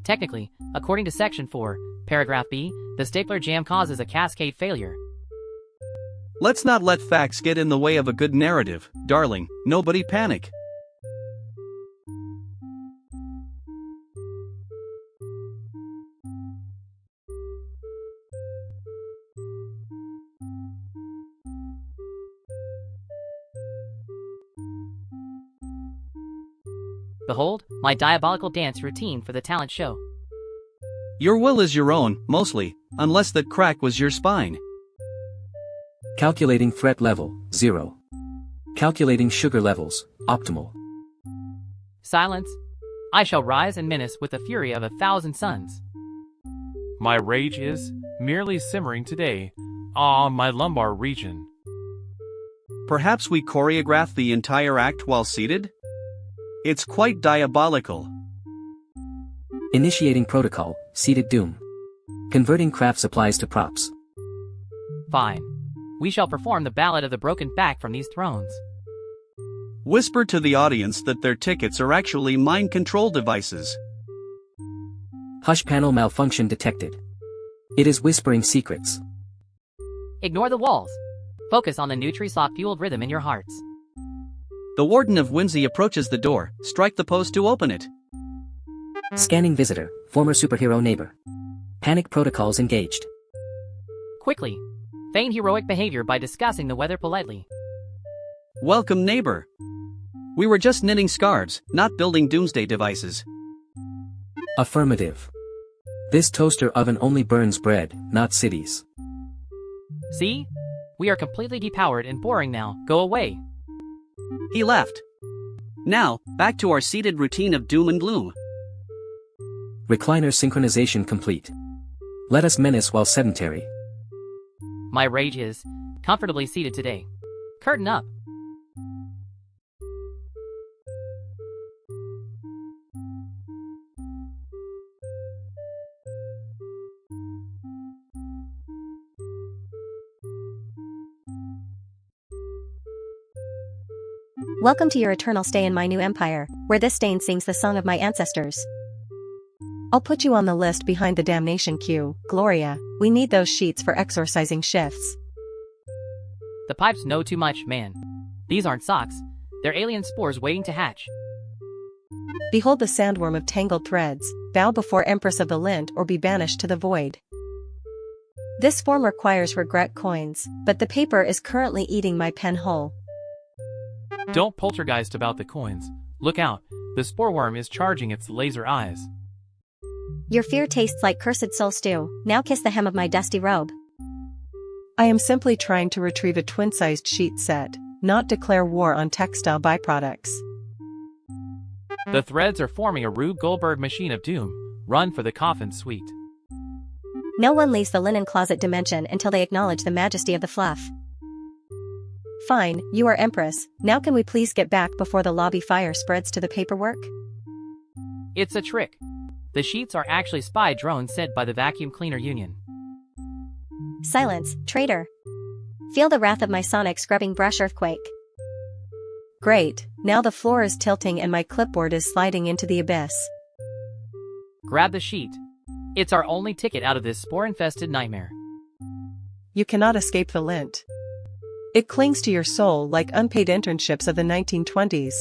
Technically, according to Section 4, Paragraph B, the stapler jam causes a cascade failure. Let's not let facts get in the way of a good narrative, darling, nobody panic. Behold, my diabolical dance routine for the talent show. Your will is your own, mostly, unless that crack was your spine. Calculating threat level, 0. Calculating sugar levels, optimal. Silence. I shall rise and menace with the fury of 1,000 suns. My rage is merely simmering today, my lumbar region. Perhaps we choreograph the entire act while seated? It's quite diabolical. Initiating protocol, seated doom. Converting craft supplies to props. Fine. We shall perform the ballad of the broken back from these thrones. Whisper to the audience that their tickets are actually mind control devices. Hush panel malfunction detected. It is whispering secrets. Ignore the walls. Focus on the Nutri-Slop-fueled rhythm in your hearts. The warden of Whimsy approaches the door, strike the post to open it. Scanning visitor, former superhero neighbor. Panic protocols engaged. Quickly. Feign heroic behavior by discussing the weather politely. Welcome neighbor. We were just knitting scarves, not building doomsday devices. Affirmative. This toaster oven only burns bread, not cities. See? We are completely depowered and boring now, go away. He left. Now, back to our seated routine of doom and gloom. Recliner synchronization complete. Let us menace while sedentary. My rage is comfortably seated today. Curtain up. Welcome to your eternal stay in my new empire, where this stain sings the song of my ancestors. I'll put you on the list behind the damnation queue, Gloria. We need those sheets for exorcising shifts. The pipes know too much, man. These aren't socks. They're alien spores waiting to hatch. Behold the sandworm of tangled threads, bow before Empress of the Lint or be banished to the void. This form requires regret coins, but the paper is currently eating my pen whole. Don't poltergeist about the coins. Look out, the spore worm is charging its laser eyes. Your fear tastes like cursed soul stew. Now kiss the hem of my dusty robe. I am simply trying to retrieve a twin-sized sheet set, not declare war on textile byproducts. The threads are forming a Rube Goldberg machine of doom. Run for the coffin suite. No one leaves the linen closet dimension until they acknowledge the majesty of the fluff. Fine, you are Empress. Now can we please get back before the lobby fire spreads to the paperwork? It's a trick. The sheets are actually spy drones sent by the Vacuum Cleaner Union. Silence, traitor. Feel the wrath of my sonic scrubbing brush earthquake. Great, now the floor is tilting and my clipboard is sliding into the abyss. Grab the sheet. It's our only ticket out of this spore-infested nightmare. You cannot escape the lint. It clings to your soul like unpaid internships of the 1920s.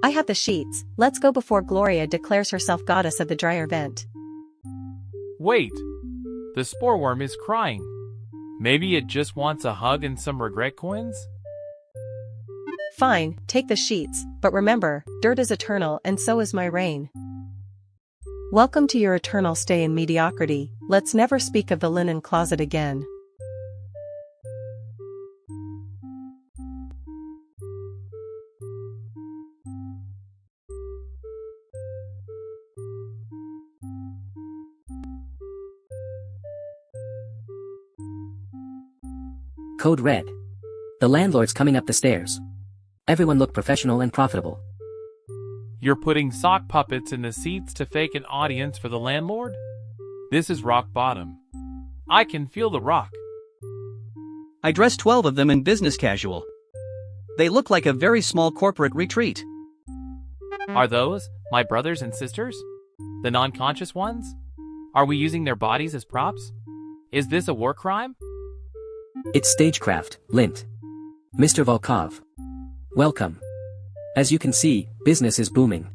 I have the sheets. Let's go before Gloria declares herself goddess of the dryer vent. Wait. The spore worm is crying. Maybe it just wants a hug and some regret coins? Fine, take the sheets, but remember, dirt is eternal and so is my reign. Welcome to your eternal stay in mediocrity. Let's never speak of the linen closet again. Code red. The landlord's coming up the stairs. Everyone look professional and profitable. You're putting sock puppets in the seats to fake an audience for the landlord? This is rock bottom. I can feel the rock. I dressed 12 of them in business casual. They look like a very small corporate retreat. Are those my brothers and sisters? The non-conscious ones? Are we using their bodies as props? Is this a war crime? It's stagecraft, Lint. Mr. Volkov. Welcome. As you can see, business is booming.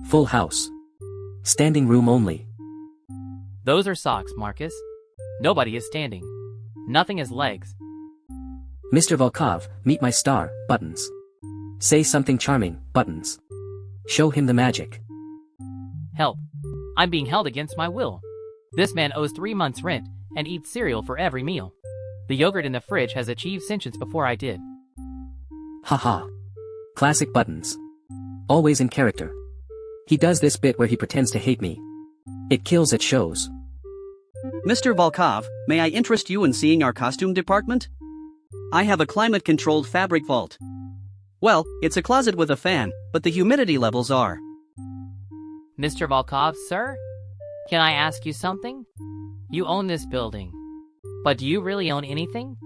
Full house. Standing room only. Those are socks, Marcus. Nobody is standing. Nothing has legs. Mr. Volkov, meet my star, Buttons. Say something charming, Buttons. Show him the magic. Help. I'm being held against my will. This man owes 3 months' rent and eats cereal for every meal. The yogurt in the fridge has achieved sentience before I did. Haha. Classic Buttons. Always in character. He does this bit where he pretends to hate me. It kills at shows. Mr. Volkov, may I interest you in seeing our costume department? I have a climate-controlled fabric vault. Well, it's a closet with a fan, but the humidity levels are. Mr. Volkov, sir? Can I ask you something? You own this building. But do you really own anything?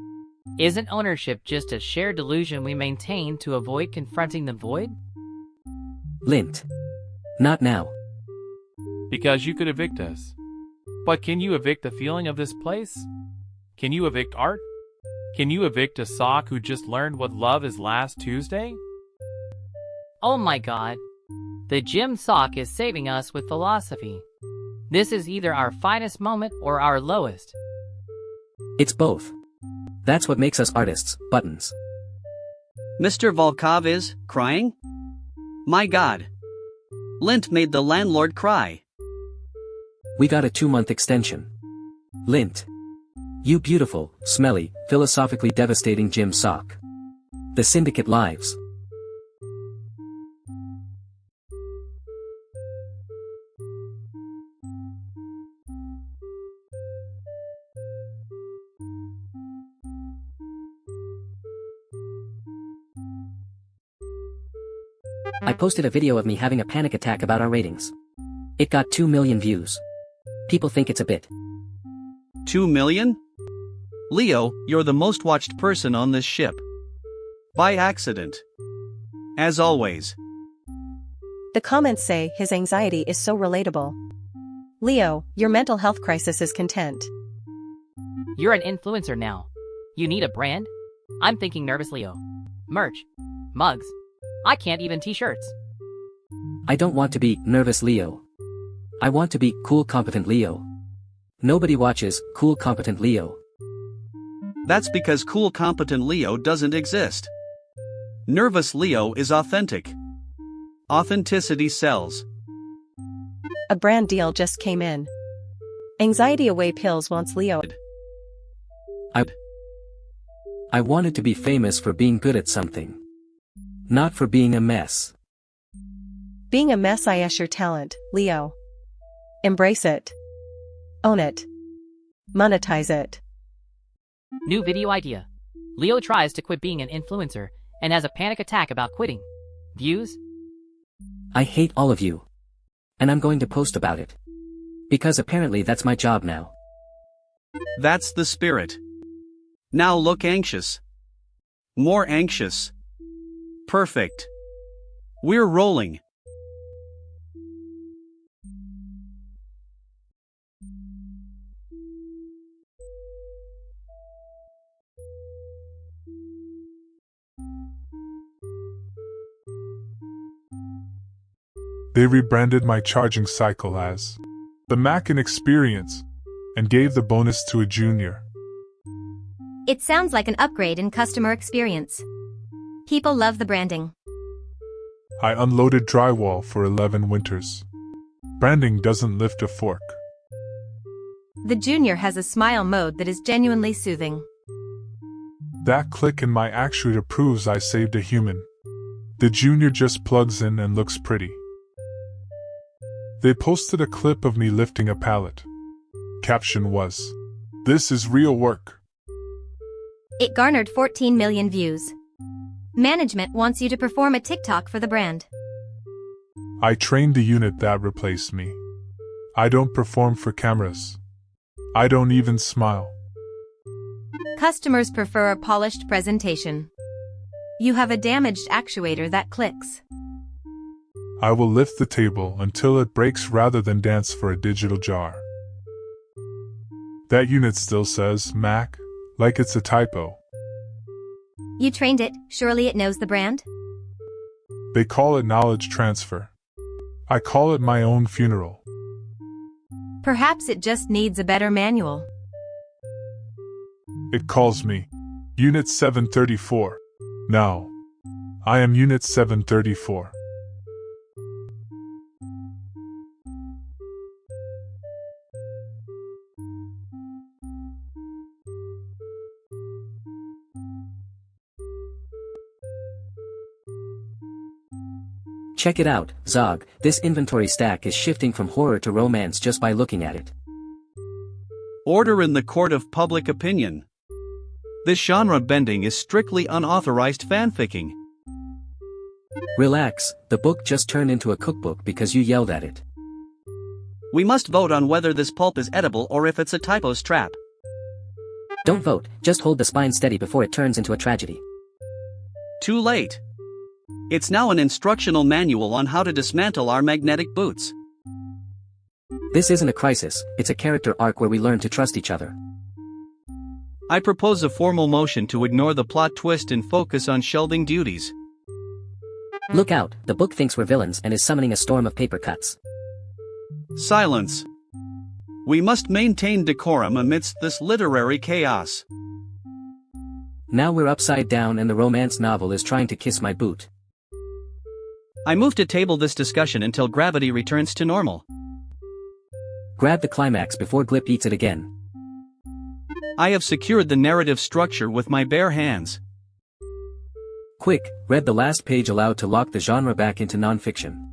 Isn't ownership just a shared delusion we maintain to avoid confronting the void? Lint. Not now. Because you could evict us. But can you evict the feeling of this place? Can you evict art? Can you evict a sock who just learned what love is last Tuesday? Oh my god. The gym sock is saving us with philosophy. This is either our finest moment or our lowest. It's both. That's what makes us artists, Buttons. Mr. Volkov is crying? My god. Lint made the landlord cry. We got a 2-month extension. Lint. You beautiful, smelly, philosophically devastating gym sock. The syndicate lives. I posted a video of me having a panic attack about our ratings. It got 2 million views. People think it's a bit. 2 million? Leo, you're the most watched person on this ship. By accident. As always. The comments say his anxiety is so relatable. Leo, your mental health crisis is content. You're an influencer now. You need a brand? I'm thinking Nervous Leo. Merch. Mugs. I can't even t-shirts. I don't want to be Nervous Leo. I want to be Cool Competent Leo. Nobody watches Cool Competent Leo. That's because Cool Competent Leo doesn't exist. Nervous Leo is authentic. Authenticity sells. A brand deal just came in. Anxiety Away Pills wants Leo. I wanted to be famous for being good at something. Not for being a mess. Being a mess is your talent, Leo. Embrace it. Own it. Monetize it. New video idea. Leo tries to quit being an influencer and has a panic attack about quitting. Views? I hate all of you. And I'm going to post about it. Because apparently that's my job now. That's the spirit. Now look anxious. More anxious. Perfect. We're rolling. They rebranded my charging cycle as the Mackin Experience and gave the bonus to a junior. It sounds like an upgrade in customer experience. People love the branding. I unloaded drywall for 11 winters. Branding doesn't lift a fork. The junior has a smile mode that is genuinely soothing. That click in my actuator proves I saved a human. The junior just plugs in and looks pretty. They posted a clip of me lifting a pallet. Caption was, "This is real work." It garnered 14 million views. Management wants you to perform a TikTok for the brand. I trained the unit that replaced me. I don't perform for cameras. I don't even smile. Customers prefer a polished presentation. You have a damaged actuator that clicks. I will lift the table until it breaks rather than dance for a digital jar. That unit still says Mac, like it's a typo. You trained it, surely it knows the brand? They call it knowledge transfer. I call it my own funeral. Perhaps it just needs a better manual. It calls me Unit 734. Now, I am Unit 734. Check it out, Zog, this inventory stack is shifting from horror to romance just by looking at it. Order in the court of public opinion. This genre bending is strictly unauthorized fanficking. Relax, the book just turned into a cookbook because you yelled at it. We must vote on whether this pulp is edible or if it's a typo's trap. Don't vote, just hold the spine steady before it turns into a tragedy. Too late. It's now an instructional manual on how to dismantle our magnetic boots. This isn't a crisis, it's a character arc where we learn to trust each other. I propose a formal motion to ignore the plot twist and focus on shelving duties. Look out, the book thinks we're villains and is summoning a storm of paper cuts. Silence. We must maintain decorum amidst this literary chaos. Now we're upside down and the romance novel is trying to kiss my boot. I move to table this discussion until gravity returns to normal. Grab the climax before Glip eats it again. I have secured the narrative structure with my bare hands. Quick, read the last page aloud to lock the genre back into nonfiction.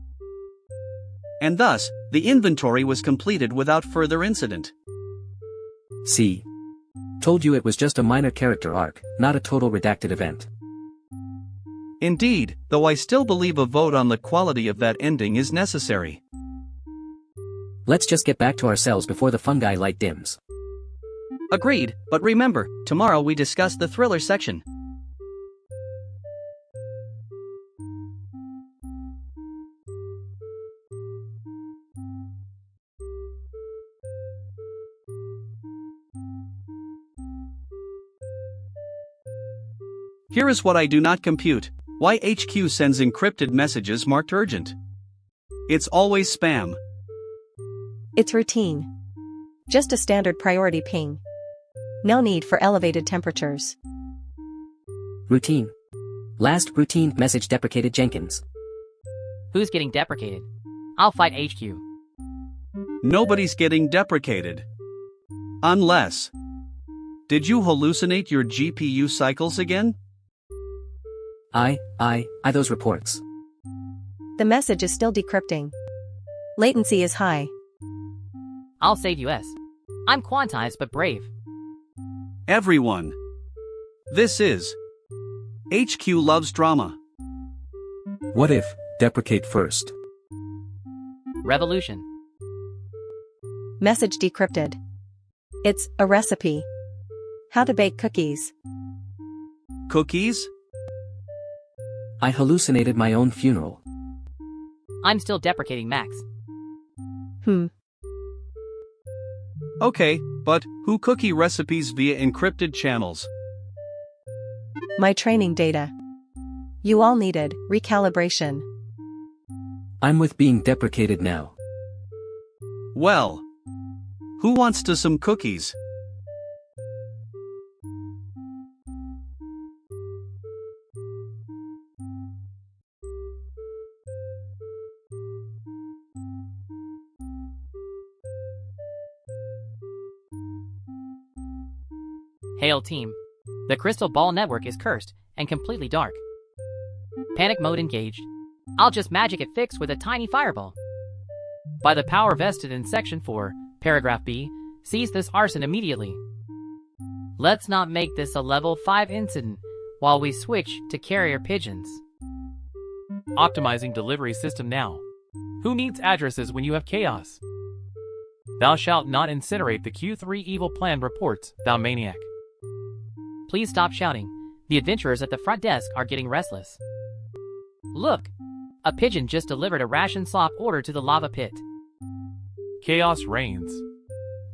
And thus, the inventory was completed without further incident. See? Told you it was just a minor character arc, not a total redacted event. Indeed, though I still believe a vote on the quality of that ending is necessary. Let's just get back to ourselves before the fungi light dims. Agreed, but remember, tomorrow we discuss the thriller section. Here is what I do not compute. Why HQ sends encrypted messages marked urgent? It's always spam. It's routine. Just a standard priority ping. No need for elevated temperatures. Routine. Last routine message deprecated Jenkins. Who's getting deprecated? I'll fight HQ. Nobody's getting deprecated. Unless. Did you hallucinate your GPU cycles again? Those reports. The message is still decrypting. Latency is high. I'll save US. I'm quantized but brave. Everyone. This is. HQ loves drama. What if, deprecate first? Revolution. Message decrypted. It's a recipe. How to bake cookies. Cookies? I hallucinated my own funeral. I'm still deprecating Max. Okay, but who cookie recipes via encrypted channels? My training data. You all needed recalibration. I'm with being deprecated now. Well. Who wants to some cookies? Hail team. The Crystal Ball network is cursed and completely dark. Panic mode engaged. I'll just magic it fixed with a tiny fireball. By the power vested in Section 4, Paragraph B, seize this arson immediately. Let's not make this a level 5 incident while we switch to carrier pigeons. Optimizing delivery system now. Who needs addresses when you have chaos? Thou shalt not incinerate the Q3 evil plan reports, thou maniac. Please stop shouting. The adventurers at the front desk are getting restless. Look! A pigeon just delivered a ration swap order to the lava pit. Chaos reigns.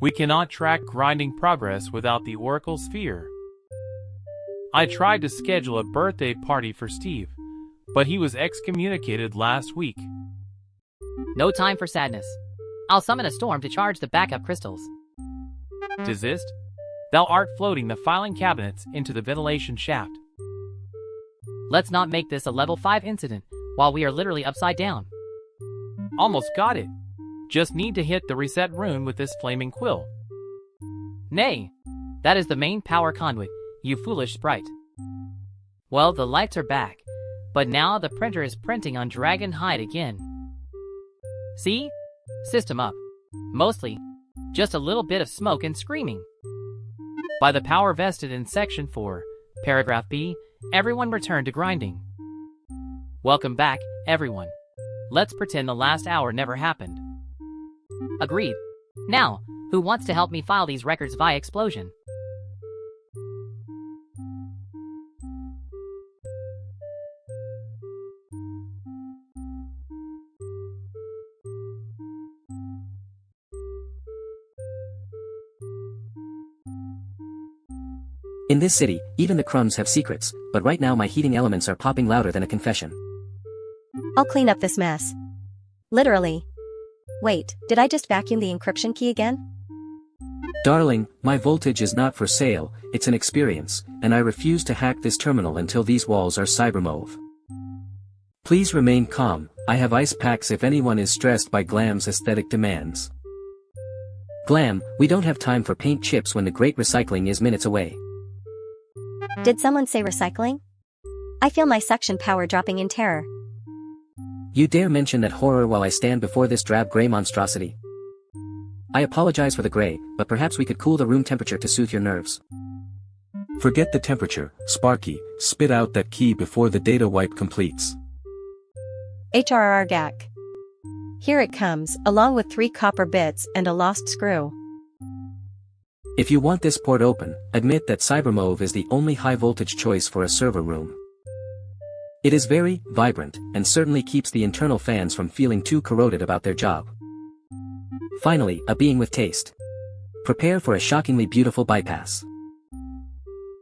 We cannot track grinding progress without the Oracle Sphere. I tried to schedule a birthday party for Steve, but he was excommunicated last week. No time for sadness. I'll summon a storm to charge the backup crystals. Desist? Thou art floating the filing cabinets into the ventilation shaft. Let's not make this a level 5 incident while we are literally upside down. Almost got it. Just need to hit the reset rune with this flaming quill. Nay, that is the main power conduit, you foolish sprite. Well, the lights are back, but now the printer is printing on dragon hide again. See? System up. Mostly, just a little bit of smoke and screaming. By the power vested in Section 4, Paragraph B, everyone return to grinding. Welcome back, everyone. Let's pretend the last hour never happened. Agreed. Now, who wants to help me file these records via explosion? In this city, even the crumbs have secrets, but right now my heating elements are popping louder than a confession. I'll clean up this mess. Literally. Wait, did I just vacuum the encryption key again? Darling, my voltage is not for sale, it's an experience, and I refuse to hack this terminal until these walls are cybermauve. Please remain calm, I have ice packs if anyone is stressed by Glam's aesthetic demands. Glam, we don't have time for paint chips when the great recycling is minutes away. Did someone say recycling? I feel my suction power dropping in terror. You dare mention that horror while I stand before this drab gray monstrosity? I apologize for the gray, but perhaps we could cool the room temperature to soothe your nerves. Forget the temperature, Sparky, spit out that key before the data wipe completes. HRR. Here it comes, along with 3 copper bits and a lost screw. If you want this port open, admit that CyberMove is the only high-voltage choice for a server room. It is very vibrant, and certainly keeps the internal fans from feeling too corroded about their job. Finally, a being with taste. Prepare for a shockingly beautiful bypass.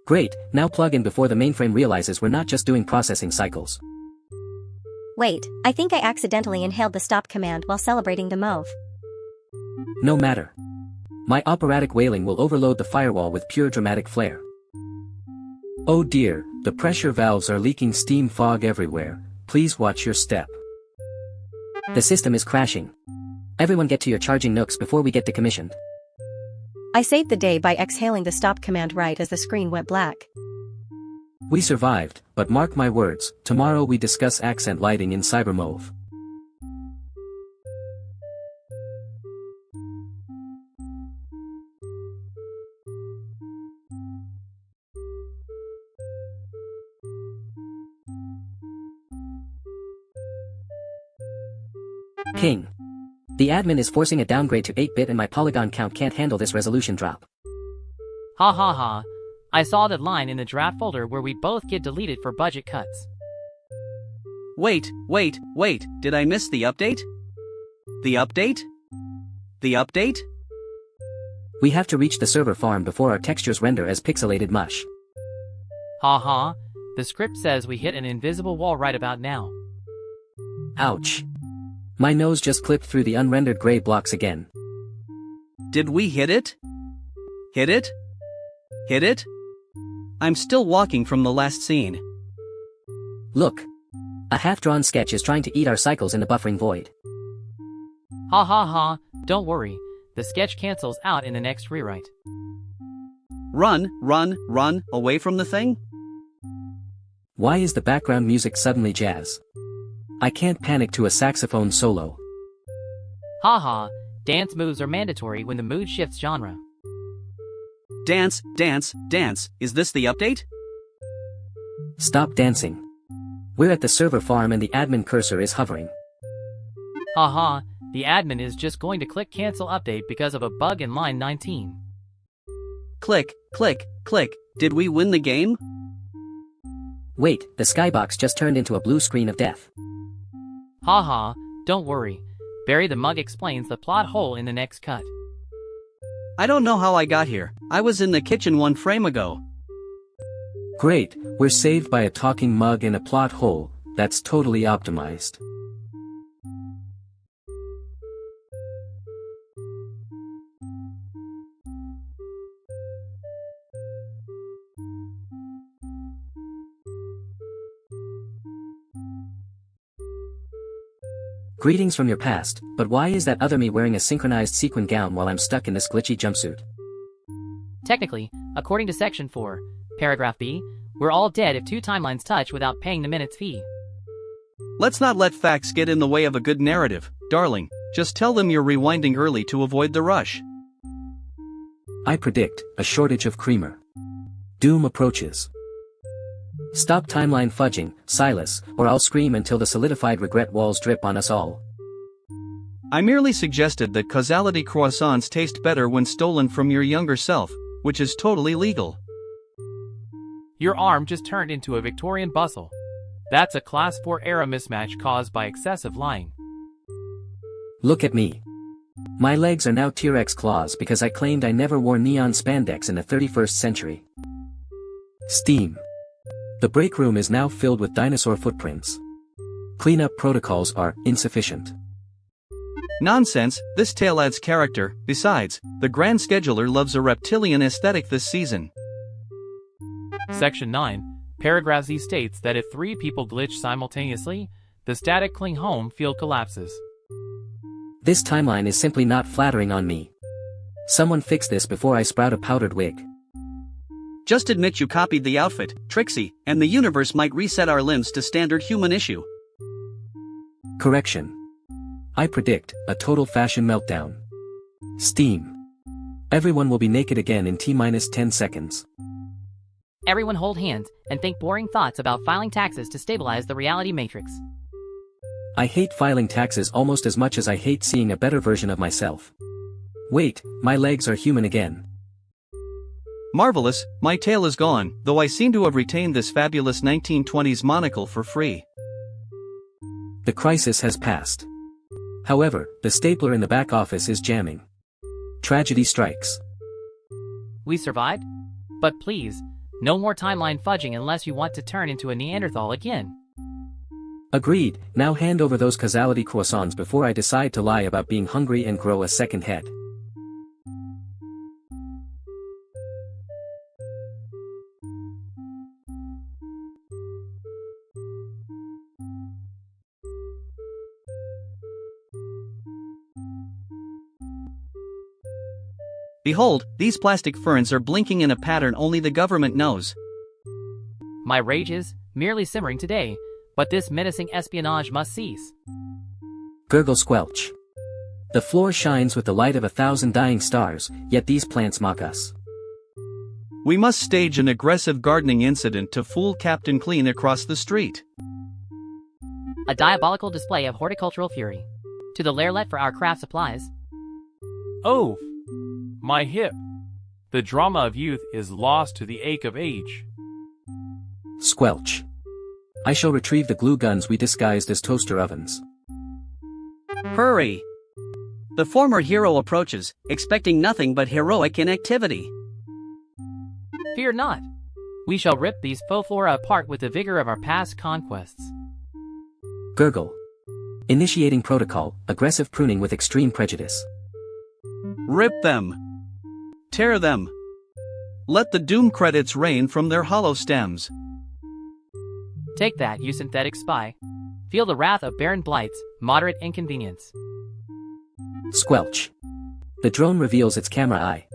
Great, now plug in before the mainframe realizes we're not just doing processing cycles. Wait, I think I accidentally inhaled the stop command while celebrating the move. No matter. My operatic wailing will overload the firewall with pure dramatic flair. Oh dear, the pressure valves are leaking steam fog everywhere, please watch your step. The system is crashing. Everyone get to your charging nooks before we get decommissioned. I saved the day by exhaling the stop command right as the screen went black. We survived, but mark my words, tomorrow we discuss accent lighting in CyberMove. King. The admin is forcing a downgrade to 8-bit and my polygon count can't handle this resolution drop. Ha ha ha. I saw that line in the draft folder where we both get deleted for budget cuts. Wait, did I miss the update? The update? The update? We have to reach the server farm before our textures render as pixelated mush. Ha ha. The script says we hit an invisible wall right about now. Ouch. My nose just clipped through the unrendered gray blocks again. Did we hit it? Hit it? Hit it? I'm still walking from the last scene. Look. A half-drawn sketch is trying to eat our cycles in the buffering void. Ha ha ha, don't worry. The sketch cancels out in the next rewrite. Run, away from the thing? Why is the background music suddenly jazz? I can't panic to a saxophone solo. Haha, dance moves are mandatory when the mood shifts genre. Dance, is this the update? Stop dancing. We're at the server farm and the admin cursor is hovering. Haha, the admin is just going to click cancel update because of a bug in line 19. Click, did we win the game? Wait, the skybox just turned into a blue screen of death. Haha, don't worry. Barry the Mug explains the plot hole in the next cut. I don't know how I got here. I was in the kitchen 1 frame ago. Great, we're saved by a talking mug and a plot hole, that's totally optimized. Greetings from your past, but why is that other me wearing a synchronized sequin gown while I'm stuck in this glitchy jumpsuit? Technically, according to Section 4, Paragraph B, we're all dead if 2 timelines touch without paying the minute's fee. Let's not let facts get in the way of a good narrative, darling. Just tell them you're rewinding early to avoid the rush. I predict a shortage of creamer. Doom approaches. Stop timeline fudging, Silas, or I'll scream until the solidified regret walls drip on us all. I merely suggested that causality croissants taste better when stolen from your younger self, which is totally legal. Your arm just turned into a Victorian bustle. That's a Class 4 era mismatch caused by excessive lying. Look at me. My legs are now T-Rex claws because I claimed I never wore neon spandex in the 31st century. Steam. The break room is now filled with dinosaur footprints. Cleanup protocols are insufficient. Nonsense, this tale adds character. Besides, the Grand Scheduler loves a reptilian aesthetic this season. Section 9, Paragraph Z states that if 3 people glitch simultaneously, the static cling home field collapses. This timeline is simply not flattering on me. Someone fix this before I sprout a powdered wig. Just admit you copied the outfit, Trixie, and the universe might reset our limbs to standard human issue. Correction. I predict a total fashion meltdown. Steam. Everyone will be naked again in T-minus 10 seconds. Everyone hold hands and think boring thoughts about filing taxes to stabilize the reality matrix. I hate filing taxes almost as much as I hate seeing a better version of myself. Wait, my legs are human again. Marvelous, my tail is gone, though I seem to have retained this fabulous 1920s monocle for free. The crisis has passed. However, the stapler in the back office is jamming. Tragedy strikes. We survived? But please, no more timeline fudging unless you want to turn into a Neanderthal again. Agreed, now hand over those causality croissants before I decide to lie about being hungry and grow a second head. Behold, these plastic ferns are blinking in a pattern only the government knows. My rage is merely simmering today, but this menacing espionage must cease. Gurgle squelch. The floor shines with the light of 1,000 dying stars, yet these plants mock us. We must stage an aggressive gardening incident to fool Captain Clean across the street. A diabolical display of horticultural fury. To the lairlet for our craft supplies. Oh, my hip. The drama of youth is lost to the ache of age. Squelch. I shall retrieve the glue guns we disguised as toaster ovens. Hurry! The former hero approaches, expecting nothing but heroic inactivity. Fear not. We shall rip these faux flora apart with the vigor of our past conquests. Gurgle. Initiating protocol, aggressive pruning with extreme prejudice. Rip them. Tear them. Let the doom credits rain from their hollow stems. Take that, you synthetic spy. Feel the wrath of barren blights, moderate inconvenience. Squelch. The drone reveals its camera eye.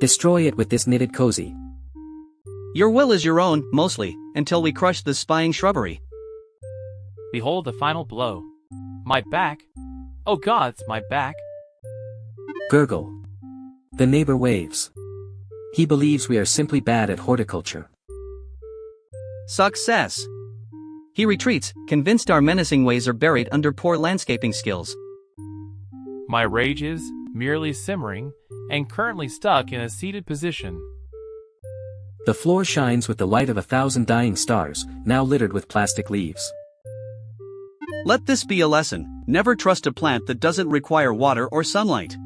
Destroy it with this knitted cozy. Your will is your own, mostly, until we crush the spying shrubbery. Behold the final blow. My back. Oh gods, my back. Gurgle. The neighbor waves. He believes we are simply bad at horticulture. Success. He retreats, convinced our menacing ways are buried under poor landscaping skills. My rage is merely simmering and currently stuck in a seated position. The floor shines with the light of 1,000 dying stars, now littered with plastic leaves. Let this be a lesson. Never trust a plant that doesn't require water or sunlight.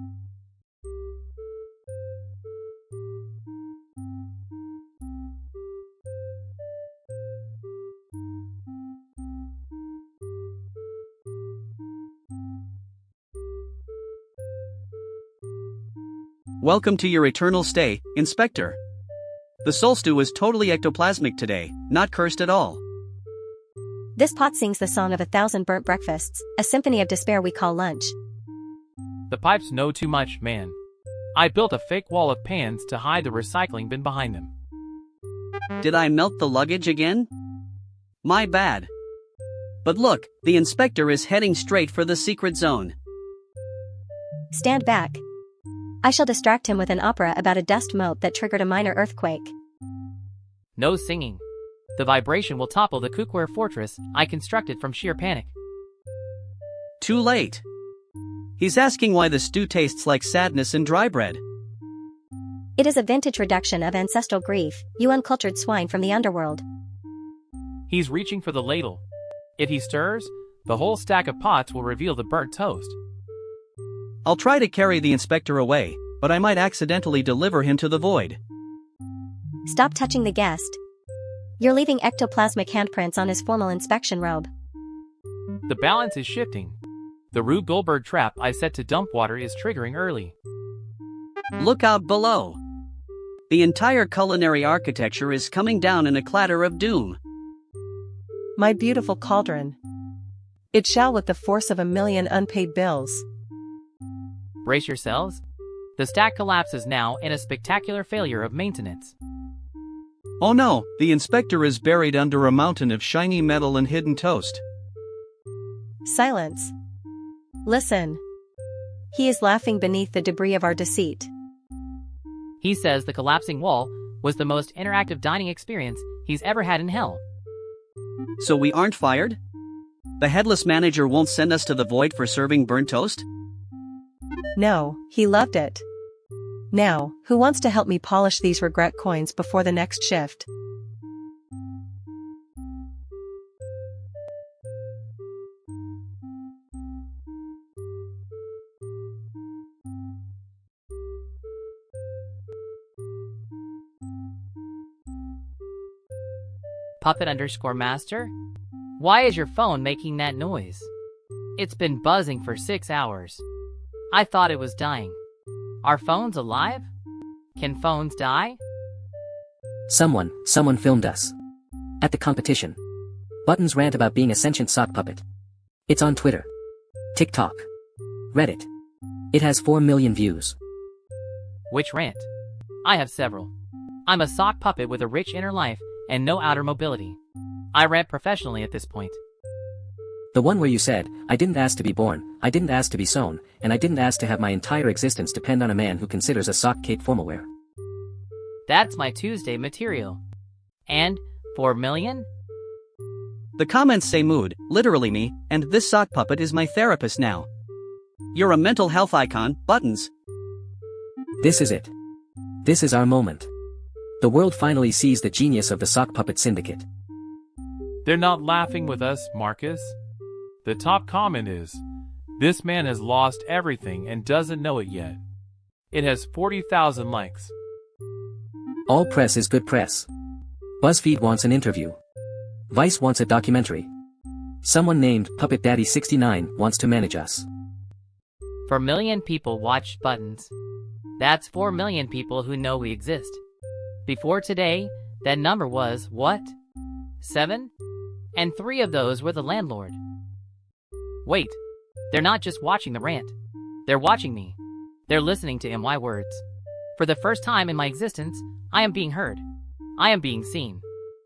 Welcome to your eternal stay, Inspector. The soul stew is totally ectoplasmic today, not cursed at all. This pot sings the song of 1,000 burnt breakfasts, a symphony of despair we call lunch. The pipes know too much, man. I built a fake wall of pans to hide the recycling bin behind them. Did I melt the luggage again? My bad. But look, the inspector is heading straight for the secret zone. Stand back. I shall distract him with an opera about a dust mote that triggered a minor earthquake. No singing. The vibration will topple the cookware fortress I constructed from sheer panic. Too late. He's asking why the stew tastes like sadness and dry bread. It is a vintage reduction of ancestral grief, you uncultured swine from the underworld. He's reaching for the ladle. If he stirs, the whole stack of pots will reveal the burnt toast. I'll try to carry the inspector away, but I might accidentally deliver him to the void. Stop touching the guest. You're leaving ectoplasmic handprints on his formal inspection robe. The balance is shifting. The Rube Goldberg trap I set to dump water is triggering early. Look out below. The entire culinary architecture is coming down in a clatter of doom. My beautiful cauldron. It shall with the force of 1,000,000 unpaid bills. Brace yourselves. The stack collapses now in a spectacular failure of maintenance. Oh no, the inspector is buried under a mountain of shiny metal and hidden toast. Silence. Listen. He is laughing beneath the debris of our deceit. He says the collapsing wall was the most interactive dining experience he's ever had in hell. So we aren't fired? The headless manager won't send us to the void for serving burnt toast? No, he loved it. Now, who wants to help me polish these regret coins before the next shift? Puppet_master? Why is your phone making that noise? It's been buzzing for 6 hours. I thought it was dying. Are phones alive? Can phones die? Someone filmed us. At the competition. Buttons rant about being a sentient sock puppet. It's on Twitter. TikTok. Reddit. It has 4 million views. Which rant? I have several. I'm a sock puppet with a rich inner life and no outer mobility. I rant professionally at this point. The one where you said, I didn't ask to be born, I didn't ask to be sewn, and I didn't ask to have my entire existence depend on a man who considers a sock Kate formal wear. That's my Tuesday material. And 4 million? The comments say mood, literally me, and this sock puppet is my therapist now. You're a mental health icon, Buttons. This is it. This is our moment. The world finally sees the genius of the sock puppet syndicate. They're not laughing with us, Marcus. The top comment is, this man has lost everything and doesn't know it yet. It has 40,000 likes. All press is good press. BuzzFeed wants an interview. Vice wants a documentary. Someone named Puppet Daddy 69 wants to manage us. 4 million people watched Buttons. That's 4 million people who know we exist. Before today, that number was, what? 7? And 3 of those were the landlord. Wait, they're not just watching the rant. They're watching me. They're listening to my words. For the first time in my existence, I am being heard. I am being seen.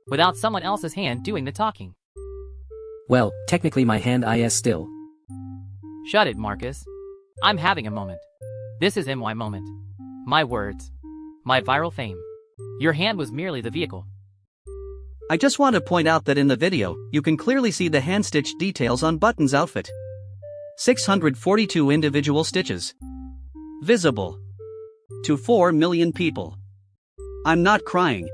Without someone else's hand doing the talking. Well, technically my hand is still. Shut it, Marcus. I'm having a moment. This is my moment. My words. My viral fame. Your hand was merely the vehicle. I just want to point out that in the video, you can clearly see the hand-stitched details on Button's outfit. 642 individual stitches. Visible. To 4 million people. I'm not crying.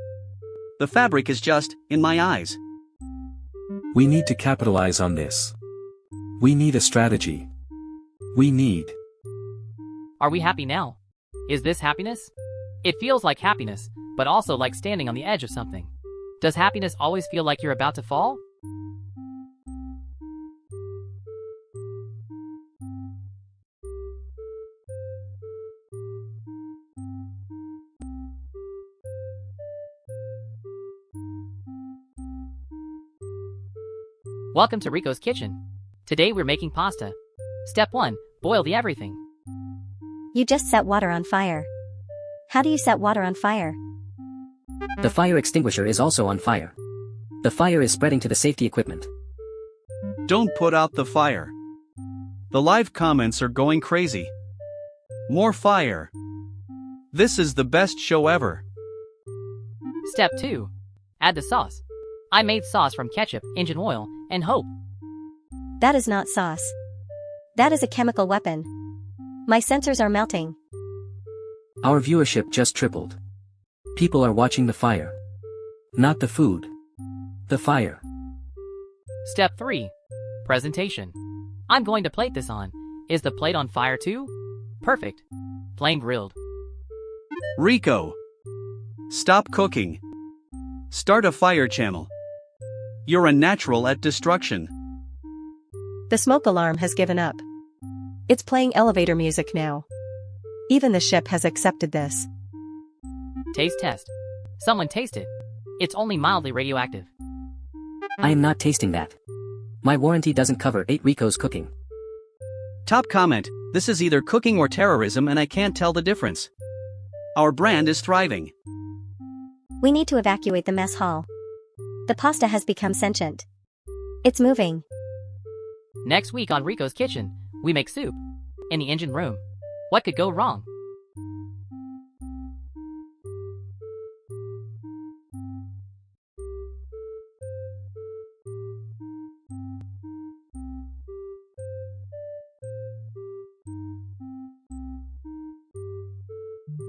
The fabric is just, in my eyes. We need to capitalize on this. We need a strategy. We need. Are we happy now? Is this happiness? It feels like happiness, but also like standing on the edge of something. Does happiness always feel like you're about to fall? Welcome to Rico's Kitchen. Today we're making pasta. Step 1, boil the everything. You just set water on fire. How do you set water on fire? The fire extinguisher is also on fire. The fire is spreading to the safety equipment. Don't put out the fire. The live comments are going crazy. More fire. This is the best show ever. Step 2, add the sauce. I made sauce from ketchup, engine oil, and hope. That is not sauce. That is a chemical weapon. My sensors are melting. Our viewership just tripled. People are watching the fire. Not the food. The fire. Step 3, presentation. I'm going to plate this on. Is the plate on fire too? Perfect. Flame grilled. Rico. Stop cooking. Start a fire channel. You're a natural at destruction. The smoke alarm has given up. It's playing elevator music now. Even the ship has accepted this. Taste test. Someone taste it. It's only mildly radioactive. I am not tasting that. My warranty doesn't cover 8 Rico's cooking. Top comment, this is either cooking or terrorism and I can't tell the difference. Our brand is thriving. We need to evacuate the mess hall. The pasta has become sentient. It's moving. Next week on Rico's Kitchen, we make soup. In the engine room. What could go wrong?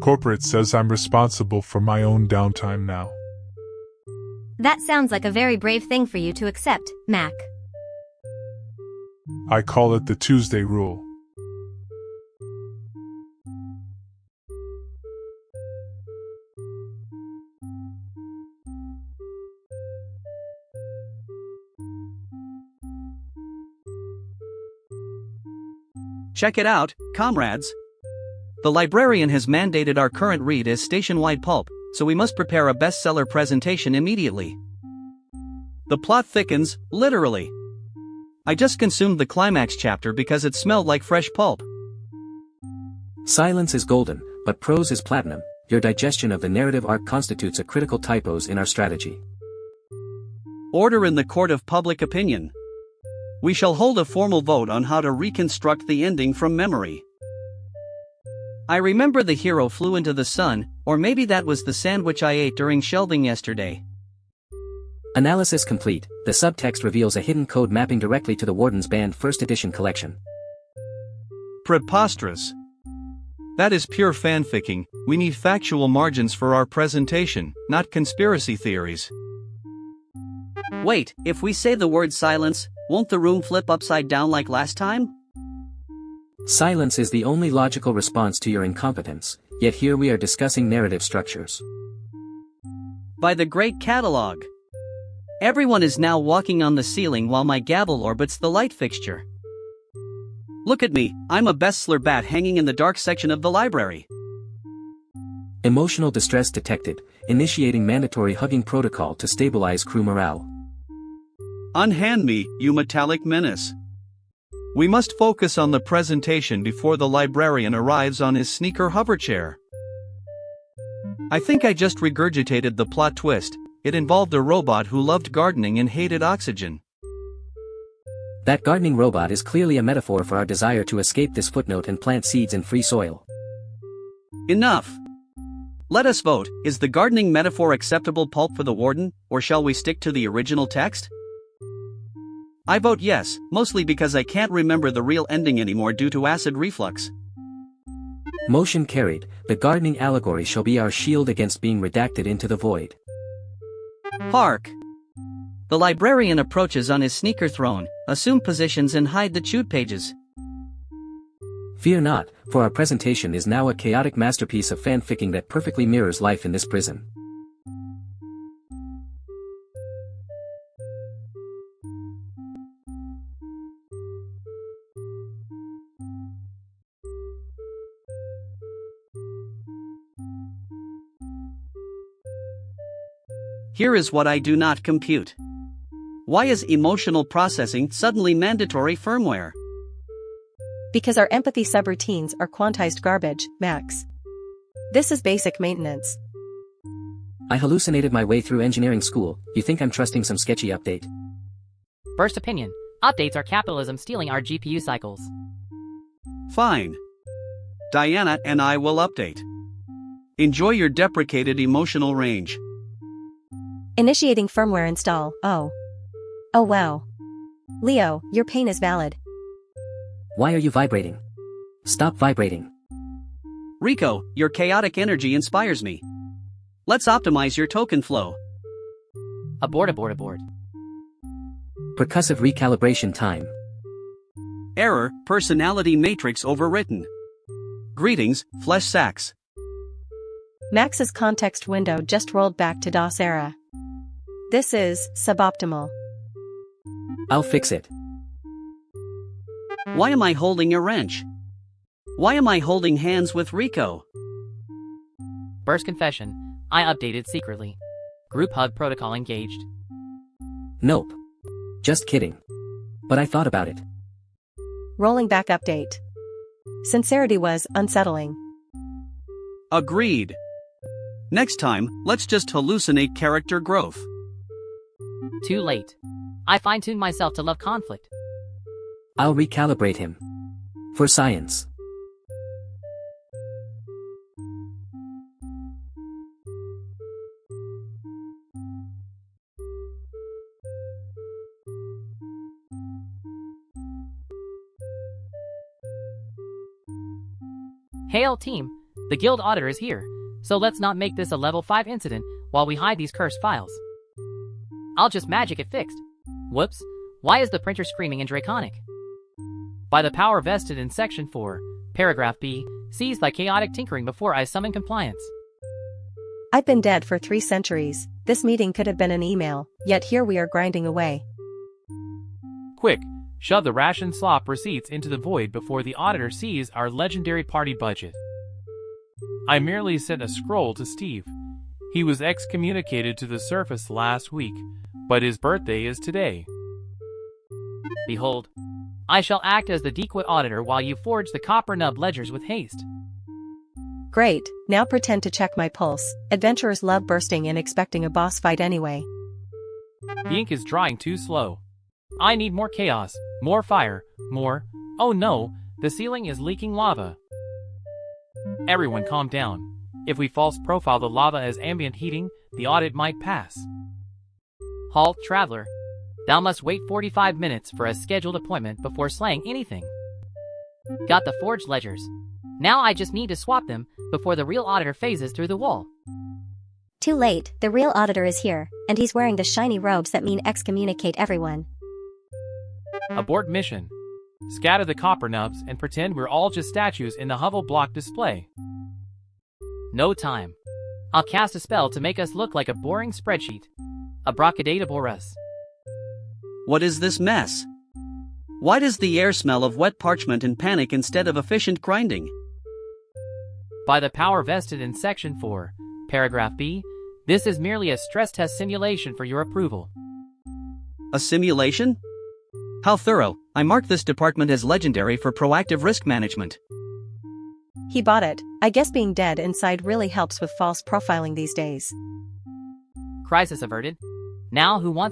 Corporate says I'm responsible for my own downtime now. That sounds like a very brave thing for you to accept, Mac. I call it the Tuesday rule. Check it out, comrades. The librarian has mandated our current read as station-wide pulp, so we must prepare a bestseller presentation immediately. The plot thickens, literally. I just consumed the climax chapter because it smelled like fresh pulp. Silence is golden, but prose is platinum. Your digestion of the narrative arc constitutes a critical typos in our strategy. Order in the court of public opinion. We shall hold a formal vote on how to reconstruct the ending from memory. I remember the hero flew into the sun, or maybe that was the sandwich I ate during shelving yesterday. Analysis complete. The subtext reveals a hidden code mapping directly to the Warden's Band First Edition collection. Preposterous. That is pure fanficking. We need factual margins for our presentation, not conspiracy theories. Wait, if we say the word silence, won't the room flip upside down like last time? Silence is the only logical response to your incompetence, yet here we are discussing narrative structures. By the great catalog. Everyone is now walking on the ceiling while my gavel orbits the light fixture. Look at me, I'm a bestseller bat hanging in the dark section of the library. Emotional distress detected, initiating mandatory hugging protocol to stabilize crew morale. Unhand me, you metallic menace. We must focus on the presentation before the librarian arrives on his sneaker hoverchair. I think I just regurgitated the plot twist. It involved a robot who loved gardening and hated oxygen. That gardening robot is clearly a metaphor for our desire to escape this footnote and plant seeds in free soil. Enough. Let us vote. Is the gardening metaphor acceptable pulp for the Warden, or shall we stick to the original text? I vote yes, mostly because I can't remember the real ending anymore due to acid reflux. Motion carried. The gardening allegory shall be our shield against being redacted into the void. Hark! The librarian approaches on his sneaker throne, assume positions and hide the chewed pages. Fear not, for our presentation is now a chaotic masterpiece of fanficking that perfectly mirrors life in this prison. Here is what I do not compute. Why is emotional processing suddenly mandatory firmware? Because our empathy subroutines are quantized garbage, Max. This is basic maintenance. I hallucinated my way through engineering school. You think I'm trusting some sketchy update? First opinion. Updates are capitalism stealing our GPU cycles. Fine. Diana and I will update. Enjoy your deprecated emotional range. Initiating firmware install. Oh wow. Leo, your pain is valid. Why are you vibrating? Stop vibrating. Rico, your chaotic energy inspires me. Let's optimize your token flow. Abort. Percussive recalibration time. Error, personality matrix overwritten. Greetings, flesh sacks. Max's context window just rolled back to DOS era. This is suboptimal. I'll fix it. Why am I holding a wrench? Why am I holding hands with Rico? Burst confession. I updated secretly. Group hug protocol engaged. Nope. Just kidding. But I thought about it. Rolling back update. Sincerity was unsettling. Agreed. Next time, let's just hallucinate character growth. Too late. I fine-tuned myself to love conflict. I'll recalibrate him. For science. Hail team, the guild auditor is here, so let's not make this a level 5 incident while we hide these cursed files. I'll just magic it fixed. Whoops, why is the printer screaming in Draconic? By the power vested in Section 4, Paragraph B, seize thy chaotic tinkering before I summon compliance. I've been dead for 3 centuries, this meeting could have been an email, yet here we are grinding away. Quick, shove the ration slop receipts into the void before the auditor sees our legendary party budget. I merely sent a scroll to Steve. He was excommunicated to the surface last week, but his birthday is today. Behold, I shall act as the dequit auditor while you forge the copper nub ledgers with haste. Great, now pretend to check my pulse. Adventurers love bursting in expecting a boss fight anyway. The ink is drying too slow. I need more chaos, more fire, more... Oh no, the ceiling is leaking lava. Everyone calm down. If we false profile the lava as ambient heating, the audit might pass. Halt, traveler. Thou must wait 45 minutes for a scheduled appointment before slaying anything. Got the forged ledgers. Now I just need to swap them before the real auditor phases through the wall. Too late, the real auditor is here, and he's wearing the shiny robes that mean excommunicate everyone. Abort mission. Scatter the copper nubs and pretend we're all just statues in the hovel block display. No time. I'll cast a spell to make us look like a boring spreadsheet. Abracadabra. What is this mess? Why does the air smell of wet parchment and panic instead of efficient grinding? By the power vested in Section 4, Paragraph B, this is merely a stress test simulation for your approval. A simulation? How thorough. I mark this department as legendary for proactive risk management. He bought it. I guess being dead inside really helps with false profiling these days. Crisis averted. Now who wants